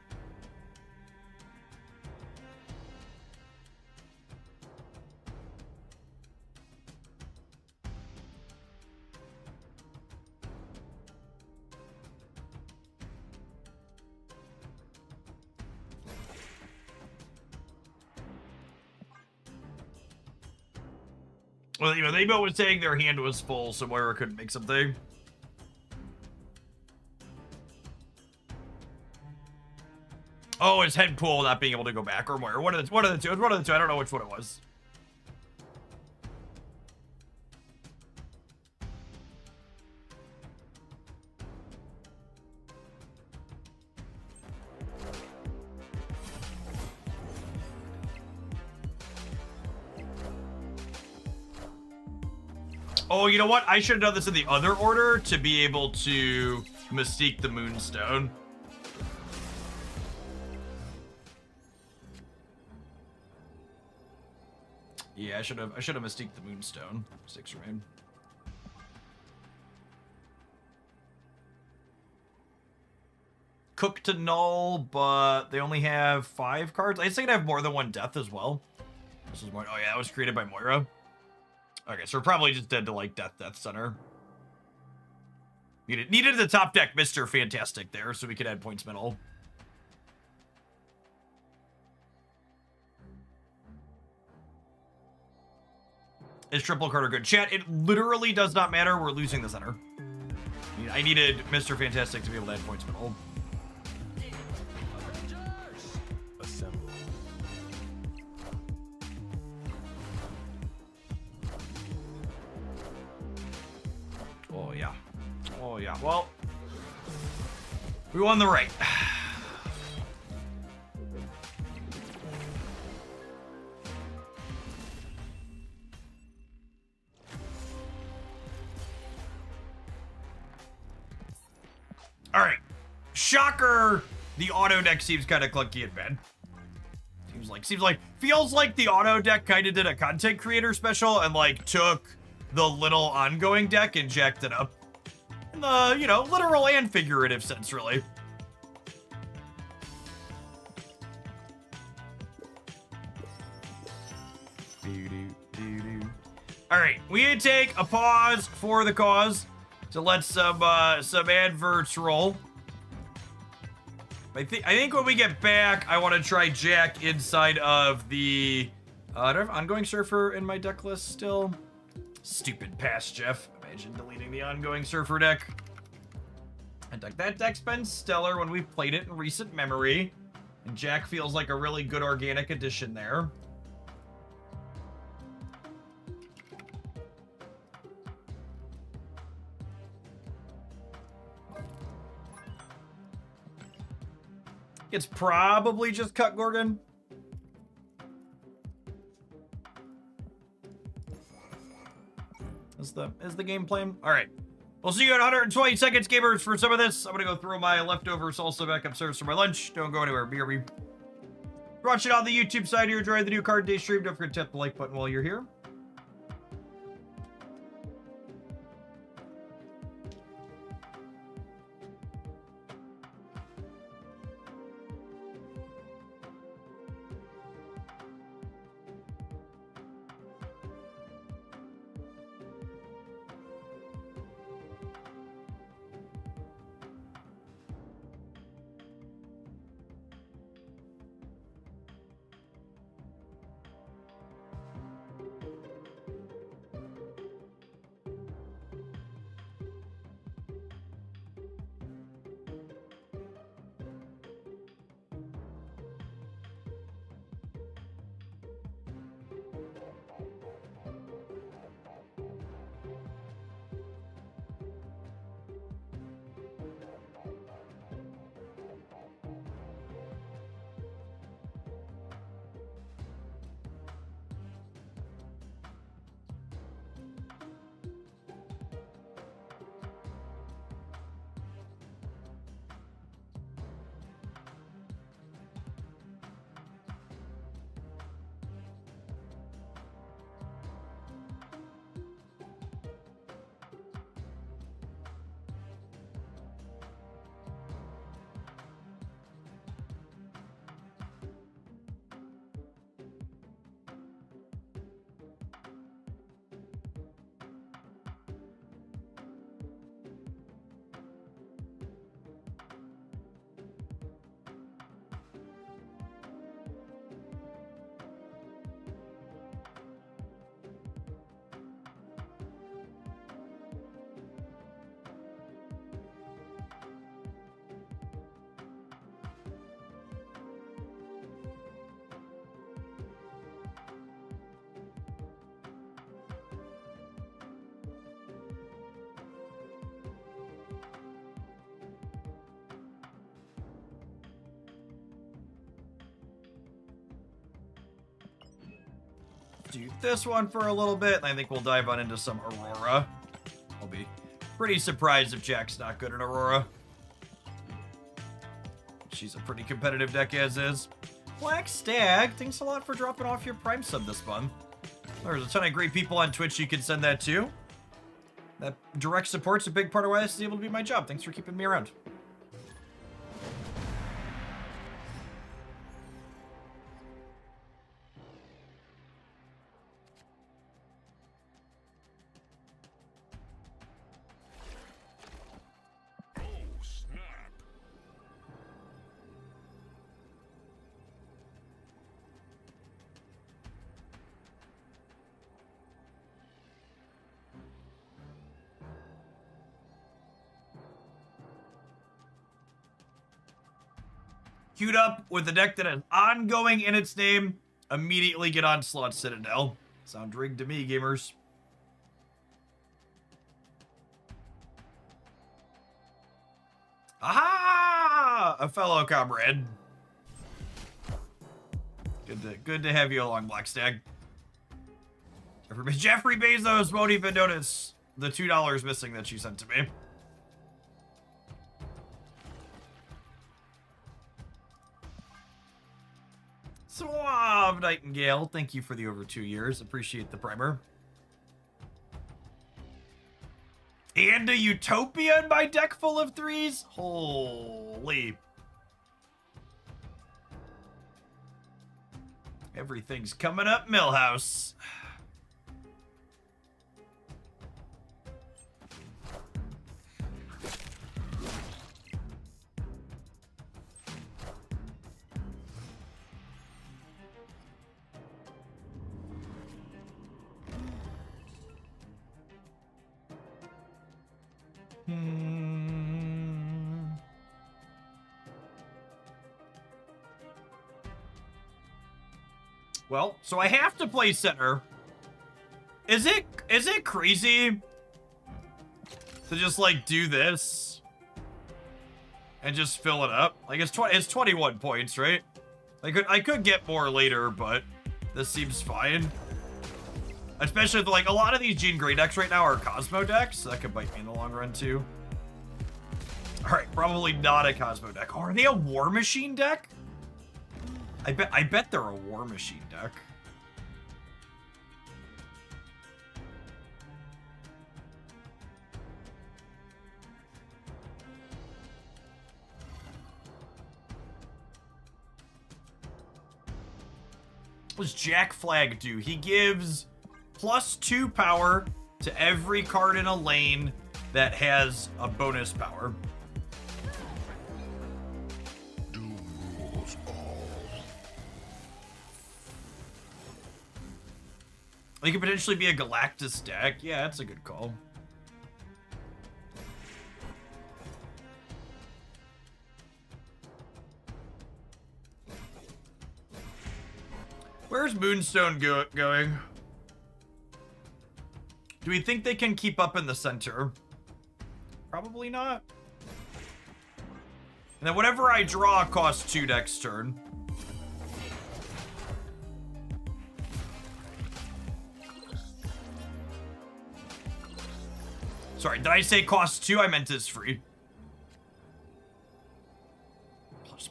Well, you know, they both were saying their hand was full, so Moira couldn't make something. Oh, it's head pull, not being able to go back, or Moira. One of the two. It was one of the two. I don't know which one it was. Oh, you know what? I should have done this in the other order to be able to mystique the Moonstone. Yeah, I should have mystiqued the Moonstone. 6 remain. Cook to null, but they only have 5 cards. I guess they can have more than one death as well. This is more. Oh yeah, that was created by Moira. Okay, so we're probably just dead to like Death Center. Needed the top deck Mr. Fantastic there, so we could add points middle. Is triple card or good? Chat, it literally does not matter. We're losing the center. I needed Mr. Fantastic to be able to add points middle. Assemble. Oh, yeah. Oh, yeah. Well, we won the right. All right. Shocker. The auto deck seems kind of clunky and bad. Feels like the auto deck kind of did a content creator special and like took the little ongoing deck and jacked it up. In the, you know, literal and figurative sense, really. All right, we need to take a pause for the cause to let some adverts roll. I think when we get back, I want to try Jack inside of the. Do I have ongoing surfer in my deck list still? Stupid pass, Jeff. Imagine deleting the ongoing surfer deck. And that deck's been stellar when we've played it in recent memory, and Jack feels like a really good organic addition there. It's probably just cut Gorgon. Is the game plan? All right. We'll see you in 120 seconds, gamers, for some of this. I'm going to go throw my leftover salsa back upstairs for my lunch. Don't go anywhere. BRB. Watch it on the YouTube side here. Enjoy the new card day stream. Don't forget to tap the like button while you're here. do this one for a little bit, and I think we'll dive on into some Aurora. I'll be pretty surprised if Jack's not good at Aurora. She's a pretty competitive deck as is. Black Stag, thanks a lot for dropping off your Prime sub this month. There's a ton of great people on Twitch you can send that to. That direct support's a big part of why this is able to be my job. Thanks for keeping me around. Queued up with a deck that has ongoing in its name. Immediately get Onslaught Citadel. Sound rigged to me, gamers. Aha! A fellow comrade. Good to have you along, Black Stag. Jeffrey Bezos won't even notice the $2 missing that you sent to me. Suave Nightingale, thank you for the over 2 years. Appreciate the primer. And a Utopia in my deck full of 3s? Holy. Everything's coming up, Millhouse. Well, so I have to play center. Is it crazy to just like do this and just fill it up? Like it's 21 points, right? I could get more later, but this seems fine. Especially if, like, a lot of these Jean Grey decks right now are Cosmo decks, so that could bite me in the long run too. Alright, probably not a Cosmo deck. Oh, are they a War Machine deck? I bet they're a War Machine deck. What does Jackflag do? He gives +2 power to every card in a lane that has a bonus power. Doom rules all. It could potentially be a Galactus deck. Yeah, that's a good call. Where's Moonstone going? Do we think they can keep up in the center? Probably not. And then whatever I draw costs 2 next turn. Sorry, did I say cost 2? I meant it's free.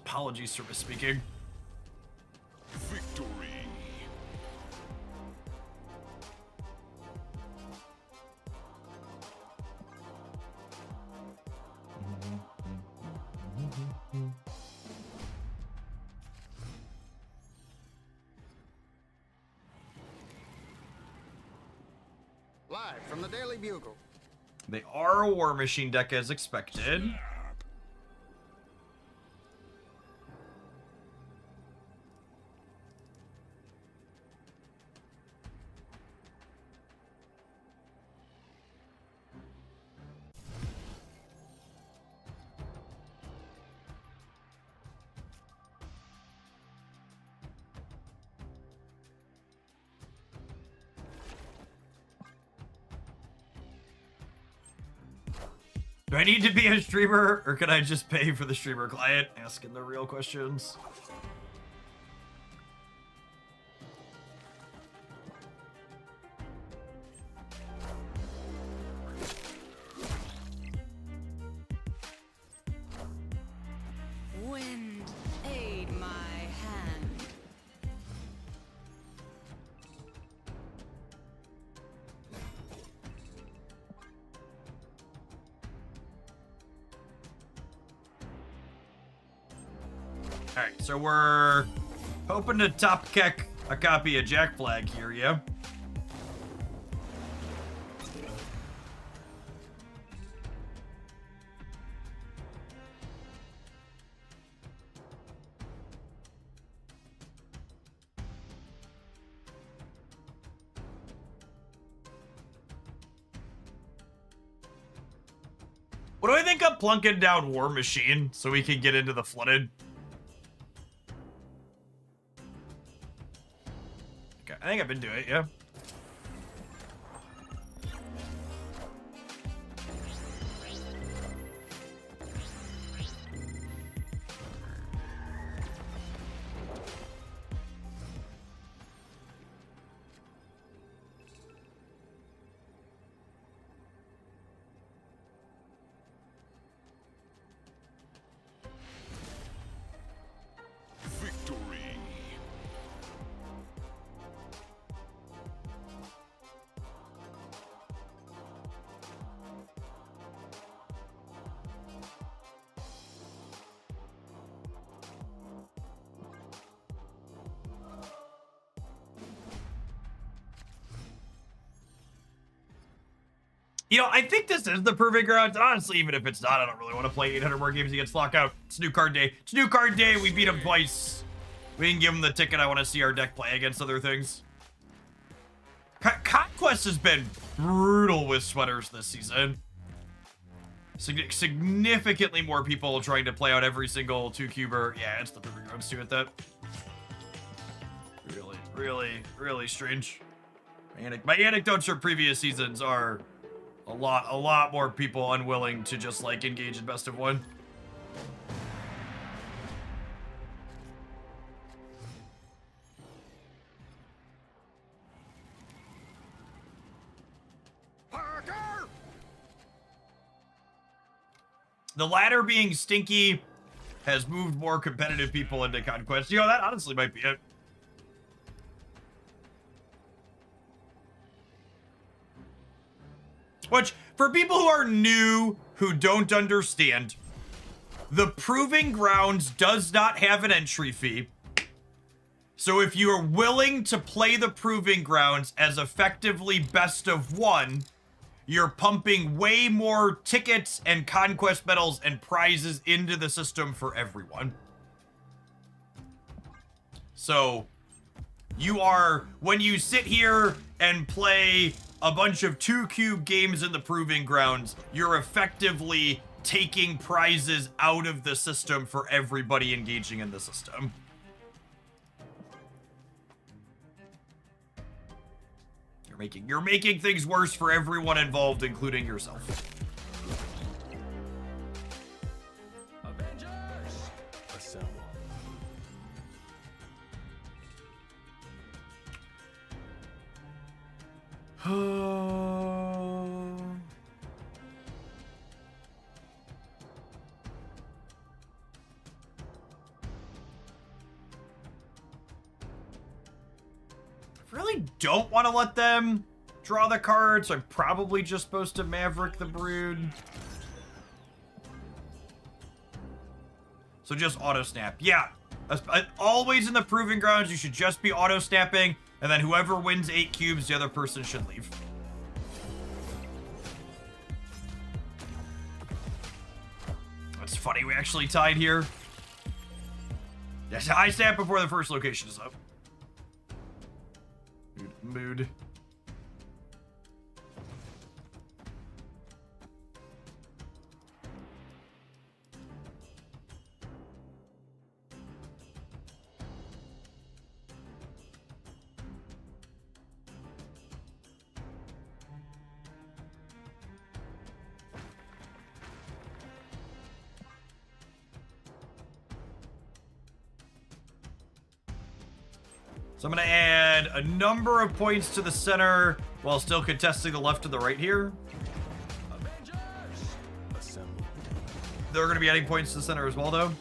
Apologies for misspeaking. Victory. Live from the Daily Bugle. They are a War Machine deck as expected. Do I need to be a streamer, or can I just pay for the streamer client? Asking the real questions. All right, so we're hoping to top kick a copy of Jackflag here, yeah? What do I think of plunking down War Machine so we can get into the Flooded? Okay, I think I've been doing it, yeah. Victory. You know, I think this is the proving grounds. Honestly, even if it's not, I don't really want to play 800 more games against Lockout. It's new card day. It's new card day. We beat him twice. We can give him the ticket. I want to see our deck play against other things. Conquest has been brutal with sweaters this season. Significantly more people trying to play out every single 2-cuber. Yeah, it's the proving grounds too at that. Really strange. My anecdotes from previous seasons are a lot more people unwilling to just like engage in best of one. Parker! The latter being stinky has moved more competitive people into Conquest. You know, that honestly might be it. Which, for people who are new, who don't understand, the Proving Grounds does not have an entry fee. So if you are willing to play the Proving Grounds as effectively best of one, you're pumping way more tickets and conquest medals and prizes into the system for everyone. So you are, when you sit here and play a bunch of 2-cube games in the Proving Grounds, you're effectively taking prizes out of the system for everybody engaging in the system. You're making things worse for everyone involved, including yourself. Avengers! Assemble. Really don't want to let them draw the cards. So I'm probably just supposed to Maverick the Brood. So just auto snap. Yeah. Always in the Proving Grounds, you should just be auto snapping, and then whoever wins 8 cubes, the other person should leave. That's funny, we actually tied here. Yes, I snap before the first location is up. Mood. So I'm going to add a number of points to the center while still contesting the left and the right here. Avengers! Assemble. They're going to be adding points to the center as well, though.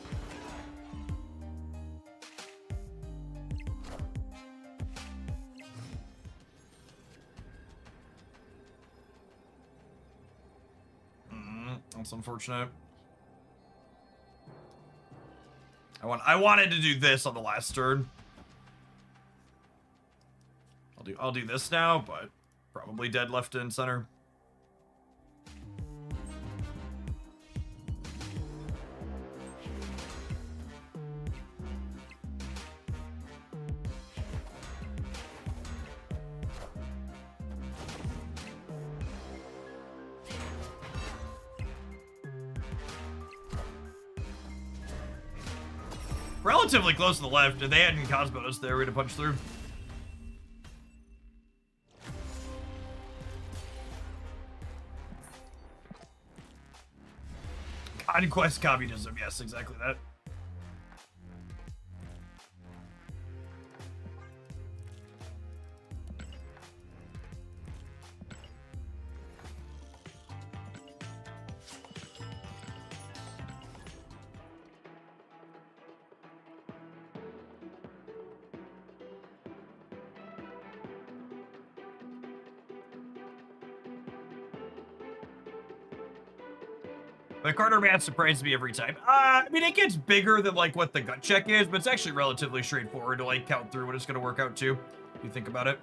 That's unfortunate. I wanted to do this on the last turn. I'll do this now, but probably dead left and center. Relatively close to the left. If they hadn't Cosmoed us there, we'd have punched through. Conquest communism, yes, exactly that. The Carter Math surprises me every time. I mean, it gets bigger than, like, what the gut check is, but it's actually relatively straightforward to, like, count through what it's going to work out to, if you think about it.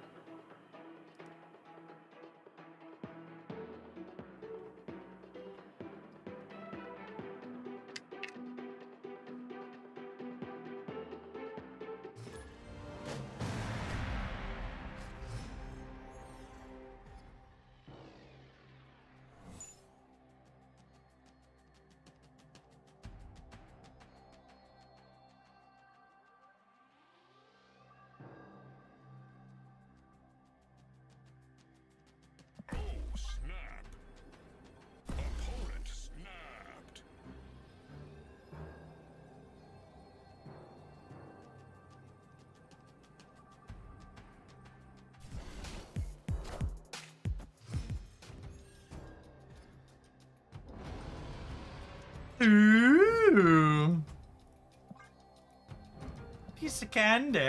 Ooh. Piece of candy.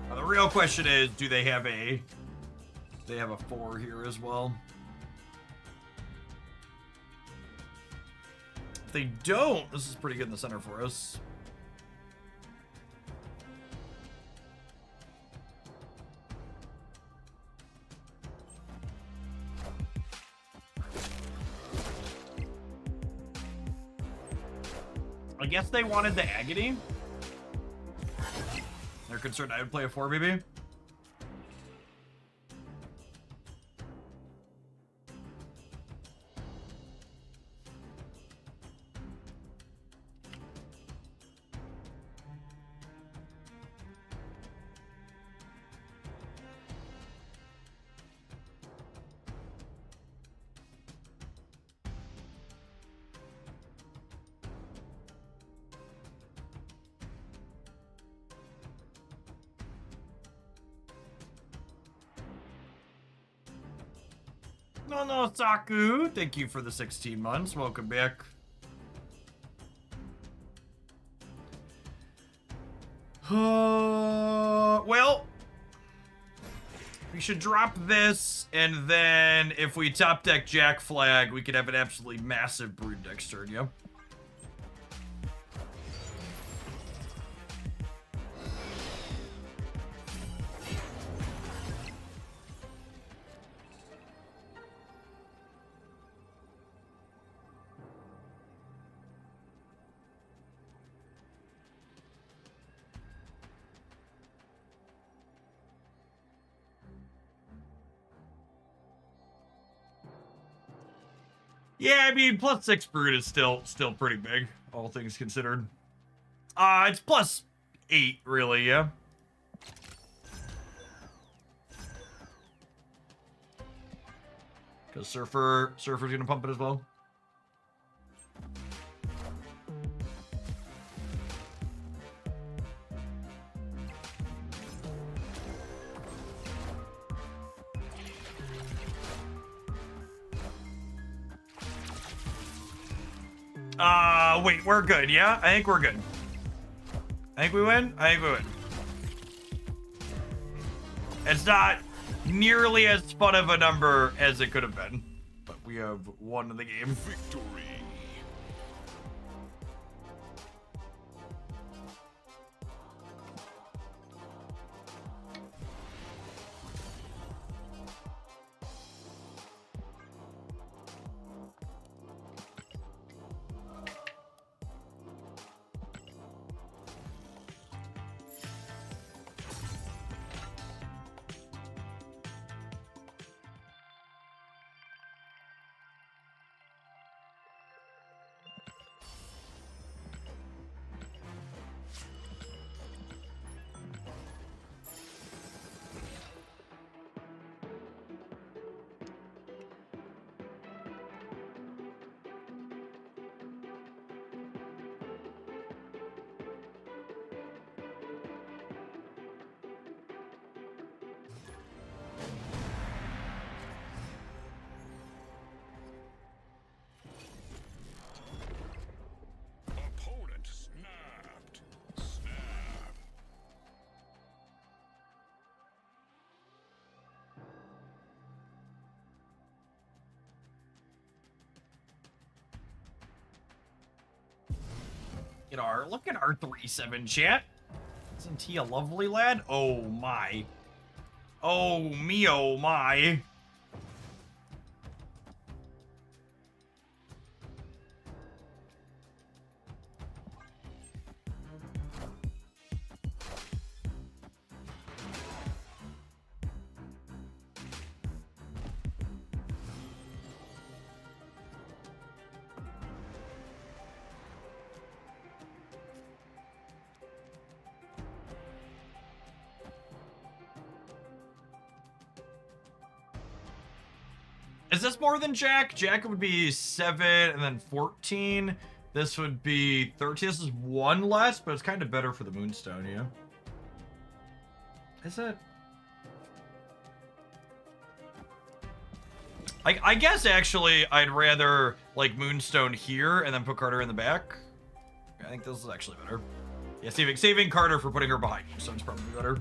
The real question is, do they have a 4 here as well? If they don't, this is pretty good in the center for us. I guess they wanted the Agony. They're concerned I would play a 4, maybe? No, Saku. Thank you for the 16 months. Welcome back. Well, we should drop this, and then if we top deck Jackflag, we could have an absolutely massive Brood next turn, yeah? Yeah, I mean, +6 Brood is still pretty big, all things considered. It's +8, really, yeah. Because Surfer's gonna pump it as well. Wait, we're good, yeah? I think we're good. I think we win? I think we win. It's not nearly as fun of a number as it could have been, but we have won the game. Victory. Opponent snapped. Snap. Look at our 3-7 chat. Isn't he a lovely lad? Oh my. Oh me, oh my. Is this more than Jack? Jack would be 7 and then 14. This would be 13. This is 1 less, but it's kind of better for the Moonstone, yeah? Is it? I guess, actually, I'd rather, like, Moonstone here and then put Carter in the back. I think this is actually better. Yeah, saving Carter for putting her behind Moonstone's probably better.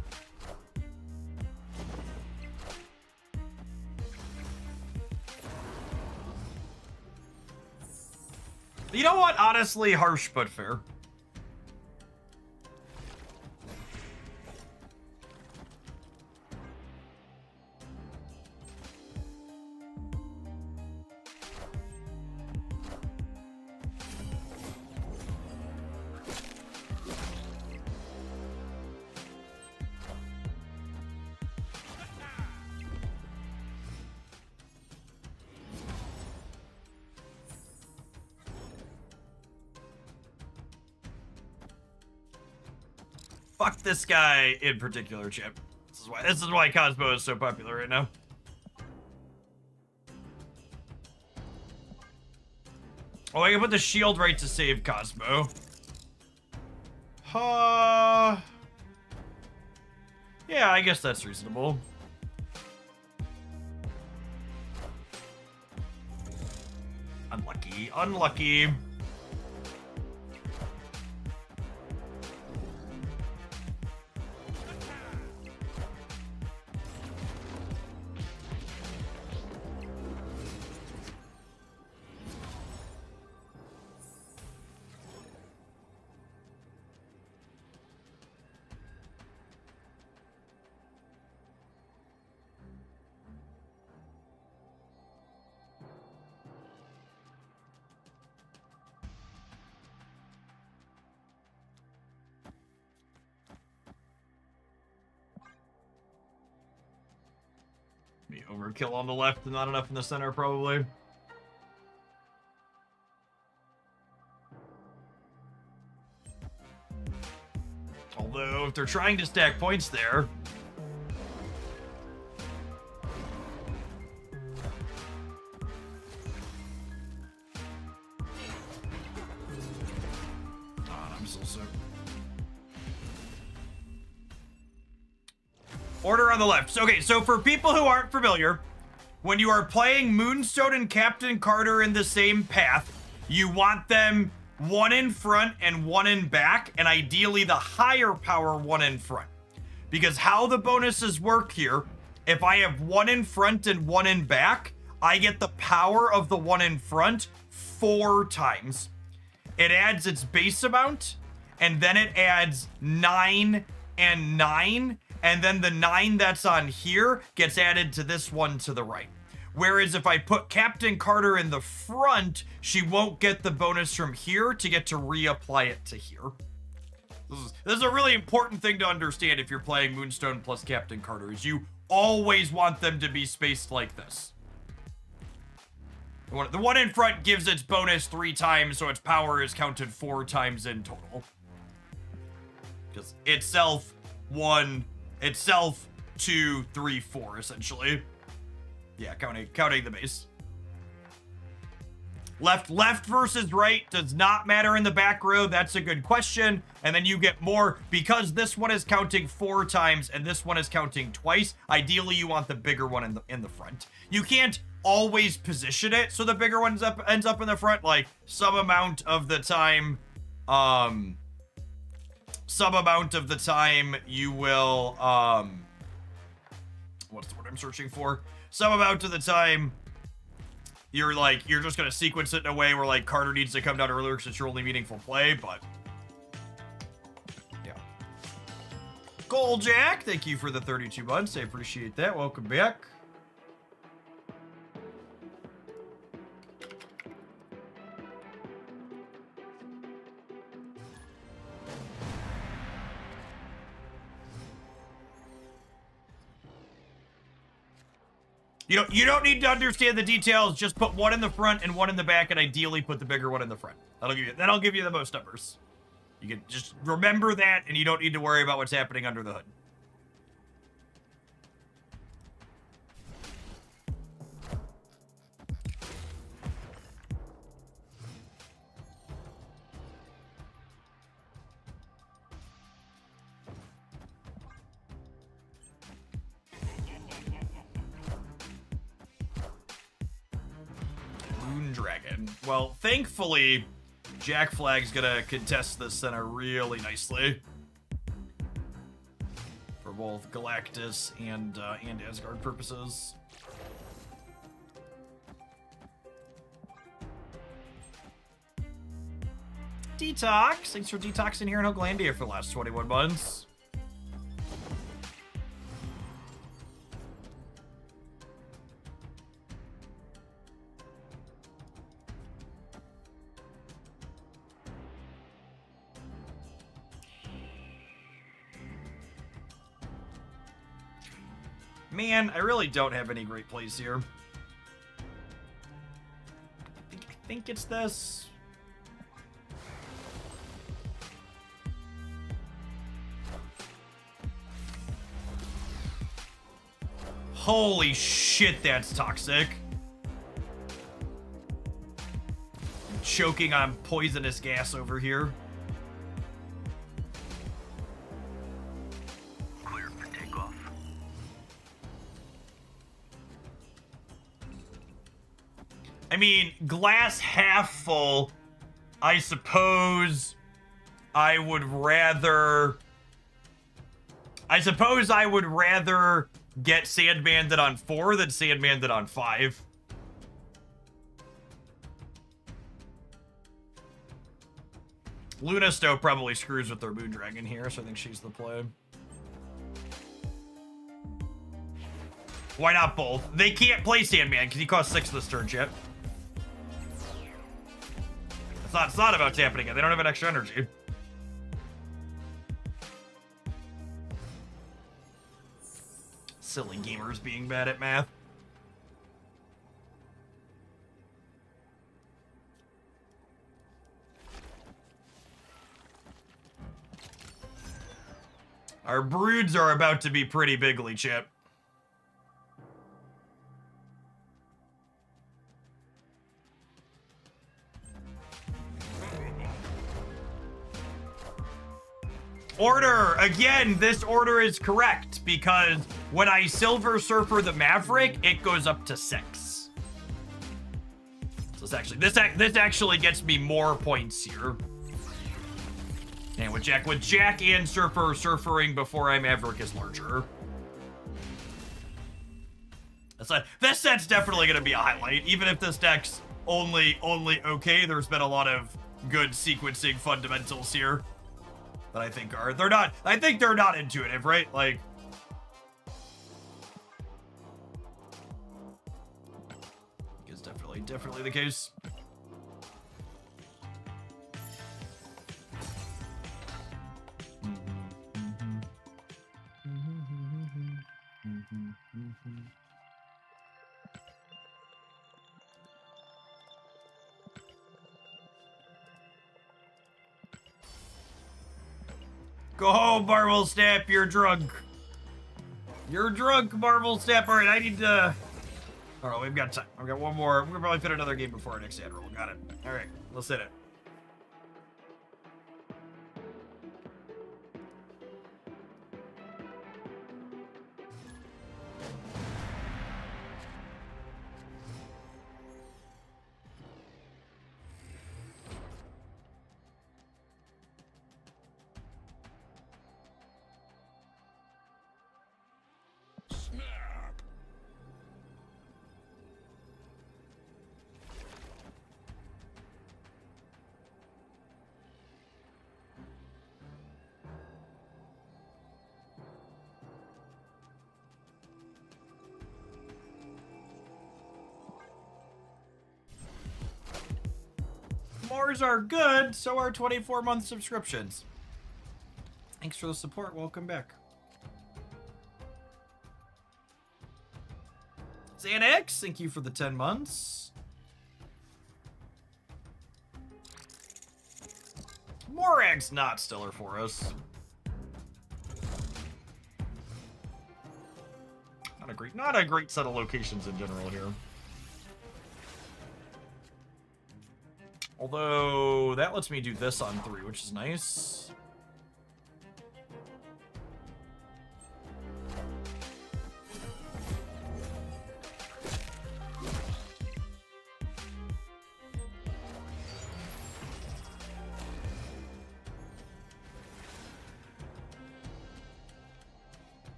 You know what? Honestly, harsh but fair. Fuck this guy in particular, Chip. This is why Cosmo is so popular right now. Oh, I can put the shield right to save Cosmo. Yeah, I guess that's reasonable. Unlucky, unlucky. Overkill on the left and not enough in the center, probably. Although, if they're trying to stack points there... I'm so sick. Order on the left. Okay, so for people who aren't familiar, when you are playing Moonstone and Captain Carter in the same path, You want them one in front and one in back, and ideally the higher power one in front. Because how the bonuses work here, if I have one in front and one in back, I get the power of the one in front 4 times. It adds its base amount, and then it adds 9 and 9, and then the 9 that's on here gets added to this one to the right. Whereas if I put Captain Carter in the front, she won't get the bonus from here to get to reapply it to here. This is a really important thing to understand if you're playing Moonstone plus Captain Carter, is you always want them to be spaced like this. The one in front gives its bonus 3 times, so its power is counted 4 times in total. Because itself, 1, itself, 2, 3, 4, essentially. Yeah, counting the base. Left versus right does not matter in the back row. That's a good question. And then you get more because this one is counting 4 times and this one is counting twice. Ideally, you want the bigger one in the front. You can't always position it so the bigger one ends up in the front. Like some amount of the time, you will what's the word I'm searching for? Some amount of the time, you're just gonna sequence it in a way where like Carter needs to come down earlier because it's your only meaningful play, but yeah. Gold Jack, thank you for the 32 months. I appreciate that. Welcome back. You don't need to understand the details. Just put one in the front and one in the back, and ideally put the bigger one in the front. That'll give you the most numbers. You can just remember that, and you don't need to worry about what's happening under the hood. Dragon. Well, thankfully, Jackflag's gonna contest this center really nicely for both Galactus and Asgard purposes. Detox, thanks for detoxing here in Oaklandia for the last 21 months. Man, I really don't have any great plays here. I think it's this. Holy shit, that's toxic. I'm choking on poisonous gas over here. I mean, glass half full, I suppose I would rather get Sandbanded on 4 than Sandbanded on 5. Luna Snow probably screws with their Moondragon here, so I think she's the play. Why not both? They can't play Sandman because he costs 6 this turn, Chip. It's not about tapping it. They don't have an extra energy. Silly gamers being bad at math. Our broods are about to be pretty bigly, Chip. Order! Again, this order is correct because when I Silver Surfer the Maverick, it goes up to 6. So This actually gets me more points here. And with Jack and surfering before I Maverick is larger. This set's definitely gonna be a highlight, even if this deck's only okay. There's been a lot of good sequencing fundamentals here that I think they're not intuitive, right? Like, it's definitely the case. Go home, Marvel Snap, you're drunk. You're drunk, Marvel Snap. All right, I need to... All right, we've got time. I've got one more. We're gonna probably fit another game before our next ad roll. Got it. All right, let's hit it. Mars are good, so are 24-month subscriptions. Thanks for the support. Welcome back. Xanax, thank you for the 10 months. Morag's not stellar for us. Not a great set of locations in general here. Although, that lets me do this on 3, which is nice.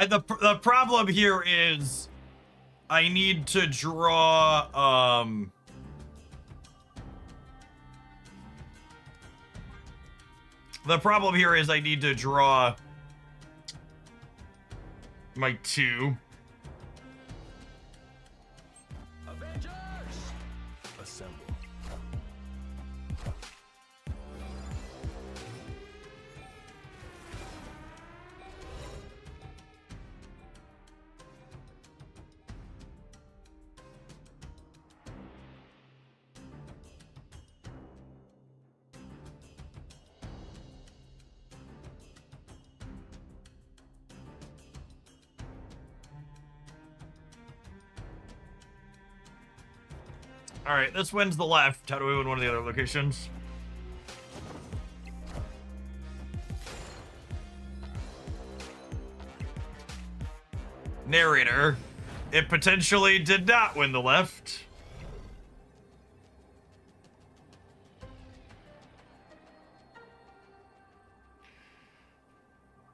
The problem here is I need to draw the problem here is I need to draw my 2. Avengers! Assemble. All right, this wins the left. How do we win one of the other locations? Narrator. It potentially did not win the left.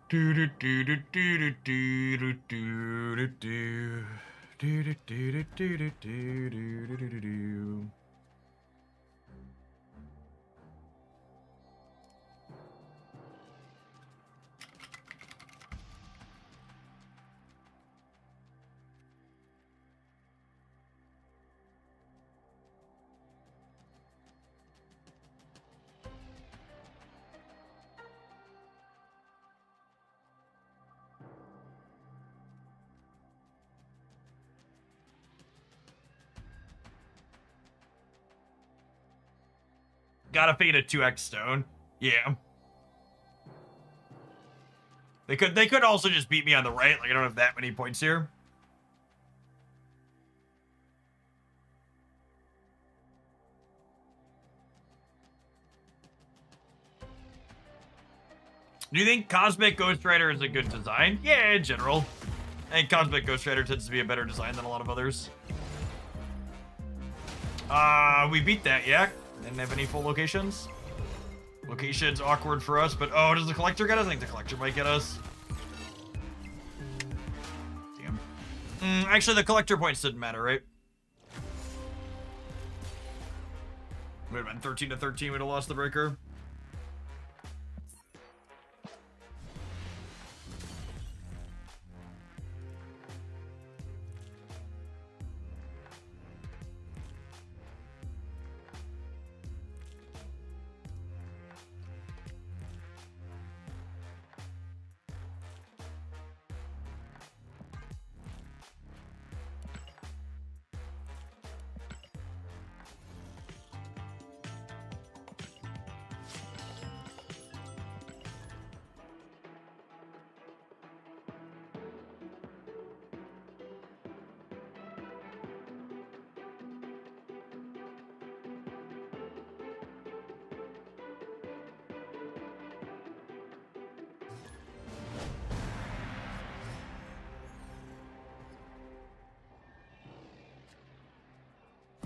Do do do do do do do do do do. Do do do do do do do do do do. Gotta fade a 2x stone. Yeah. They could also just beat me on the right. Like, I don't have that many points here. Do you think Cosmic Ghost Rider is a good design? Yeah, in general. I think Cosmic Ghost Rider tends to be a better design than a lot of others. We beat that, yeah? Didn't have any full locations. Location's awkward for us, but oh, does the collector get us? I think the collector might get us. Damn. Actually, the collector points didn't matter, right? Would have been 13 to 13, we'd have lost the breaker.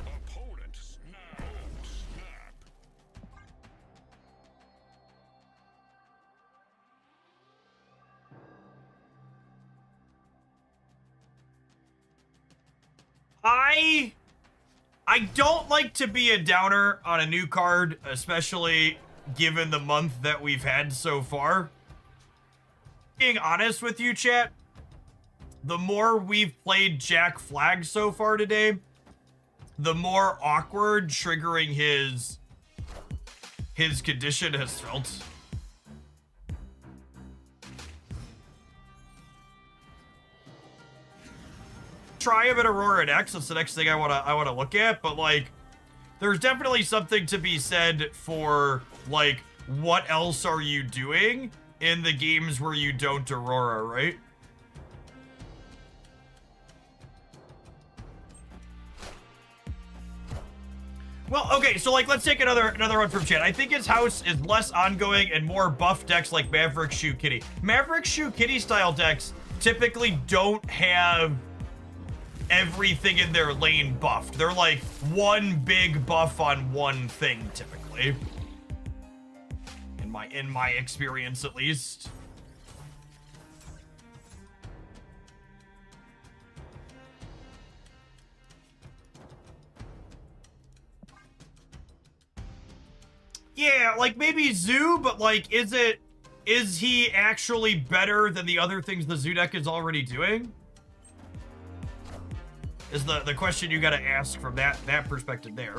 Opponent snap. Snap. I don't like to be a downer on a new card, especially given the month that we've had so far. Being honest with you, chat, the more we've played Jackflag so far today, the more awkward triggering his condition has felt. Try him at Aurora X. That's the next thing I wanna look at. But like, there's definitely something to be said for like, what else are you doing in the games where you don't Aurora, right? Well, okay, so like, let's take another one from chat. I think his house is less ongoing and more buff decks like Maverick Shoe Kitty. Maverick Shoe Kitty style decks typically don't have everything in their lane buffed. They're like one big buff on one thing typically. In my experience, at least. Yeah, like maybe Zoo, but like, is he actually better than the other things the Zoo deck is already doing? Is the question you gotta ask from that perspective there.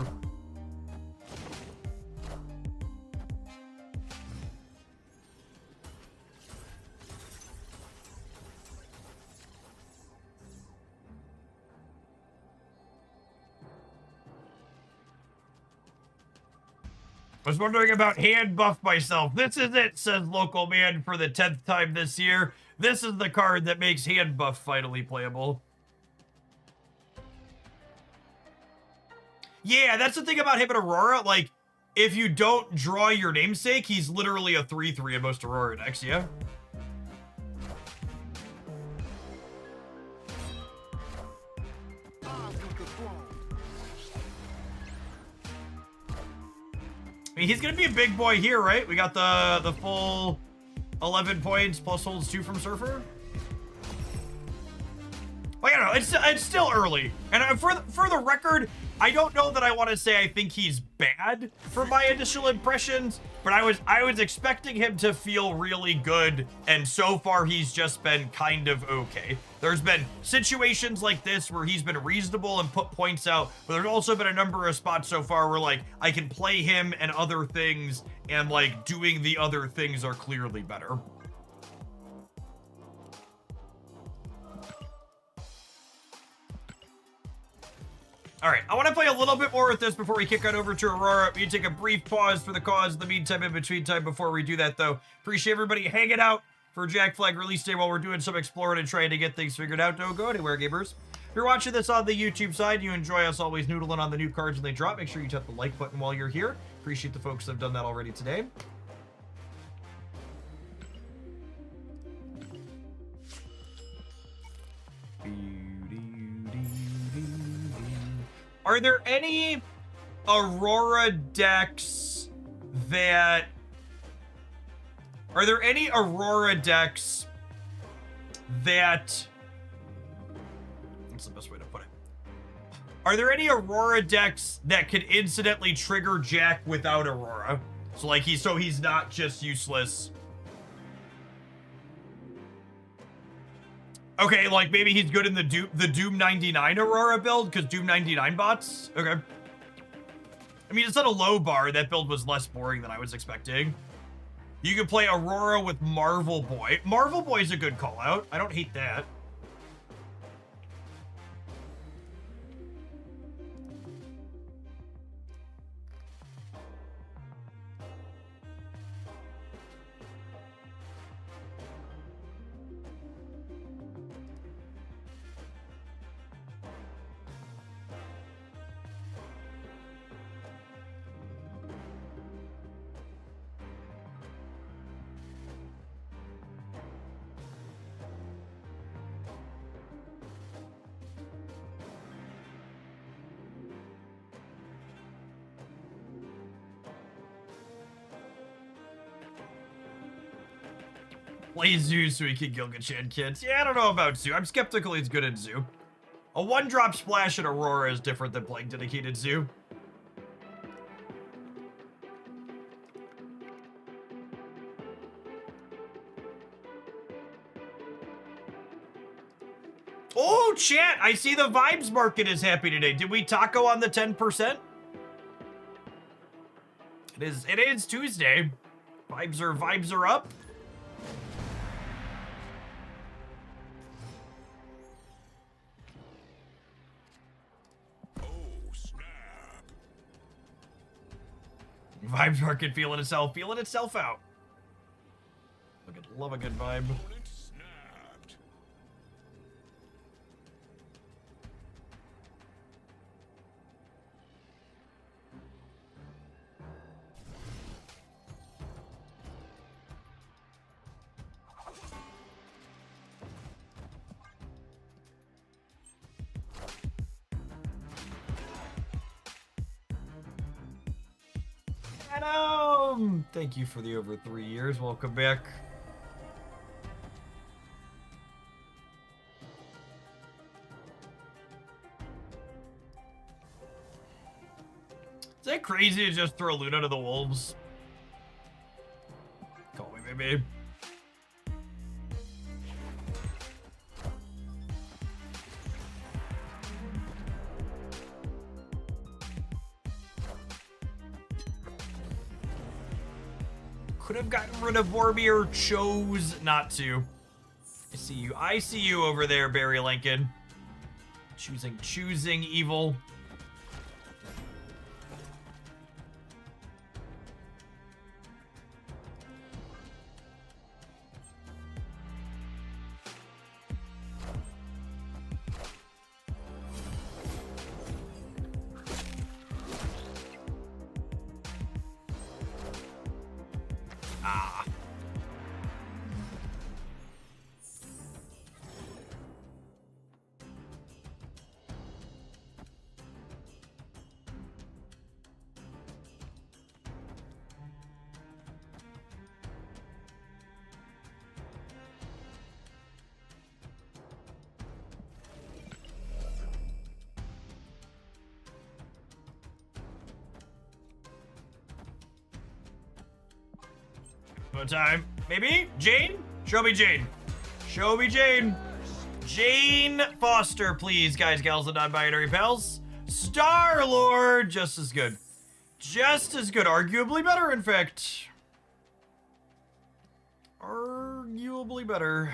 I was wondering about hand buff myself. This is it, says Local Man for the 10th time this year. This is the card that makes hand buff finally playable. Yeah, that's the thing about him and Aurora. Like, if you don't draw your namesake, he's literally a 3/3 in most Aurora decks, yeah? I mean, he's gonna be a big boy here, right? We got the full 11 points plus holds 2 from Surfer. Like, I don't know, it's still early. And for the record, I don't know that I want to say I think he's bad for my initial impressions, but I was expecting him to feel really good, and so far he's just been kind of okay. There's been situations like this where he's been reasonable and put points out, but there's also been a number of spots so far where like I can play him and other things, and like doing the other things are clearly better. All right, I want to play a little bit more with this before we kick on over to Aurora. We take a brief pause for the cause in the meantime, in between time, before we do that, though. Appreciate everybody hanging out for Jackflag release day while we're doing some exploring and trying to get things figured out. Don't go anywhere, gamers. If you're watching this on the YouTube side, you enjoy us always noodling on the new cards when they drop, make sure you tap the like button while you're here. Appreciate the folks that have done that already today. Are there any Aurora decks that... Are there any Aurora decks that... What's the best way to put it? Are there any Aurora decks that could incidentally trigger Jack without Aurora? So like he's not just useless. Okay, like maybe he's good in the Doom 99 Aurora build because Doom 99 bots. Okay. I mean, it's not a low bar. That build was less boring than I was expecting. You could play Aurora with Marvel Boy. Marvel Boy's a good call out. I don't hate that. Play Zoo so he can Gilgachan kids. Yeah, I don't know about Zoo. I'm skeptical he's good in Zoo. A one-drop splash at Aurora is different than playing dedicated Zoo. Oh, chat! I see the Vibes Market is happy today. Did we taco on the 10%? It is Tuesday. Vibes are up. Vibes Market feeling itself out. Love a good vibe. Adam! Thank you for the over 3 years. Welcome back. Is that crazy to just throw Luna to the wolves? Call me, baby. Could have gotten rid of Vormir, chose not to. I see you over there, Barry Lincoln. Choosing evil. No time. Maybe? Jane? Show me Jane. Show me Jane. Jane Foster, please, guys, gals, and non-binary pals. Star-Lord, just as good. Just as good. Arguably better, in fact. Arguably better.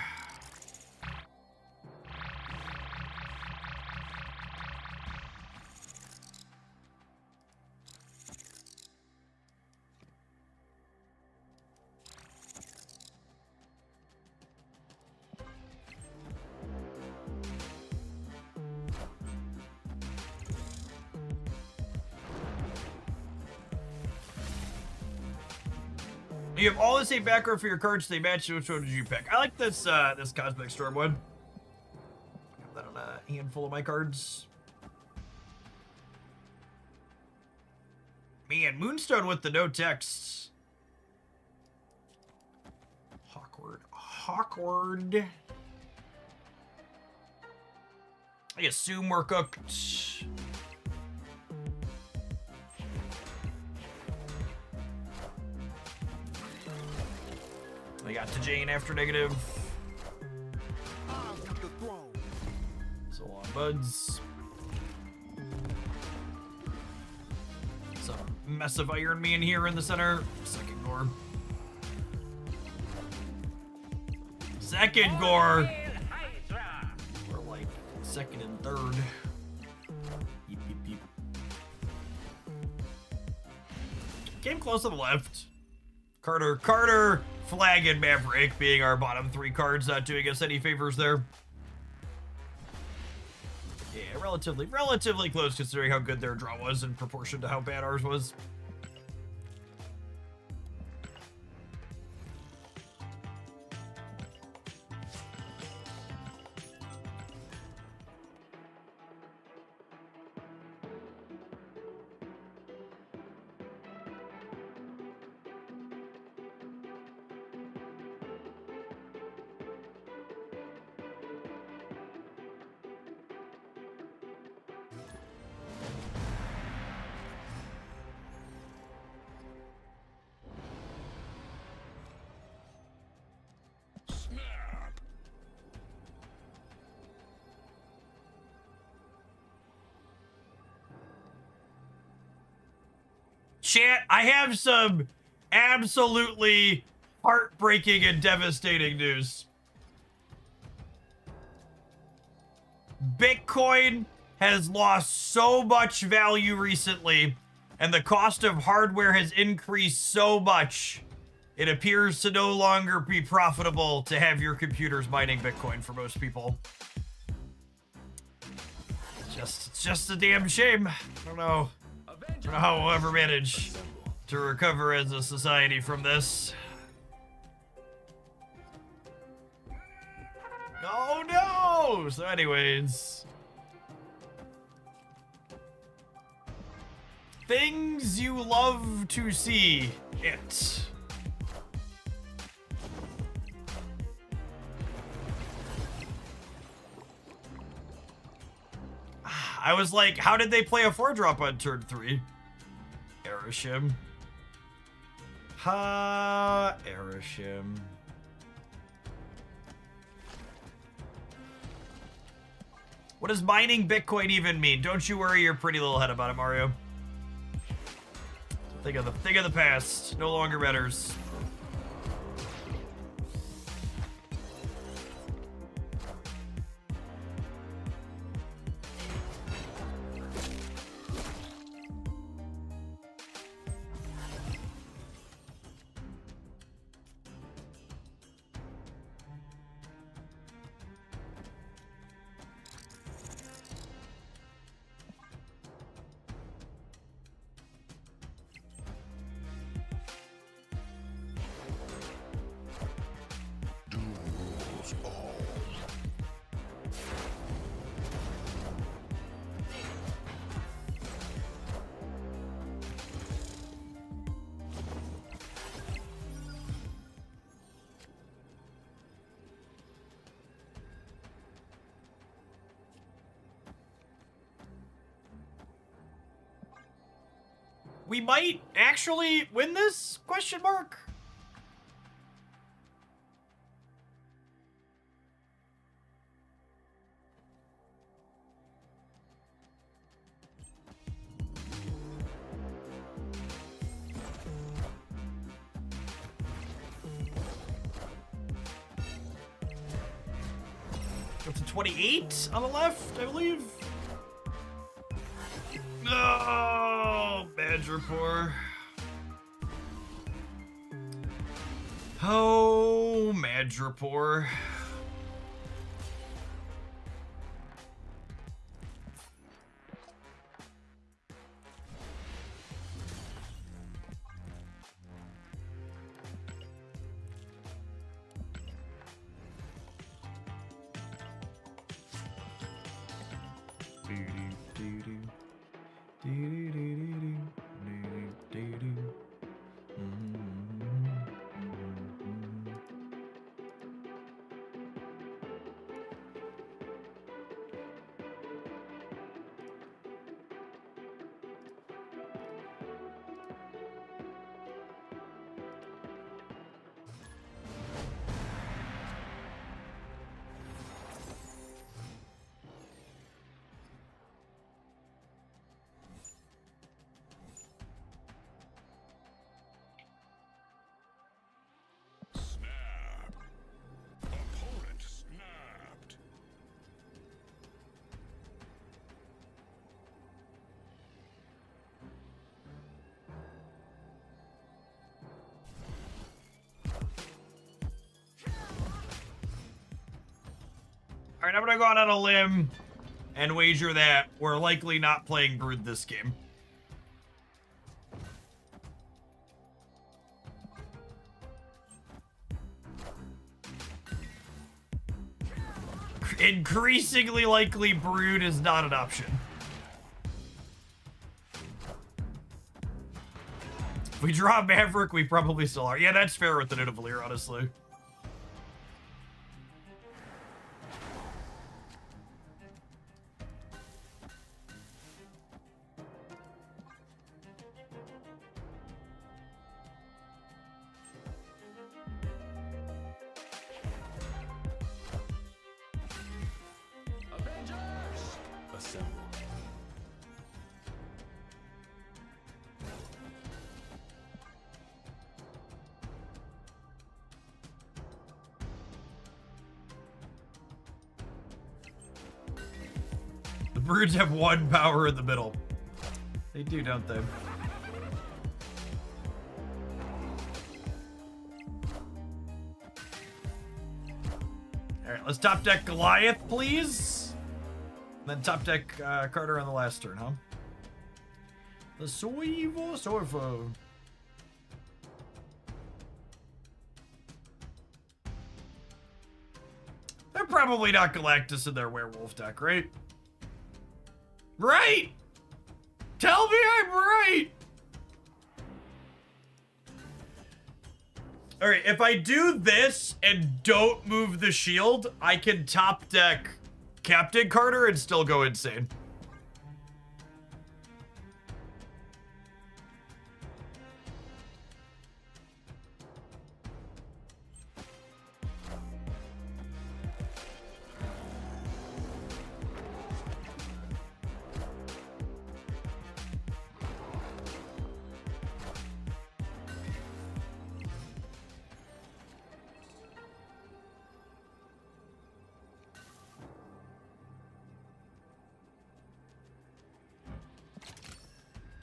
You have all the same background for your cards, they match. Which one did you pick? I like this this Cosmic Storm one. I have that on a handful of my cards. Man, Moonstone with the no text. Awkward. I assume we're cooked. We got to Jane after negative. So long, buds. Some mess of Iron Man here in the center. Second gore. Second gore. Or like second and third. Beep, beep, beep. Came close to the left. Carter, Flag, and Maverick being our bottom 3 cards, not doing us any favors there. Yeah, relatively close considering how good their draw was in proportion to how bad ours was. Chat, I have some absolutely heartbreaking and devastating news. Bitcoin has lost so much value recently, and the cost of hardware has increased so much, it appears to no longer be profitable to have your computers mining Bitcoin for most people. It's just a damn shame. I don't know how we'll ever manage to recover as a society from this. Oh no! So anyways. Things you love to see. It. I was like, how did they play a 4-drop on turn 3? Erishim. Ha, Erishim. What does mining Bitcoin even mean? Don't you worry your pretty little head about it, Mario. Think of the past. No longer matters. We might actually win this? Question mark. Up to 28 on the left, I believe. No, Madripoor. Oh, Madripoor. All right, I'm gonna go out on a limb and wager that we're likely not playing Brood this game. Increasingly likely Brood is not an option. If we draw Maverick, we probably still are. Yeah, that's fair with the Nidavellir, honestly. Avengers! Assemble. The Broods have one power in the middle. They do, don't they? Alright, let's top deck Goliath, please. Then top deck Carter on the last turn, huh? The Soivo Sorfo. They're probably not Galactus in their werewolf deck, right? Right! Tell me I'm right! Alright, if I do this and don't move the shield, I can top deck Captain Carter and still go insane.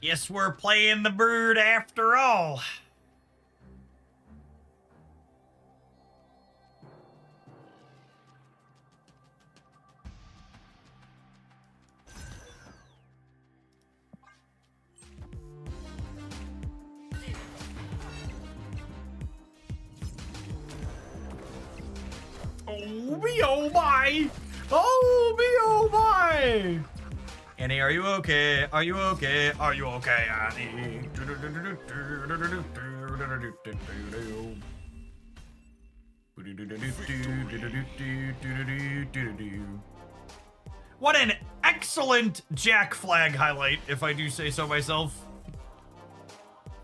Guess we're playing the Brood after all. Oh me, oh my! Oh me, oh my! Annie, are you okay? Are you okay? Are you okay, Annie? What an excellent Jackflag highlight, if I do say so myself.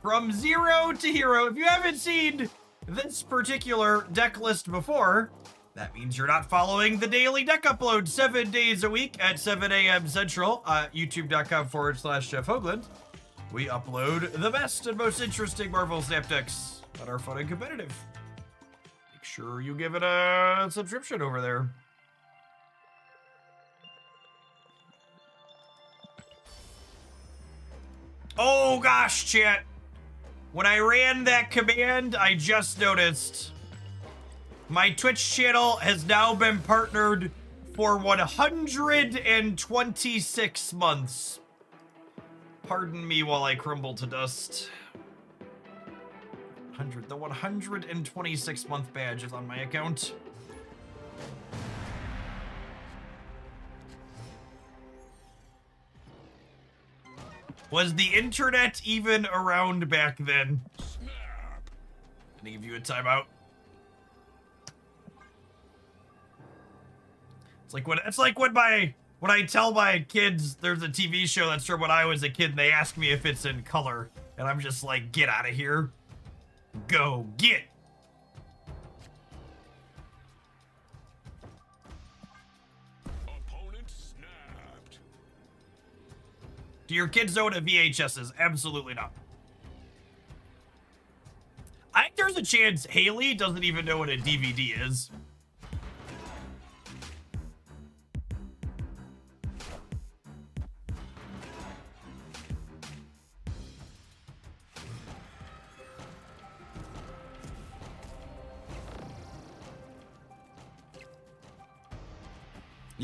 From zero to hero. If you haven't seen this particular deck list before, that means you're not following the daily deck upload 7 days a week at 7 a.m. Central, youtube.com/Jeff Hoagland. We upload the best and most interesting Marvel Snap decks that are fun and competitive. Make sure you give it a subscription over there. Oh gosh, chat. When I ran that command, I just noticed my Twitch channel has now been partnered for 126 months. Pardon me while I crumble to dust. The 126 month badge is on my account. Was the internet even around back then? Snap. Can I give you a timeout? It's like when I tell my kids there's a TV show that's from when I was a kid and they ask me if it's in color, and I'm just like, get out of here. Go get. Opponent snapped. Do your kids know what a VHS is? Absolutely not. I think there's a chance Haley doesn't even know what a DVD is.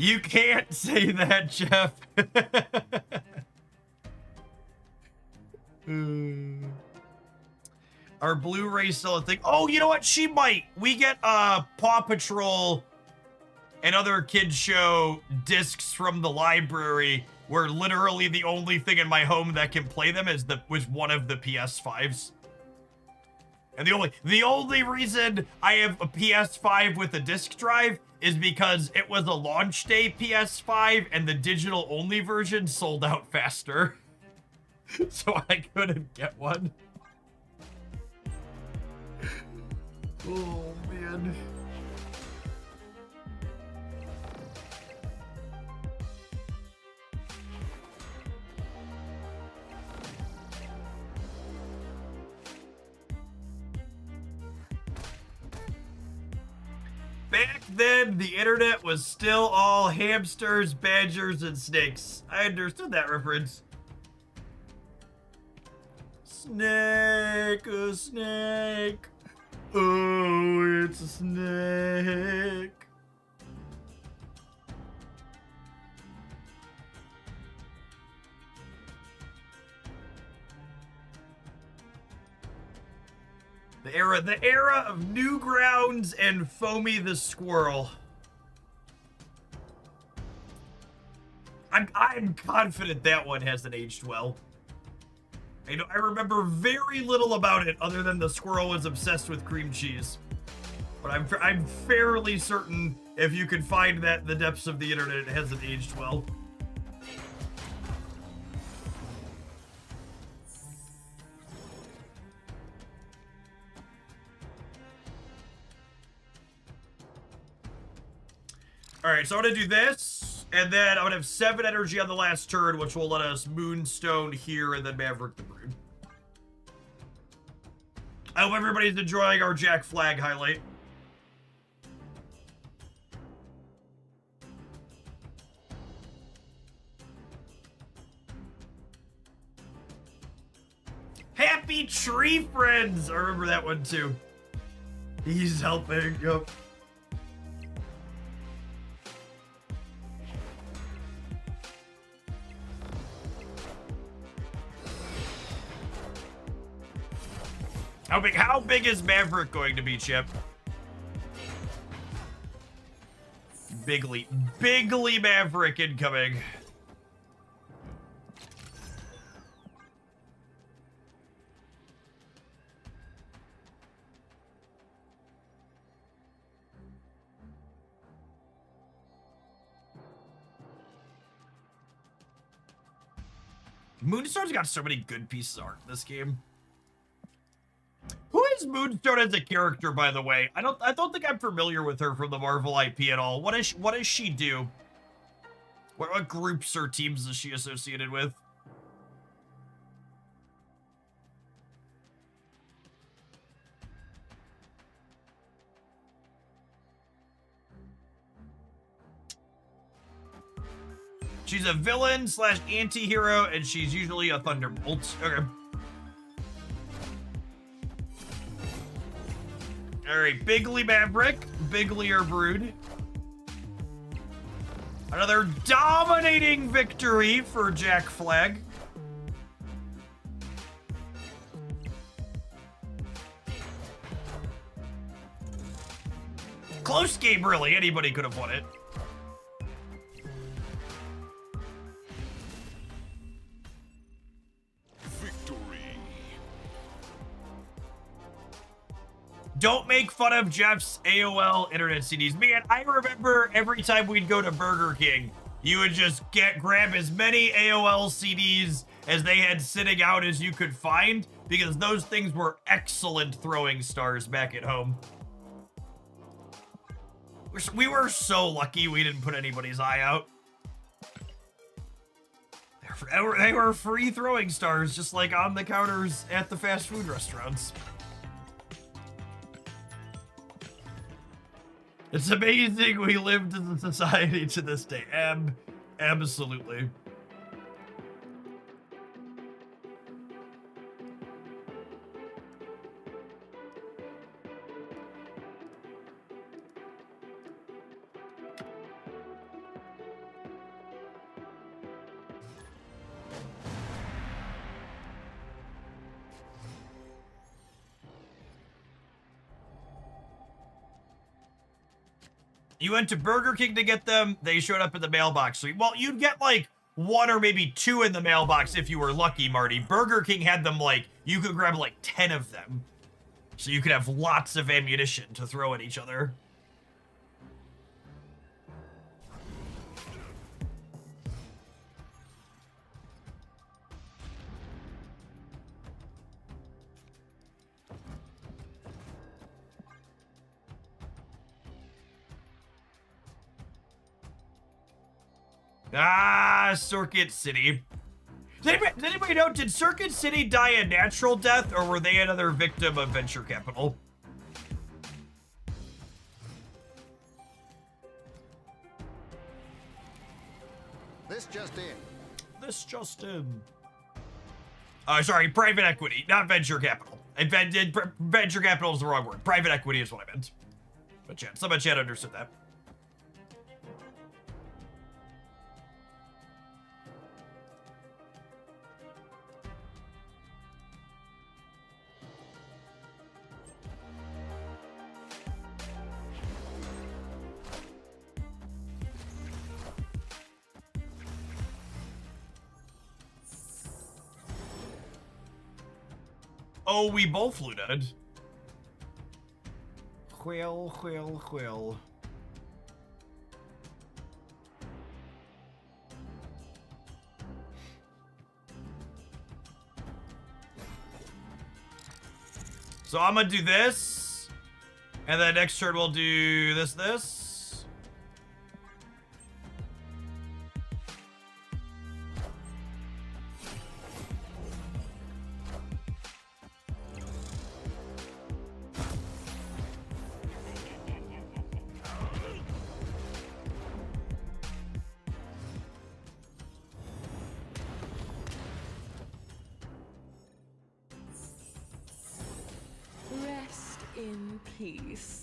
You can't say that, Jeff. Our Blu-ray still a thing. Oh, you know what? She might. We get Paw Patrol and other kids show discs from the library, where literally the only thing in my home that can play them was one of the PS5s. And the only reason I have a PS5 with a disc drive is because it was a launch day PS5 and the digital only version sold out faster. So I couldn't get one. Oh man. Back then, the internet was still all hamsters, badgers, and snakes. I understood that reference. Snake, a snake. Oh, it's a snake. The era of Newgrounds and Foamy the Squirrel. I'm confident that one hasn't aged well. I remember very little about it other than the squirrel was obsessed with cream cheese. But I'm fairly certain if you can find that in the depths of the internet, it hasn't aged well. Alright, so I'm gonna do this, and then I'm gonna have 7 energy on the last turn, which will let us Moonstone here, and then Maverick the Brood. I hope everybody's enjoying our Jackflag highlight. Happy Tree Friends! I remember that one too. He's helping, yep. How big is Maverick going to be, Chip? Bigly Maverick incoming. Moonstone's got so many good pieces of art in this game. Who is Moonstone as a character, by the way? I don't think I'm familiar with her from the Marvel IP at all. What does she do? What groups or teams is she associated with? She's a villain / anti-hero, and she's usually a Thunderbolt. Okay. Alright, Bigly Maverick, Biglier Brood. Another dominating victory for Jackflag. Close game, really. Anybody could have won it. Don't make fun of Jeff's AOL internet CDs. Man, I remember every time we'd go to Burger King, you would just grab as many AOL CDs as they had sitting out as you could find, because those things were excellent throwing stars back at home. We were so lucky we didn't put anybody's eye out. They were free throwing stars, just like on the counters at the fast food restaurants. It's amazing we lived in a society to this day. Absolutely. You went to Burger King to get them. They showed up in the mailbox. So, well, you'd get like 1 or maybe 2 in the mailbox if you were lucky, Marty. Burger King had them like, you could grab like 10 of them. So you could have lots of ammunition to throw at each other. Ah, Circuit City. Does anybody know, did Circuit City die a natural death, or were they another victim of venture capital? This just in. This just in. Oh, sorry, private equity, not venture capital. Venture capital is the wrong word. Private equity is what I meant. But chat, some of chat understood that. Oh, we both looted. Well. So I'm gonna do this, and then next turn we'll do this. Rest in peace.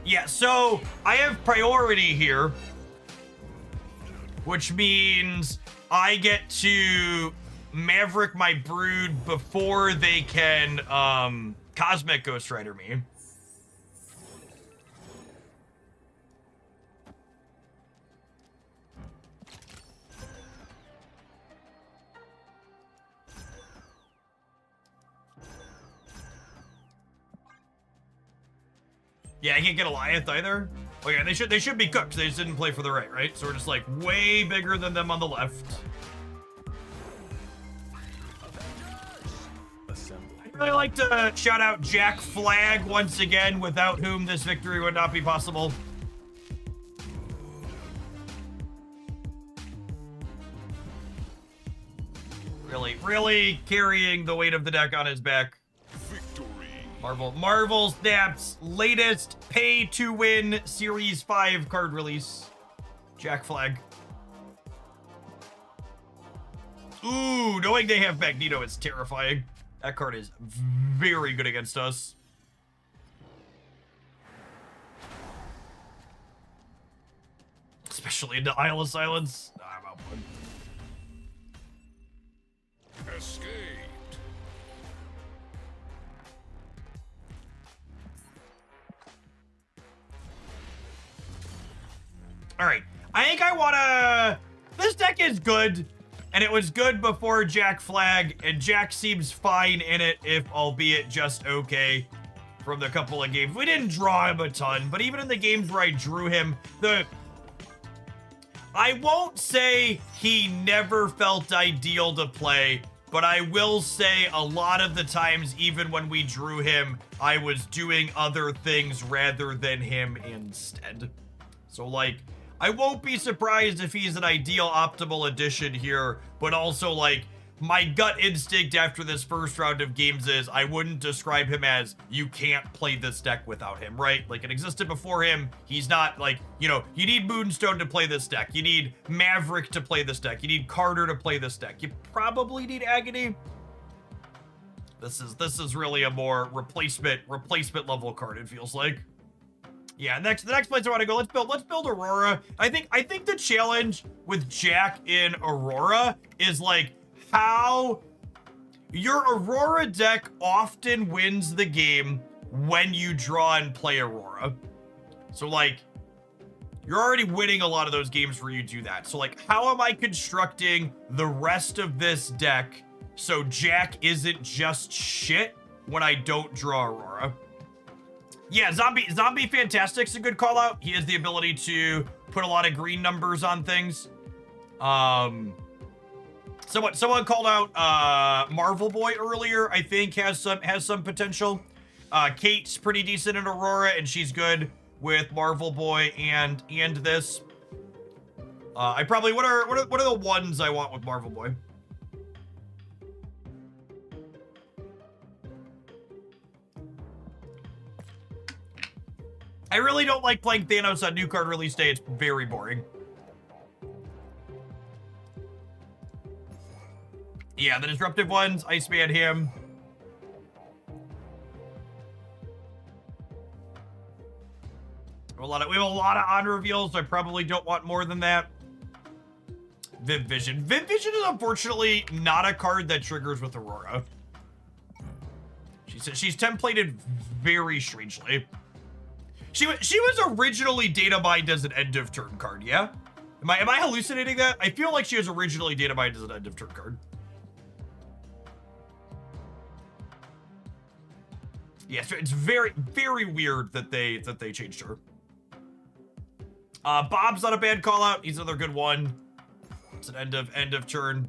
Yeah, so I have priority here, which means I get to Maverick my brood before they can Cosmic Ghost Rider me. Yeah, I can't get Goliath either. Oh yeah, they should be cooked. They just didn't play for the right? So we're just like way bigger than them on the left. I'd really like to shout out Jackflag once again, without whom this victory would not be possible. Really carrying the weight of the deck on his back. Marvel Snap's latest pay-to-win Series 5 card release. Jackflag. Ooh, knowing they have Magneto is terrifying. That card is very good against us. Especially into Isle of Silence. I'm out one. Escaped. All right, I think I wanna, this deck is good, and it was good before Jackflag, and Jack seems fine in it, if albeit just okay from the couple of games. We didn't draw him a ton, but even in the games where I drew him, I won't say he never felt ideal to play, but I will say a lot of the times, even when we drew him, I was doing other things rather than him instead. So like, I won't be surprised if he's an ideal optimal addition here, but also like, my gut instinct after this first round of games is I wouldn't describe him as you can't play this deck without him, right? Like it existed before him. He's not like, you know, you need Moonstone to play this deck. You need Maverick to play this deck. You need Carter to play this deck. You probably need Agony. This is really a more replacement level card, it feels like. Yeah, the next place I want to go, let's build Aurora. I think the challenge with Jack in Aurora is like how your Aurora deck often wins the game when you draw and play Aurora. So like you're already winning a lot of those games where you do that. So like how am I constructing the rest of this deck so Jack isn't just shit when I don't draw Aurora? Yeah, Zombie Fantastic's a good call out. He has the ability to put a lot of green numbers on things. Someone called out Marvel Boy earlier. I think has some potential. Kate's pretty decent in Aurora, and she's good with Marvel Boy and this. I probably what are the ones I want with Marvel Boy? I really don't like playing Thanos on new card release day. It's very boring. Yeah, the disruptive ones, Iceman, him. We have a lot of on reveals, so I probably don't want more than that. Viv Vision. Viv Vision is unfortunately not a card that triggers with Aurora. She said she's templated very strangely. She was originally data mined as an end of turn card, yeah? Am I hallucinating that? I feel like she was originally data mined as an end of turn card. Yeah, so it's very, very weird that they changed her. Bob's not a bad call out. He's another good one. It's an end of turn.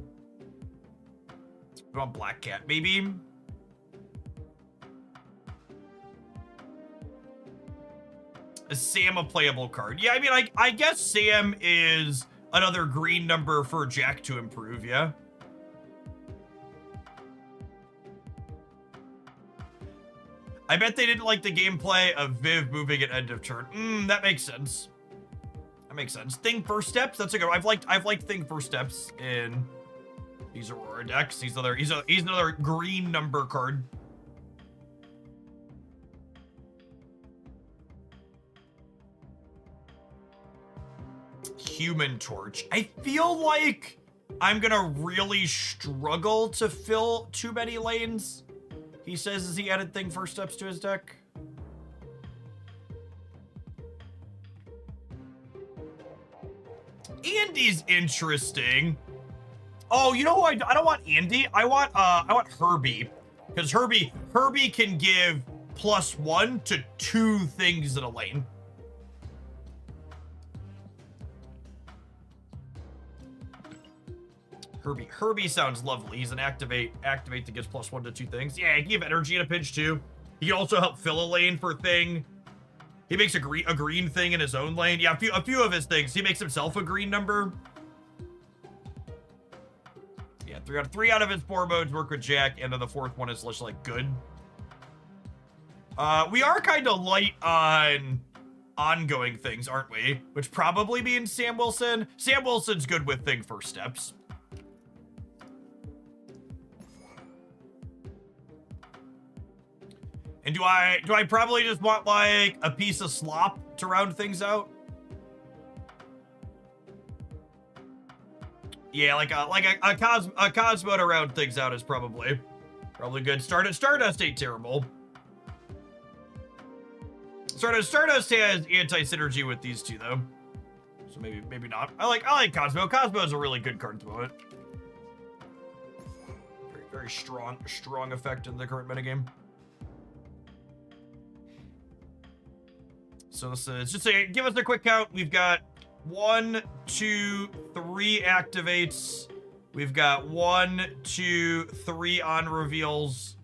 We want Black Cat, maybe. Is Sam a playable card? Yeah, I mean, I guess Sam is another green number for Jack to improve, yeah? I bet they didn't like the gameplay of Viv moving at end of turn. That makes sense. That makes sense. Thing first steps, that's a good one. I've liked Thing first steps in these Aurora decks. He's another green number card. Human Torch. I feel like I'm gonna really struggle to fill too many lanes. He says as he added Thing first steps to his deck. Andy's interesting. Oh, you know who I don't want Andy. I want Herbie, because Herbie can give +1 to 2 things in a lane. Herbie sounds lovely. He's an activate that gives +1 to 2 things. Yeah, he can give energy in a pinch too. He can also help fill a lane for Thing. He makes a green thing in his own lane. Yeah, a few of his things. He makes himself a green number. Yeah, 3 out of his 4 modes work with Jack, and then the 4th one is just like good. We are kind of light on ongoing things, aren't we? Which probably means Sam Wilson. Sam Wilson's good with Thing first steps. And do I probably just want like a piece of slop to round things out? Yeah, like a Cosmo to round things out is probably good. Stardust ain't terrible. Stardust has anti-synergy with these two though, so maybe not. I like Cosmo. Cosmo is a really good card at the moment. Very strong effect in the current metagame. So this is just give us a quick count. We've got 1, 2, 3 activates. We've got 1, 2, 3 on reveals.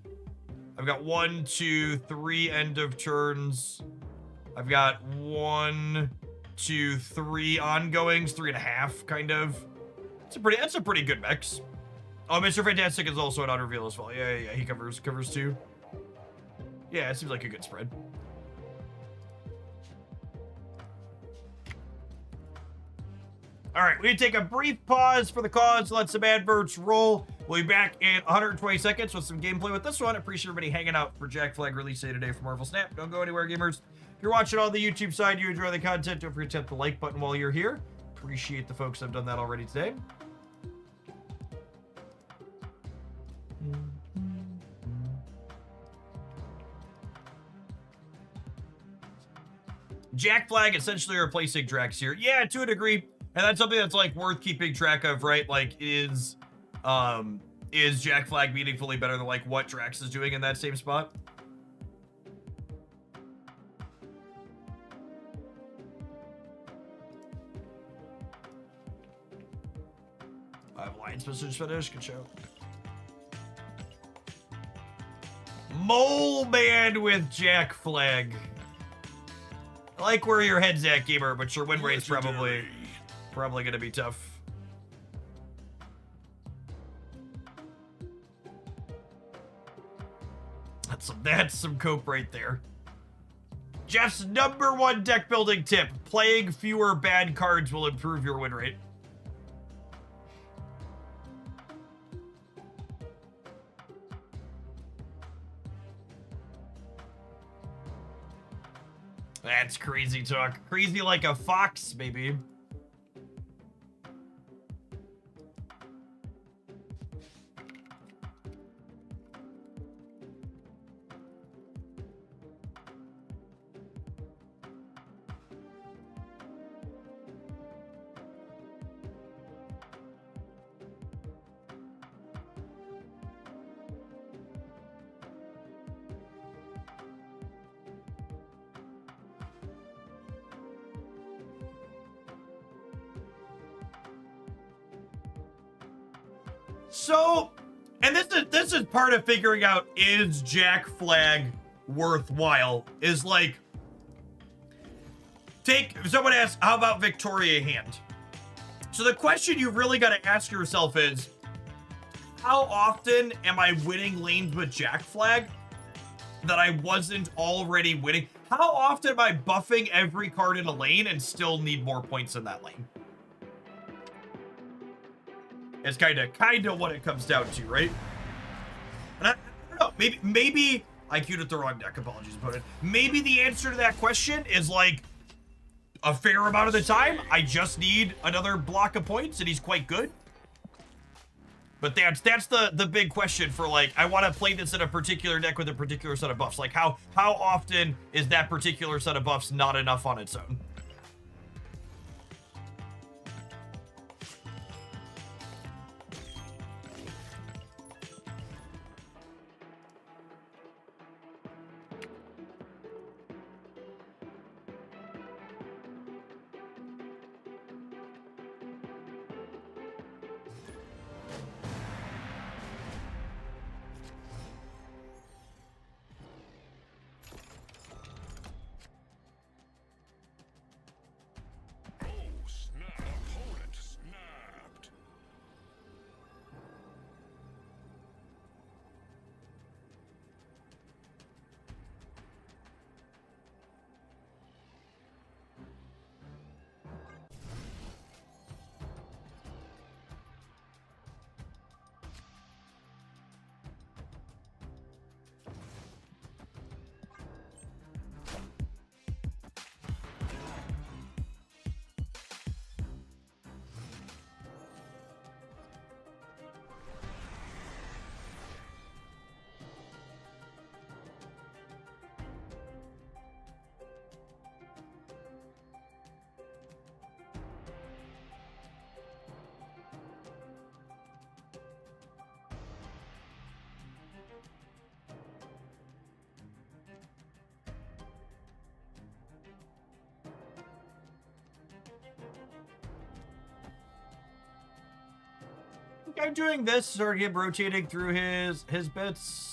I've got 1, 2, 3 end of turns. I've got 1, 2, 3 ongoings, 3.5 kind of. That's a pretty good mix. Oh, Mr. Fantastic is also an unreveal as well. Yeah. He covers too. Yeah, it seems like a good spread. All right, we take a brief pause for the cause. Let some adverts roll. We'll be back in 120 seconds with some gameplay with this one. Appreciate everybody hanging out for Jackflag release day today for Marvel Snap. Don't go anywhere, gamers. If you're watching on the YouTube side, you enjoy the content, don't forget to hit the like button while you're here. Appreciate the folks that have done that already today. Jackflag essentially replacing Drax here. Yeah, to a degree. And that's something that's like worth keeping track of, right? Like, is Jackflag meaningfully better than like what Drax is doing in that same spot? I have Alliance message finished. Good show. Mole Man with Jackflag. I like where your head's at, gamer, but your win rate's probably gonna be tough. That's some cope right there. Jeff's #1 deck building tip: playing fewer bad cards will improve your win rate. That's crazy talk. Crazy like a fox, baby. So, and this is part of figuring out, is Jackflag worthwhile? Is like, someone asked, how about Victoria Hand? So the question you really got to ask yourself is, how often am I winning lanes with Jackflag that I wasn't already winning? How often am I buffing every card in a lane and still need more points in that lane? It's kind of what it comes down to, right? And I don't know, maybe I queued at the wrong deck. Apologies, opponent. Maybe the answer to that question is like, a fair amount of the time, I just need another block of points, and he's quite good. But that's the big question for like, I want to play this in a particular deck with a particular set of buffs. Like how often is that particular set of buffs not enough on its own? I'm doing this, sort of him rotating through his bits.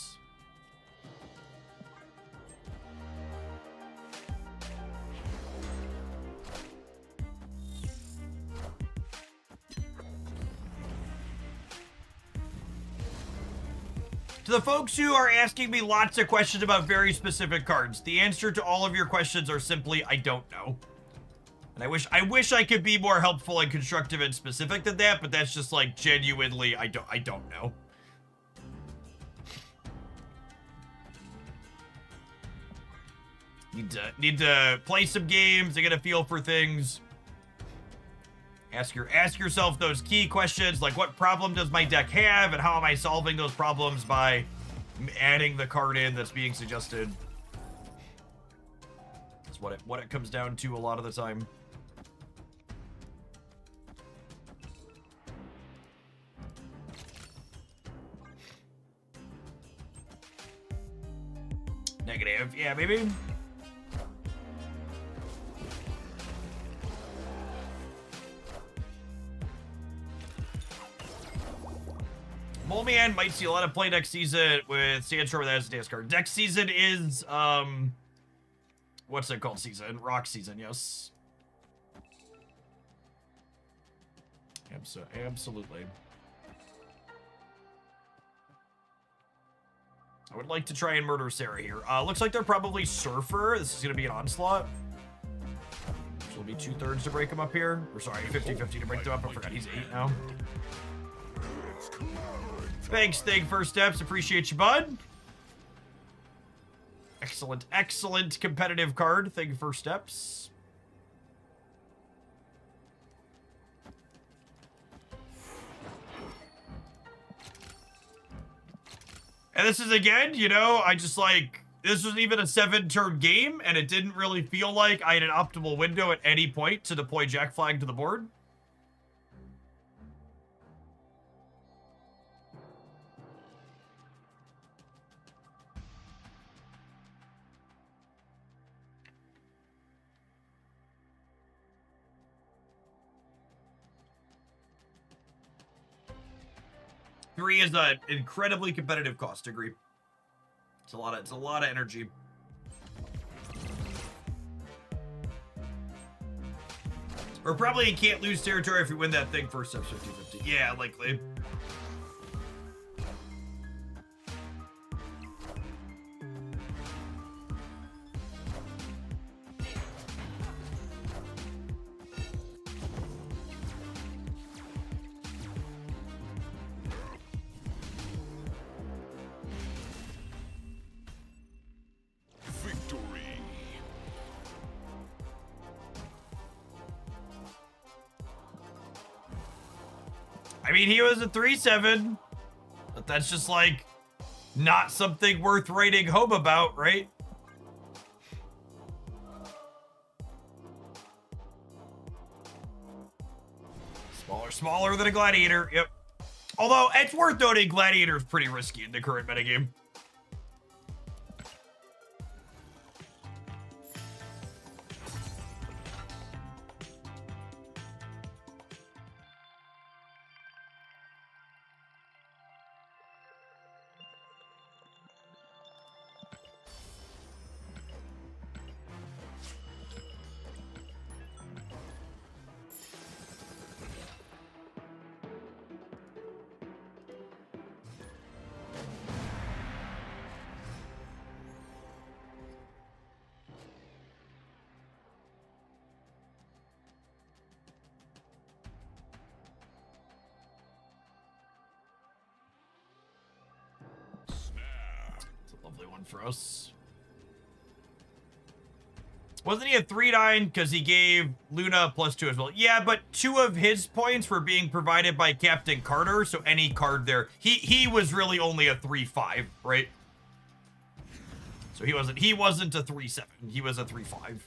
To the folks who are asking me lots of questions about very specific cards, the answer to all of your questions are simply, I don't know. And I wish I could be more helpful and constructive and specific than that, but that's just like genuinely, I don't know. Need to play some games, to get a feel for things. Ask yourself those key questions, like what problem does my deck have, and how am I solving those problems by adding the card in that's being suggested. That's what it comes down to a lot of the time. Negative, yeah, maybe. Moleman might see a lot of play next season with Sandstorm that has a dance card. Next season is, what's it called season? Rock season, yes. Absolutely. I would like to try and murder Sarah here. Looks like they're probably Surfer. This is going to be an onslaught. So it'll be 2/3 to break him up here. Or sorry, 50-50 to break them up. I forgot he's 8 now. Thanks, Thing First Steps. Appreciate you, bud. Excellent, excellent competitive card. Thing First Steps. And this is, again, you know, I just like, this was even a 7-turn game, and it didn't really feel like I had an optimal window at any point to deploy Jackflag to the board. Three is an incredibly competitive cost, agree. It's a lot of energy. Or probably you can't lose territory if you win that thing first steps 50-50. Yeah, likely. I mean, he was a 3/7, but that's just like not something worth writing home about, right? Smaller than a Gladiator, yep. Although, it's worth noting, Gladiator is pretty risky in the current metagame. For us. Wasn't he a 3/9 because he gave Luna +2 as well? Yeah, but 2 of his points were being provided by Captain Carter, so any card there. He was really only a 3/5, right? So he wasn't a 3/7. He was a 3/5.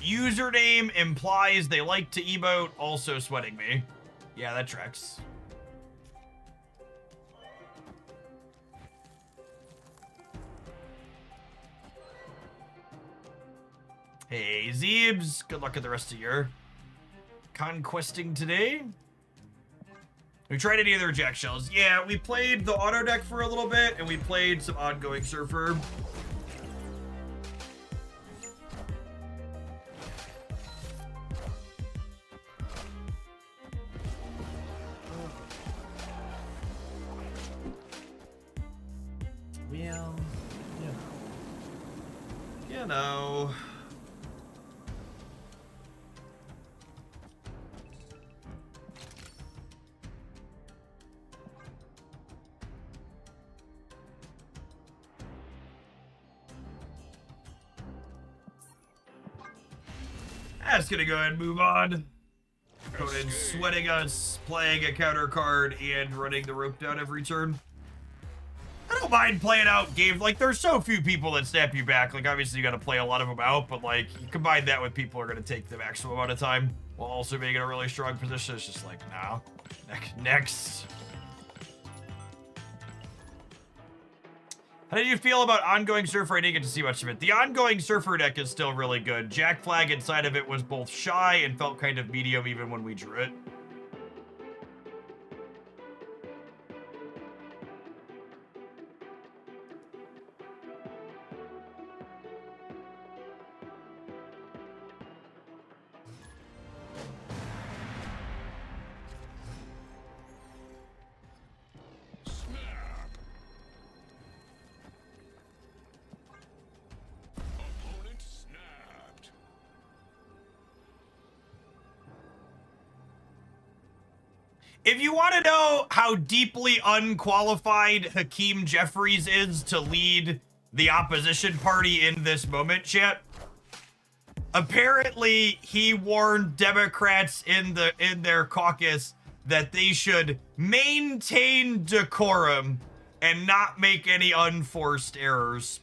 Username implies they like to emote, also sweating me. Yeah, that tracks. Hey, Zeebs. Good luck at the rest of your conquesting today. We tried any of their Jack Shells. Yeah, we played the auto deck for a little bit, and we played some ongoing Surfer. You know. That's gonna go ahead and move on. Conan sweating us, playing a counter card, and running the rope down every turn. I don't mind playing out games. Like, there's so few people that snap you back. Like, obviously, you gotta play a lot of them out, but, like, you combine that with people who are gonna take the maximum amount of time while also being in a really strong position. It's just like, nah. Next. How did you feel about ongoing Surfer? I didn't get to see much of it. The ongoing Surfer deck is still really good. Jackflag inside of it was both shy and felt kind of medium even when we drew it. If you want to know how deeply unqualified Hakeem Jeffries is to lead the opposition party in this moment, chat, apparently he warned Democrats in their caucus that they should maintain decorum and not make any unforced errors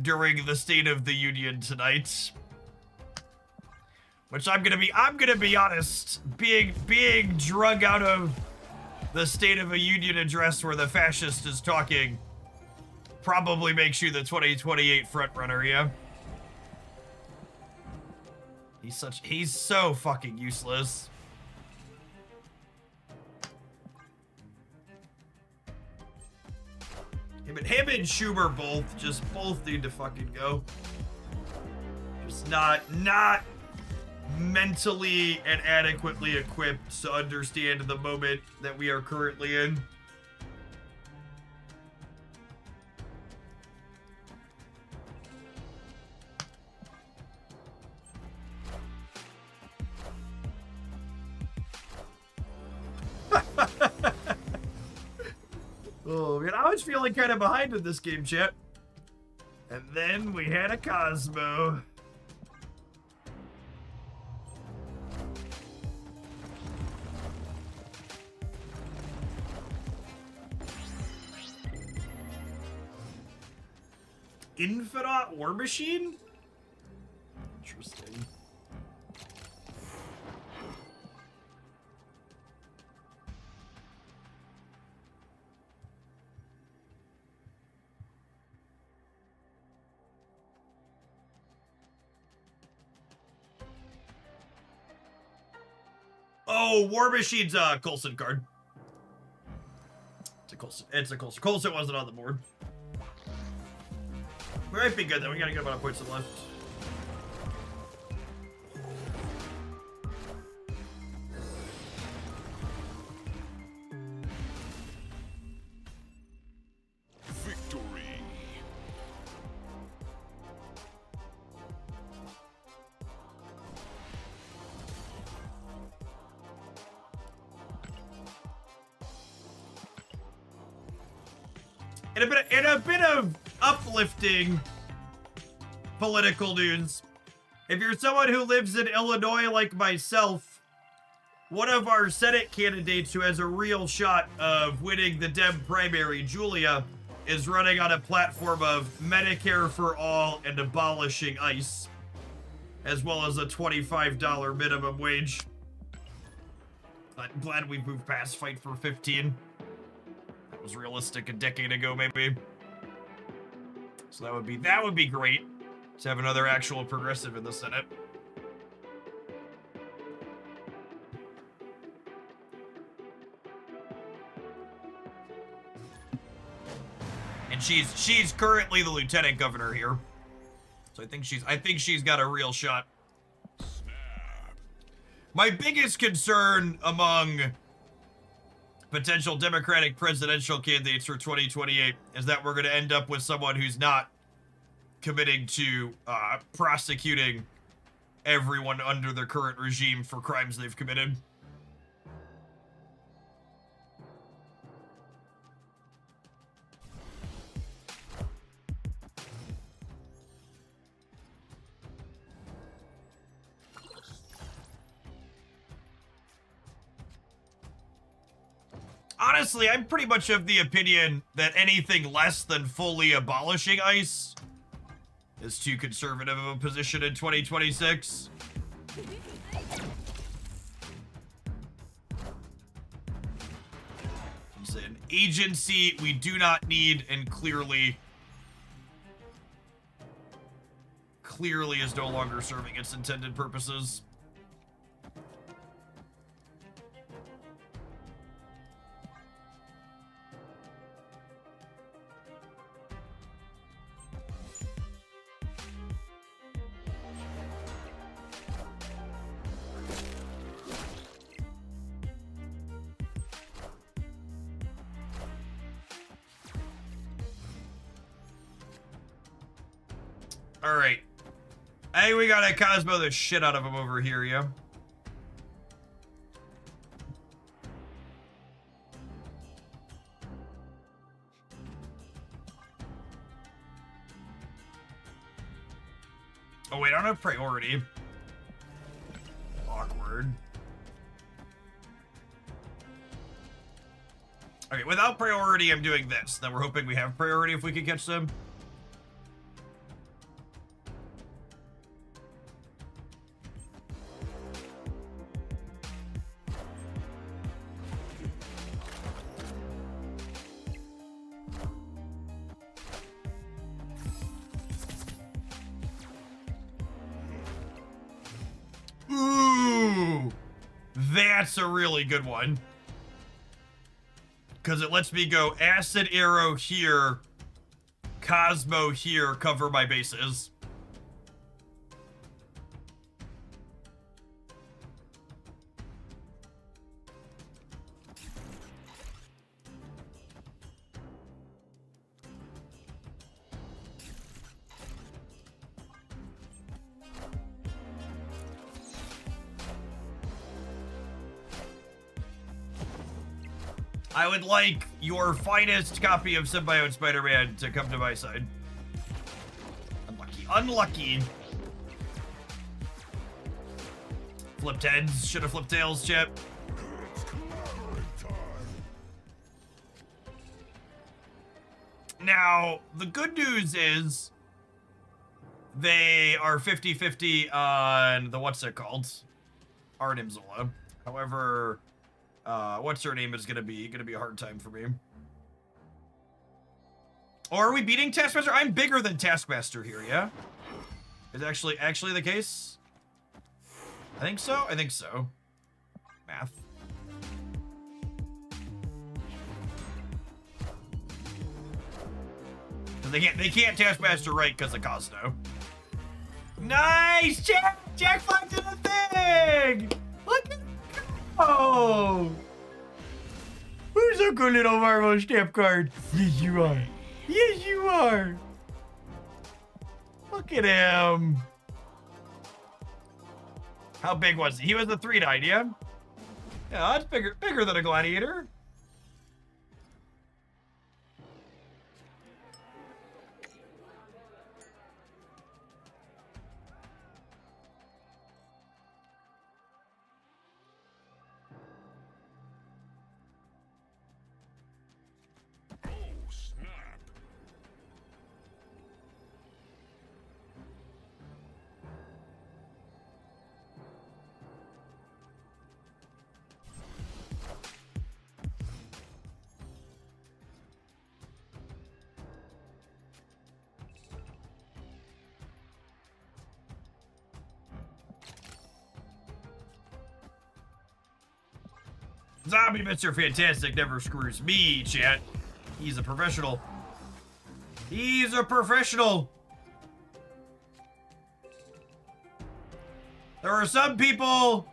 during the State of the Union tonight. Which I'm gonna be honest, being drug out of the State of a Union address where the fascist is talking probably makes you the 2028 frontrunner, yeah? He's so fucking useless. Him and Schumer both need to fucking go. Just not mentally and adequately equipped to understand the moment that we are currently in. Oh man, I was feeling kind of behind in this game, chat. And then we had a Cosmo. Infinite War Machine? Interesting. Oh, War Machine's a Coulson card. It's a Coulson. Coulson wasn't on the board. We might be good though. We got a good amount of points left. Victory. In a bit of uplifting political news, if you're someone who lives in Illinois like myself, one of our Senate candidates who has a real shot of winning the Dem primary, Julia, is running on a platform of Medicare for all and abolishing ICE, as well as a $25 minimum wage. I'm glad we moved past Fight for 15. That was realistic a decade ago, maybe. So that would be great to have another actual progressive in the Senate. And she's currently the lieutenant governor here. So I think she's got a real shot. My biggest concern among potential Democratic presidential candidates for 2028 is that we're going to end up with someone who's not committing to prosecuting everyone under the current regime for crimes they've committed. Honestly, I'm pretty much of the opinion that anything less than fully abolishing ICE is too conservative of a position in 2026. It's an agency we do not need and clearly is no longer serving its intended purposes. Alright. Hey, we gotta Cosmo the shit out of him over here, yeah? Oh wait, I don't have priority. Awkward. Okay, without priority, I'm doing this. Then we're hoping we have priority if we can catch them. Ooh, that's a really good one. Because it lets me go acid arrow here, Cosmo here, cover my bases. I would like your finest copy of Symbiote Spider-Man to come to my side. Unlucky. Unlucky. Flipped heads. Should have flipped tails, Chip. Now, the good news is they are 50-50 on the what's it called? Arnimzola. However, what's her name is gonna be a hard time for me. Or are we beating Taskmaster? I'm bigger than Taskmaster here, yeah? Is actually the case? I think so. I think so. Math. They can't Taskmaster right because of Cosmo. Nice! Jackflag did a thing! Look at oh! Who's a good little Marvel stamp card? Yes, you are. Yes, you are. Look at him. How big was he? He was a 3/9, yeah? Yeah, that's bigger than a gladiator. Zombie Mr. Fantastic never screws me, chat. He's a professional. He's a professional. There are some people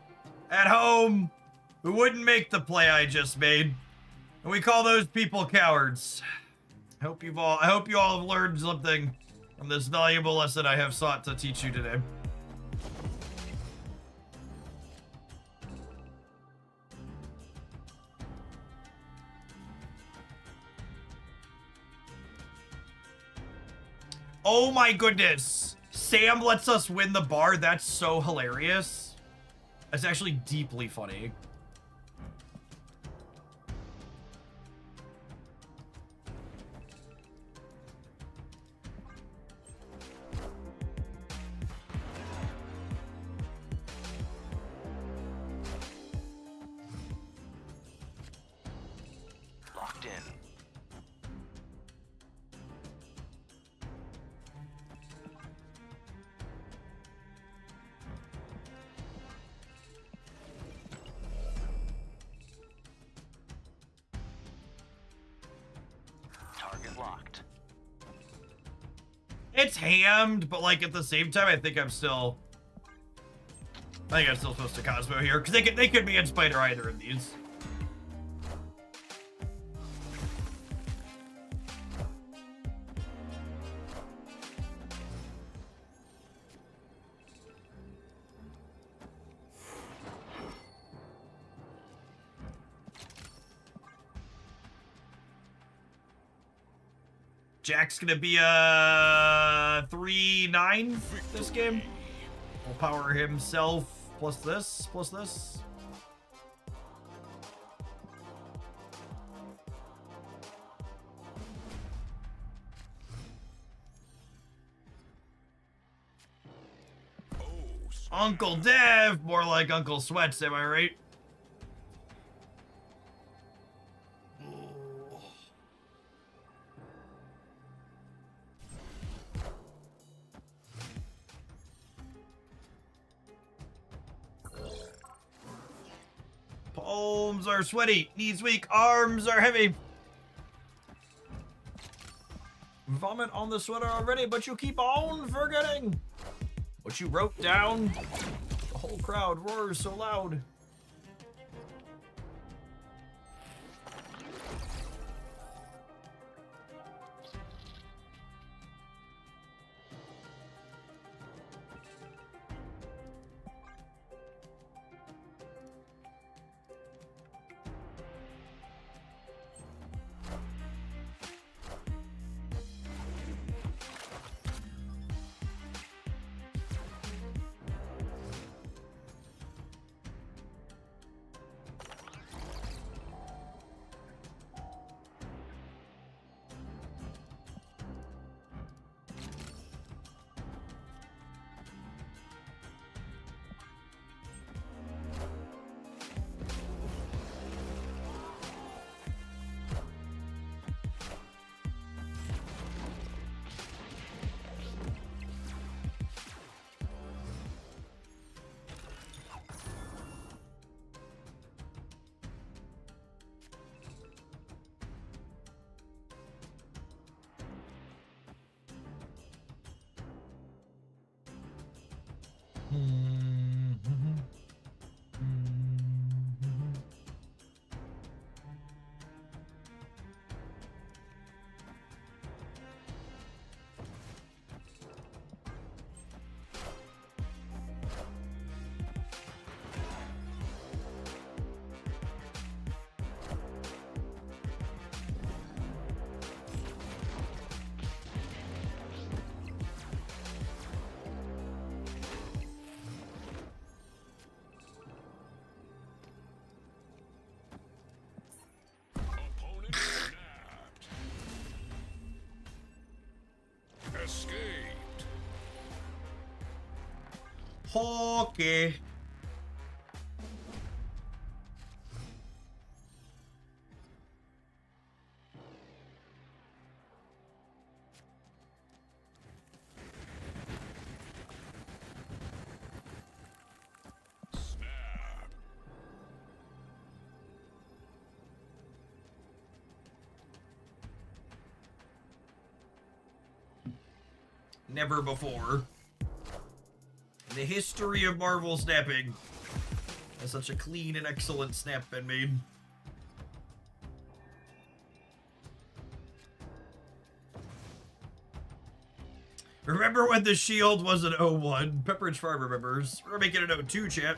at home who wouldn't make the play I just made, and we call those people cowards. I hope you all have learned something from this valuable lesson I have sought to teach you today. Oh my goodness. Sam lets us win the bar. That's so hilarious. That's actually deeply funny. Locked in. Target locked. It's hammed, but like at the same time, I think I'm still supposed to Cosmo here because they could be in Spider either of these. Jack's gonna be a 3-9 this game. Will power himself plus this, plus this. Uncle Dev, more like Uncle Sweats, am I right? Palms are sweaty, knees weak, arms are heavy. Vomit on the sweater already, but you keep on forgetting what you wrote down. The whole crowd roars so loud. Escaped. Okay. Never before in the history of Marvel snapping has such a clean and excellent snap been made. Remember when the shield was an 01? Pepperidge Farm remembers. We're making it 02, chat.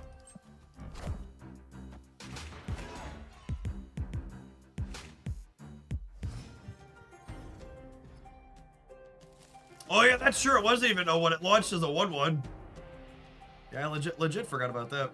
Oh yeah, that's true. It wasn't even 01. It launched as a 1-1. Yeah, I legit forgot about that.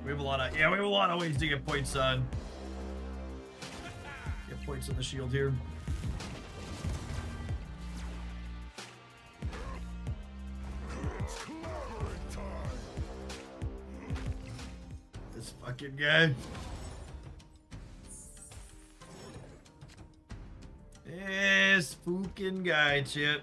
We have a lot of ways to get points on. Get points on the shield here. This fucking guy. This fucking guy, chat.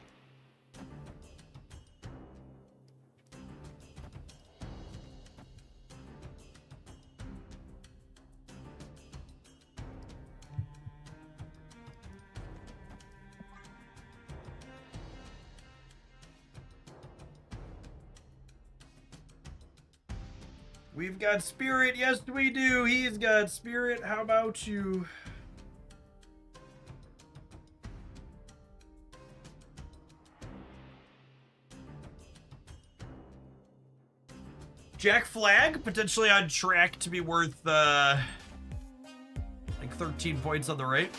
We've got spirit. Yes, we do. He's got spirit. How about you? Jackflag, potentially on track to be worth, like 13 points on the rate.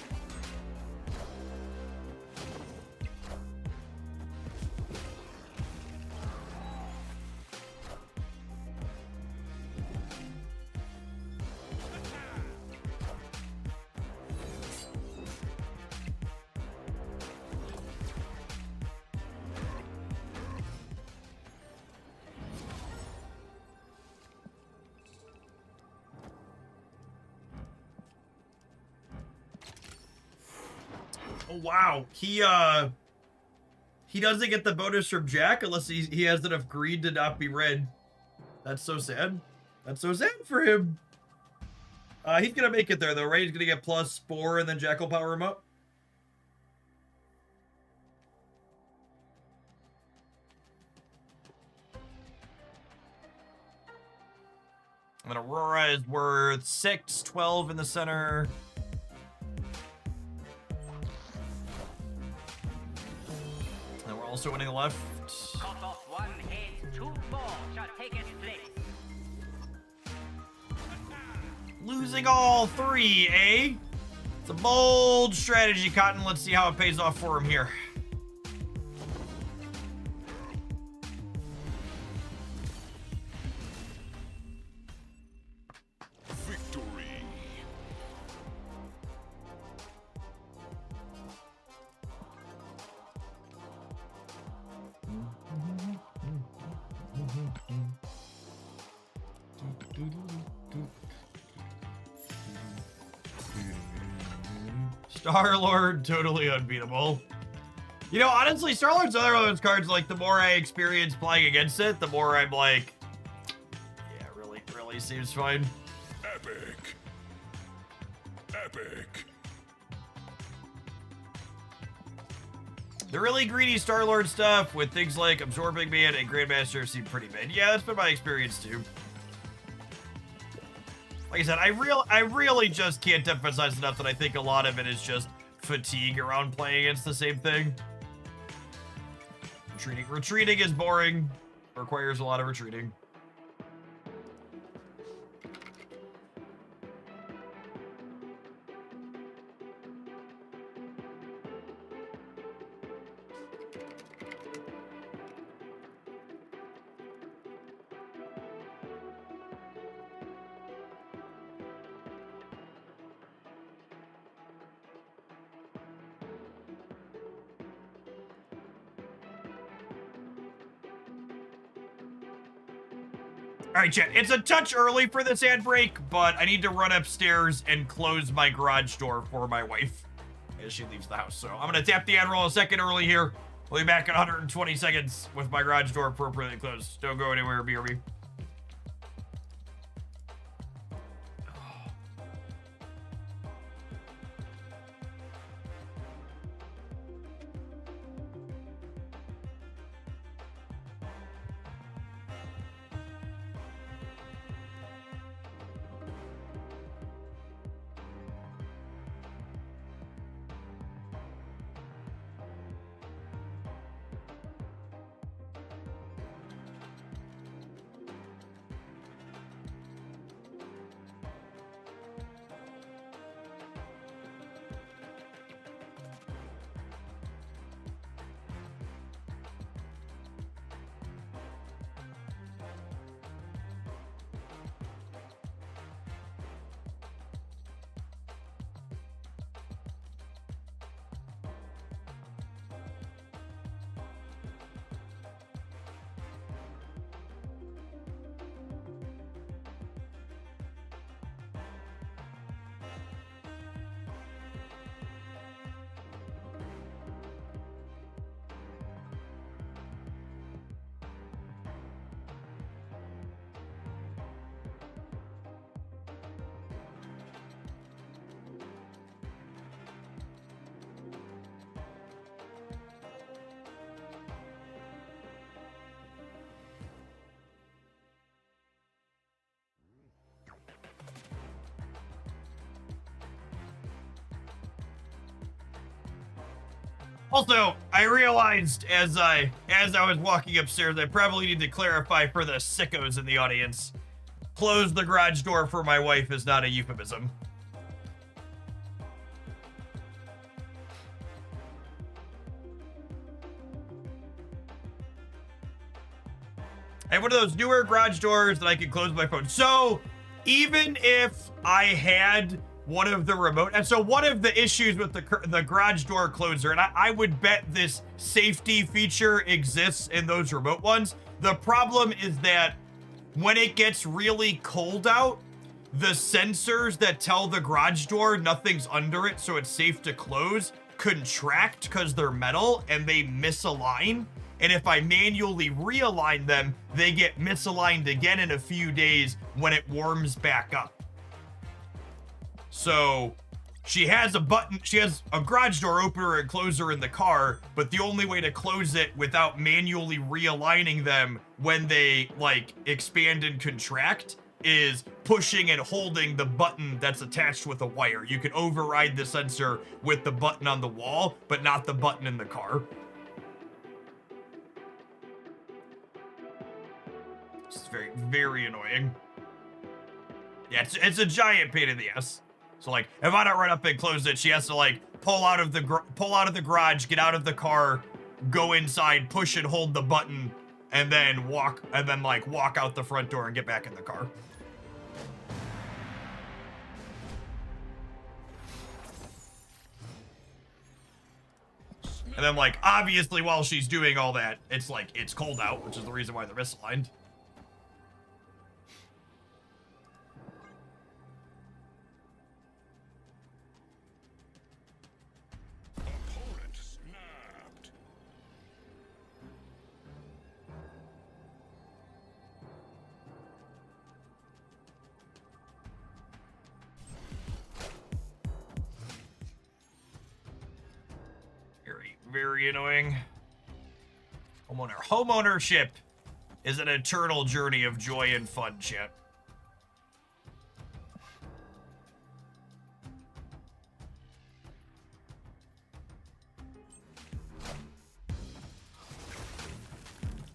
Oh, wow. He doesn't get the bonus from Jack unless he has enough greed to not be red. That's so sad. That's so sad for him. He's gonna make it there though, right? He's gonna get plus Spore and then Jack will power him up. And then Aurora is worth 6, 12 in the center. And we're also winning the left. Cut off one head, 2 more shall take its place. Losing all 3, eh? It's a bold strategy, Cotton. Let's see how it pays off for him here. Victory. Star-Lord, totally unbeatable. You know, honestly, Star-Lord's another one of those cards, like, the more I experience playing against it, the more I'm like, yeah, really seems fine. Epic. Epic. The really greedy Star-Lord stuff with things like Absorbing Man and Grandmaster seem pretty mid. Yeah, that's been my experience too. Like I said, I really just can't emphasize enough that I think a lot of it is just fatigue around playing against the same thing. Retreating is boring. Requires a lot of retreating. right, chat. It's a touch early for this ad break, but I need to run upstairs and close my garage door for my wife as she leaves the house. So I'm going to tap the ad roll a second early here. We'll be back in 120 seconds with my garage door appropriately closed. Don't go anywhere, BRB. Also, I realized as I was walking upstairs, I probably need to clarify for the sickos in the audience. Close the garage door for my wife is not a euphemism. I have one of those newer garage doors that I can close my phone. So even if I had one of the remote, and so one of the issues with the garage door closer, and I would bet this safety feature exists in those remote ones. The problem is that when it gets really cold out, the sensors that tell the garage door nothing's under it, so it's safe to close, contract because they're metal and they misalign. And if I manually realign them, they get misaligned again in a few days when it warms back up. So she has a button, she has a garage door opener and closer in the car, but the only way to close it without manually realigning them when they like expand and contract is pushing and holding the button that's attached with a wire. You can override the sensor with the button on the wall, but not the button in the car. It's very, very annoying. Yeah, it's a giant pain in the ass. So like, if I don't run up and close it, she has to like pull out of the garage, get out of the car, go inside, push and hold the button, and then walk out the front door and get back in the car. And then like, obviously while she's doing all that, it's like, it's cold out, which is the reason why they're misaligned. Very annoying. Homeownership is an eternal journey of joy and fun, chat.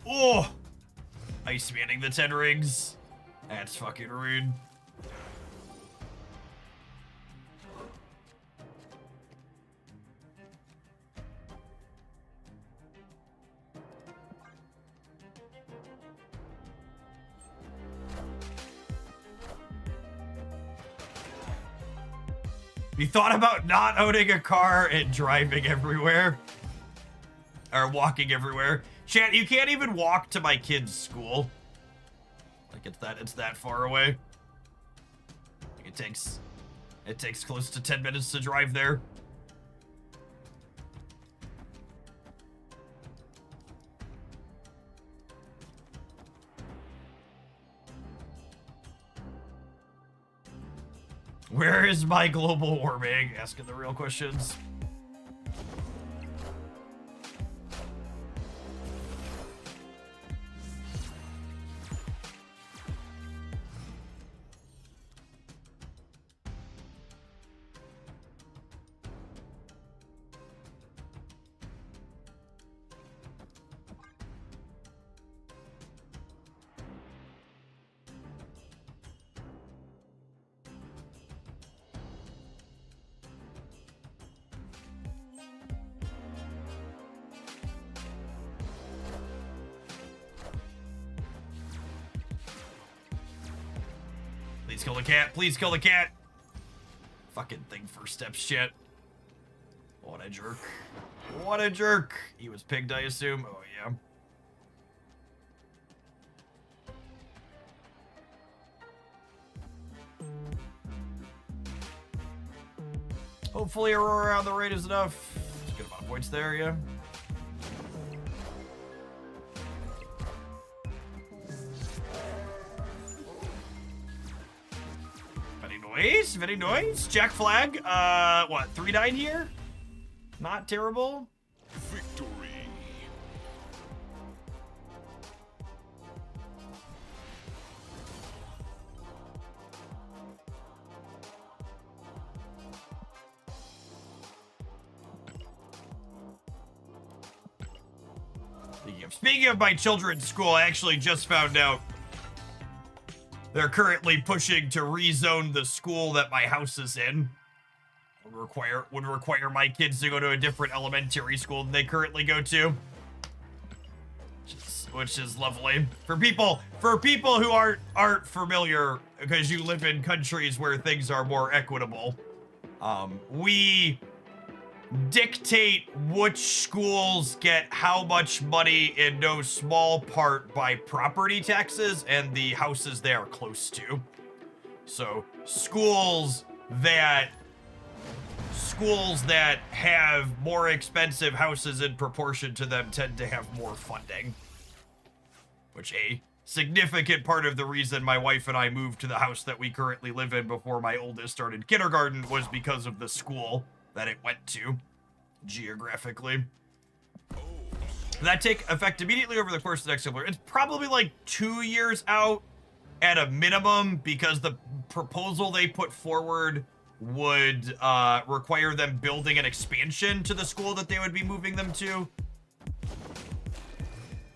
Oh! Ice manning the 10 rings. That's fucking rude. You thought about not owning a car and driving everywhere? Or walking everywhere? Chat, you can't even walk to my kid's school. Like it's that far away. It takes close to 10 minutes to drive there. Where is my global warming? Asking the real questions. Please kill the cat. Please kill the cat. Fucking thing first step shit. What a jerk. What a jerk. He was pigged, I assume. Oh, yeah. Hopefully Aurora on the right is enough. There's a good amount of points there, yeah. Very nice. Jackflag, what, 3-9 here? Not terrible. Victory. Speaking of my children's school, I actually just found out they're currently pushing to rezone the school that my house is in. Would require my kids to go to a different elementary school than they currently go to. Which is lovely. For people who aren't familiar, because you live in countries where things are more equitable, we dictate which schools get how much money in no small part by property taxes and the houses they are close to. So schools that have more expensive houses in proportion to them tend to have more funding. Which a significant part of the reason my wife and I moved to the house that we currently live in before my oldest started kindergarten was because of the school that it went to, geographically. That take effect immediately over the course of the next couple of years. It's probably like 2 years out at a minimum, because the proposal they put forward would require them building an expansion to the school that they would be moving them to.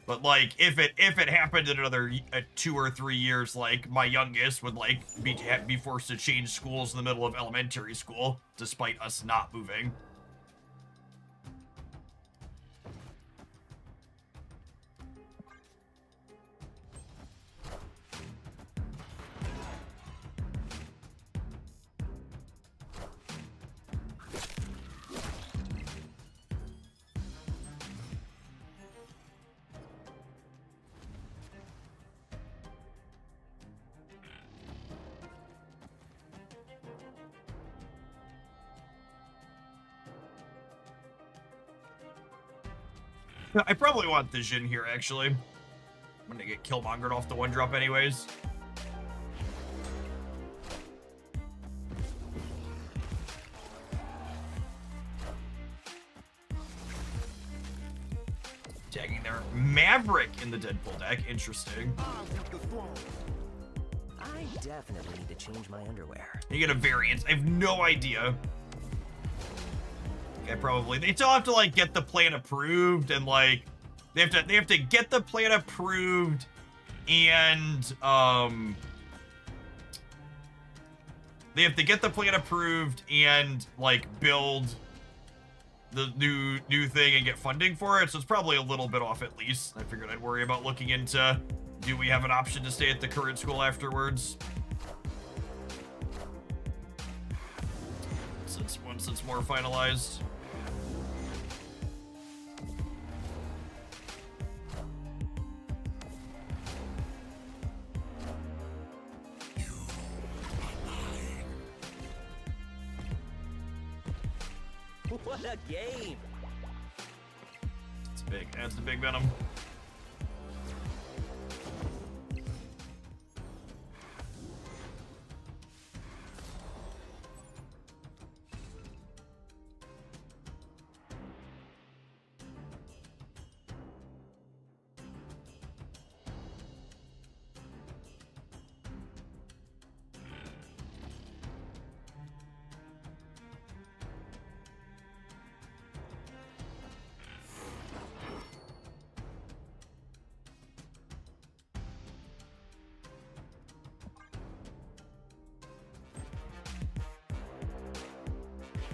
But like, if it happened in another 2 or 3 years, like my youngest would like be forced to change schools in the middle of elementary school, despite us not moving. I probably want the Jin here, actually. I'm gonna get Killmongered off the 1-drop anyways. Tagging their Maverick in the Deadpool deck. Interesting. I definitely need to change my underwear. You get a variance. I have no idea. They still have to like get the plan approved, and like they have to get the plan approved, and they have to get the plan approved and like build the new thing and get funding for it. So it's probably a little bit off at least. I figured I'd worry about looking into, do we have an option to stay at the current school afterwards? Once it's more finalized. What a game! It's big. That's the big Venom.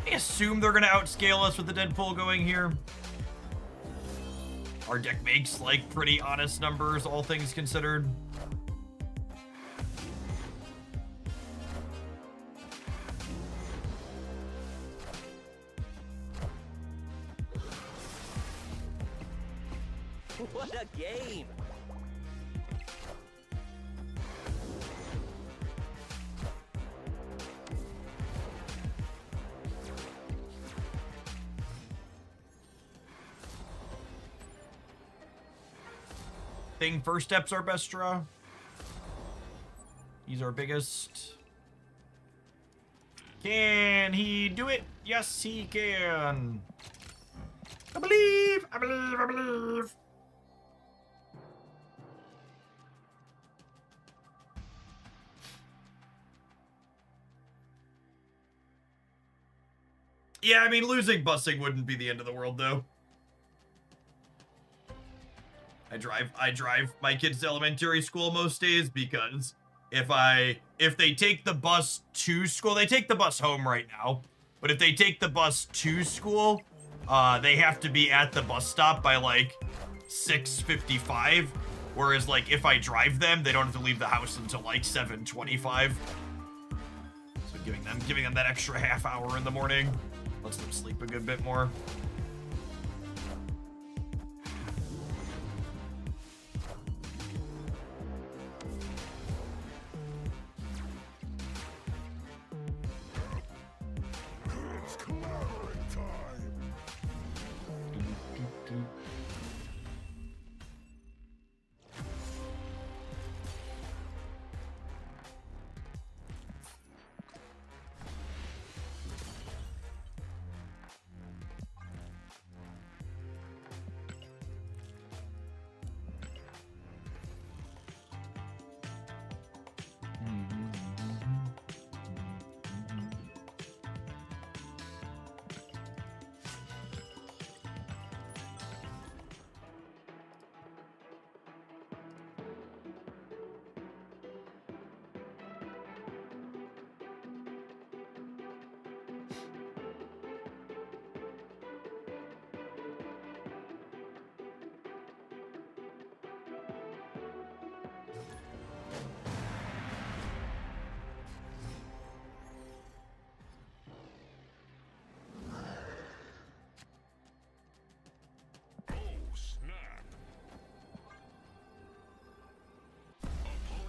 I assume they're gonna outscale us with the Deadpool going here. Our deck makes like pretty honest numbers, all things considered. What a game! First step's our best draw. He's our biggest. Can he do it? Yes, he can. I believe, I believe, I believe. Yeah, I mean, losing busing wouldn't be the end of the world, though. I drive my kids to elementary school most days because if they take the bus to school, they take the bus home right now, but if they take the bus to school, they have to be at the bus stop by like 6:55, whereas like if I drive them, they don't have to leave the house until like 7:25. So giving them that extra half hour in the morning lets them sleep a good bit more.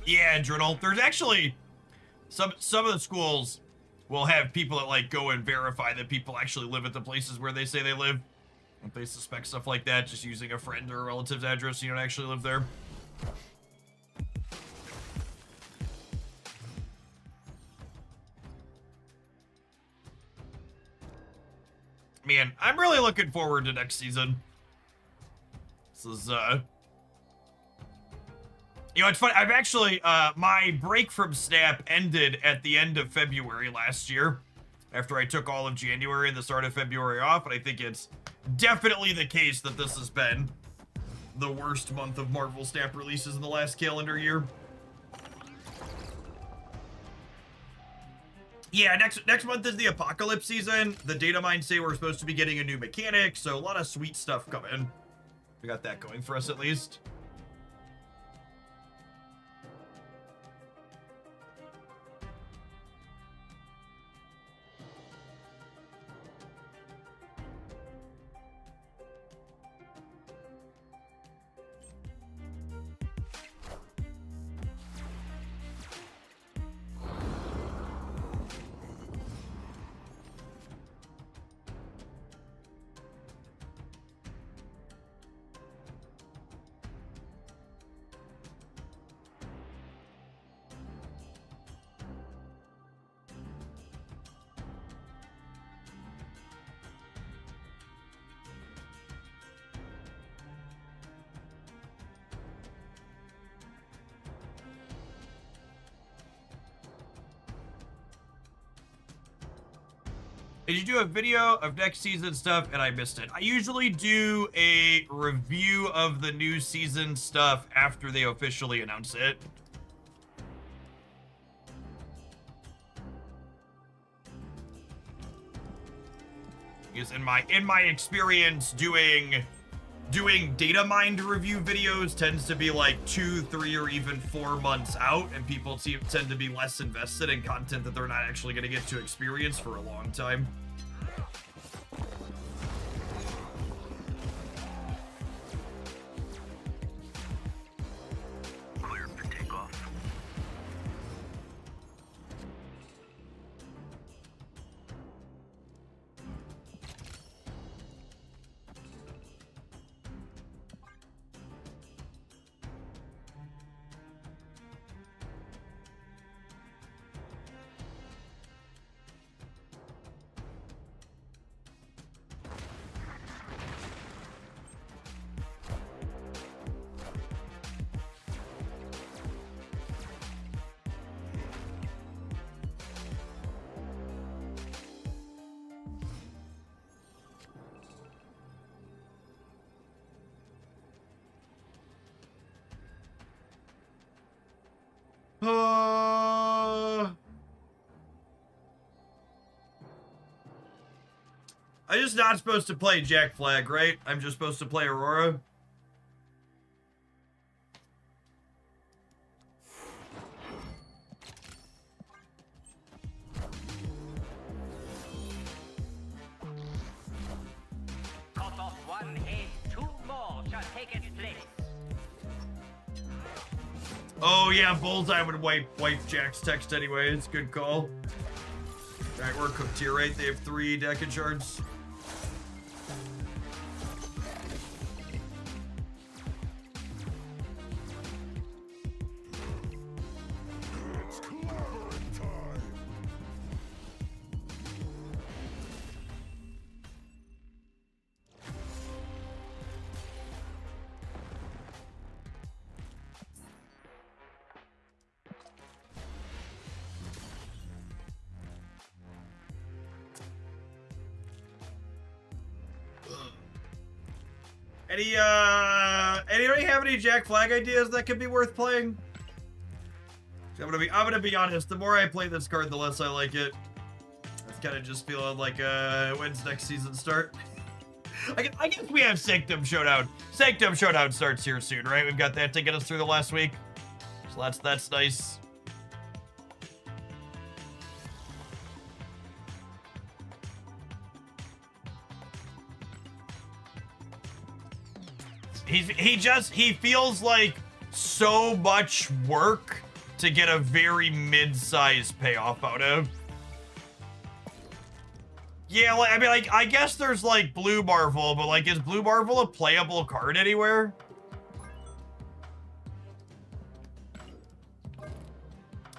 Yeah, Driddle. There's actually some of the schools will have people that like go and verify that people actually live at the places where they say they live. If they suspect stuff like that, just using a friend or a relative's address, you don't actually live there. Man, I'm really looking forward to next season. This is you know, it's funny. I've actually, my break from Snap ended at the end of February last year, after I took all of January and the start of February off, and I think it's definitely the case that this has been the worst month of Marvel Snap releases in the last calendar year. Yeah, next month is the Apocalypse season. The data mines say we're supposed to be getting a new mechanic, so a lot of sweet stuff coming. We got that going for us at least. Did you do a video of next season stuff and I missed it? I usually do a review of the new season stuff after they officially announce it. Because in my experience, doing data mined review videos tends to be like 2, 3, or even 4 months out, and people tend to be less invested in content that they're not actually going to get to experience for a long time. Clear for takeoff. I'm just not supposed to play Jackflag, right? I'm just supposed to play Aurora. Cut off one head, 2 more shall take its place. Oh yeah, Bullseye would wipe Jack's text anyways. Good call. Alright, we're cooked here, right? They have 3 deck shards. It's clobbering time. Anybody have any Jackflag ideas that could be worth playing? I'm gonna be honest, the more I play this card, the less I like it. It's kind of just feeling like, when's next season start? I guess we have Sanctum Showdown. Sanctum Showdown starts here soon, right? We've got that to get us through the last week. So that's nice. He feels like so much work to get a very mid-sized payoff out of. Yeah, like, I mean, like, I guess there's, like, Blue Marvel, but, like, is Blue Marvel a playable card anywhere?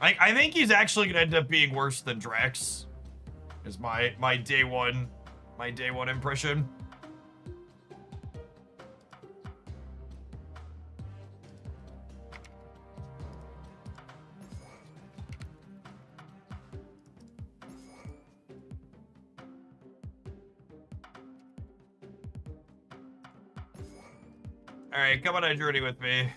I think he's actually gonna end up being worse than Drax, is my day one impression. All right, come on a journey with me.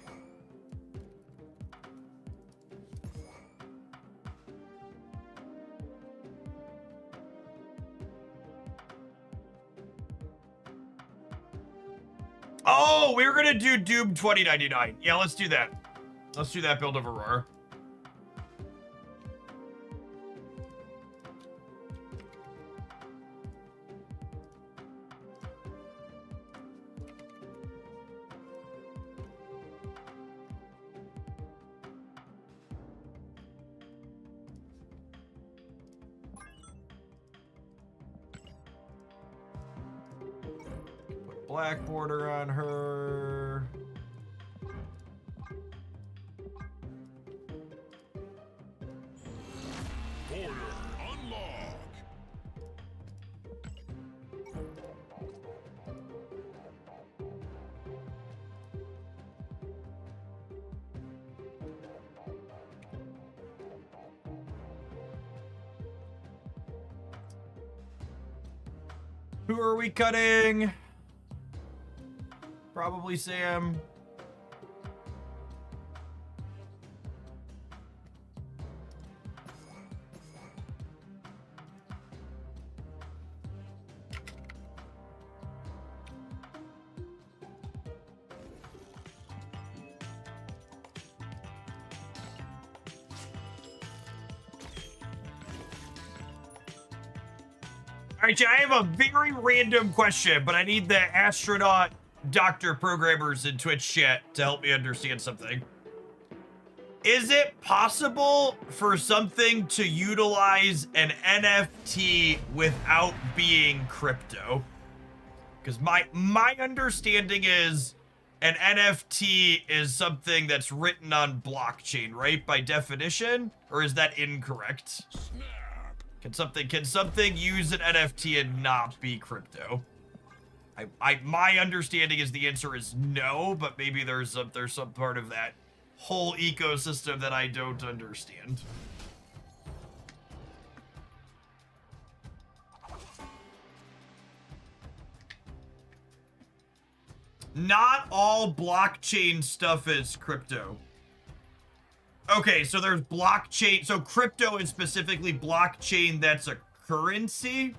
Oh, we were gonna do Doom 2099. Yeah, let's do that. Let's do that build of Aurora. Black border on her. Border unlock. Who are we cutting? Probably Sam. All right, I have a very random question, but I need the astronaut doctor programmers in Twitch chat to help me understand something. Is it possible for something to utilize an NFT without being crypto? Because my understanding is an NFT is something that's written on blockchain, right? By definition? Or is that incorrect? Can something use an NFT and not be crypto? My understanding is the answer is no, but maybe there's some part of that whole ecosystem that I don't understand. Not all blockchain stuff is crypto. Okay, so there's blockchain. So crypto is specifically blockchain that's a currency.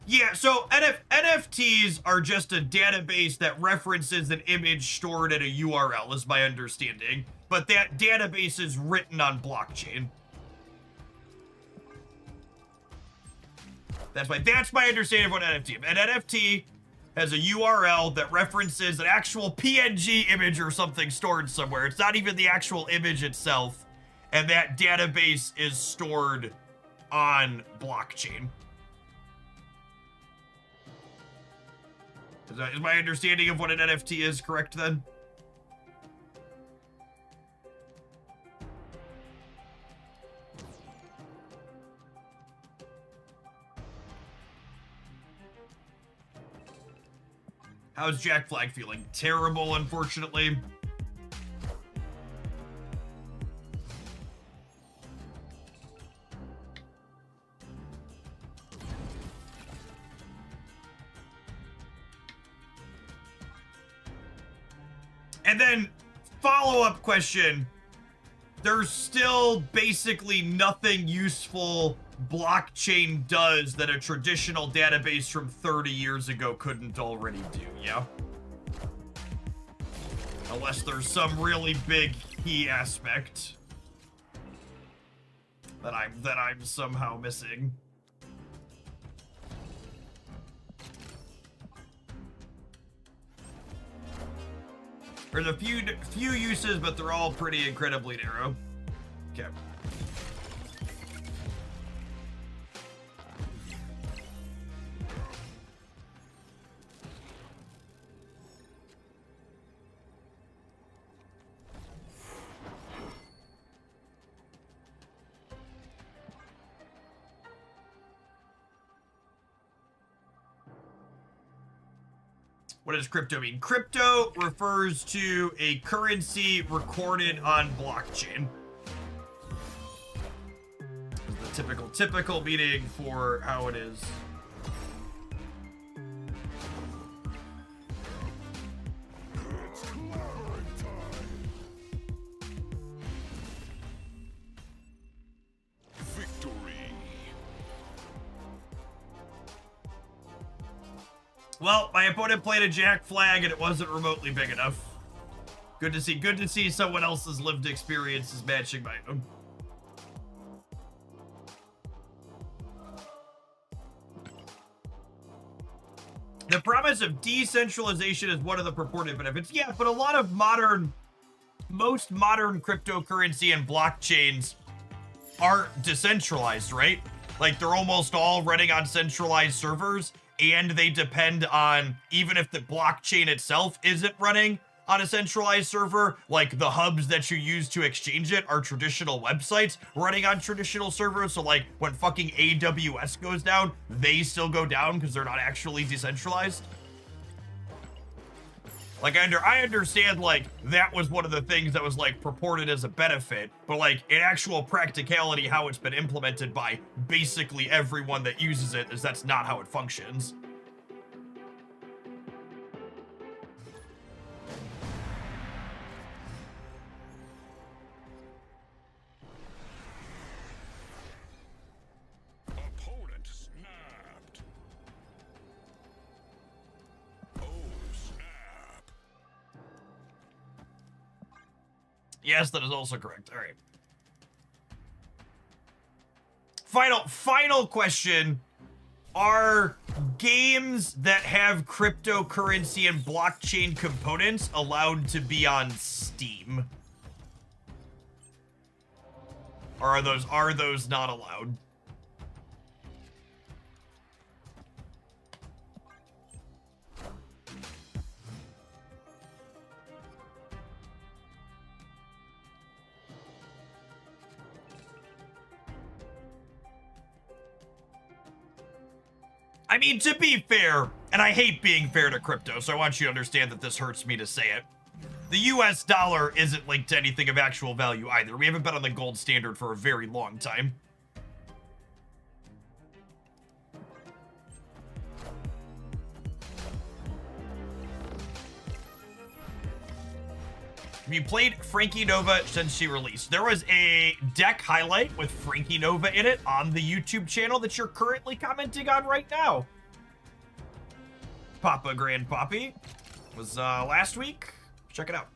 Yeah, so NFTs are just a database that references an image stored at a URL, is my understanding. But that database is written on blockchain. That's my understanding of what NFT is. An NFT has a URL that references an actual PNG image or something stored somewhere. It's not even the actual image itself. And that database is stored on blockchain. Is my understanding of what an NFT is correct then? How's Jackflag feeling? Terrible, unfortunately. And then, follow-up question. There's still basically nothing useful blockchain does that a traditional database from 30 years ago couldn't already do, yeah? Unless there's some really big key aspect that I'm somehow missing. There's a few uses, but they're all pretty incredibly narrow. Okay. What does crypto mean? Crypto refers to a currency recorded on blockchain. This is the typical meaning for how it is. Well, my opponent played a Jackflag and it wasn't remotely big enough. Good to see someone else's lived experiences matching my own. The promise of decentralization is one of the purported benefits. Yeah, but a lot of most modern cryptocurrency and blockchains aren't decentralized, right? Like they're almost all running on centralized servers. And they depend on, even if the blockchain itself isn't running on a centralized server, like the hubs that you use to exchange it are traditional websites running on traditional servers. So like when fucking AWS goes down, they still go down because they're not actually decentralized. Like, I understand, like, that was one of the things that was, like, purported as a benefit, but, like, in actual practicality, how it's been implemented by basically everyone that uses it is that's not how it functions. Opponent snapped. Oh, snap. Yes, that is also correct. All right. Final question. Are games that have cryptocurrency and blockchain components allowed to be on Steam? Or are those not allowed? I mean, to be fair, and I hate being fair to crypto, so I want you to understand that this hurts me to say it. The US dollar isn't linked to anything of actual value either. We haven't been on the gold standard for a very long time. Have you played Frankie Nova since she released? There was a deck highlight with Frankie Nova in it on the YouTube channel that you're currently commenting on right now. Papa Grandpappy was last week. Check it out.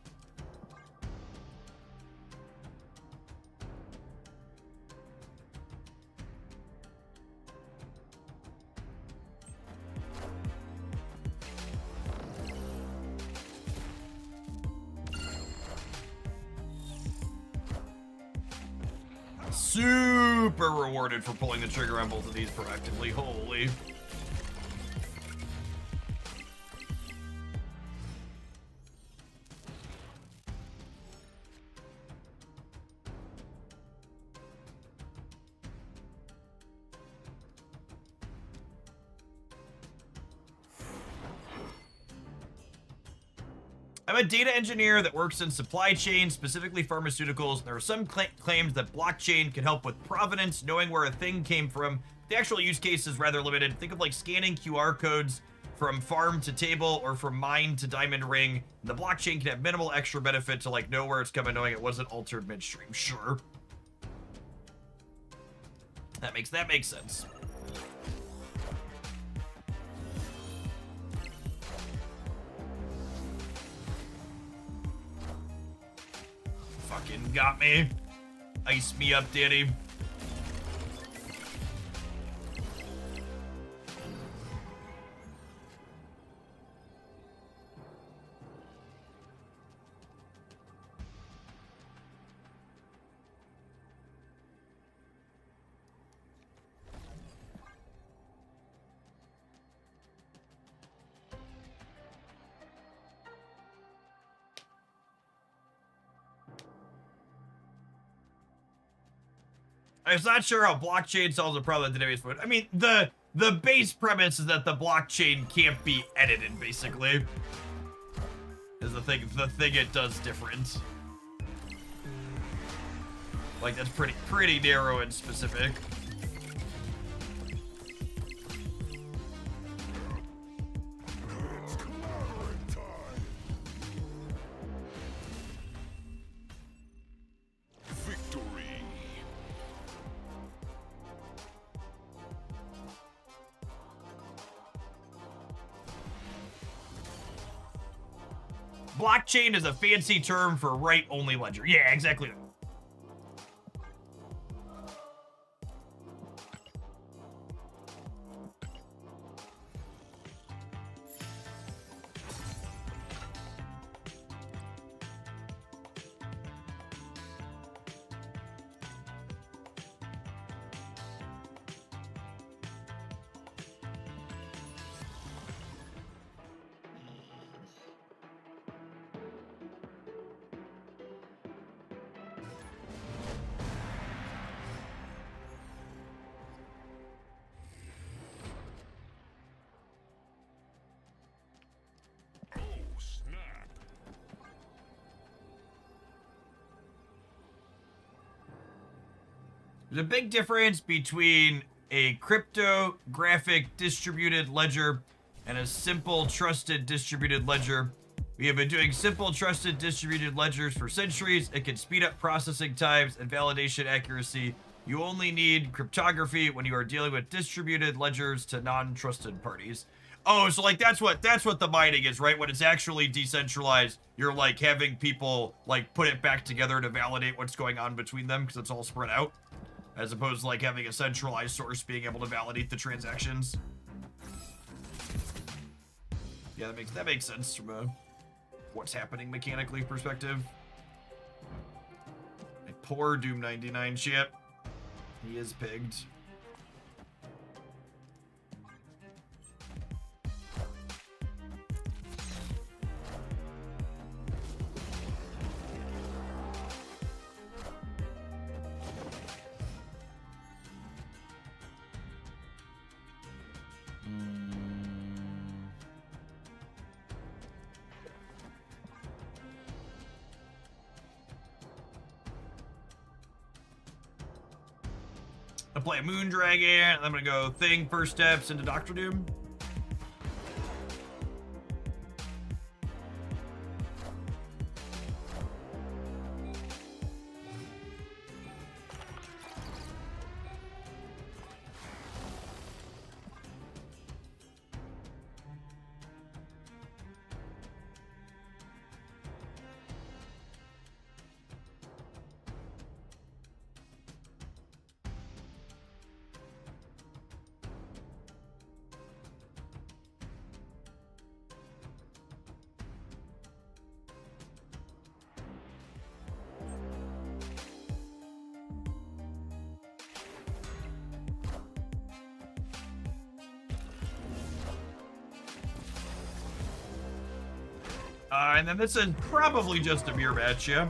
Super rewarded for pulling the trigger on both of these proactively. Holy. I'm a data engineer that works in supply chain, specifically pharmaceuticals. There are some claims that blockchain can help with provenance, knowing where a thing came from. The actual use case is rather limited. Think of like scanning QR codes from farm to table or from mine to diamond ring. The blockchain can have minimal extra benefit to like know where it's coming, knowing it wasn't altered midstream. Sure. That makes sense. Fucking got me. Ice me up, Danny. I'm not sure how blockchain solves a problem that database would. I mean, the base premise is that the blockchain can't be edited, basically. Is the thing it does different. Like, that's pretty narrow and specific. Blockchain is a fancy term for write-only ledger. Yeah, exactly. There's a big difference between a cryptographic distributed ledger and a simple trusted distributed ledger. We have been doing simple trusted distributed ledgers for centuries. It can speed up processing times and validation accuracy. You only need cryptography when you are dealing with distributed ledgers to non-trusted parties. Oh, so like that's what the mining is, right? When it's actually decentralized, you're like having people like put it back together to validate what's going on between them because it's all spread out, as opposed to like having a centralized source being able to validate the transactions. Yeah, that makes sense from a what's happening mechanically perspective. My poor Doom 99 ship. He is pigged. I play a Moon Dragon, and I'm gonna go Thing, First Steps into Doctor Doom. And then this is probably just a mirror match, yeah?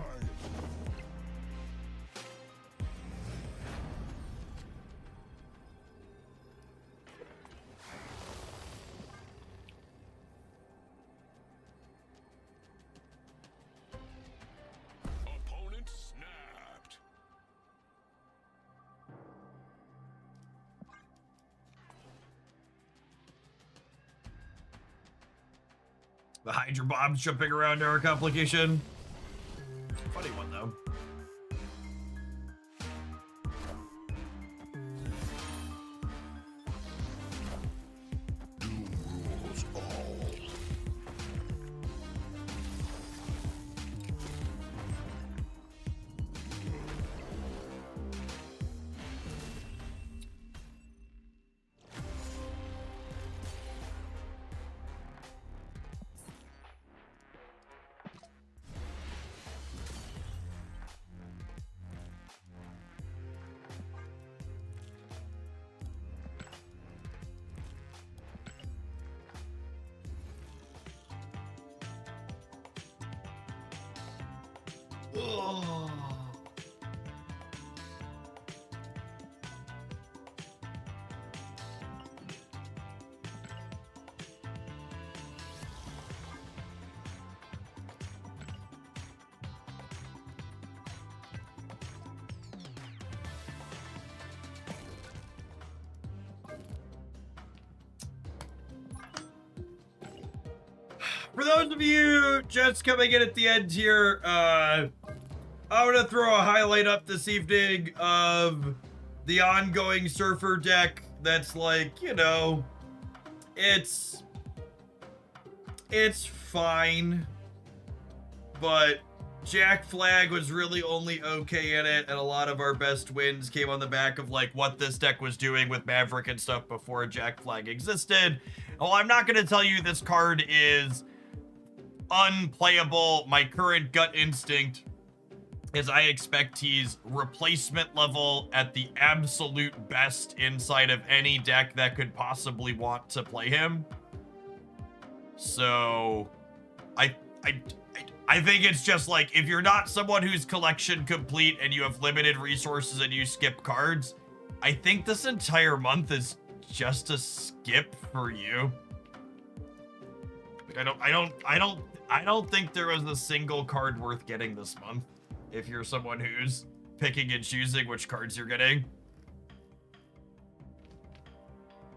Opponent snapped. The Hydra bombs jumping around our complication. Funny one, though. Doom rules all. Oh. For those of you just coming in at the end here, I'm gonna throw a highlight up this evening of the ongoing Surfer deck that's like, you know, it's fine, but Jackflag was really only okay in it, and a lot of our best wins came on the back of like what this deck was doing with Maverick and stuff before Jackflag existed. Well, I'm not gonna tell you this card is unplayable. My current gut instinct is I expect he's replacement level at the absolute best inside of any deck that could possibly want to play him. So I think it's just like, if you're not someone who's collection complete and you have limited resources and you skip cards, I think this entire month is just a skip for you. Like, I don't think there was a single card worth getting this month if you're someone who's picking and choosing which cards you're getting.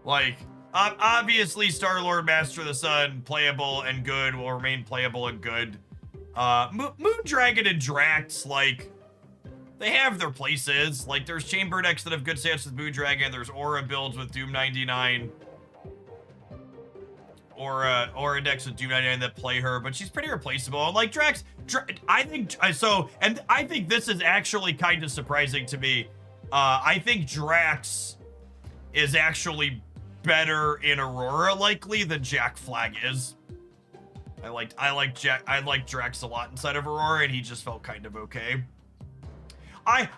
Like, obviously Star-Lord, Master of the Sun, playable and good, will remain playable and good. Moondragon and Drax, like, they have their places. Like, there's chamber decks that have good stats with Moondragon, there's aura builds with Doom 99. Aura decks with Doom 99 that play her, but she's pretty replaceable. Like, Drax, I think this is actually kind of surprising to me. I think Drax is actually better in Aurora likely than Jackflag is. I like Drax a lot inside of Aurora, and he just felt kind of okay. I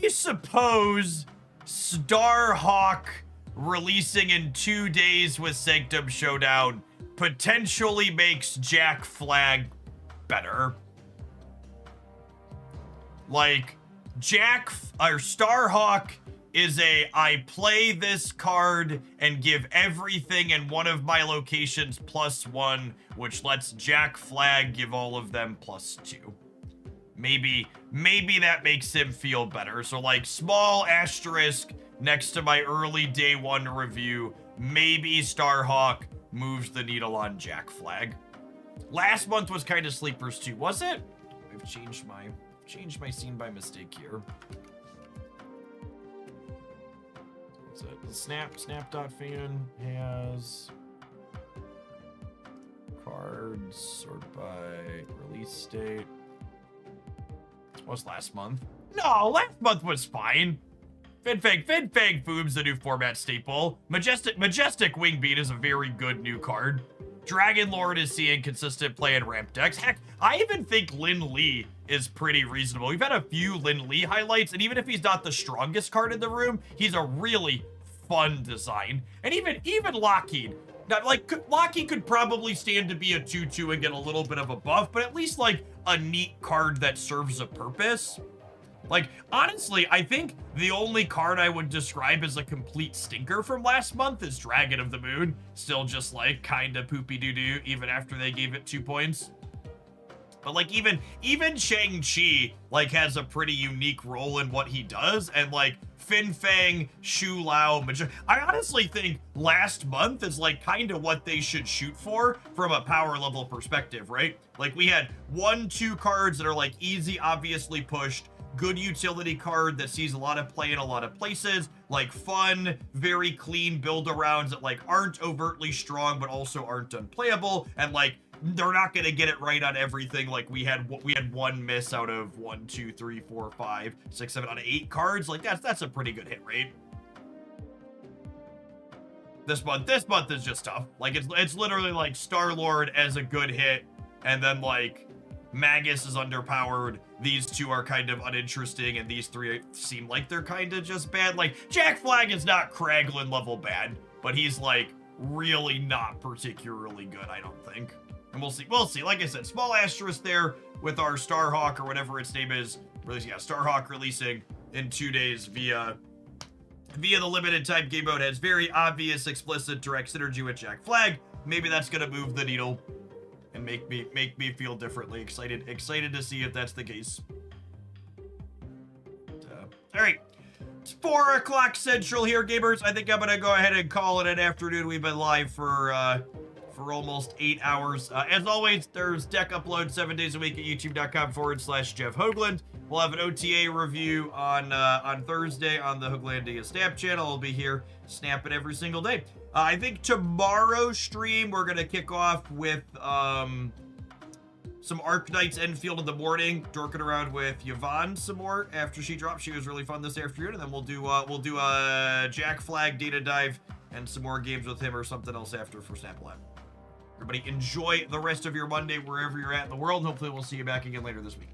suppose Starhawk releasing in 2 days with Sanctum Showdown potentially makes Jackflag better. Like, Starhawk is I play this card and give everything in one of my locations +1, which lets Jackflag give all of them +2. Maybe that makes him feel better. So, like, small asterisk next to my early day 1 review. Maybe Starhawk moves the needle on Jackflag. Last month was kind of Sleepers too, was it? I've changed my scene by mistake here. What's it? The Snap.fan has cards sorted by release date. What's last month? No, last month was fine. Finfang Foom's the new format staple. Majestic Wingbeat is a very good new card. Dragon Lord is seeing consistent play in ramp decks. Heck, I even think Lin Lee is pretty reasonable. We've had a few Lin Lee highlights, and even if he's not the strongest card in the room, he's a really fun design. And even Lockheed. Now, like, Lockheed could probably stand to be a 2/2 and get a little bit of a buff, but at least, like, a neat card that serves a purpose. Like, honestly, I think the only card I would describe as a complete stinker from last month is Dragon of the Moon. Still just, like, kinda poopy-doo-doo, even after they gave it 2 points. But, like, even Shang-Chi, like, has a pretty unique role in what he does, and, like, Finfang, Shu Lao, I honestly think last month is, like, kind of what they should shoot for from a power level perspective, right? Like, we had 1-2 cards that are, like, easy, obviously pushed, good utility card that sees a lot of play in a lot of places, like fun, very clean build-arounds that, like, aren't overtly strong but also aren't unplayable, and, like, they're not gonna get it right on everything. Like, we had one miss out of 1, 2, 3, 4, 5, 6, 7 out of 8 cards. Like, that's a pretty good hit rate. This month is just tough. Like, it's literally like Star-Lord as a good hit, and then, like, Magus is underpowered. These 2 are kind of uninteresting, and these 3 seem like they're kind of just bad. Like, Jackflag is not Kraglin level bad, but he's, like, really not particularly good, I don't think. And we'll see. Like I said, small asterisk there with our Starhawk, or whatever its name is. Starhawk releasing in 2 days via the limited time game mode. Has very obvious, explicit, direct synergy with Jackflag. Maybe that's gonna move the needle and make me feel differently. Excited to see if that's the case. All right, it's 4 o'clock Central here, gamers. I think I'm gonna go ahead and call it an afternoon. We've been live for almost 8 hours. As always, there's deck upload 7 days a week at youtube.com/Jeff Hoagland. We'll have an OTA review on Thursday on the Hoaglandia Snap channel. I'll be here snapping every single day. I think tomorrow's stream, we're going to kick off with some Arknights Endfield in the morning, dorking around with Yvonne some more after she dropped. She was really fun this afternoon, and then we'll do a Jackflag data dive and some more games with him or something else after for Snap Lab. Everybody enjoy the rest of your Monday wherever you're at in the world. Hopefully we'll see you back again later this week.